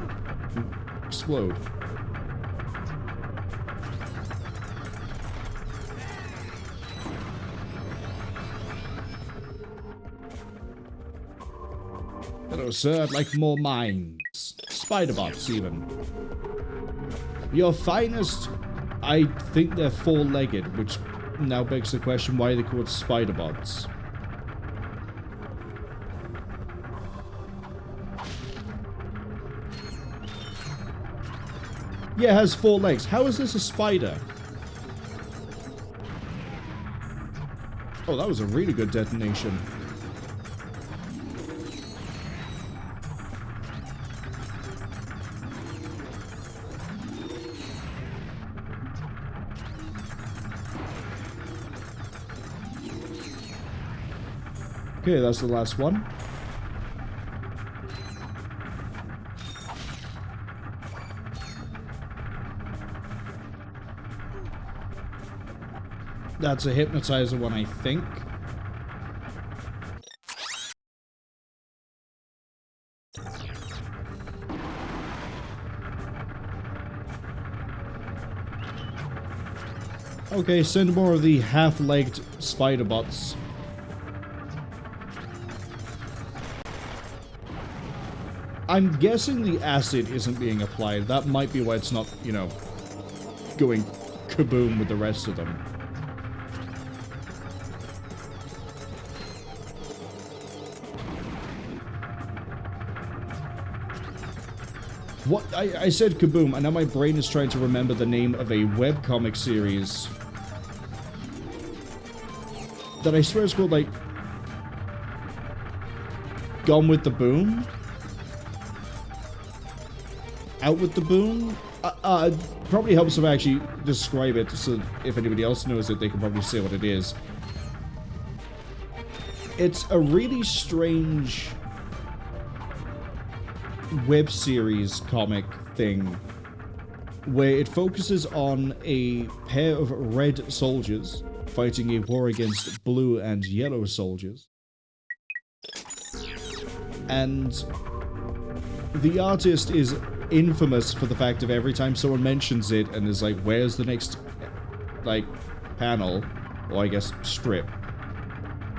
Speaker 1: explode. Hello, sir. I'd like more mines. Spider bots, even. Your finest... I think they're four-legged, which now begs the question why they're called spider bots. Yeah, it has 4 legs. How is this a spider? Oh, that was a really good detonation. Okay, that's the last one. That's a hypnotizer one, I think. Okay, send more of the half-legged spider bots. I'm guessing the acid isn't being applied. That might be why it's not, you know, going kaboom with the rest of them. What? I said kaboom, and now my brain is trying to remember the name of a webcomic series that I swear is called, like, Gone with the Boom? Out with the Boom? Probably helps if I actually describe it, so if anybody else knows it, they can probably say what it is. It's a really strange web series comic thing where it focuses on a pair of red soldiers fighting a war against blue and yellow soldiers. And the artist is infamous for the fact of every time someone mentions it and is like, where's the next, like, panel, or I guess strip,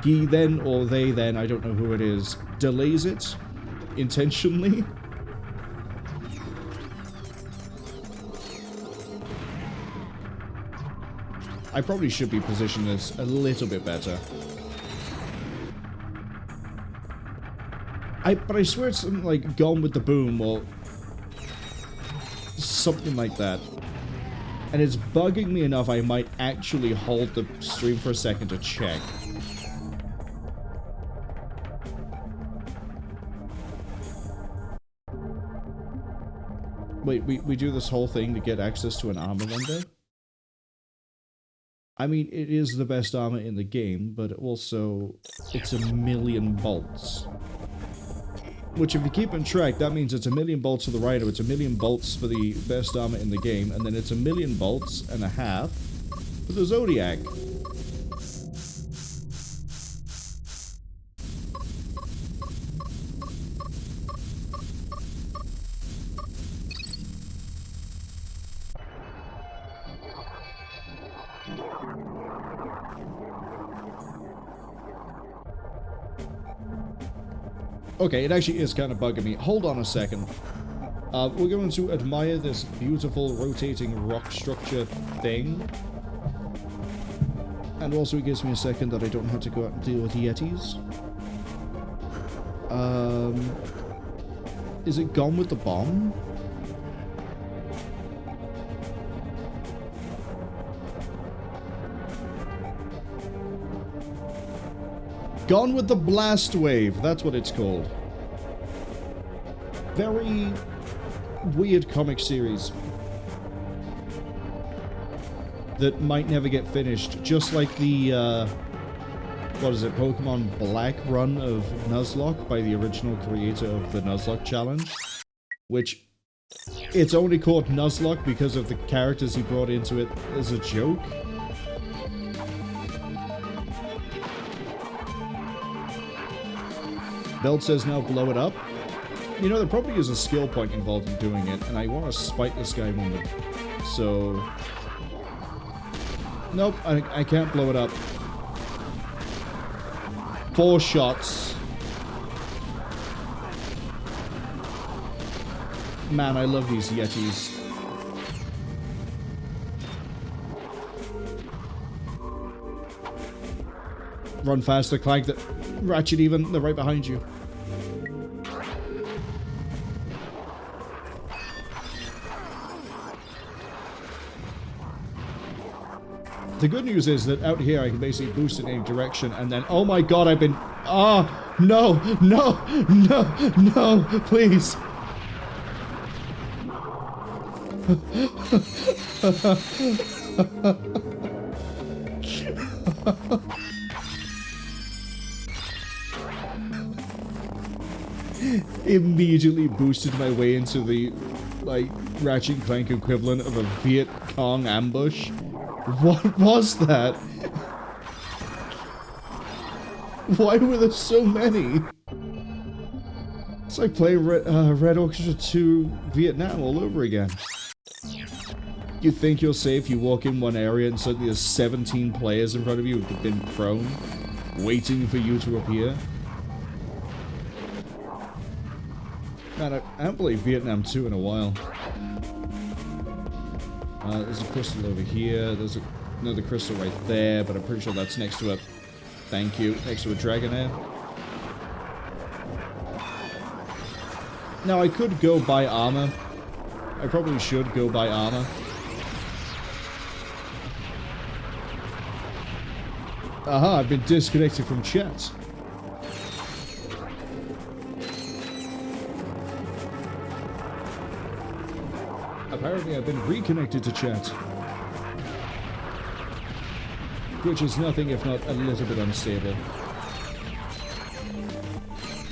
Speaker 1: he then, or they then, I don't know who it is, delays it intentionally. I probably should be positioning this a little bit better. But I swear it's something like Gone with the Boom or something like that. And it's bugging me enough I might actually hold the stream for a second to check. Wait, we do this whole thing to get access to an armor render? I mean, it is the best armor in the game, but also it's 1,000,000 bolts. Which, if you keep in track, that means it's 1,000,000 bolts for the rider, it's 1,000,000 bolts for the best armor in the game, and then it's 1,000,000 bolts and a half for the Zodiac. Okay, it actually is kind of bugging me. Hold on a second. We're going to admire this beautiful rotating rock structure thing. And also it gives me a second that I don't have to go out and deal with Yetis. Is it Gone with the Bomb? Gone with the Blast Wave, that's what it's called. Very weird comic series that might never get finished, just like the, what is it, Pokemon Black run of Nuzlocke by the original creator of the Nuzlocke Challenge, which it's only called Nuzlocke because of the characters he brought into it as a joke. Belt says now blow it up. You know, there probably is a skill point involved in doing it, and I want to spite this guy moment. So... Nope, I can't blow it up. 4 shots. Man, I love these Yetis. Run faster, Clank. Ratchet even, they're right behind you. The good news is that out here I can basically boost in any direction and then, oh my god, I've been, no, no, no, no, please. Immediately boosted my way into the, like, Ratchet Clank equivalent of a Viet Cong ambush. What was that? Why were there so many? It's like playing Red Orchestra 2 Vietnam all over again. You think you're safe, you walk in one area and suddenly there's 17 players in front of you who've been prone, waiting for you to appear. Man, I haven't played Vietnam 2 in a while. There's a crystal over here. There's another crystal right there, but I'm pretty sure that's next to a... Thank you. Next to a Dragonair. Now, I could go buy armor. I probably should go buy armor. Aha, I've been disconnected from chat. Apparently I've been reconnected to chat. Which is nothing if not a little bit unstable.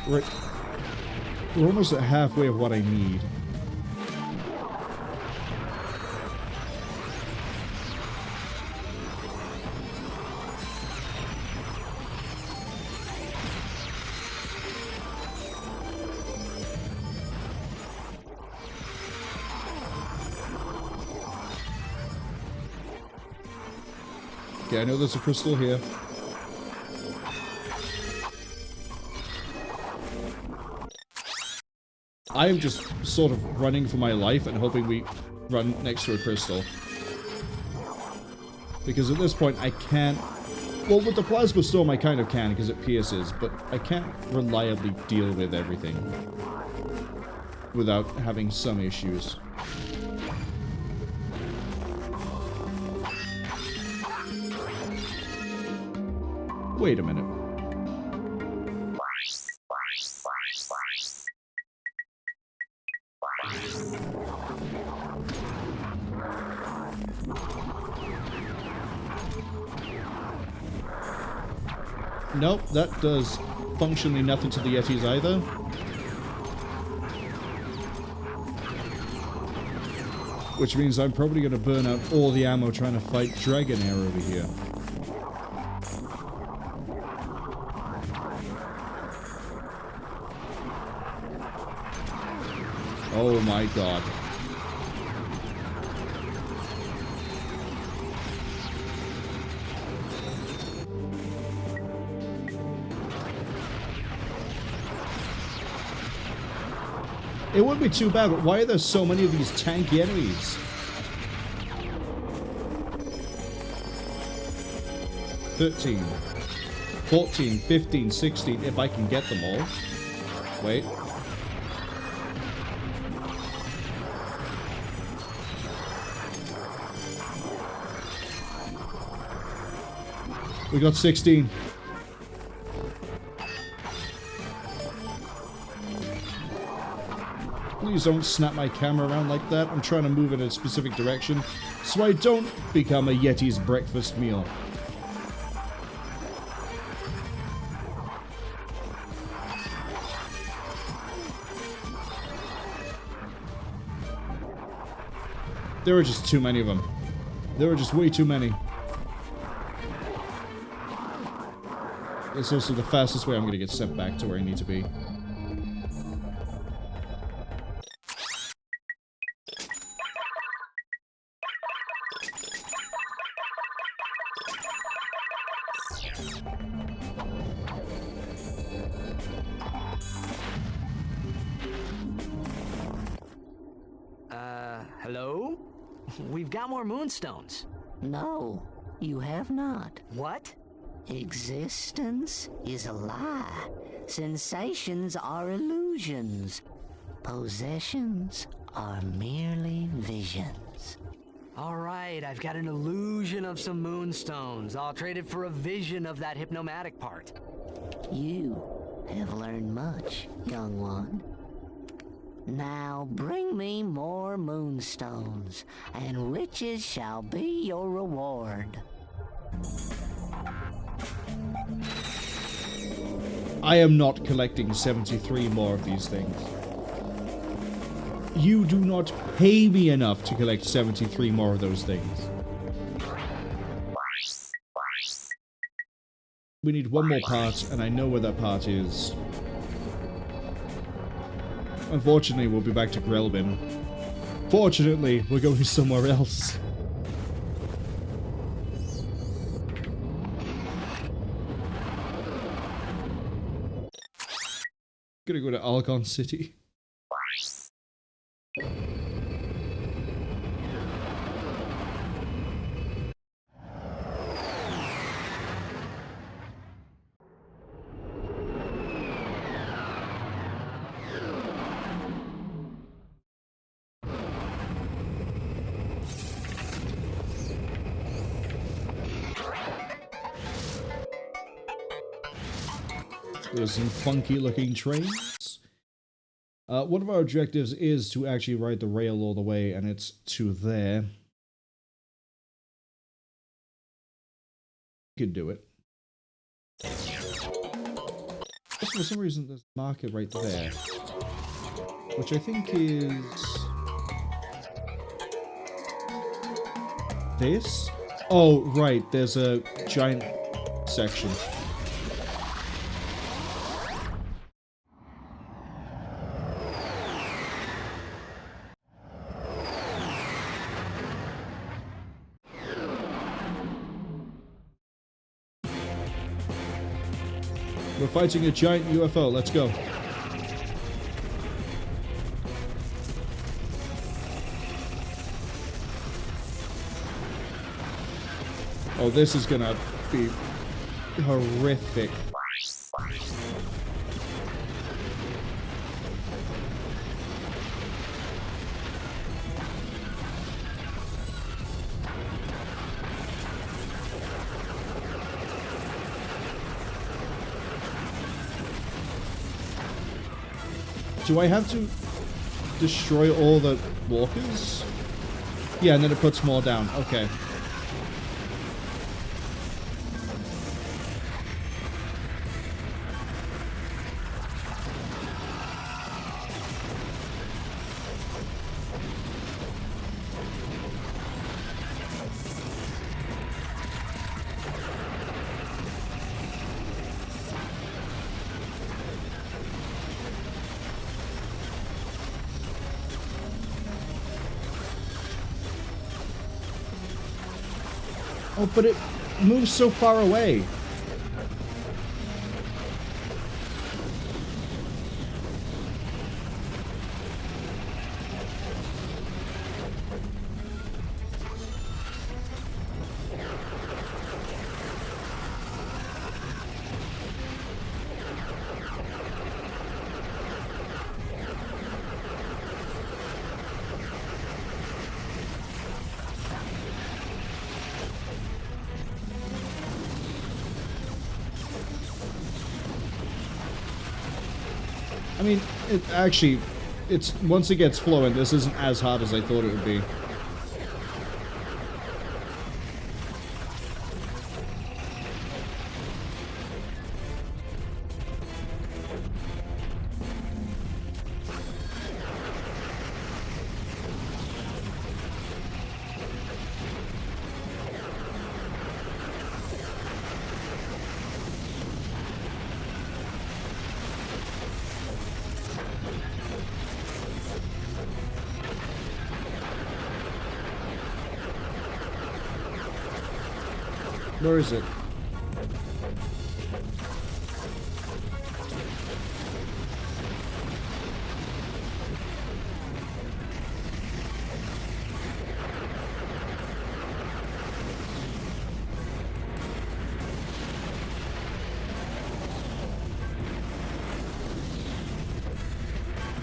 Speaker 1: Right. We're almost at halfway of what I need. Okay, I know there's a crystal here. I am just sort of running for my life and hoping we run next to a crystal. Because at this point I can't... Well, with the plasma storm I kind of can because it pierces, but I can't reliably deal with everything without having some issues. Wait a minute. Nope, that does functionally nothing to the Yetis either. Which means I'm probably going to burn out all the ammo trying to fight Dragonair over here. Oh my god. It wouldn't be too bad, but why are there so many of these tanky enemies? 13, 14, 15, 16, if I can get them all. Wait. We got 16. Please don't snap my camera around like that. I'm trying to move in a specific direction so I don't become a Yeti's breakfast meal. There were just too many of them. There were just way too many. It's also the fastest way I'm going to get sent back to where I need to be.
Speaker 4: Hello? We've got more moonstones.
Speaker 18: No, you have not.
Speaker 4: What?
Speaker 18: Existence is a lie. Sensations are illusions. Possessions are merely visions.
Speaker 4: All right, I've got an illusion of some moonstones. I'll trade it for a vision of that hypnomatic part.
Speaker 18: You have learned much, young one. Now bring me more moonstones, and riches shall be your reward.
Speaker 1: I am not collecting 73 more of these things. You do not pay me enough to collect 73 more of those things. We need one more part, and I know where that part is. Unfortunately, we'll be back to Grelbin. Fortunately, we're going somewhere else. Gonna go to Allgon City. There's some funky looking trains. One of our objectives is to actually ride the rail all the way, and it's to there. You could do it. For some reason, there's a marker right there, which I think is this. Oh, right. There's a giant section. We're fighting a giant UFO. Let's go. Oh, this is gonna be horrific. Do I have to destroy all the walkers? Yeah, and then it puts more down. Okay. Oh, but it moves so far away. I mean, it's once it gets flowing, this isn't as hard as I thought it would be. Where is it?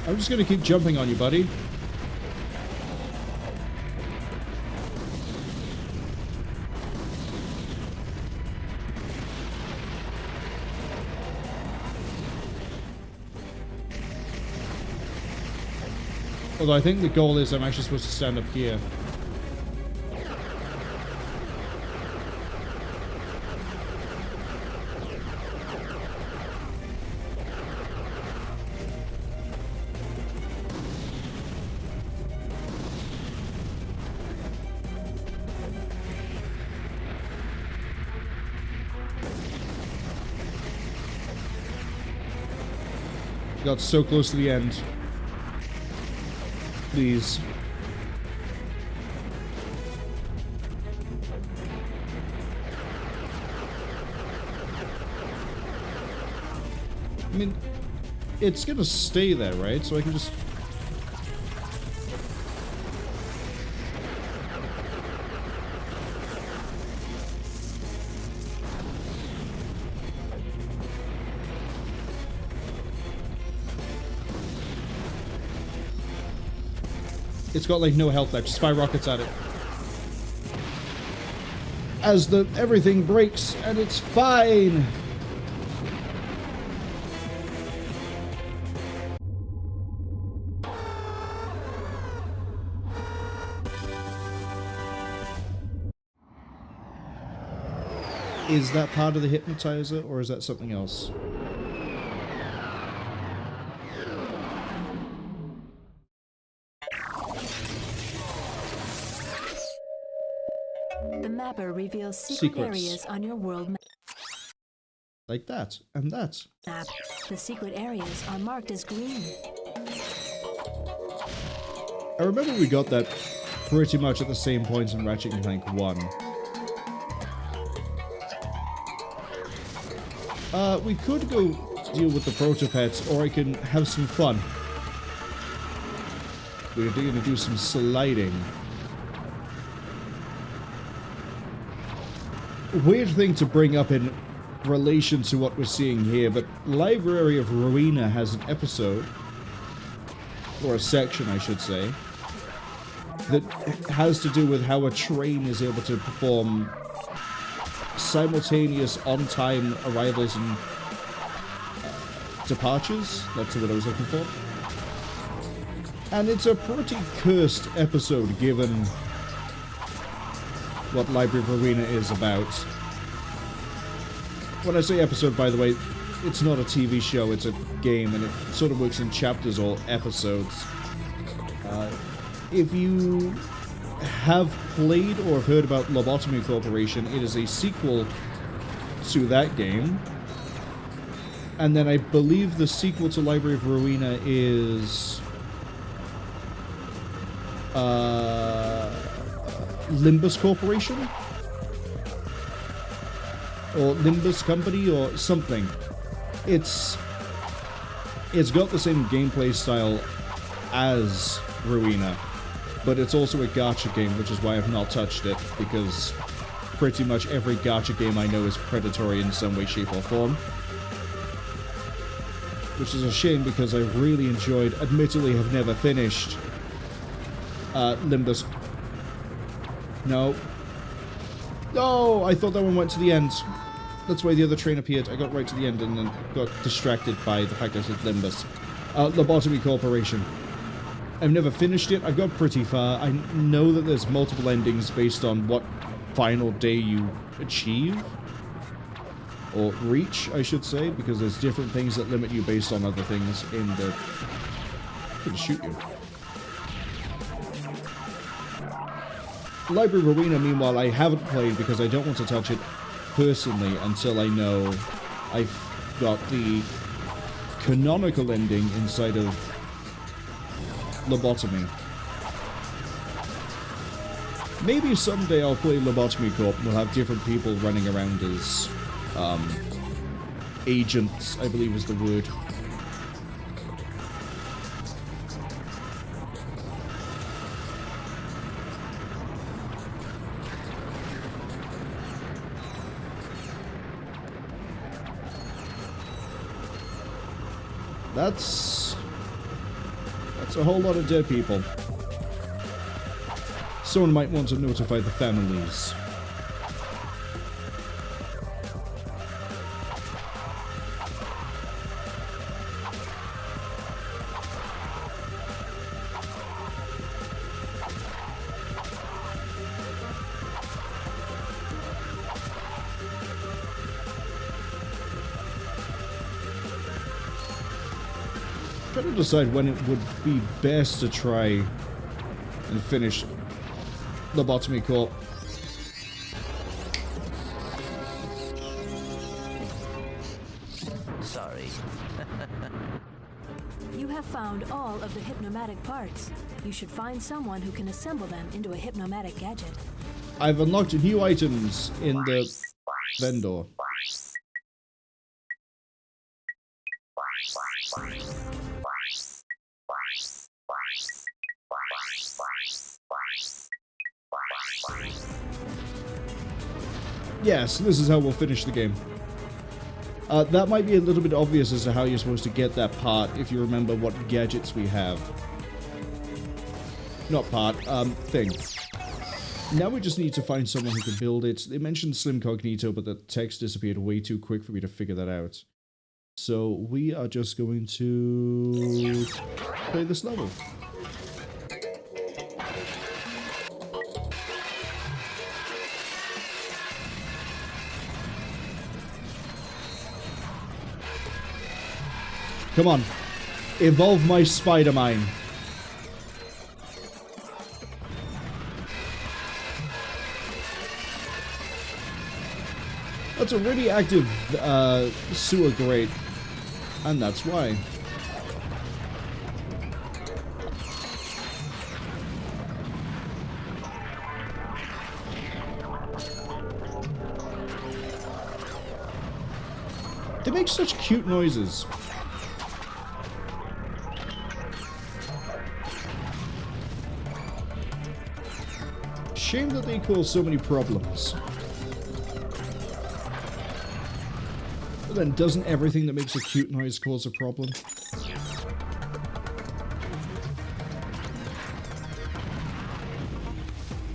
Speaker 1: I'm just gonna keep jumping on you, buddy. Although I think the goal is I'm actually supposed to stand up here. Got so close to the end. Please. I mean, it's gonna stay there, right? So I can just... It's got like no health left. Just fire rockets at it. As the everything breaks, and it's fine. Is that part of the hypnotizer, or is that something else?
Speaker 8: The mapper reveals secret areas on your world map.
Speaker 1: Like that, and that.
Speaker 8: The secret areas are marked as green.
Speaker 1: I remember we got that pretty much at the same point in Ratchet Clank 1. We could go deal with the Protopets, or I can have some fun. We're going to do some sliding. Weird thing to bring up in relation to what we're seeing here, but Library of Ruina has an episode, or a section I should say, that has to do with how a train is able to perform simultaneous on-time arrivals and departures. That's what I was looking for. And it's a pretty cursed episode given what Library of Ruina is about. When I say episode, by the way, it's not a TV show, it's a game, and it sort of works in chapters or episodes. If you have played or have heard about Lobotomy Corporation, it is a sequel to that game. And then I believe the sequel to Library of Ruina is Limbus Corporation? Or Limbus Company or something. It's got the same gameplay style as Ruina, but it's also a gacha game, which is why I've not touched it, because pretty much every gacha game I know is predatory in some way, shape, or form. Which is a shame, because I really enjoyed, admittedly have never finished, Limbus. No. No! I thought that one went to the end. That's why the other train appeared. I got right to the end and then got distracted by the fact I said Limbus. Lobotomy Corporation. I've never finished it. I've got pretty far. I know that there's multiple endings based on what final day you achieve. Or reach, I should say, because there's different things that limit you based on other things in the... I'm gonna shoot you. Library of Ruina, meanwhile, I haven't played because I don't want to touch it personally until I know I've got the canonical ending inside of Lobotomy. Maybe someday I'll play Lobotomy Corp and we'll have different people running around as agents, I believe is the word. That's a whole lot of dead people. Someone might want to notify the families. Trying to decide when it would be best to try and finish Lobotomy Corp.
Speaker 2: Sorry.
Speaker 8: You have found all of the hypnomatic parts. You should find someone who can assemble them into a hypnomatic gadget.
Speaker 1: I've unlocked new items in the vendor. Yes, this is how we'll finish the game. That might be a little bit obvious as to how you're supposed to get that part if you remember what gadgets we have. Not part, thing. Now we just need to find someone who can build it. They mentioned Slim Cognito, but the text disappeared way too quick for me to figure that out. So we are just going to play this level. Come on. Evolve my spider mine. That's a really active sewer grate. And that's why. They make such cute noises. Shame that they cause so many problems. But then, doesn't everything that makes a cute noise cause a problem?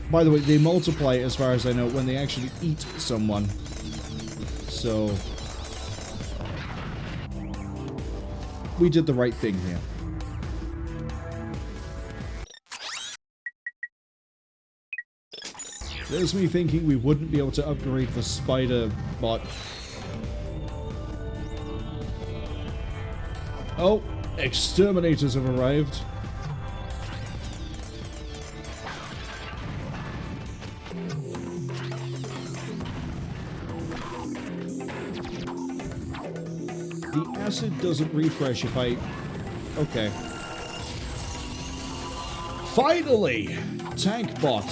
Speaker 1: By the way, they multiply, as far as I know, when they actually eat someone. So we did the right thing here. There's me thinking we wouldn't be able to upgrade the spider bot. Oh, exterminators have arrived. The acid doesn't refresh if I... Okay. Finally! Tank bot.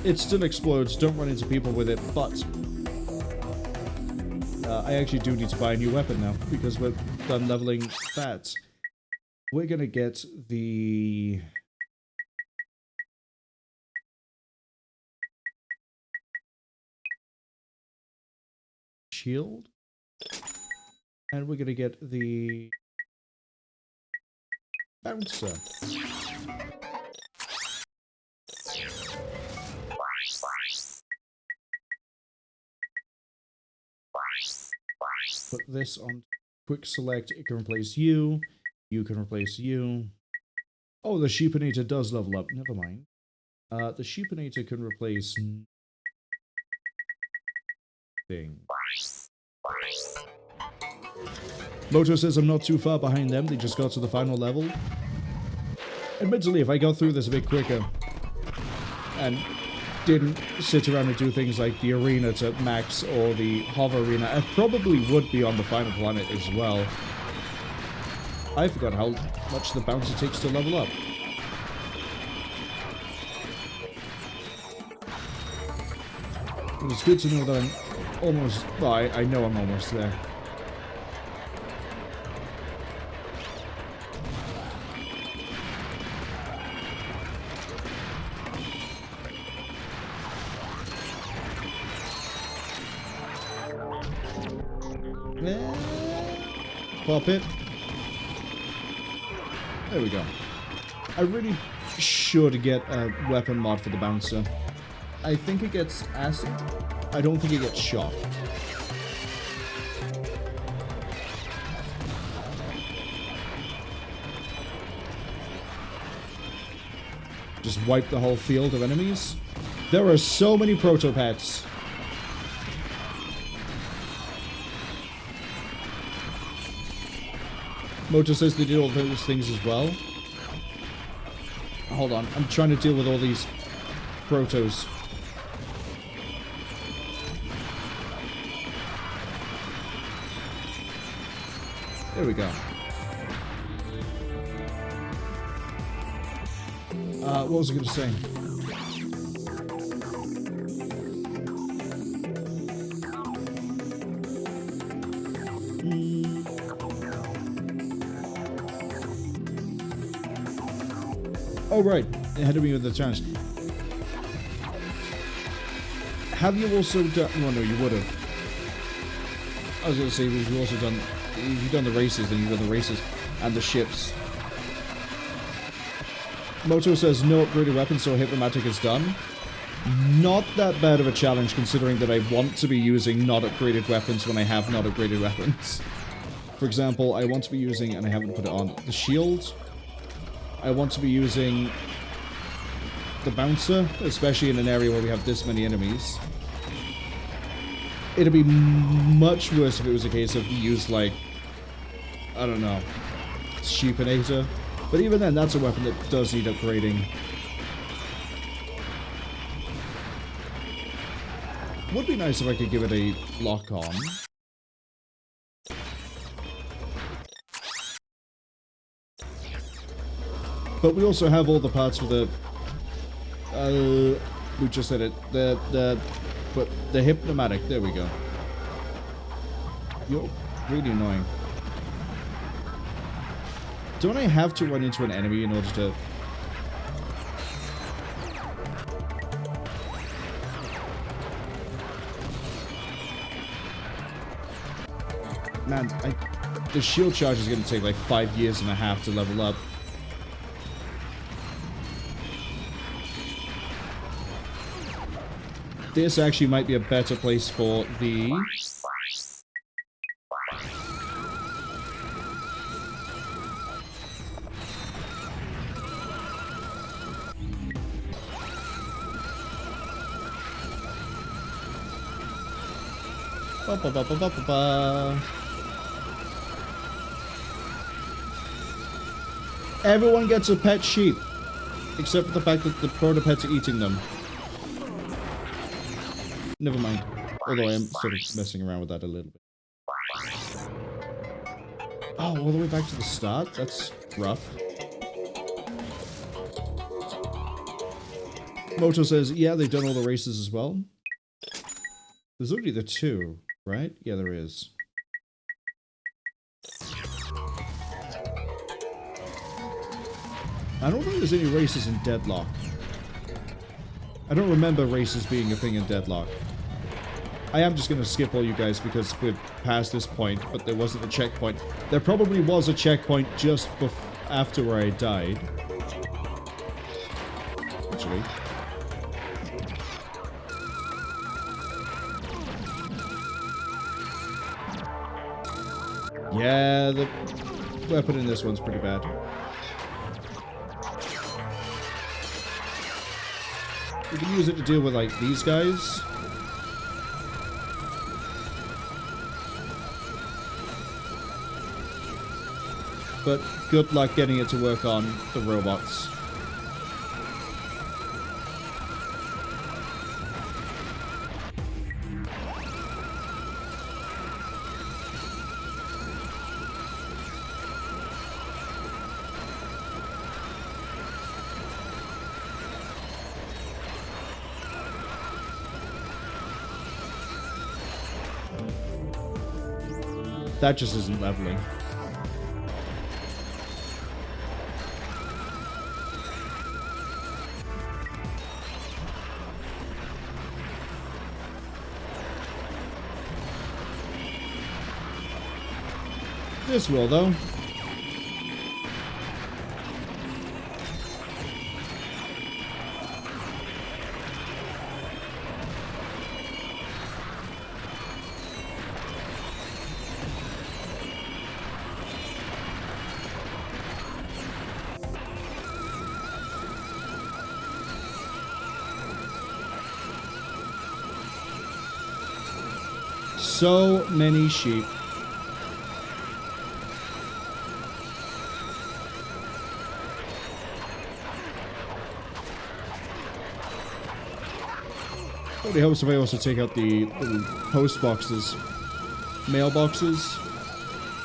Speaker 1: It still explodes, don't run into people with it, but I actually do need to buy a new weapon now, because we're done leveling that. We're gonna get the... shield, and we're gonna get the... bouncer. Put this on quick select. It can replace you. You can replace you. Oh, the Sheepinator does level up. Never mind. The Sheepinator can replace thing. Moto says I'm not too far behind them. They just got to the final level. Admittedly, if I got through this a bit quicker and didn't sit around and do things like the arena to max or the hover arena, I probably would be on the final planet as well. I forgot how much the bouncer takes to level up. It's good to know that I'm almost... well, I know I'm almost there. Pop it. There we go. I really should get a weapon mod for the bouncer. I think it gets acid. I don't think it gets shock. Just wipe the whole field of enemies. There are so many Protopets. Moto says they did all those things as well. Hold on, I'm trying to deal with all these protos. There we go. What was I going to say? Oh, right. Ahead of me with the challenge. Have you also done... well, no, you would have. I was going to say, you've also done... if you've done the races, then you've done the races and the ships. Moto says no upgraded weapons, so Hypnomatic is done. Not that bad of a challenge, considering that I want to be using not upgraded weapons when I have not upgraded weapons. For example, I want to be using, and I haven't put it on, the shield. I want to be using the bouncer, especially in an area where we have this many enemies. It'd be much worse if it was a case of you use, like, I don't know, Sheepinator. But even then, that's a weapon that does need upgrading. Would be nice if I could give it a lock-on. But we also have all the parts for the Lucha said it. The hypnomatic. There we go. You're really annoying. Don't I have to run into an enemy in order to... Man, the shield charge is going to take like 5.5 years to level up. This actually might be a better place for the... Everyone gets a pet sheep, except for the fact that the Protopets are eating them. Never mind. Although I am sort of messing around with that a little bit. Oh, all the way back to the start? That's rough. Moto says, yeah, they've done all the races as well. There's only the 2, right? Yeah, there is. I don't think there's any races in Deadlock. I don't remember races being a thing in Deadlock. I am just going to skip all you guys because we're past this point, but there wasn't a checkpoint. There probably was a checkpoint just after where I died. Actually. Yeah, the weapon in this one's pretty bad. We can use it to deal with, like, these guys. But good luck getting it to work on the robots. That just isn't leveling. This will, though. So many sheep. It helps if I also take out the post boxes, mail boxes,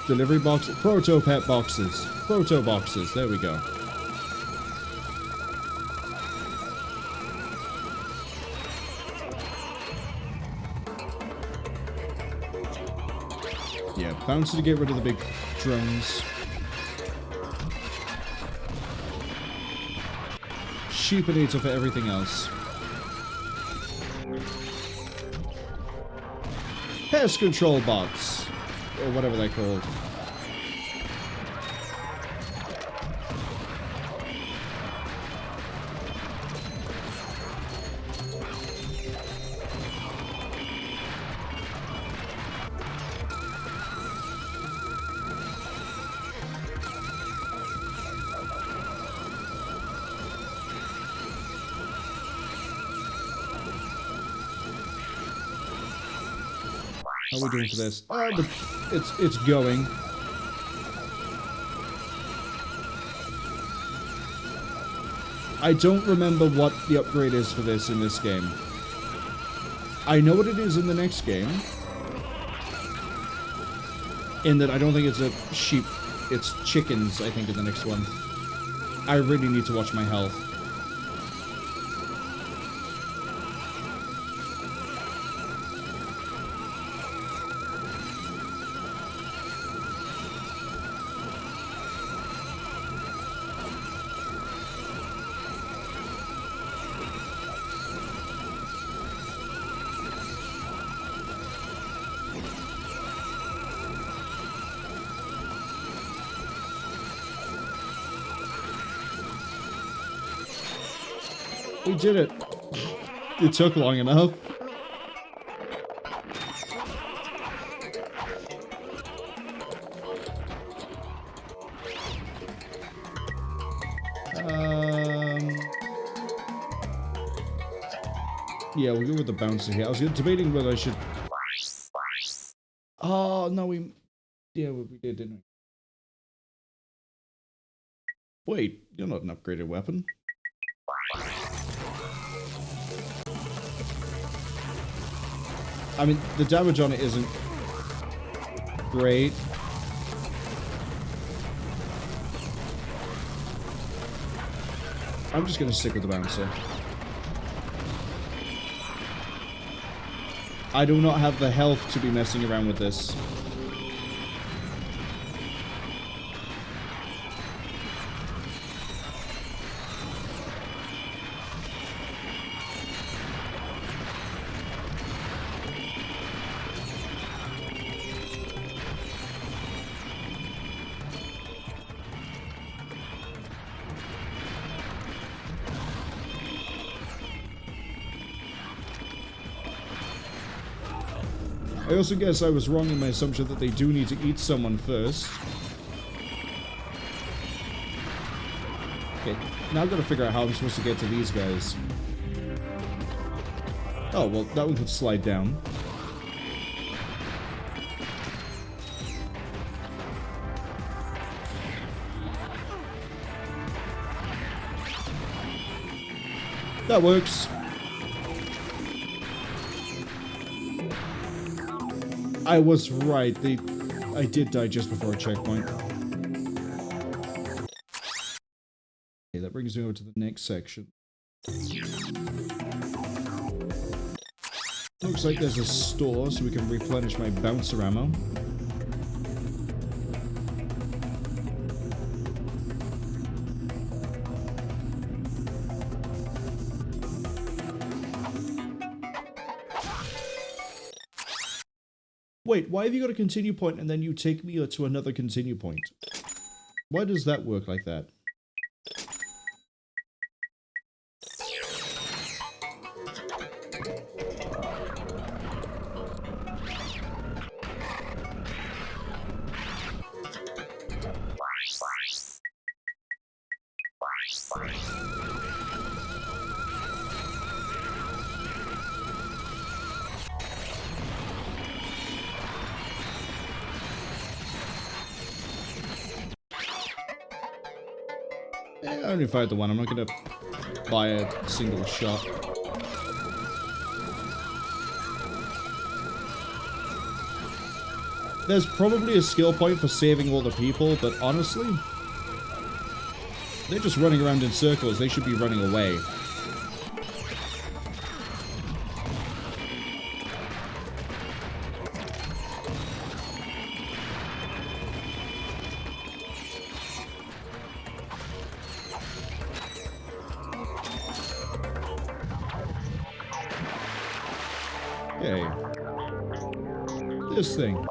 Speaker 1: delivery boxes, Protopet boxes, proto boxes. There we go. Yeah, bouncer to get rid of the big drones. Sheepinator for everything else. Pest control bots, or whatever they're called. How are we doing for this? Oh, it's going. I don't remember what the upgrade is for this in this game. I know what it is in the next game. In that I don't think it's a sheep, it's chickens, I think, in the next one. I really need to watch my health. We did it. It took long enough. Yeah, we'll go with the bouncer here. I was debating whether I should... Oh, no, we... Yeah, we did, didn't we? Wait, you're not an upgraded weapon. I mean, the damage on it isn't great. I'm just gonna stick with the bouncer. I do not have the health to be messing around with this. I also guess I was wrong in my assumption that they do need to eat someone first. Okay, now I've got to figure out how I'm supposed to get to these guys. Oh, well, that one could slide down. That works. I was right. I did die just before a checkpoint. Okay, that brings me over to the next section. Looks like there's a store, so we can replenish my bouncer ammo. Wait, why have you got a continue point and then you take me to another continue point? Why does that work like that? I only fired the one. I'm not gonna buy a single shot. There's probably a skill point for saving all the people, but honestly, they're just running around in circles. They should be running away. Hey. This thing.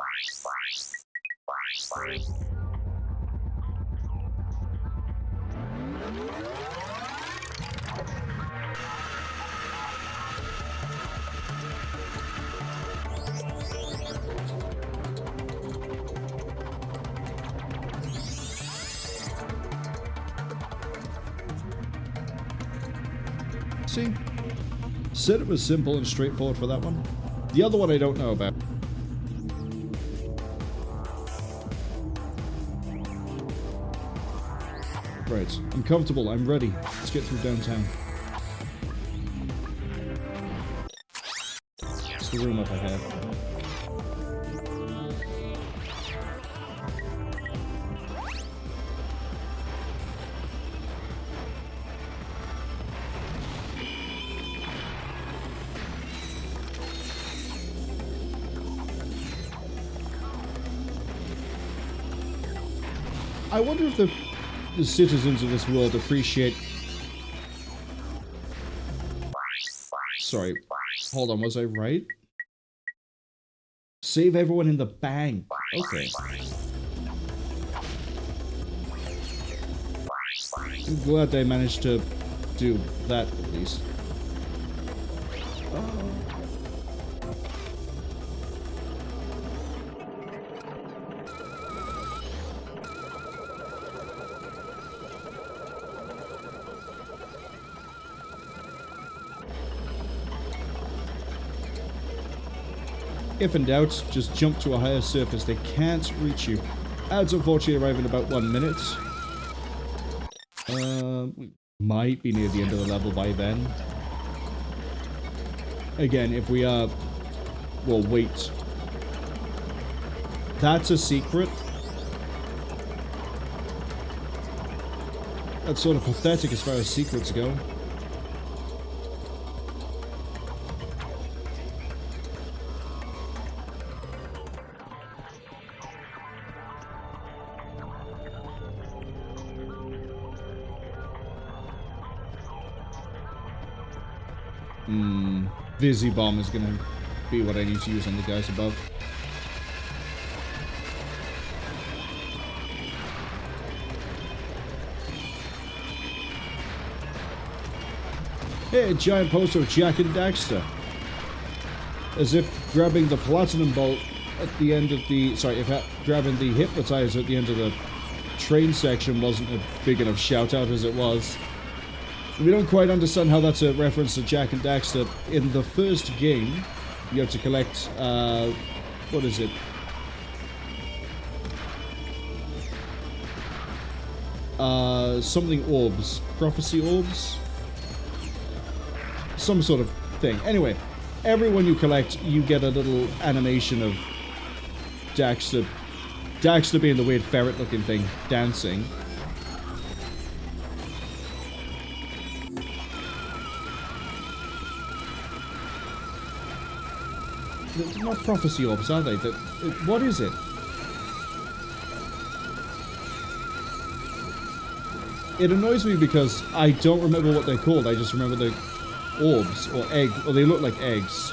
Speaker 1: See? Said it was simple and straightforward for that one. The other one I don't know about. Right, I'm comfortable, I'm ready. Let's get through downtown. It's the room up ahead. I wonder if the citizens of this world appreciate... Sorry, hold on, was I right? Save everyone in the bank. Okay. I'm glad they managed to do that at least. If in doubt, just jump to a higher surface. They can't reach you. Ads unfortunately arrive in about 1 minute. We might be near the end of the level by then. Again, if we are... Well, wait. That's a secret. That's sort of pathetic as far as secrets go. Vizzy Bomb is going to be what I need to use on the guys above. Hey, a giant poster of Jak and Daxter. As if grabbing the Platinum Bolt at the end of the... Sorry, if grabbing the Hypnotizer at the end of the train section wasn't a big enough shout-out as it was. We don't quite understand how that's a reference to Jak and Daxter. In the first game, you have to collect, what is it? Something orbs. Prophecy orbs? Some sort of thing. Anyway, everyone you collect, you get a little animation of Daxter. Daxter being the weird ferret-looking thing, dancing. They're not prophecy orbs, are they? What is it? It annoys me because I don't remember what they're called. I just remember the orbs or egg, or they look like eggs.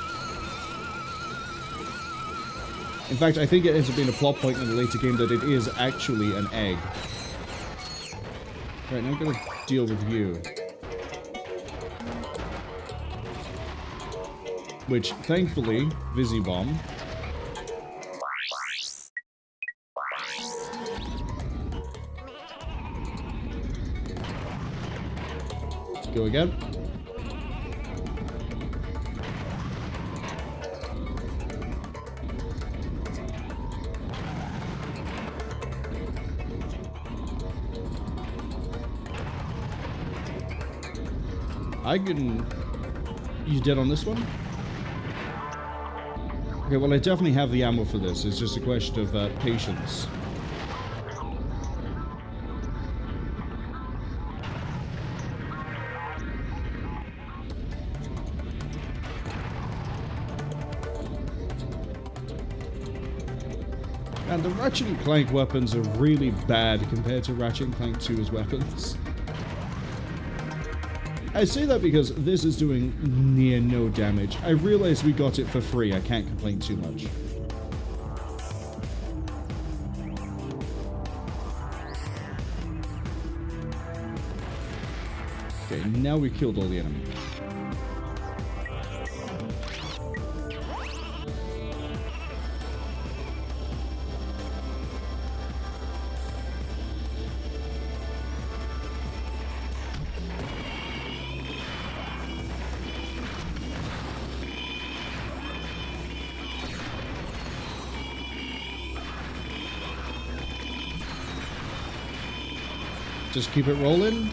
Speaker 1: In fact, I think it ends up being a plot point in the later game that it is actually an egg. Right, now I'm gonna deal with you. Which, thankfully, Vizzy Bomb. Go again. I can... You dead on this one? Okay, well, I definitely have the ammo for this. It's just a question of patience. And the Ratchet and Clank weapons are really bad compared to Ratchet and Clank 2's weapons. I say that because this is doing near no damage. I realize we got it for free. I can't complain too much. Okay, now we killed all the enemy. Just keep it rolling.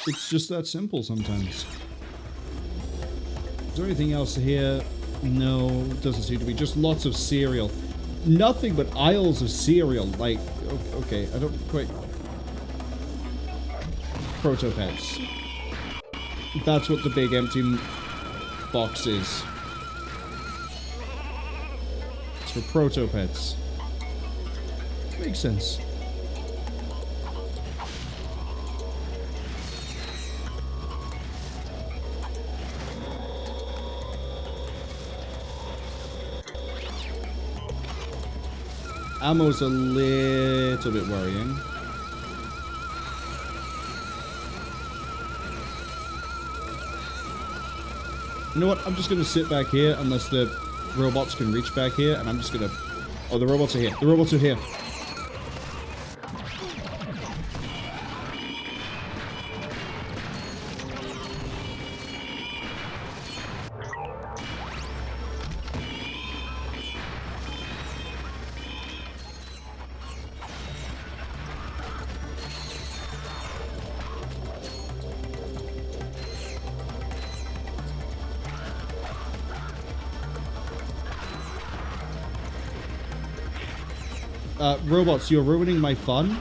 Speaker 1: It's just that simple sometimes. Is there anything else here? No, doesn't seem to be. Just lots of cereal. Nothing but aisles of cereal. Like, okay, I don't quite... Protopets. That's what the big empty box is. It's for Protopets. Makes sense. Ammo's a little bit worrying. You know what? I'm just gonna sit back here unless the robots can reach back here, and I'm just gonna... Oh, the robots are here. The robots are here. Robots, you're ruining my fun.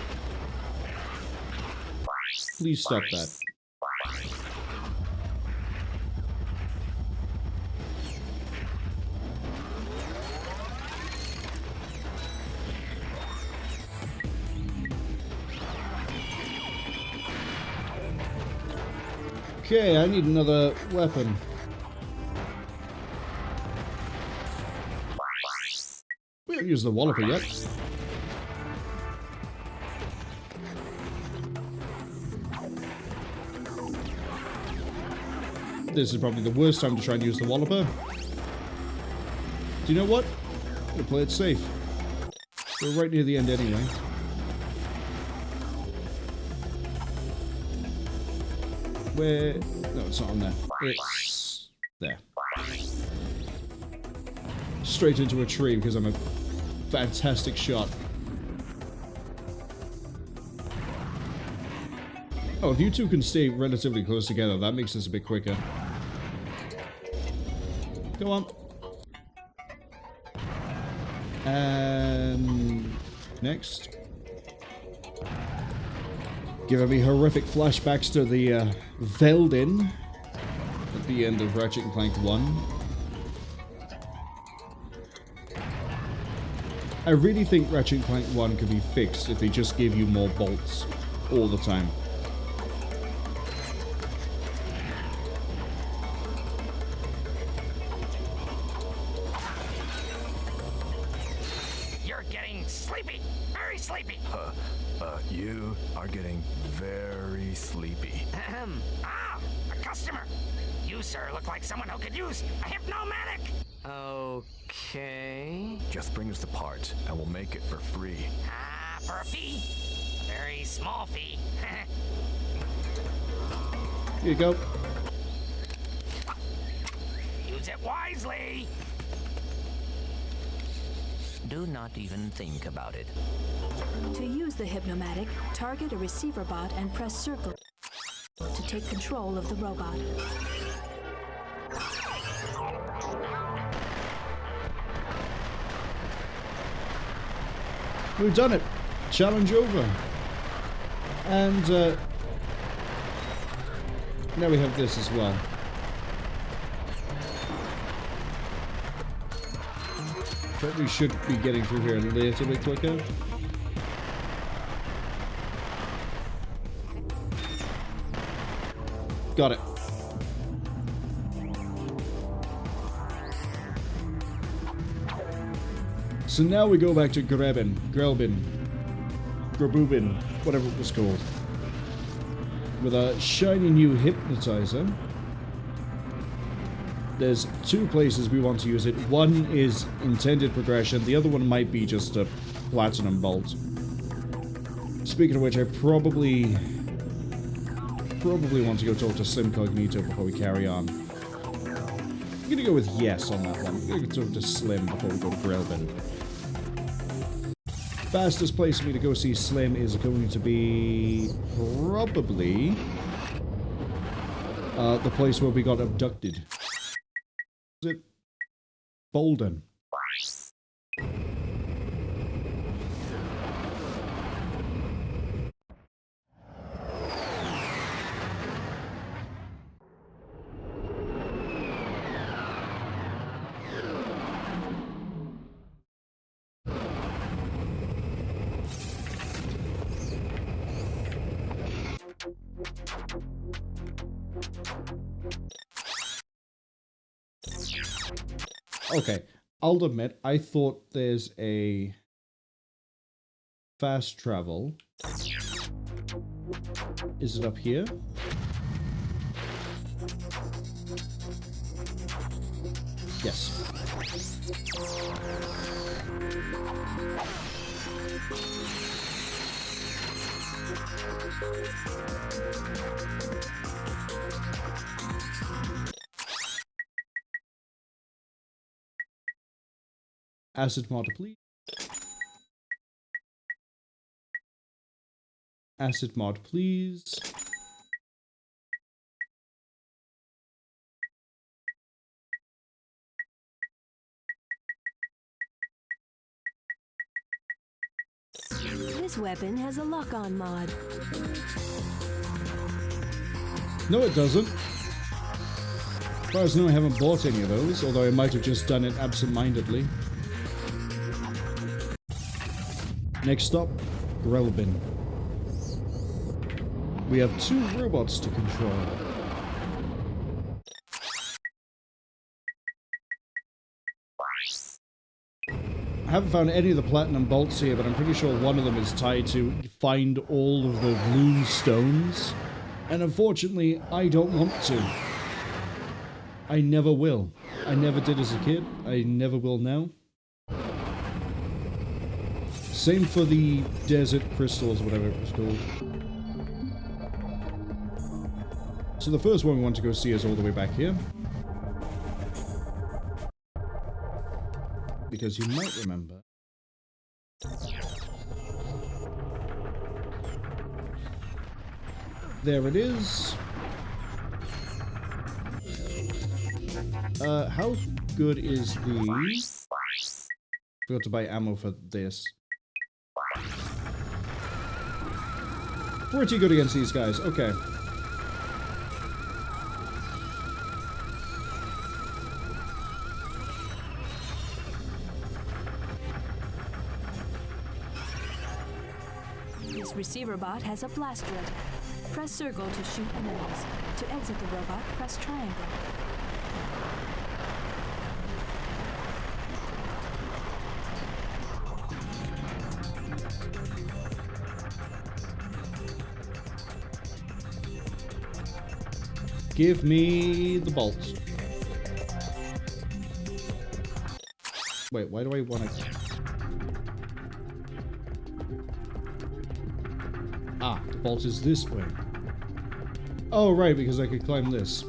Speaker 1: Please stop that. Okay, I need another weapon. We haven't used the Walloper yet. This is probably the worst time to try and use the Walloper. Do you know what? I'm gonna play it safe. We're right near the end anyway. Where? No, it's not on there. It's there. Straight into a tree because I'm a fantastic shot. Oh, if you two can stay relatively close together, that makes this a bit quicker. Go on. And next. Giving me horrific flashbacks to the Veldin at the end of Ratchet & Clank 1. I really think Ratchet & Clank 1 could be fixed if they just gave you more bolts all the time.
Speaker 19: You are getting very sleepy.
Speaker 3: Ah, a customer. You, sir, look like someone who could use a hypnomatic.
Speaker 19: Okay. Just bring us the parts, and we'll make it for free.
Speaker 3: Ah, for a fee. A very small fee.
Speaker 1: Here you go.
Speaker 3: Use it wisely.
Speaker 2: Do not even think about it.
Speaker 8: To use the Hypnomatic, target a receiver bot and press circle to take control of the robot.
Speaker 1: We've done it. Challenge over. And now we have this as well. Probably should be getting through here a little bit quicker. Got it. So now we go back to Grelbin, whatever it was called, with a shiny new hypnotizer. There's two places we want to use it. One is intended progression, the other one might be just a platinum bolt. Speaking of which, I probably want to go talk to Slim Cognito before we carry on. I'm gonna go with yes on that one. I'm gonna go talk to Slim before we go to Grelbin. Fastest place for me to go see Slim is going to be probably the place where we got abducted. Is it Boldan? Okay, I'll admit, I thought there's a fast travel. Is it up here? Yes. Acid mod, please. Acid mod, please.
Speaker 8: This weapon has a lock-on mod.
Speaker 1: No, it doesn't. As far as I know, I haven't bought any of those, although I might have just done it absent-mindedly. Next up, Grelbin. We have 2 robots to control. I haven't found any of the platinum bolts here, but I'm pretty sure one of them is tied to find all of the blue stones. And unfortunately, I don't want to. I never will. I never did as a kid. I never will now. Same for the desert crystals, whatever it was called. So the first one we want to go see is all the way back here. Because you might remember. There it is. How good is the... Forgot to buy ammo for this. Pretty good against these guys, okay.
Speaker 8: This receiver bot has a blaster attack. Press circle to shoot enemies. To exit the robot, press triangle.
Speaker 1: Give me the bolts. Wait, why do I want to... Ah, the bolt is this way. Oh, right, because I could climb this.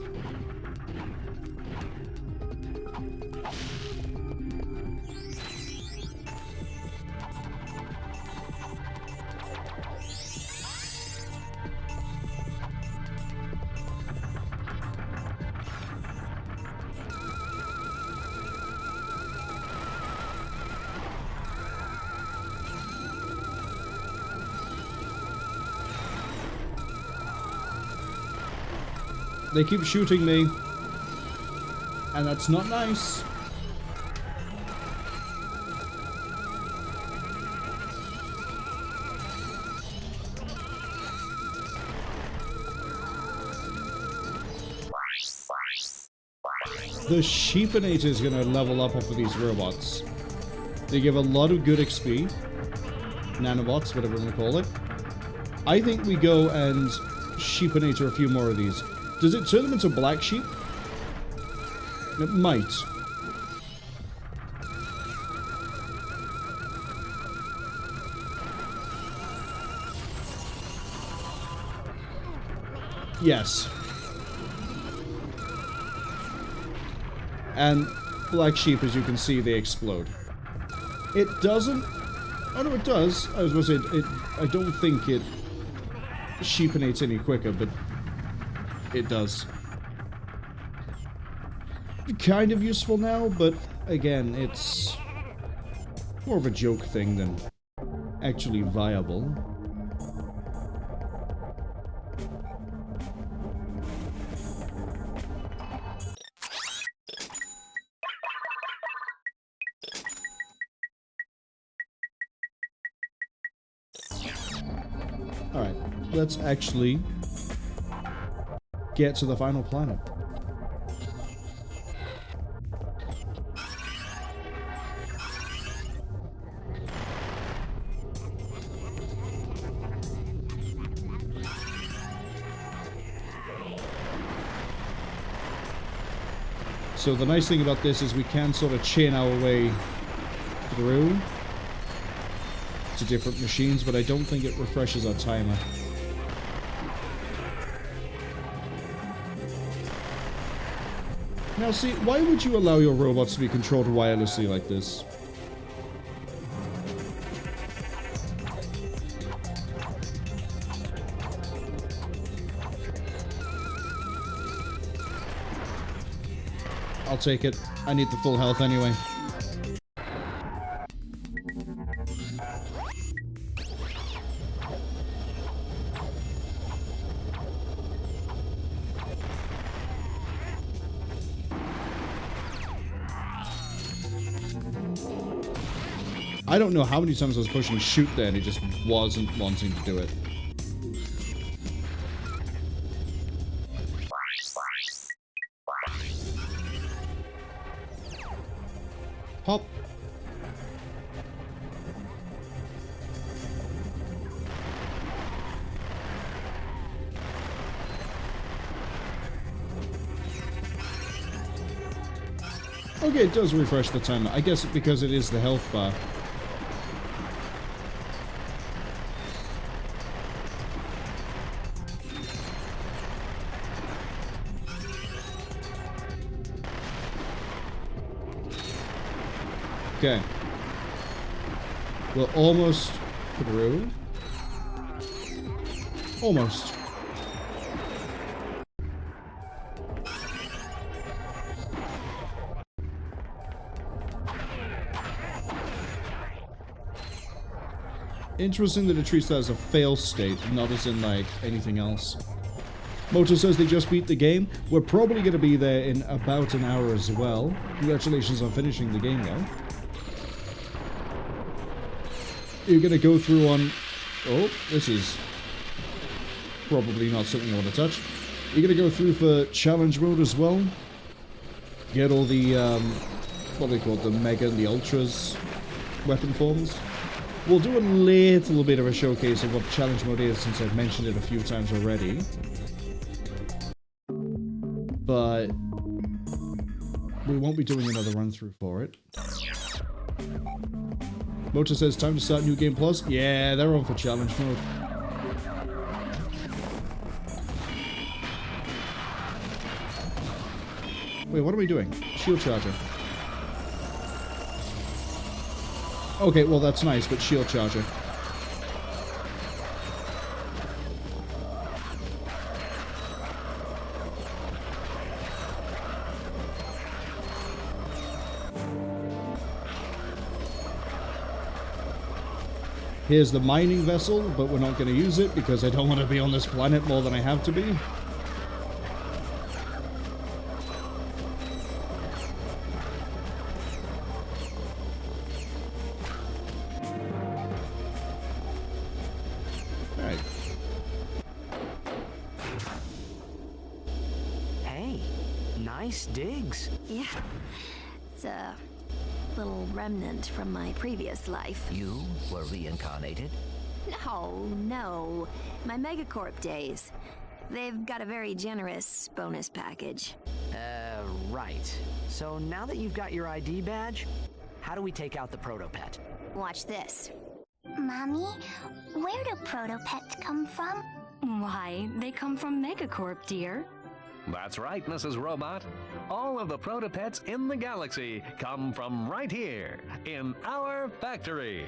Speaker 1: They keep shooting me. And that's not nice. The Sheepinator is going to level up off of these robots. They give a lot of good XP. Nanobots, whatever you want to call it. I think we go and Sheepinator a few more of these. Does it turn them into black sheep? It might. Yes. And black sheep, as you can see, they explode. It doesn't... Oh no, it does. I was going to say, I don't think it sheepinates any quicker, but it does. Kind of useful now, but again, it's more of a joke thing than actually viable. Alright, let's actually get to the final planet. So the nice thing about this is we can sort of chain our way through to different machines, but I don't think it refreshes our timer. Now see, why would you allow your robots to be controlled wirelessly like this? I'll take it. I need the full health anyway. I don't know how many times I was pushing shoot there and he just wasn't wanting to do it. Hop. Okay, it does refresh the timer. I guess because it is the health bar. Okay. We're almost through. Almost. Interesting that it treats that as a fail state, not as in, like, anything else. Moto says they just beat the game. We're probably going to be there in about an hour as well. Congratulations on finishing the game, though. You're going to go through on... Oh, this is probably not something I want to touch. You're going to go through for challenge mode as well. Get all the, what they call it, the Mega and the Ultras weapon forms. We'll do a little bit of a showcase of what challenge mode is, since I've mentioned it a few times already. But we won't be doing another run through for it. Moto says, time to start New Game Plus. Yeah, they're on for challenge mode. Wait, what are we doing? Shield charger. Okay, well that's nice, but shield charger. Here's the mining vessel, but we're not going to use it because I don't want to be on this planet more than I have to be. Alright.
Speaker 4: Hey, nice digs.
Speaker 5: Yeah, it's a little remnant from my previous life.
Speaker 2: You were reincarnated?
Speaker 5: No. My Megacorp days. They've got a very generous bonus package.
Speaker 4: Right. So now that you've got your ID badge, how do we take out the Protopet?
Speaker 5: Watch this.
Speaker 20: Mommy, where do Protopets come from?
Speaker 8: Why, they come from Megacorp, dear.
Speaker 6: That's right, Mrs. Robot. All of the Protopets in the galaxy come from right here, in our factory.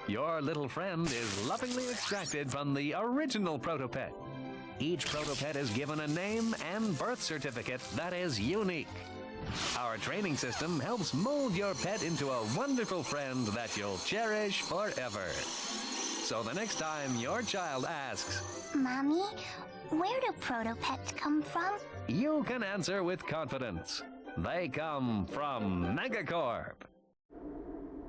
Speaker 6: Your little friend is lovingly extracted from the original Protopet. Each Protopet is given a name and birth certificate that is unique. Our training system helps mold your pet into a wonderful friend that you'll cherish forever. So the next time your child asks,
Speaker 20: Mommy, where do Protopets come from?
Speaker 6: You can answer with confidence. They come from Megacorp.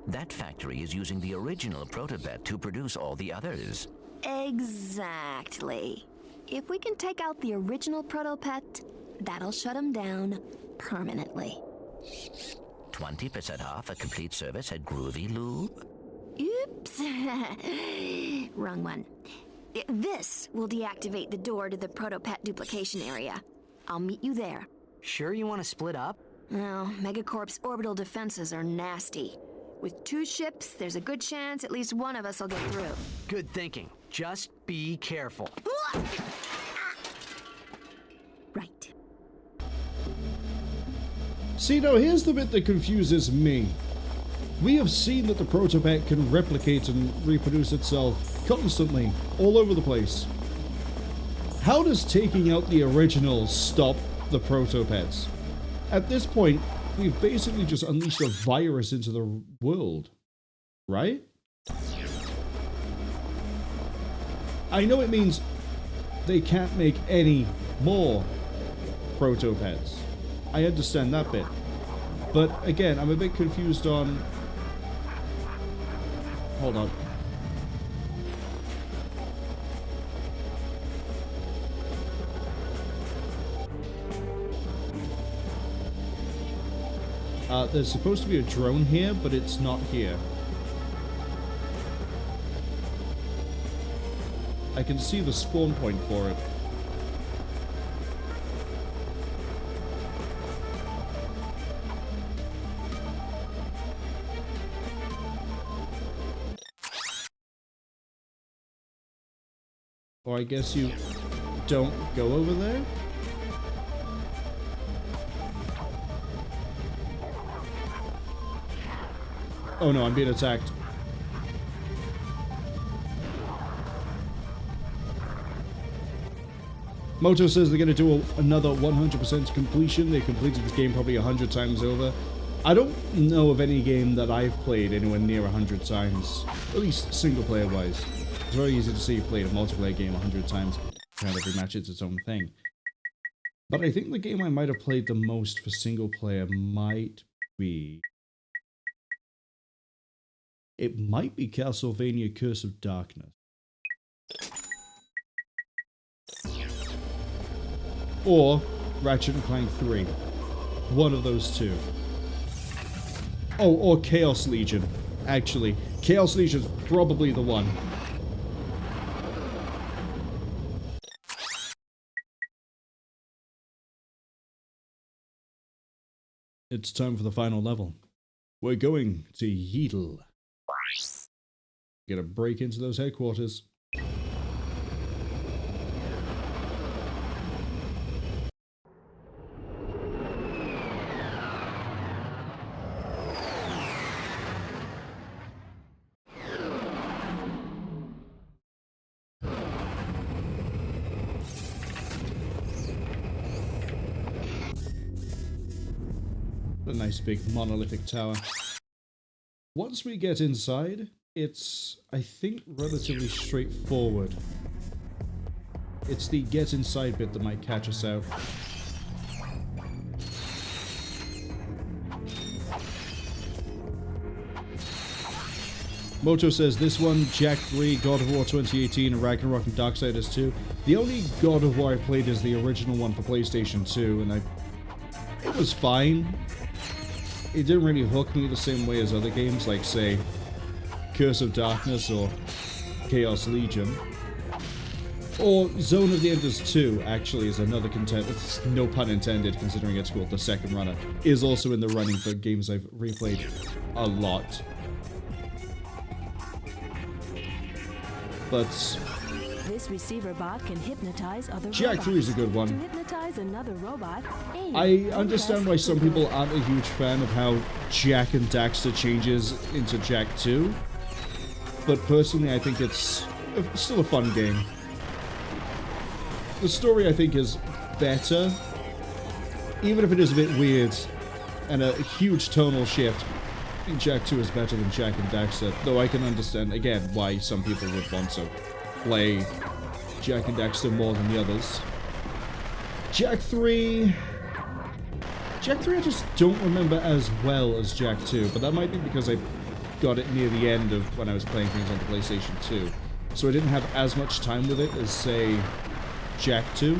Speaker 2: That factory is using the original Protopet to produce all the others.
Speaker 5: Exactly. If we can take out the original Protopet, that'll shut him down permanently.
Speaker 2: 20% off a complete service at Groovy Lube?
Speaker 5: Oops. Wrong one. This will deactivate the door to the Protopet duplication area. I'll meet you there.
Speaker 4: Sure you want to split up?
Speaker 5: Well, Megacorp's orbital defenses are nasty. With 2 ships, there's a good chance at least one of us will get through.
Speaker 4: Good thinking. Just be careful.
Speaker 5: Right.
Speaker 1: See, now here's the bit that confuses me. We have seen that the Protopet can replicate and reproduce itself constantly, all over the place. How does taking out the originals stop the Protopets? At this point, we've basically just unleashed a virus into the world, right? I know it means they can't make any more Protopets. I understand that bit. But again, I'm a bit confused on... Hold on. There's supposed to be a drone here, but it's not here. I can see the spawn point for it. Or I guess you don't go over there? Oh no, I'm being attacked. Moto says they're going to do another 100% completion. They completed this game probably 100 times over. I don't know of any game that I've played anywhere near 100 times. At least single player wise. It's very easy to say you played a multiplayer game 100 times. Kind of every match it's its own thing. But I think the game I might have played the most for single player might be... It might be Castlevania Curse of Darkness. Or Ratchet Clank 3. One of those two. Oh, or Chaos Legion. Actually, Chaos Legion's probably the one. It's time for the final level. We're going to Yeedil. Gonna break into those headquarters. A nice big monolithic tower. Once we get inside, it's, I think, relatively straightforward. It's the get inside bit that might catch us out. Moto says this one, Jack 3, God of War 2018, and Ragnarok and Darksiders 2. The only God of War I played is the original one for PlayStation 2, and it was fine. It didn't really hook me the same way as other games, like, say, Curse of Darkness or Chaos Legion. Or Zone of the Enders 2, actually, is another contender. No pun intended, considering it's called the second runner. Is also in the running for games I've replayed a lot. But
Speaker 8: this receiver bot can hypnotize other
Speaker 1: Jack
Speaker 8: robots.
Speaker 1: 3 is a good one.
Speaker 8: To hypnotize another robot,
Speaker 1: I understand why some people aren't a huge fan of how Jack and Daxter changes into Jack 2. But personally, I think it's still a fun game. The story, I think, is better. Even if it is a bit weird and a huge tonal shift, I think Jack 2 is better than Jack and Daxter. Though I can understand, again, why some people would want to play Jack and Daxter more than the others. Jack 3 I just don't remember as well as Jack 2, but that might be because I got it near the end of when I was playing things on the PlayStation 2. So I didn't have as much time with it as, say, Jack 2.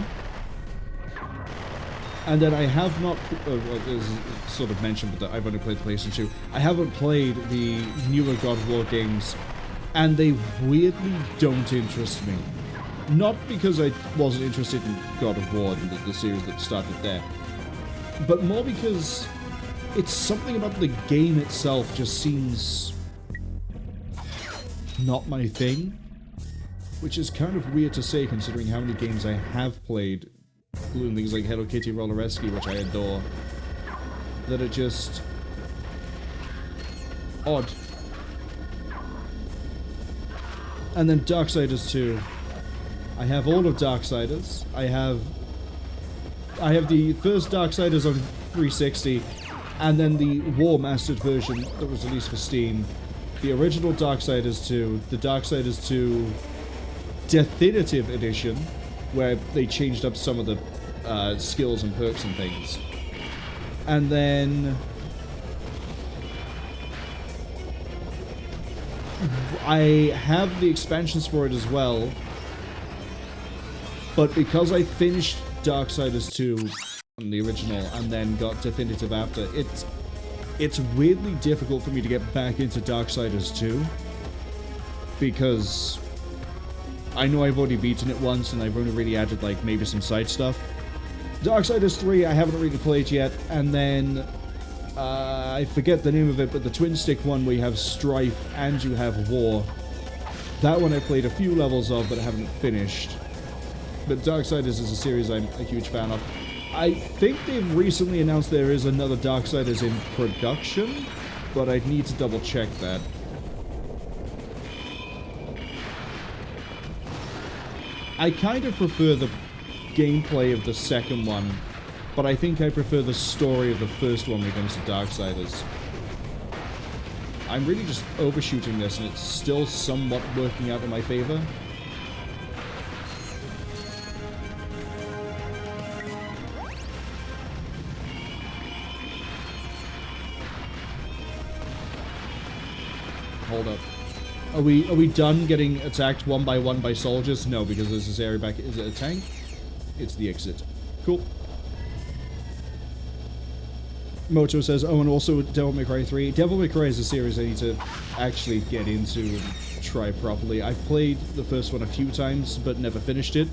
Speaker 1: And then I have not, as sort of mentioned, but I've only played the PlayStation 2. I haven't played the newer God of War games, and they weirdly don't interest me. Not because I wasn't interested in God of War, the series that started there, but more because it's something about the game itself just seems not my thing, which is kind of weird to say considering how many games I have played, including things like Hello Kitty Roller Rescue, which I adore, that are just odd. And then Darksiders 2. I have all of Darksiders. I have the first Darksiders on 360, and then the War Mastered version that was released for Steam. The original Darksiders 2, the Darksiders 2 Definitive Edition, where they changed up some of the skills and perks and things. And then I have the expansions for it as well, but because I finished Darksiders 2 on the original and then got Definitive after, it's weirdly difficult for me to get back into Darksiders 2, because I know I've already beaten it once and I've only really added like maybe some side stuff. Darksiders 3 I haven't really played yet, and then I forget the name of it, but the twin stick one where you have Strife and you have War. That one I played a few levels of, but I haven't finished. But Darksiders is a series I'm a huge fan of. I think they've recently announced there is another Darksiders in production, but I'd need to double check that. I kind of prefer the gameplay of the second one, but I think I prefer the story of the first one when it comes to Darksiders. I'm really just overshooting this, and it's still somewhat working out in my favor. Hold up. Are we done getting attacked one by one by soldiers? No, because there's this area back. Is it a tank? It's the exit. Cool. Moto says, oh, and also Devil May Cry 3. Devil May Cry is a series I need to actually get into and try properly. I've played the first one a few times, but never finished it.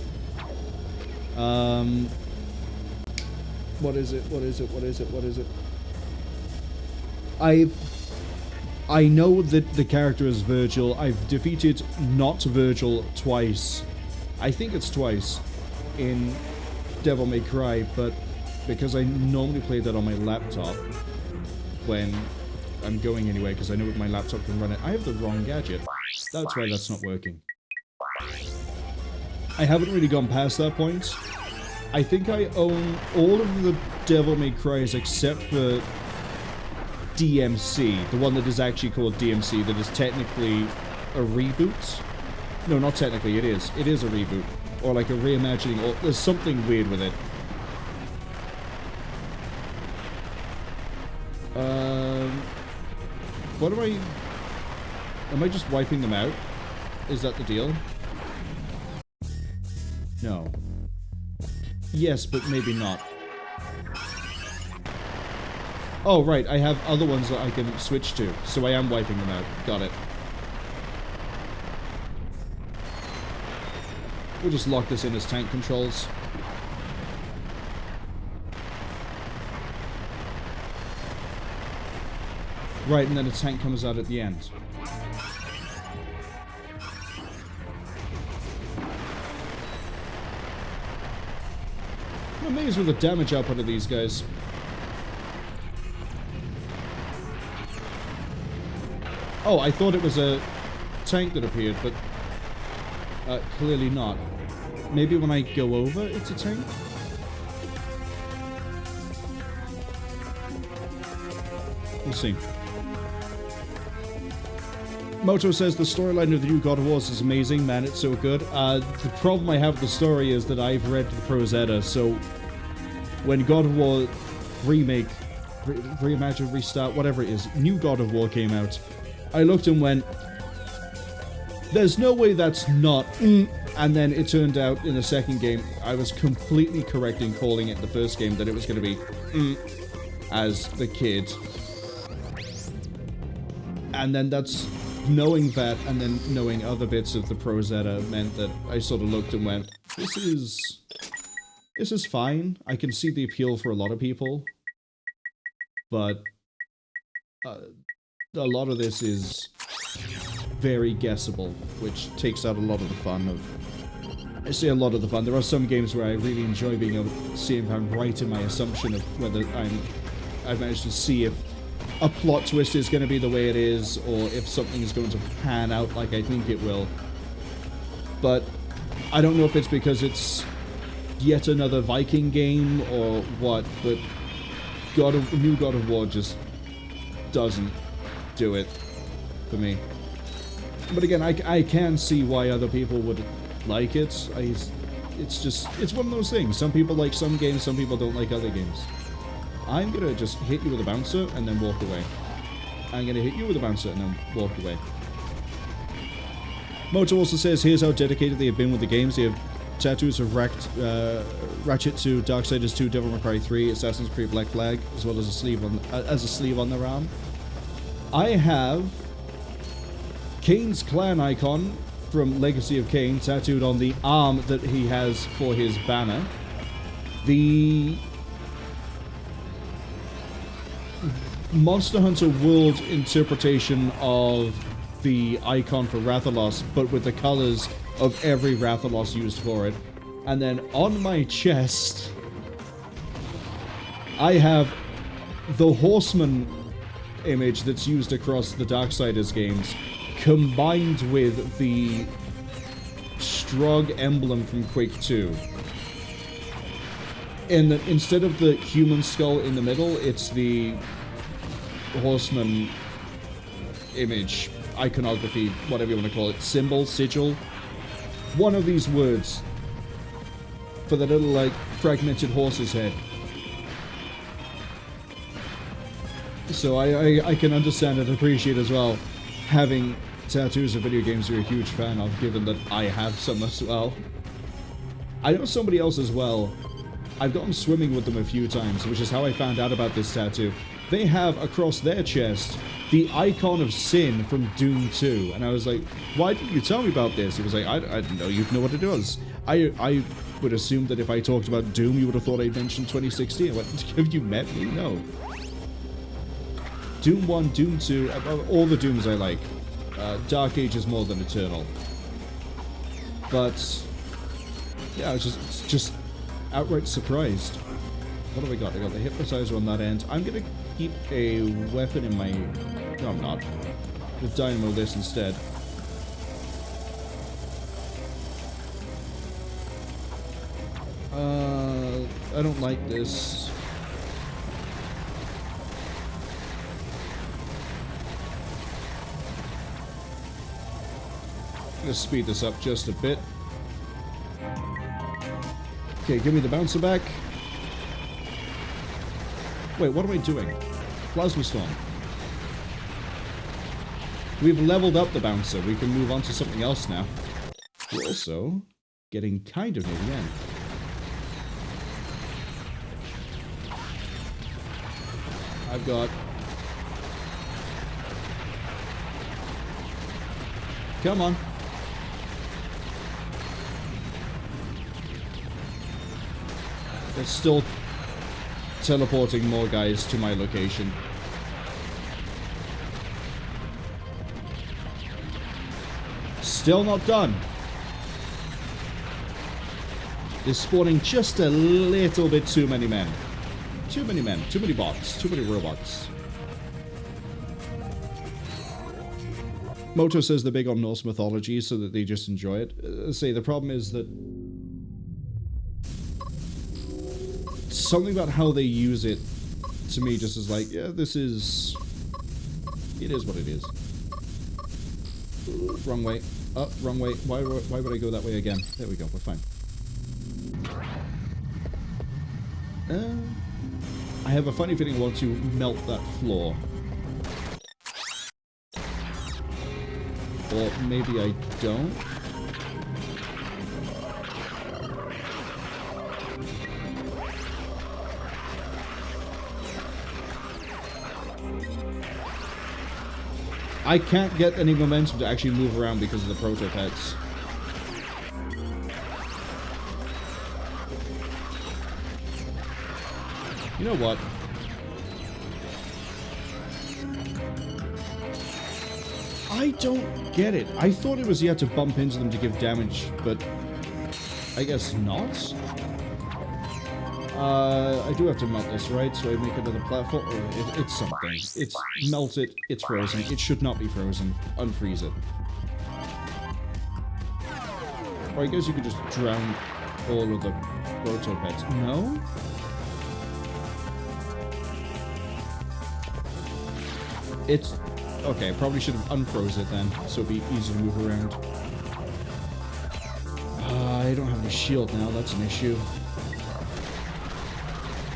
Speaker 1: What is it? I know that the character is Virgil. I've defeated not Virgil twice. I think it's twice in Devil May Cry, but because I normally play that on my laptop when I'm going anyway, because I know that my laptop can run it. I have the wrong gadget. That's why that's not working. I haven't really gone past that point. I think I own all of the Devil May Cries except for DMC, the one that is actually called DMC, that is technically a reboot. No, not technically, it is. It is a reboot. Or like a reimagining, or there's something weird with it. What am I just wiping them out? Is that the deal? No. Yes, but maybe not. Oh, right, I have other ones that I can switch to, so I am wiping them out. Got it. We'll just lock this in as tank controls. Right, and then a tank comes out at the end. I'm amazed with the damage output of these guys. Oh, I thought it was a tank that appeared, but clearly not. Maybe when I go over, it's a tank? We'll see. Moto says the storyline of the new God of War is amazing, man, it's so good. The problem I have with the story is that I've read the Prozetta, so when God of War Remake, Reimagine, Restart, whatever it is, new God of War came out, I looked and went, there's no way that's not, and then it turned out in the second game, I was completely correct in calling it the first game that it was going to be as the kid. And then that's, knowing that and then knowing other bits of the Prozetta meant that I sort of looked and went, this is fine. I can see the appeal for a lot of people, but a lot of this is very guessable, which takes out a lot of the fun of... I say a lot of the fun. There are some games where I really enjoy being able to see if I'm right in my assumption of whether I've managed to see if a plot twist is going to be the way it is, or if something is going to pan out like I think it will. But I don't know if it's because it's yet another Viking game or what, but new God of War just doesn't do it for me. But again, I can see why other people would like it. It's one of those things. Some people like some games, some people don't like other games. I'm gonna just hit you with a bouncer and then walk away. I'm gonna hit you with a bouncer and then walk away. Moto also says, here's how dedicated they have been with the games. They have tattoos of Ratchet 2, Darksiders 2, Devil May Cry 3, Assassin's Creed Black Flag, as well as a sleeve on their arm. I have Kane's clan icon from Legacy of Kain tattooed on the arm that he has for his banner. The Monster Hunter World interpretation of the icon for Rathalos, but with the colors of every Rathalos used for it. And then on my chest, I have the Horseman image that's used across the Darksiders games, combined with the Strog emblem from Quake 2. And instead of the human skull in the middle, it's the Horseman image, iconography, whatever you want to call it, symbol, sigil. One of these words for the little, like, fragmented horse's head. So I can understand and appreciate as well having tattoos of video games you're a huge fan of, given that I have some as well. I know somebody else as well. I've gone swimming with them a few times, which is how I found out about this tattoo. They have across their chest the icon of Sin from Doom 2. And I was like, why didn't you tell me about this? He was like, I didn't know you'd know what it was. I would assume that if I talked about Doom, you would have thought I mentioned 2016. I went, have you met me? No. Doom 1, Doom 2, all the Dooms I like. Dark Age is more than Eternal. But, yeah, I was just outright surprised. What have I got? I got the Hypnotizer on that end. I'm going to keep a weapon in my... No, I'm not. The Dynamo this instead. I don't like this. I'm going to speed this up just a bit. Okay, give me the bouncer back. Wait, what am I doing? Plasma Storm. We've leveled up the bouncer. We can move on to something else now. We're also getting kind of near the end. I've got... Come on. They're still teleporting more guys to my location. Still not done. They're spawning just a little bit too many men. Too many men, too many bots, too many robots. Moto says they're big on Norse mythology, so that they just enjoy it. Say the problem is that something about how they use it to me just is like, yeah, this is... It is what it is. Wrong way. Oh, wrong way. Why would I go that way again? There we go, we're fine. I have a funny feeling I want to melt that floor. Or maybe I don't. I can't get any momentum to actually move around because of the Protopets. You know what? I don't get it. I thought it was you had to bump into them to give damage, but I guess not. I do have to melt this, right? So I make another platform. Oh, it's something. It's melted. It's frozen. It should not be frozen. Unfreeze it. Or I guess you could just drown all of the Protopets. No? It's... Okay, probably should have unfroze it then, so it'd be easy to move around. I don't have any shield now, that's an issue.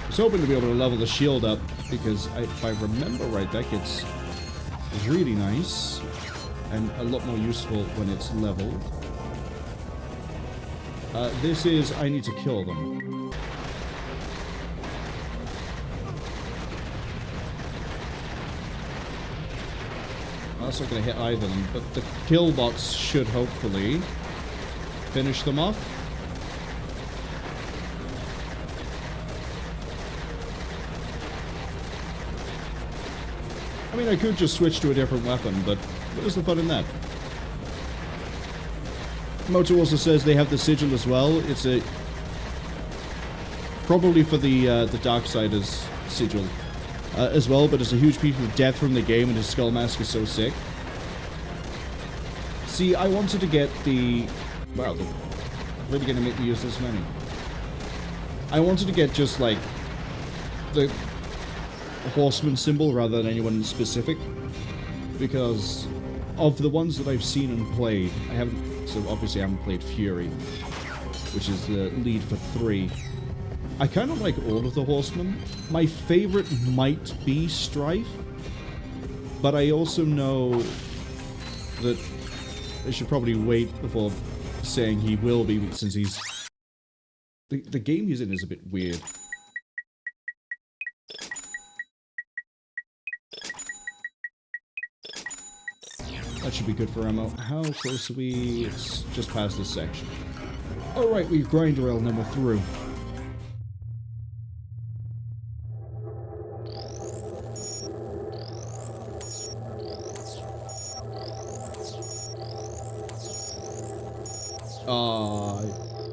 Speaker 1: I was hoping to be able to level the shield up, because if I remember right, that gets really nice, and a lot more useful when it's leveled. This is, I need to kill them. That's not going to hit either of them, but the kill bots should hopefully finish them off. I mean, I could just switch to a different weapon, but what is the fun in that? Moto also says they have the sigil as well. It's a... probably for the Darksiders sigil. As well, but it's a huge piece of death from the game, and his skull mask is so sick. See, I wanted to get the... Wow, they're really going to make me use this many. I wanted to get just, like, the horseman symbol rather than anyone specific. Because of the ones that I've seen and played, I haven't... So, obviously, I haven't played Fury, which is the lead for 3. I kind of like all of the horsemen. My favorite might be Strife, but I also know that I should probably wait before saying he will be, since he's... The game he's in is a bit weird. That should be good for ammo. How close are we? It's just past this section. Alright, we've grind rail and then we're through.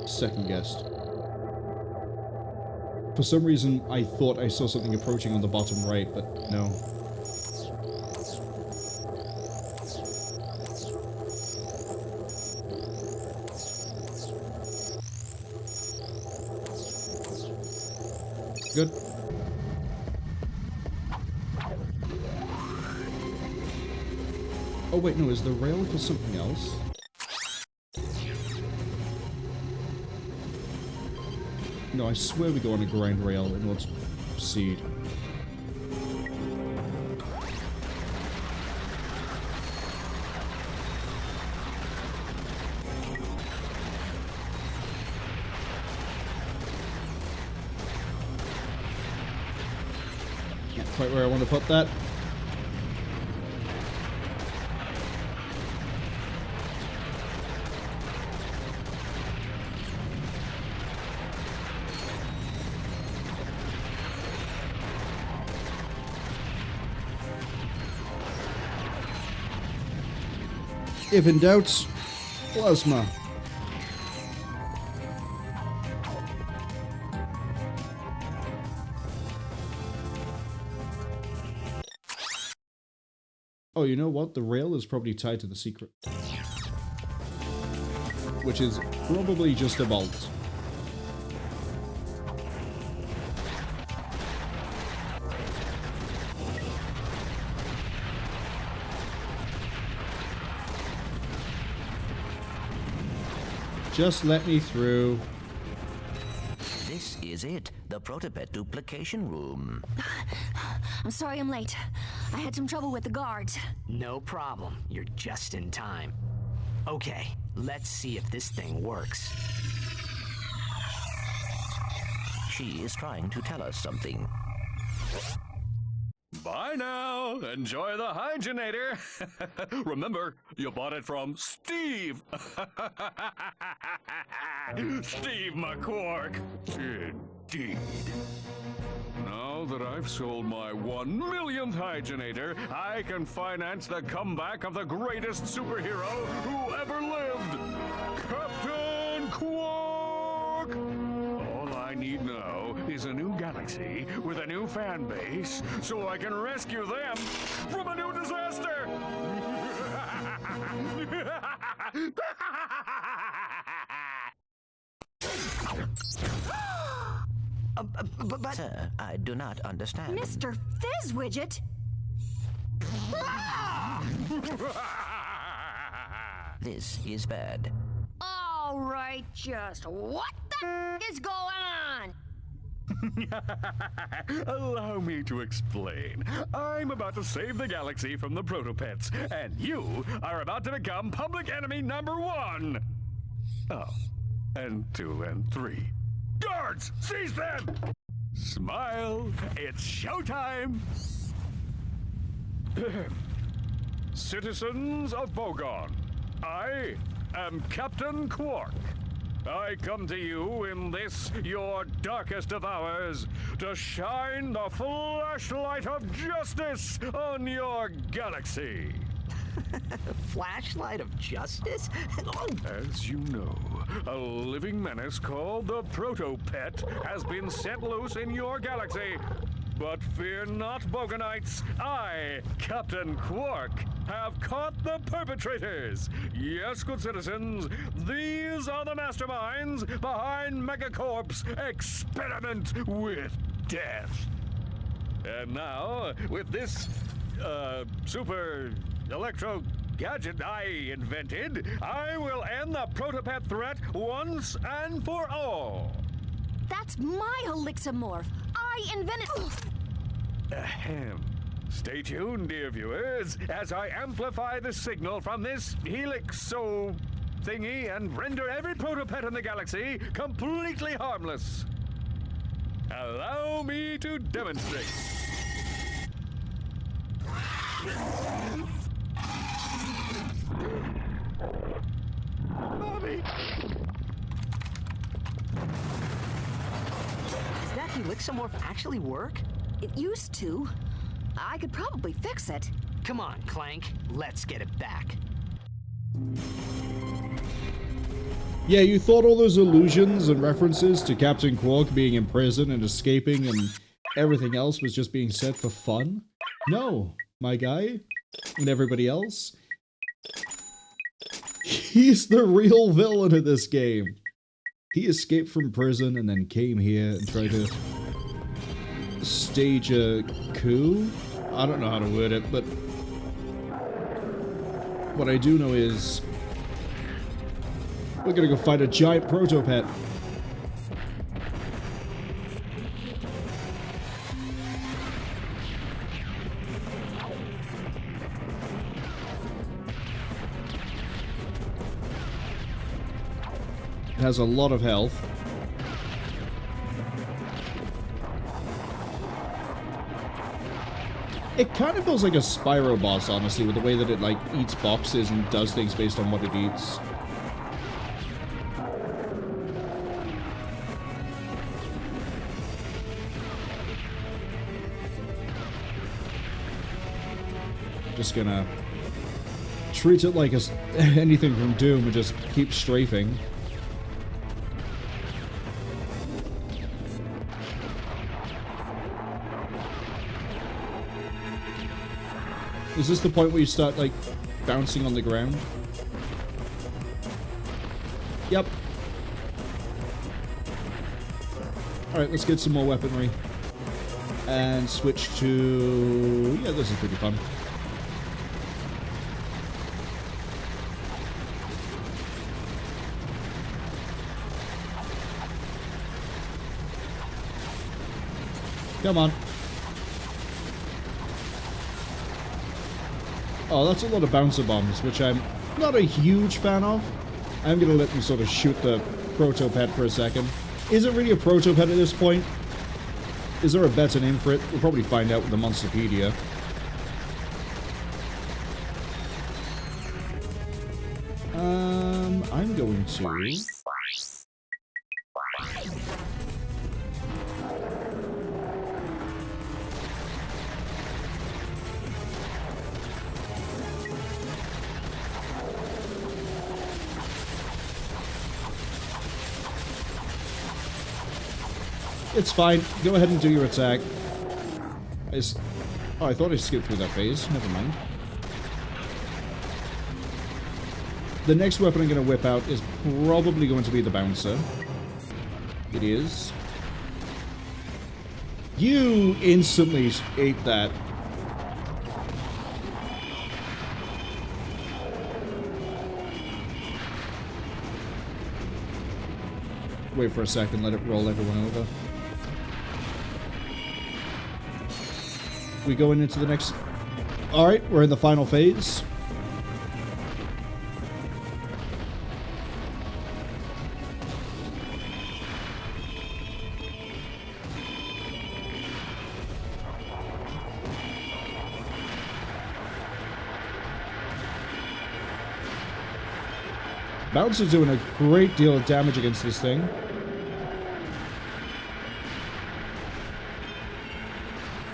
Speaker 1: Second guessed. For some reason, I thought I saw something approaching on the bottom right, but no. Good. Oh wait, no, is the rail for something else? No, I swear we go on a grind rail in order to proceed. Not quite where I want to put that. If in doubt, plasma. Oh, you know what? The rail is probably tied to the secret. Which is probably just a vault. Just let me through.
Speaker 2: This is it, the Protopet duplication room.
Speaker 5: I'm sorry I'm late. I had some trouble with the guards.
Speaker 4: No problem. You're just in time. Okay, let's see if this thing works.
Speaker 2: She is trying to tell us something.
Speaker 6: Bye now. Enjoy the hygienator. Remember, you bought it from Steve. Steve McQuark.
Speaker 11: indeed. Now that I've sold my 1 millionth hygienator, I can finance the comeback of the greatest superhero who ever lived, Captain Quark! All I need now is a new galaxy with a new fan base so I can rescue them from a new disaster!
Speaker 2: Sir, I do not understand.
Speaker 5: Mr. Fizzwidget?
Speaker 2: This is bad.
Speaker 5: All right, just what the is going on?
Speaker 11: Allow me to explain. I'm about to save the galaxy from the Protopets, and you are about to become public enemy number 1. Oh, and 2 and 3. Guards, seize them! Smile, it's showtime! Citizens of Boldan, I am Captain Quark. I come to you in this, your darkest of hours, to shine the flashlight of justice on your galaxy.
Speaker 4: Flashlight of justice?
Speaker 11: As you know, a living menace called the Protopet has been set loose in your galaxy. But fear not, Bogonites. I, Captain Quark, have caught the perpetrators. Yes, good citizens, these are the masterminds behind Megacorp's experiment with death. And now, with this, super electro gadget I invented, I will end the Protopet threat once and for all.
Speaker 5: That's my Elixamorph. I invented.
Speaker 11: Ahem. Stay tuned, dear viewers, as I amplify the signal from this helixo thingy and render every Protopet in the galaxy completely harmless. Allow me to demonstrate. Mommy!
Speaker 4: Does that Helixamorph actually work?
Speaker 5: It used to. I could probably fix it.
Speaker 4: Come on, Clank. Let's get it back.
Speaker 1: Yeah, you thought all those allusions and references to Captain Quark being in prison and escaping and everything else was just being said for fun? No, my guy, and everybody else. He's the real villain of this game. He escaped from prison and then came here and tried to stage a coup? I don't know how to word it, but what I do know is we're gonna go fight a giant Protopet. It has a lot of health. It kind of feels like a Spyro boss, honestly, with the way that it, like, eats boxes and does things based on what it eats. Just gonna treat it like anything from Doom and just keep strafing. Is this the point where you start, like, bouncing on the ground? Yep. Alright, let's get some more weaponry. And switch to... yeah, this is pretty fun. Come on. Oh, that's a lot of bouncer bombs, which I'm not a huge fan of. I'm gonna let them sort of shoot the Protopet for a second. Is it really a Protopet at this point? Is there a better name for it? We'll probably find out with the Monsterpedia. I'm going to... It's fine. Go ahead and do your attack. Oh, I thought I skipped through that phase. Never mind. The next weapon I'm going to whip out is probably going to be the bouncer. It is. You instantly ate that. Wait for a second, let it roll everyone over. We going into the next... Alright, we're in the final phase. Bouncer's doing a great deal of damage against this thing.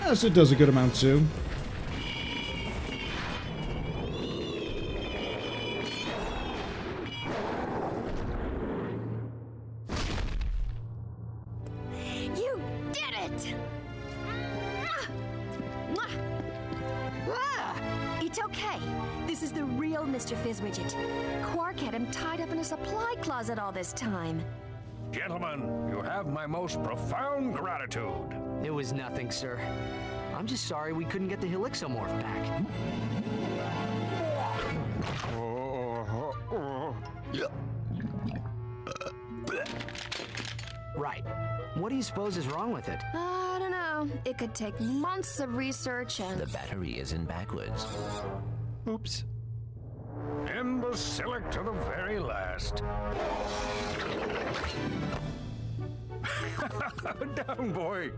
Speaker 1: Yes, it does a good amount too.
Speaker 5: You did it! It's okay. This is the real Mr. Fizzwidget. Quark had him tied up in a supply closet all this time.
Speaker 11: Gentlemen, you have my most profound gratitude.
Speaker 4: It was nothing, sir. I'm just sorry we couldn't get the Helixomorph back. Right. What do you suppose is wrong with it?
Speaker 5: I don't know. It could take months of research and...
Speaker 2: The battery is in backwards.
Speaker 11: Oops. Imbecilic to the very last. Down, boy.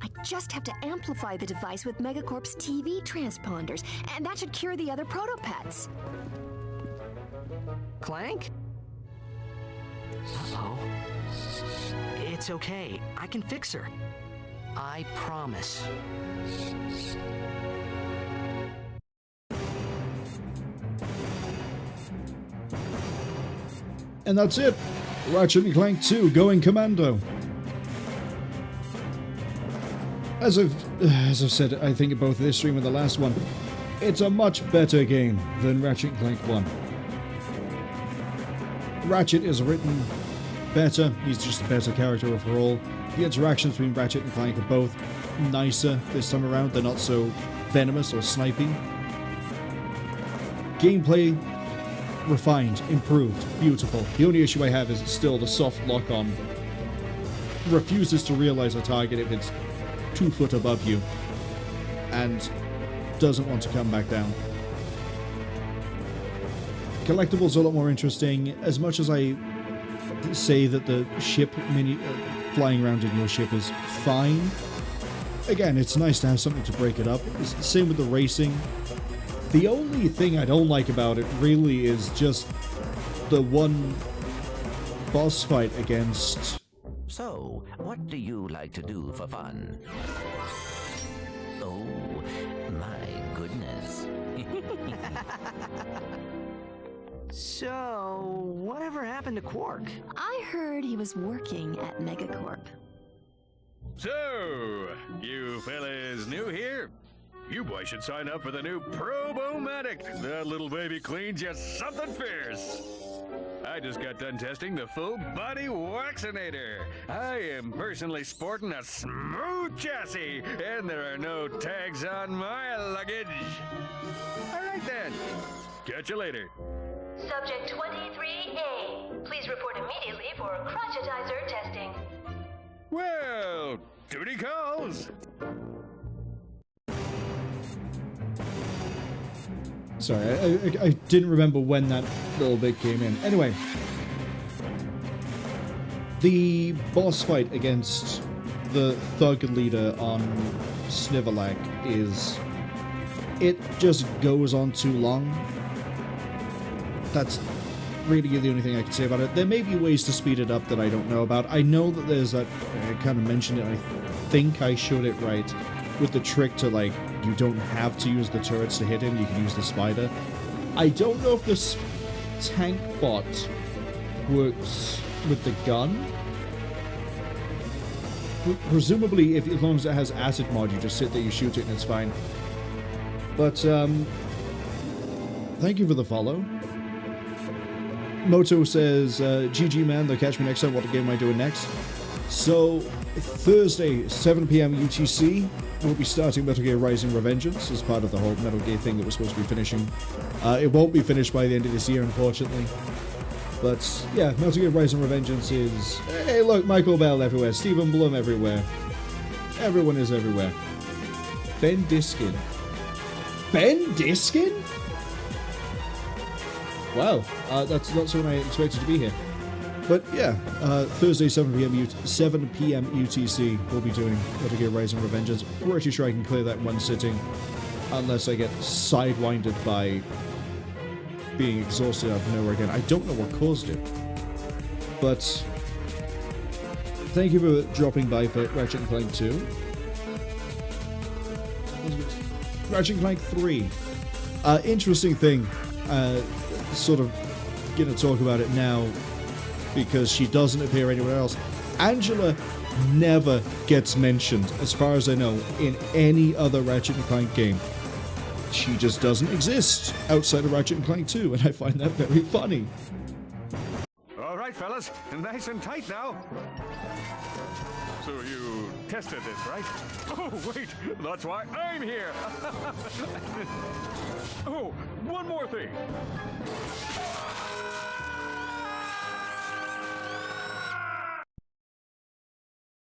Speaker 5: I just have to amplify the device with Megacorp's TV transponders, and that should cure the other Protopets.
Speaker 4: Clank? Uh-oh. It's okay. I can fix her. I promise.
Speaker 1: And that's it. Ratchet Clank 2 going Commando. As I've said, I think both this stream and the last one, it's a much better game than Ratchet Clank 1. Ratchet is written better, he's just a better character overall. The interactions between Ratchet and Clank are both nicer this time around, they're not so venomous or snipey. Gameplay, refined, improved, beautiful. The only issue I have is still the soft lock-on. Refuses to realize a target if it's 2 foot above you, and doesn't want to come back down. Collectibles are a lot more interesting. As much as I say that the ship flying around in your ship is fine, again, it's nice to have something to break it up. It's the same with the racing. The only thing I don't like about it really is just the one boss fight against...
Speaker 2: So, what do you like to do for fun? Oh, my goodness.
Speaker 4: So, whatever happened to Quark?
Speaker 5: I heard he was working at Megacorp.
Speaker 14: So, you fellas new here? You boys should sign up for the new Pro-Bomatic. That little baby cleans you something fierce. I just got done testing the full body Waxinator. I am personally sporting a smooth chassis, and there are no tags on my luggage. All right then, catch you later.
Speaker 21: Subject 23A, please report immediately for crotchetizer testing.
Speaker 14: Well, duty calls.
Speaker 1: Sorry, I didn't remember when that little bit came in. Anyway, the boss fight against the thug leader on Snivelak is... it just goes on too long. That's really the only thing I can say about it. There may be ways to speed it up that I don't know about. I know that there's that... I kind of mentioned it, I think I showed it right, with the trick to, like, you don't have to use the turrets to hit him, you can use the spider. I don't know if this tank bot works with the gun. presumably, as long as it has acid mod, you just sit there, you shoot it, and it's fine. But, thank you for the follow. Moto says, GG man, they'll catch me next time. What game am I doing next? So, Thursday, 7 PM UTC, we'll be starting Metal Gear Rising Revengeance as part of the whole Metal Gear thing that we're supposed to be finishing. It won't be finished by the end of this year, unfortunately. But, yeah, Metal Gear Rising Revengeance is... Hey, look, Michael Bell everywhere, Stephen Blum everywhere. Everyone is everywhere. Ben Diskin. Ben Diskin? Wow, that's not someone I expected to be here. But yeah, Thursday 7 p.m. UTC we'll be doing Metal Gear Rising Revengeance. We're actually sure I can clear that in one sitting, unless I get sidewinded by being exhausted out of nowhere again. I don't know what caused it. But thank you for dropping by for Ratchet Clank 2. Ratchet Clank 3. Interesting thing. Sort of gonna talk about it now because she doesn't appear anywhere else. Angela never gets mentioned, as far as I know, in any other Ratchet & Clank game. She just doesn't exist outside of Ratchet & Clank 2, and I find that very funny.
Speaker 11: All right, fellas, nice and tight now. So you tested this, right? Oh, wait, that's why I'm here. Oh, one more thing.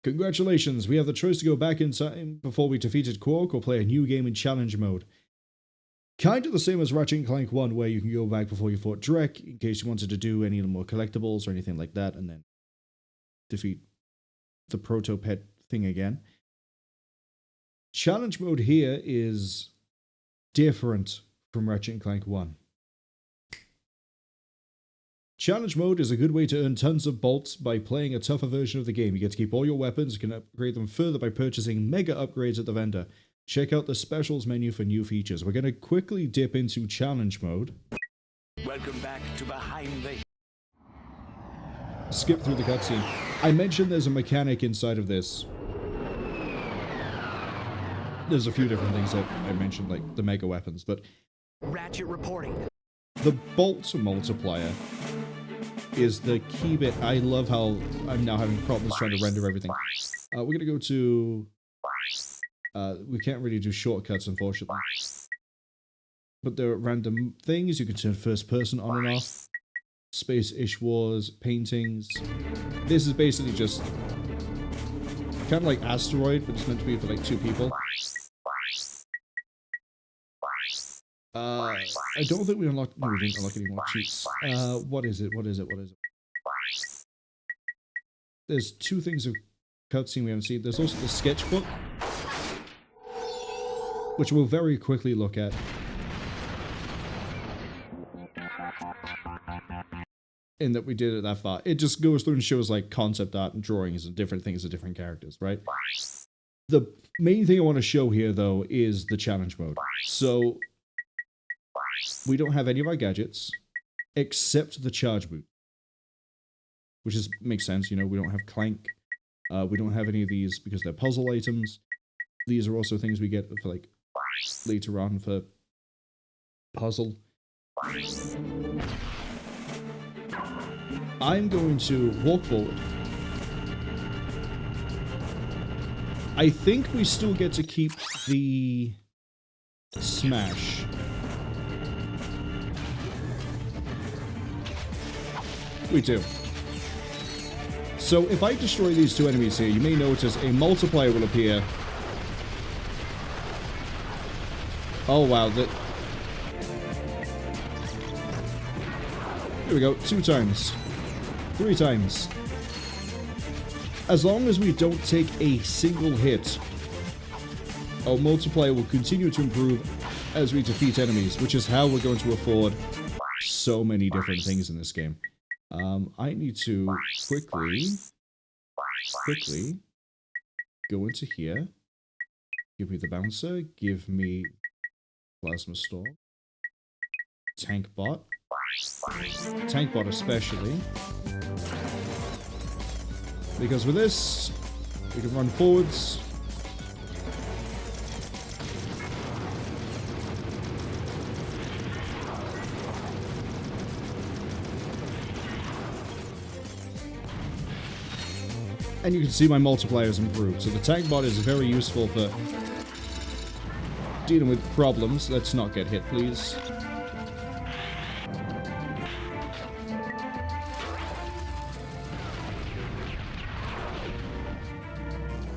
Speaker 1: Congratulations, we have the choice to go back in time before we defeated Quark or play a new game in challenge mode. Kind of the same as Ratchet & Clank 1, where you can go back before you fought Drek, in case you wanted to do any more collectibles or anything like that, and then defeat the Protopet thing again. Challenge mode here is different from Ratchet & Clank 1. Challenge mode is a good way to earn tons of bolts by playing a tougher version of the game. You get to keep all your weapons, you can upgrade them further by purchasing mega upgrades at the vendor. Check out the specials menu for new features. We're going to quickly dip into challenge mode.
Speaker 13: Welcome back to Behind the...
Speaker 1: Skip through the cutscene. I mentioned there's a mechanic inside of this. There's a few different things that I mentioned, like the mega weapons, but...
Speaker 4: Ratchet reporting.
Speaker 1: The bolt multiplier is the key bit. I love how I'm now having problems trying to render everything. We're going to go to... we can't really do shortcuts, unfortunately. But there are random things. You can turn first person on and off. Space-ish wars, paintings. This is basically just kind of like Asteroid, but it's meant to be for like 2 people. I don't think we unlocked... No, we didn't unlock any more cheats. What is it? There's 2 things of cutscene we haven't seen. There's also the sketchbook, which we'll very quickly look at. In that we did it that far. It just goes through and shows like concept art and drawings and different things of different characters, right? The main thing I want to show here, though, is the challenge mode. So, we don't have any of our gadgets, except the charge boot. Which makes sense, you know, we don't have Clank. We don't have any of these because they're puzzle items. These are also things we get for, like, later on for puzzle. I'm going to walk forward. I think we still get to keep the smash. We do. So if I destroy these 2 enemies here, you may notice a multiplier will appear. Oh wow, here we go, 2 times. 3 times. As long as we don't take a single hit, our multiplier will continue to improve as we defeat enemies, which is how we're going to afford so many different things in this game. I need to quickly go into here. Give me the bouncer, give me plasma storm, tank bot especially. Because with this, We can run forwards. And you can see my multipliers improved. So the tank bot is very useful for dealing with problems. Let's not get hit, please.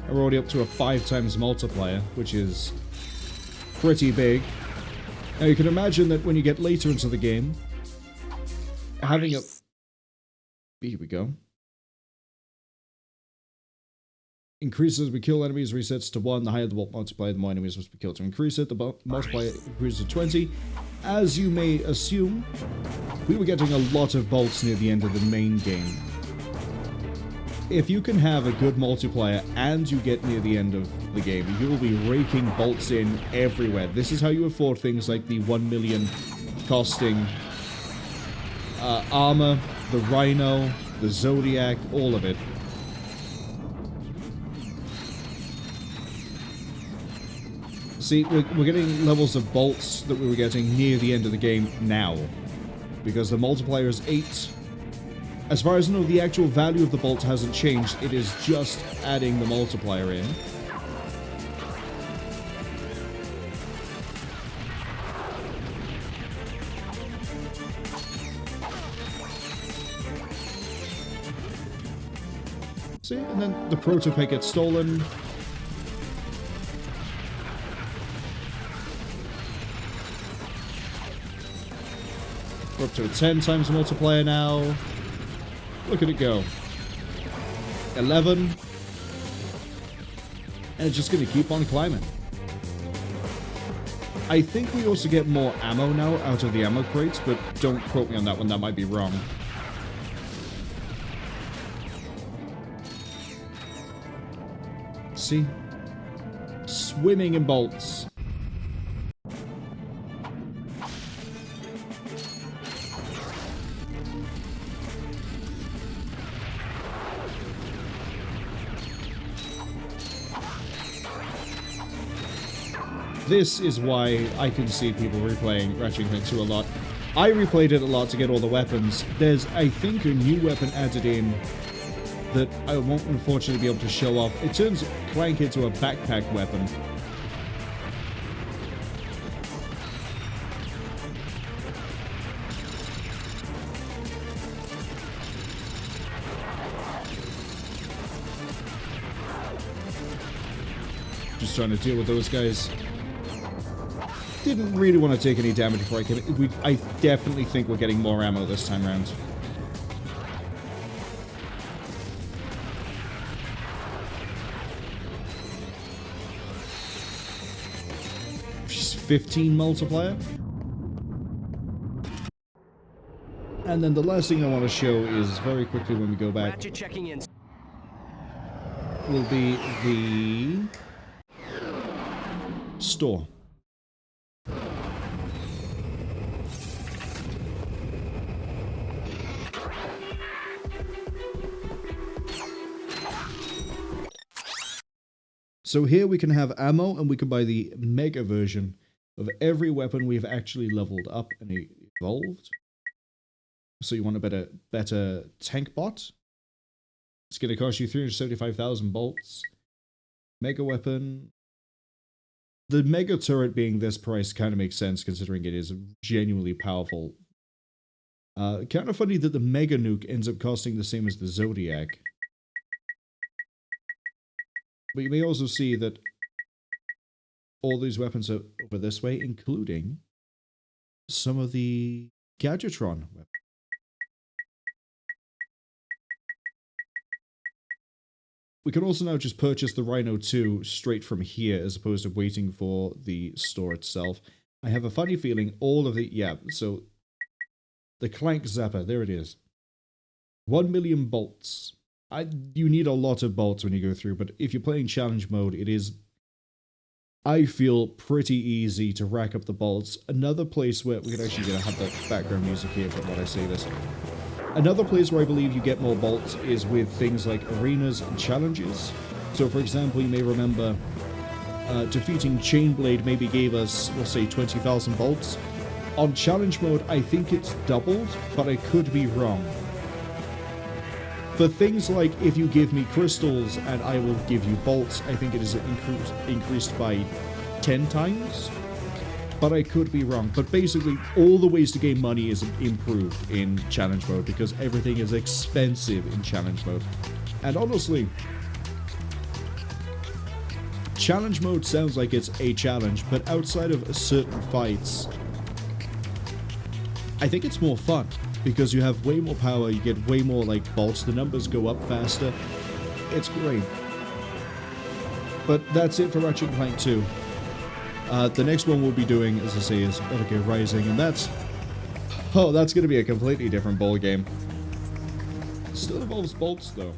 Speaker 1: We're already up to a 5 times multiplier, which is pretty big. Now you can imagine that when you get later into the game, having a... Here we go. Increases as we kill enemies, resets to 1. The higher the bolt multiplier, the more enemies must be killed to increase it. The multiplier increases to 20. As you may assume, we were getting a lot of bolts near the end of the main game. If you can have a good multiplier and you get near the end of the game, you will be raking bolts in everywhere. This is how you afford things like the 1 million costing armor, the Rhino, the Zodiac, all of it. See, we're getting levels of bolts that we were getting near the end of the game now, because the multiplier is 8. As far as I know, the actual value of the bolt hasn't changed, it is just adding the multiplier in. See, and then the Protopet gets stolen. We're up to a 10 times multiplier now. Look at it go. 11. And it's just going to keep on climbing. I think we also get more ammo now out of the ammo crates, but don't quote me on that one, that might be wrong. See? Swimming in bolts. This is why I can see people replaying Ratchet Clank 2 a lot. I replayed it a lot to get all the weapons. There's, I think, a new weapon added in that I won't unfortunately be able to show off. It turns Clank into a backpack weapon. Just trying to deal with those guys. Didn't really want to take any damage before I came in. I definitely think we're getting more ammo this time around. Just 15 multiplier. And then the last thing I want to show is very quickly when we go back.
Speaker 10: Ratchet checking in.
Speaker 1: Will be the store. So here we can have ammo, and we can buy the mega version of every weapon we've actually leveled up and evolved. So you want a better tank bot? It's going to cost you 375,000 bolts. Mega weapon. The mega turret being this price kind of makes sense, considering it is genuinely powerful. Kind of funny that the mega nuke ends up costing the same as the Zodiac. But you may also see that all these weapons are over this way, including some of the Gadgetron weapons. We can also now just purchase the Rhino 2 straight from here, as opposed to waiting for the store itself. I have a funny feeling all of the... Yeah, so... The Clank Zapper, there it is. 1 million bolts. You need a lot of bolts when you go through, but if you're playing challenge mode, it is, I feel, pretty easy to rack up the bolts. Another place where, we're actually going to have the background music here but when I say this. Another place where I believe you get more bolts is with things like arenas and challenges. So for example, you may remember defeating Chainblade maybe gave us, we'll say, 20,000 bolts. On challenge mode, I think it's doubled, but I could be wrong. For things like, if you give me crystals and I will give you bolts, I think it is increased by 10 times. But I could be wrong. But basically, all the ways to gain money is improved in challenge mode, because everything is expensive in challenge mode. And honestly, challenge mode sounds like it's a challenge, but outside of certain fights, I think it's more fun, because you have way more power, you get way more, like, bolts, the numbers go up faster. It's great. But that's it for Ratchet Clank 2. The next one we'll be doing, as I say, is Metal Gear Rising, and that's going to be a completely different ball game. Still involves bolts, though.